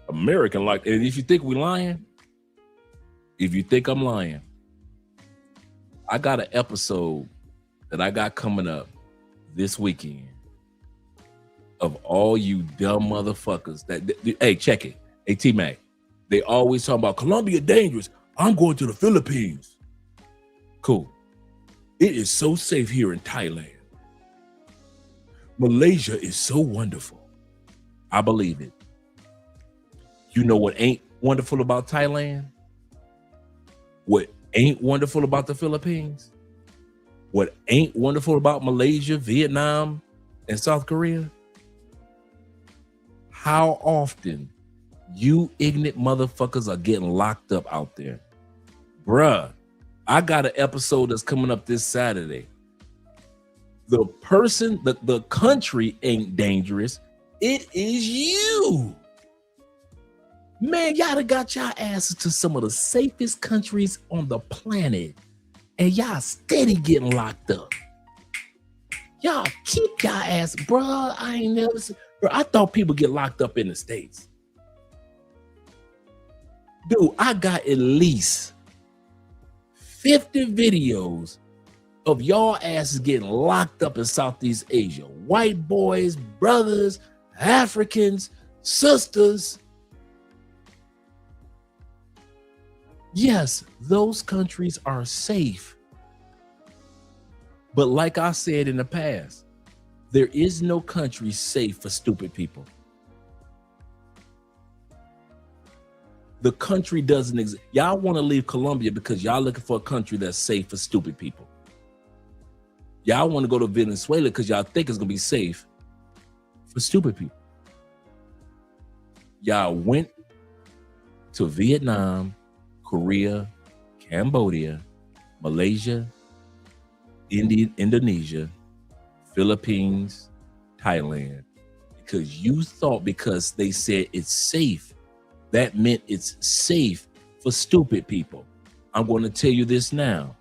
American like, and if you think we lying, if you think I'm lying, I got an episode that I got coming up this weekend of all you dumb motherfuckers that, hey, check it. Hey, T-Mac, they always talk about Colombia dangerous. I'm going to the Philippines. Cool. It is so safe here in Thailand. Malaysia is so wonderful. I believe it. You know what ain't wonderful about Thailand? What ain't wonderful about the Philippines? What ain't wonderful about Malaysia, Vietnam, and South Korea? How often you ignorant motherfuckers are getting locked up out there. Bruh, I got an episode that's coming up this Saturday. The person, the country ain't dangerous. It is you. Man, y'all done got y'all asses to some of the safest countries on the planet. And y'all steady getting locked up. Y'all keep y'all ass, bruh. I ain't never seen, bro. I thought people get locked up in the States. Dude, I got at least 50 videos of y'all asses getting locked up in Southeast Asia. White boys, brothers, Africans, sisters. Yes, those countries are safe. But like I said in the past, there is no country safe for stupid people. The country doesn't exist. Y'all want to leave Colombia because y'all looking for a country that's safe for stupid people. Y'all want to go to Venezuela because y'all think it's going to be safe for stupid people. Y'all went to Vietnam, Korea, Cambodia, Malaysia, Indonesia, Philippines, Thailand, because you thought because they said it's safe, that meant it's safe for stupid people. I'm going to tell you this now.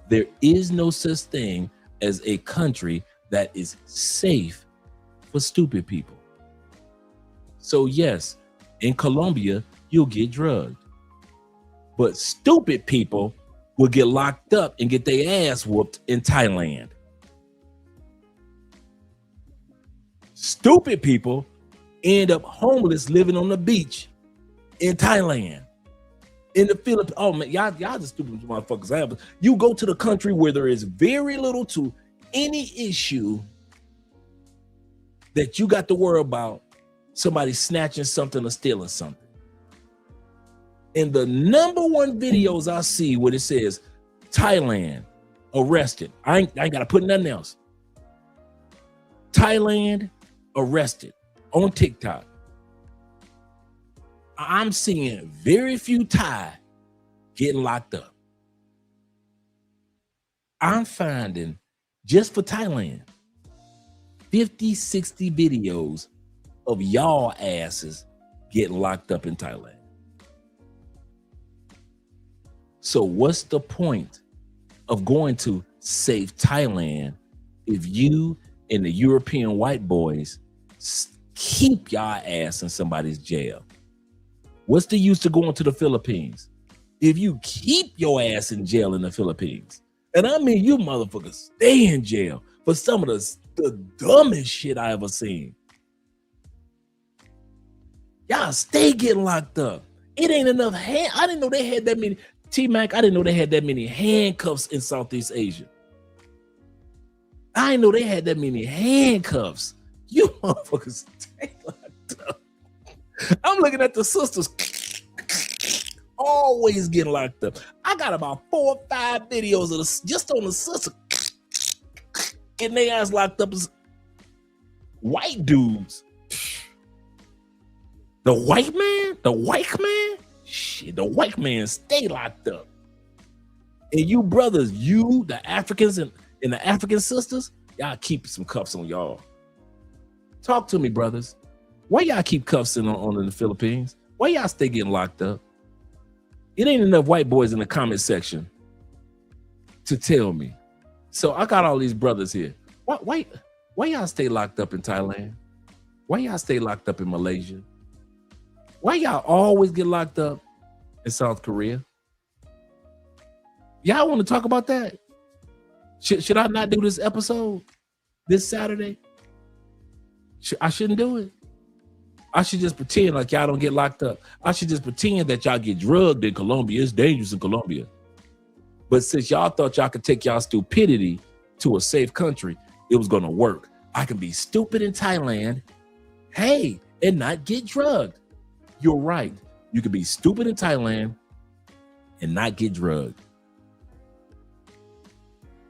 There is no such thing as a country that is safe for stupid people. So yes, in Colombia, you'll get drugged. But stupid people will get locked up and get their ass whooped in Thailand. Stupid people end up homeless living on the beach in Thailand, in the Philippines. Oh man, y'all the stupid motherfuckers. You go to the country where there is very little to any issue that you got to worry about somebody snatching something or stealing something. And the number one videos I see where it says Thailand arrested. I ain't gotta put nothing else. Thailand arrested on TikTok. I'm seeing very few Thai getting locked up. I'm finding just for Thailand 50, 60 videos of y'all asses getting locked up in Thailand. So what's the point of going to safe Thailand if you and the European white boys keep y'all ass in somebody's jail? What's the use to going to the Philippines if you keep your ass in jail in the Philippines? And I mean, you motherfuckers stay in jail for some of the dumbest shit I ever seen. Y'all stay getting locked up. It ain't enough I didn't know they had that many. T-Mac, I didn't know they had that many handcuffs in Southeast Asia. I didn't know they had that many handcuffs. You motherfuckers stay locked up. I'm looking at the sisters always getting locked up. I got about 4 or 5 videos of just on the sister getting their ass locked up as white dudes. The white man? Shit, the white man stay locked up. And you brothers, the Africans and the African sisters, y'all keep some cuffs on y'all. Talk to me, brothers. Why y'all keep cuffs on in the Philippines? Why y'all stay getting locked up? It ain't enough white boys in the comment section to tell me. So I got all these brothers here. Why y'all stay locked up in Thailand? Why y'all stay locked up in Malaysia? Why y'all always get locked up in South Korea? Y'all want to talk about that? Should I not do this episode this Saturday? I shouldn't do it. I should just pretend like y'all don't get locked up. I should just pretend that y'all get drugged in Colombia. It's dangerous in Colombia. But since y'all thought y'all could take y'all stupidity to a safe country, it was going to work. I can be stupid in Thailand, and not get drugged. You're right. You can be stupid in Thailand and not get drugged.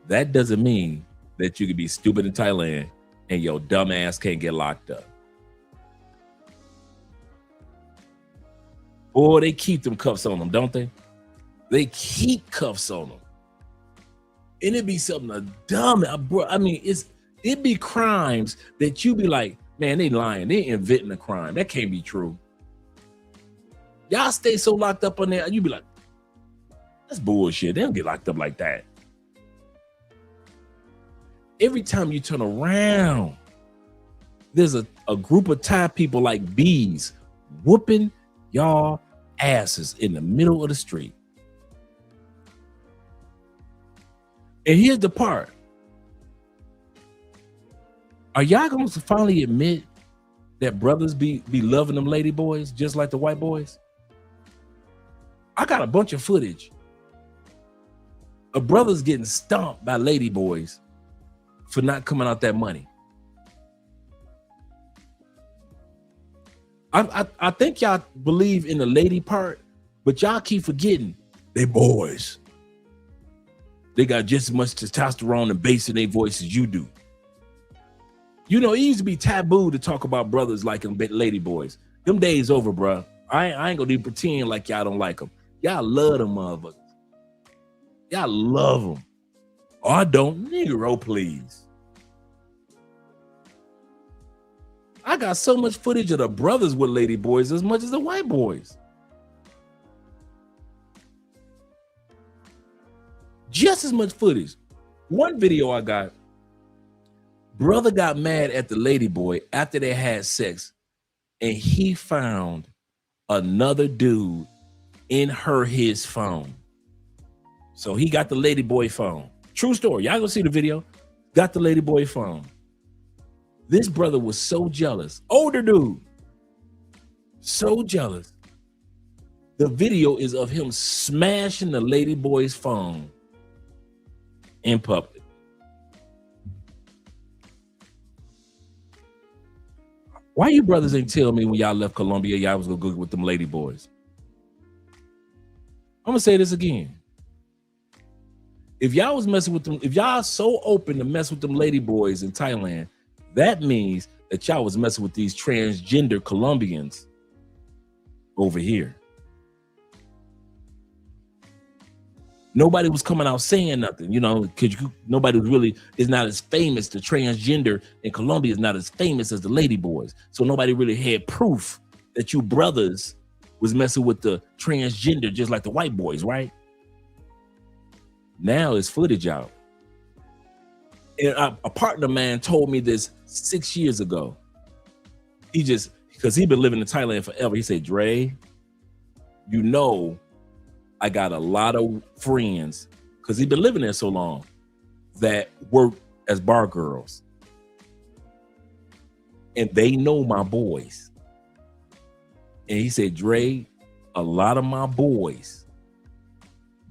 That doesn't mean that you can be stupid in Thailand and your dumb ass can't get locked up. Boy, they keep them cuffs on them, don't they? They keep cuffs on them. And it be something dumb. I mean, it be crimes that you be like, man, they lying. They inventing a crime. That can't be true. Y'all stay so locked up on there, you be like, that's bullshit. They don't get locked up like that. Every time you turn around, there's a group of Thai people like bees whooping y'all asses in the middle of the street. And here's the part. Are y'all going to finally admit that brothers be loving them lady boys just like the white boys? I got a bunch of footage of brothers getting stomped by lady boys for not coming out that money. I think y'all believe in the lady part, but y'all keep forgetting they boys. They got just as much testosterone and bass in their voice as you do. You know, it used to be taboo to talk about brothers liking lady boys. Them days over, bro. I ain't gonna even pretend like y'all don't like them. Y'all love them motherfuckers. Y'all love them. Oh, I don't. Negro, please. I got so much footage of the brothers with lady boys as much as the white boys. Just as much footage. One video I got, brother got mad at the lady boy after they had sex, and he found another dude in his phone. So he got the lady boy phone. True story. Y'all gonna see the video. Got the lady boy phone. This brother was so jealous. Older dude. So jealous. The video is of him smashing the lady boy's phone in public. Why you brothers ain't tell me when y'all left Colombia y'all was gonna go with them lady boys? I'm gonna say this again. If y'all was messing with them, if y'all so open to mess with them lady boys in Thailand, that means that y'all was messing with these transgender Colombians over here. Nobody was coming out saying nothing, you know, because nobody really is not as famous. The transgender in Colombia is not as famous as the lady boys. So nobody really had proof that you brothers was messing with the transgender just like the white boys, right? Now it's footage out. And a partner of mine told me this 6 years ago. Because he'd been living in Thailand forever. He said, Dre, you know, I got a lot of friends, because he'd been living there so long, that work as bar girls. And they know my boys. And he said, Dre, a lot of my boys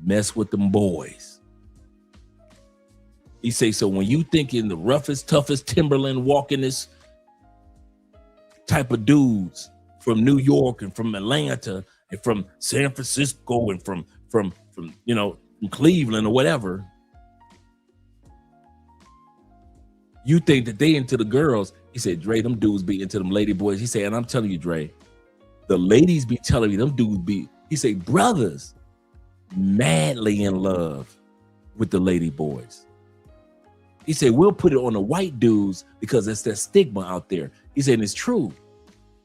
mess with them boys. He say, so when you think in the roughest, toughest Timberland walking this type of dudes from New York and from Atlanta and from San Francisco and from you know, from Cleveland or whatever, you think that they into the girls. He said, Dre, them dudes be into them lady boys. He said, and I'm telling you, Dre, the ladies be telling me them dudes be, he said, brothers madly in love with the lady boys. He said, we'll put it on the white dudes because it's that stigma out there. He said, and it's true.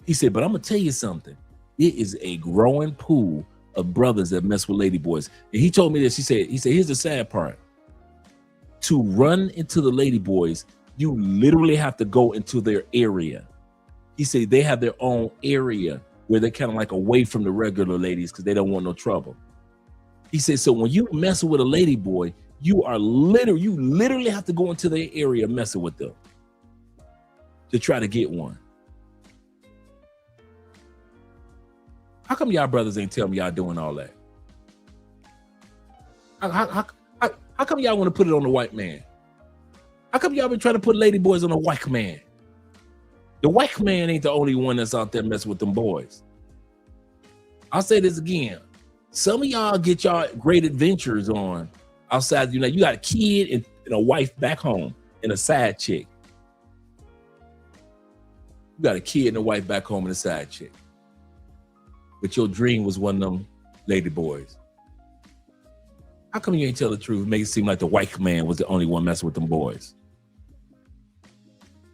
He said, but I'm gonna tell you something. It is a growing pool of brothers that mess with lady boys. And he told me this. He said, here's the sad part. To run into the lady boys, you literally have to go into their area. He said they have their own area where they're kind of like away from the regular ladies because they don't want no trouble. He said, so when you mess with a lady boy, you literally have to go into their area messing with them to try to get one. How come y'all brothers ain't tell me y'all doing all that? How come y'all want to put it on the white man? How come y'all been trying to put lady boys on the white man? The white man ain't the only one that's out there messing with them boys. I'll say this again. Some of y'all get y'all great adventures on outside. You know, you got a kid and a wife back home and a side chick. You got a kid and a wife back home and a side chick. But your dream was one of them lady boys. How come you ain't tell the truth? Make it seem like the white man was the only one messing with them boys.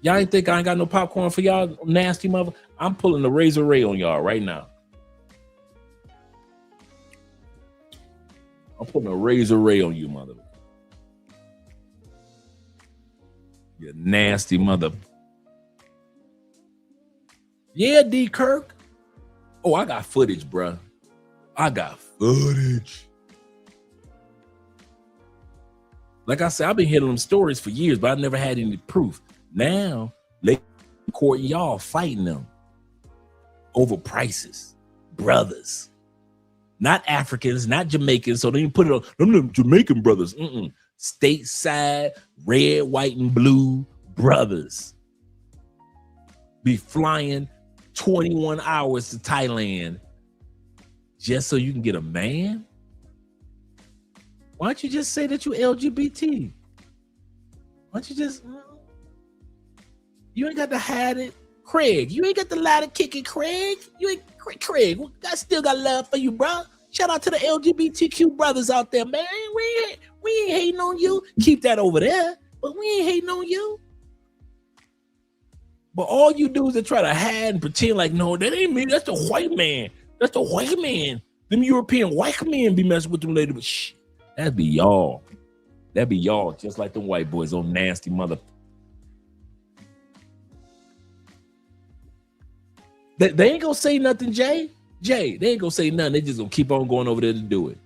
Y'all ain't think I ain't got no popcorn for y'all nasty mother? I'm pulling the razor ray on y'all right now. I'm putting a razor ray on you, mother. You nasty mother. Yeah, D. Kirk. Oh, I got footage, bruh. I got footage. Like I said, I've been hearing them stories for years, but I never had any proof. Now, they courting y'all fighting them over prices. Brothers. Not Africans, not Jamaicans, so they didn't put it on them Jamaican brothers. Stateside, red, white, and blue brothers be flying 21 hours to Thailand just so you can get a man? Why don't you just say that you LGBT? Why don't you just... You ain't got to hide it. Craig, you ain't got to lie to kick it, Craig. You ain't... Craig, I still got love for you, bro. Shout out to the LGBTQ brothers out there, man. We ain't hating on you. Keep that over there, but we ain't hating on you. But all you do is to try to hide and pretend like, no, that ain't me. That's the white man. That's the white man. Them European white men be messing with them ladies. But shh, that'd be y'all. That'd be y'all, just like them white boys, old nasty mother. They ain't gonna say nothing, Jay. They ain't gonna say nothing. They just gonna keep on going over there to do it.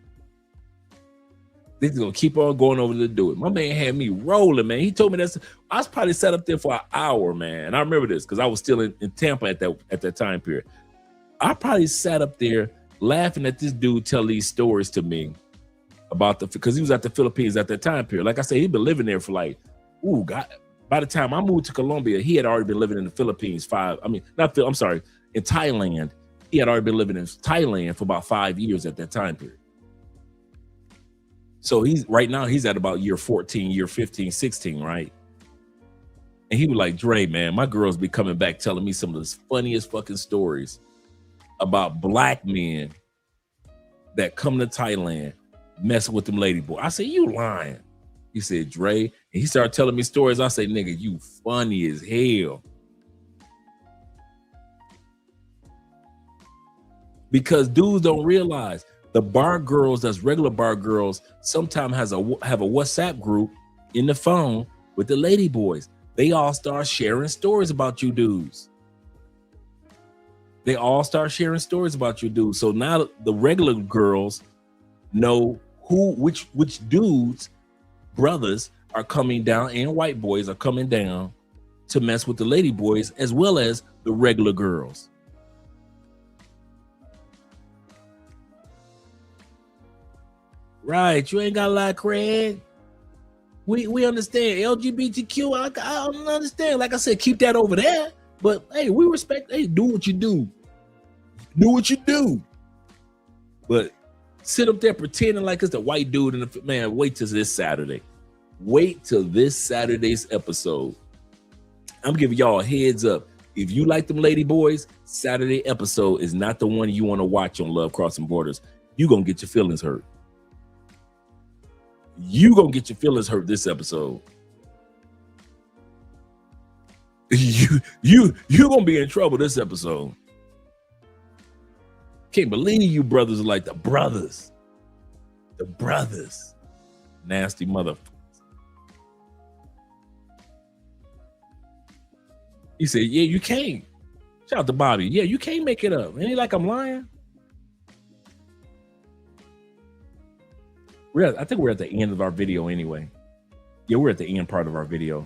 They just gonna keep on going over there to do it. My man had me rolling, man. He told me that I was probably sat up there for an hour, man. And I remember this because I was still in Tampa at that time period. I probably sat up there laughing at this dude tell these stories to me about because he was at the Philippines at that time period. Like I said, he'd been living there for like, God. By the time I moved to Colombia, he had already been living in the Philippines in Thailand. He had already been living in Thailand for about 5 years at that time period. So right now he's at about year 14, year 15, 16, right? And he was like, Dre, man, my girls be coming back telling me some of the funniest fucking stories about black men that come to Thailand messing with them lady boys. I said, you lying. He said, Dre, and he started telling me stories. I say, nigga, you funny as hell. Because dudes don't realize the bar girls, that's regular bar girls, sometimes have a WhatsApp group in the phone with the lady boys. They all start sharing stories about you dudes. So now the regular girls know which dudes, brothers are coming down, and white boys are coming down to mess with the lady boys as well as the regular girls. Right, you ain't got a lot of cred. We understand LGBTQ. I don't understand. Like I said, keep that over there. But hey, we respect. Hey, do what you do. Do what you do. But sit up there pretending like it's the white dude in the man. Wait till this Saturday. Wait till this Saturday's episode. I'm giving y'all a heads up. If you like them lady boys, Saturday episode is not the one you want to watch on Love Crossing Borders. You gonna get your feelings hurt. You gonna get your feelings hurt this episode. You gonna be in trouble this episode. Can't believe you brothers are like the brothers. The brothers. Nasty motherfuckers. He said, yeah, you can't. Shout out to Bobby. Yeah, you can't make it up. Ain't he like I'm lying? I think we're at the end of our video anyway. Yeah, we're at the end part of our video.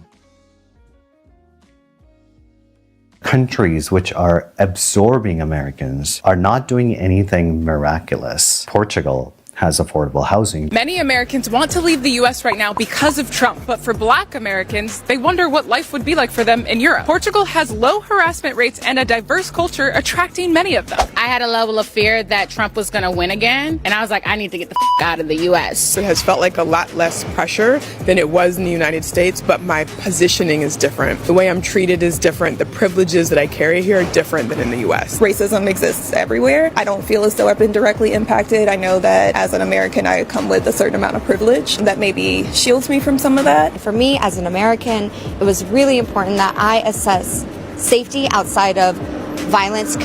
Countries which are absorbing Americans are not doing anything miraculous. Portugal has affordable housing. Many Americans want to leave the U.S. right now because of Trump, but for Black Americans, they wonder what life would be like for them in Europe. Portugal has low harassment rates and a diverse culture, attracting many of them. I had a level of fear that Trump was going to win again, and I was like, I need to get the out of the U.S. It has felt like a lot less pressure than it was in the United States, but my positioning is different. The way I'm treated is different. The privileges that I carry here are different than in the U.S. Racism exists everywhere. I don't feel as though I've been directly impacted. I know that as an American, I come with a certain amount of privilege that maybe shields me from some of that. For me, as an American, it was really important that I assess safety outside of violence and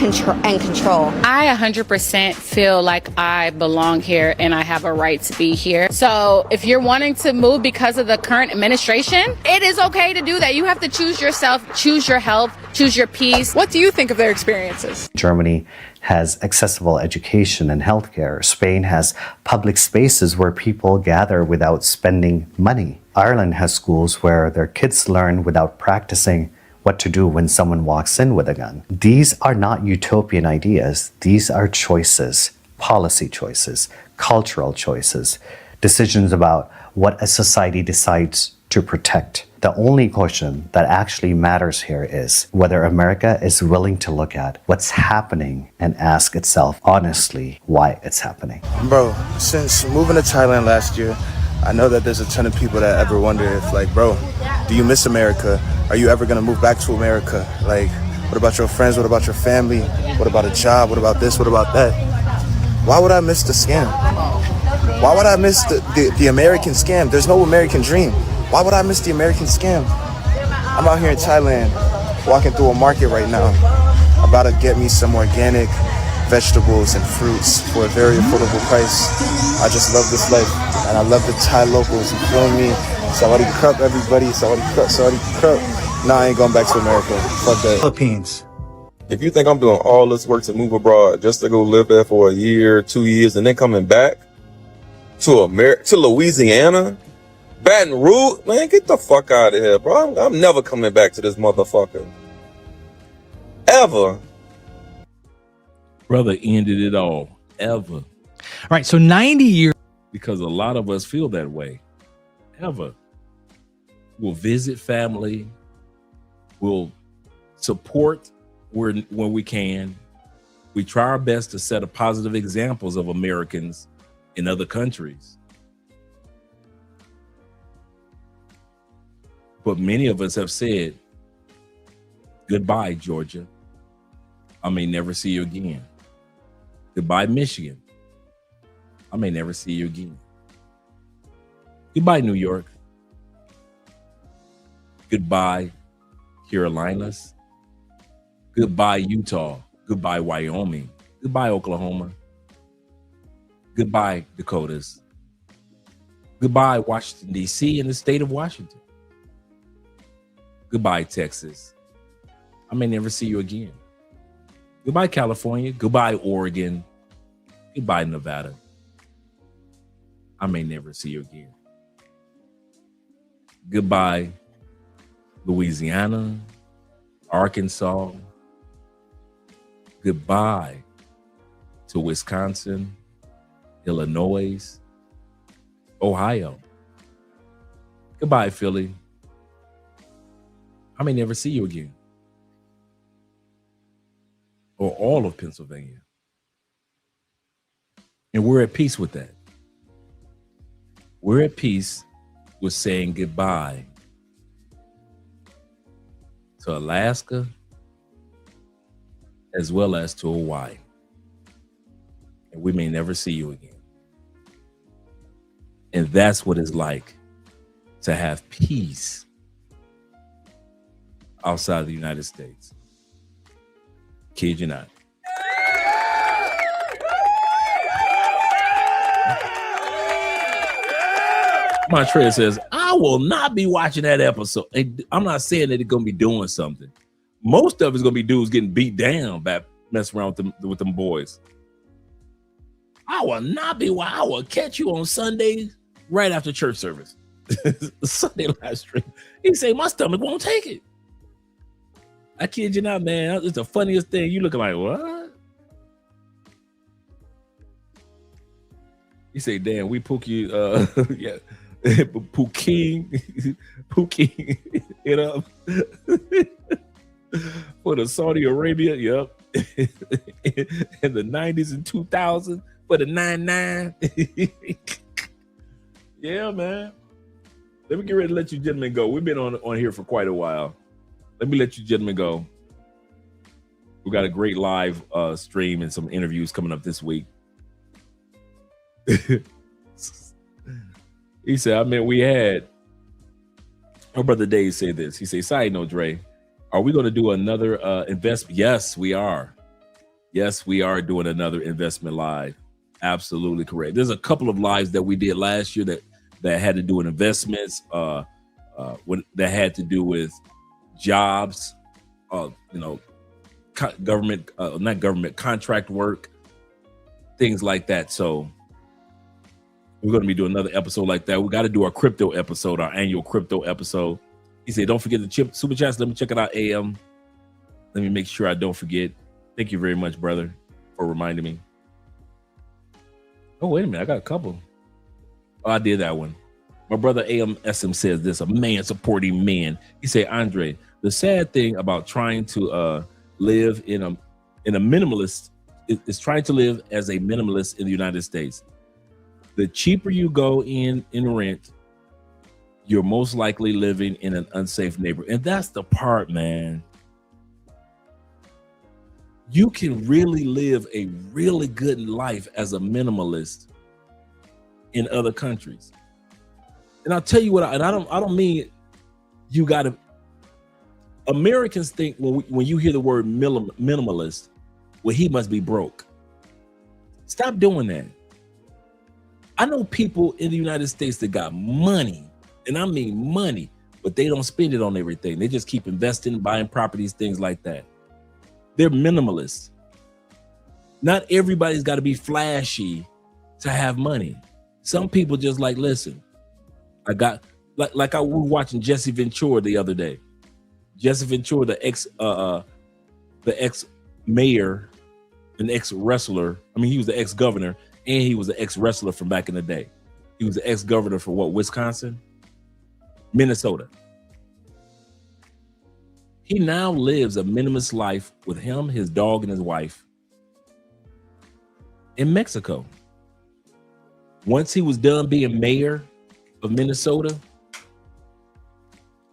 control. I 100% feel like I belong here and I have a right to be here. So if you're wanting to move because of the current administration, it is okay to do that. You have to choose yourself, choose your health, choose your peace. What do you think of their experiences? Germany has accessible education and healthcare. Spain has public spaces where people gather without spending money. Ireland has schools where their kids learn without practicing what to do when someone walks in with a gun. These are not utopian ideas. These are choices, policy choices, cultural choices, decisions about what a society decides to protect. The only question that actually matters here is whether America is willing to look at what's happening and ask itself honestly why it's happening. Bro, since moving to Thailand last year, I know that there's a ton of people that ever wonder if, like, bro, do you miss America? Are you ever gonna move back to America? Like, what about your friends? What about your family? What about a job? What about this? What about that? Why would I miss the scam? Why would I miss the American scam? There's no American dream. Why would I miss the American scam? I'm out here in Thailand, walking through a market right now, about to get me some organic vegetables and fruits for a very affordable price. I just love this life, and I love the Thai locals. You feel me? Sawadee krap, everybody. Sawadee krap, Sawadee krap. Nah, I ain't going back to America. Fuck that. Philippines. If you think I'm doing all this work to move abroad just to go live there for a year, 2 years, and then coming back to Louisiana, Baton Rouge, man, get the fuck out of here, bro. I'm never coming back to this motherfucker. Ever. Brother ended it all. Ever. All right, so 90 years. Because a lot of us feel that way. Ever. We'll visit family. We'll support when we can. We try our best to set a positive examples of Americans in other countries. But many of us have said, goodbye, Georgia. I may never see you again. Goodbye, Michigan. I may never see you again. Goodbye, New York. Goodbye, Carolinas. Goodbye, Utah. Goodbye, Wyoming. Goodbye, Oklahoma. Goodbye, Dakotas. Goodbye, Washington, D.C. and the state of Washington. Goodbye, Texas. I may never see you again. Goodbye, California. Goodbye, Oregon. Goodbye, Nevada. I may never see you again. Goodbye, Louisiana, Arkansas. Goodbye to Wisconsin, Illinois, Ohio. Goodbye, Philly. I may never see you again. Or all of Pennsylvania. And we're at peace with that. We're at peace with saying goodbye to Alaska as well as to Hawaii. And we may never see you again. And that's what it's like to have peace outside of the United States. Kid you not. Montreal says, I will not be watching that episode. I'm not saying that it's going to be doing something. Most of it's going to be dudes getting beat down by messing around with them boys. I will not be. I will catch you on Sunday right after church service. Sunday live stream. He say, my stomach won't take it. I kid you not, man. It's the funniest thing. You looking like, what? You say, damn, we Pookie, yeah. Pookie, you know, for the Saudi Arabia, yep. In the 90s and 2000s for the 99. Yeah, man. Let me get ready to let you gentlemen go. We've been on here for quite a while. Let me let you gentlemen go. We got a great live stream and some interviews coming up this week. He said, I mean, we had, our brother Dave said this. He said, side note, Dre, are we going to do another investment? Yes, we are. Yes, we are doing another investment live. Absolutely correct. There's a couple of lives that we did last year that had to do with investments, that had to do with jobs, government, not government, contract work, things like that. So we're going to be doing another episode like that. We got to do our crypto episode, our annual crypto episode. He said, don't forget the super chats. Let me check it out, AM. Let me make sure I don't forget. Thank you very much, brother, for reminding me. Oh, wait a minute. I got a couple. Oh, I did that one. My brother AM SM says this, a man supporting men. He said, Andre, the sad thing about trying to live in a minimalist is trying to live as a minimalist in the United States. The cheaper you go in rent, you're most likely living in an unsafe neighborhood. And that's the part, man. You can really live a really good life as a minimalist in other countries. And I'll tell you what, I don't mean you got to. Americans think when you hear the word minimalist, well, he must be broke. Stop doing that. I know people in the United States that got money, and I mean money, but they don't spend it on everything. They just keep investing, buying properties, things like that. They're minimalists. Not everybody's got to be flashy to have money. Some people just like, listen, I got, like I was watching Jesse Ventura the other day. Jesse Ventura, the ex mayor an ex-wrestler. I mean, he was the ex-governor, and he was an ex-wrestler from back in the day. He was the ex-governor for what, Wisconsin? Minnesota. He now lives a minimalist life with him, his dog, and his wife in Mexico. Once he was done being mayor of Minnesota,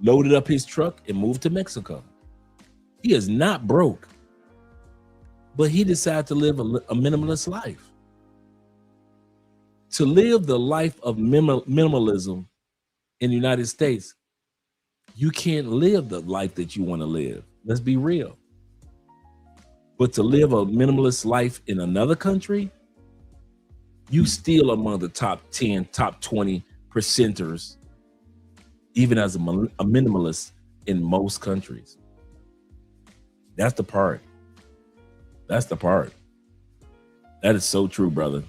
loaded up his truck and moved to Mexico. He is not broke, but he decided to live a minimalist life. To live the life of minimalism in the United States, you can't live the life that you want to live. Let's be real. But to live a minimalist life in another country, you still among the top 10, top 20 percenters, even as a minimalist in most countries. That's the part. That's the part. That is so true, brother.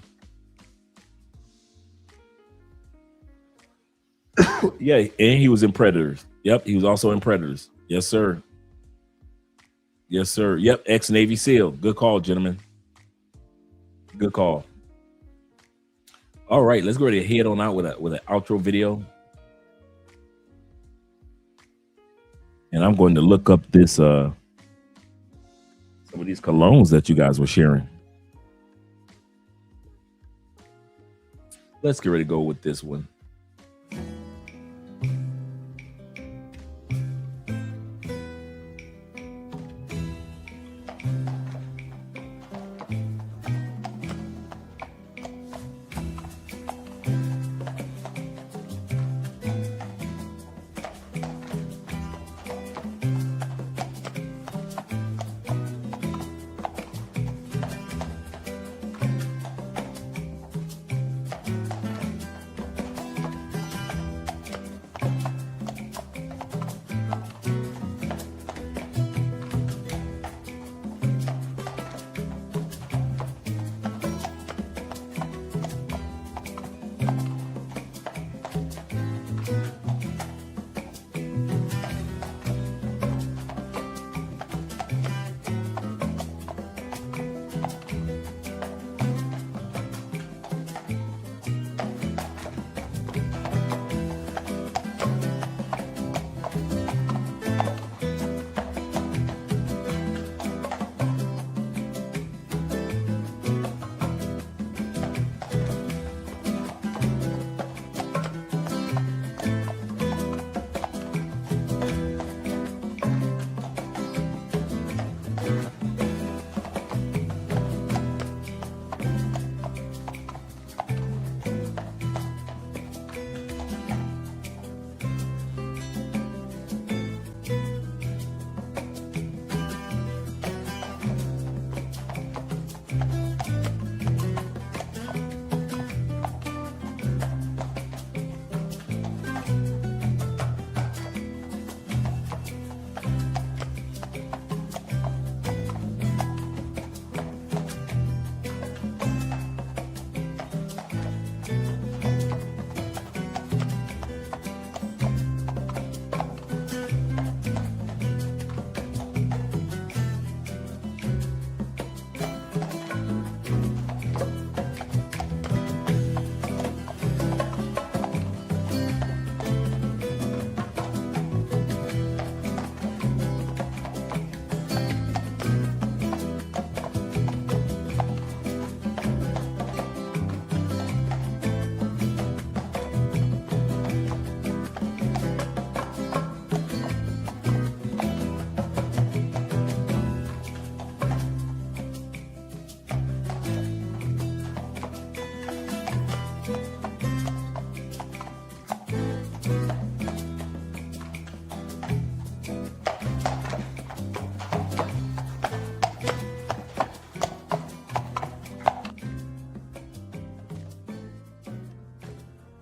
Yeah, and he was in Predators. Yep, he was also in Predators. Yes, sir. Yes, sir. Yep, ex-Navy SEAL. Good call, gentlemen. Good call. All right, let's go ahead and head on out with an outro video. And I'm going to look up this some of these colognes that you guys were sharing. Let's get ready to go with this one.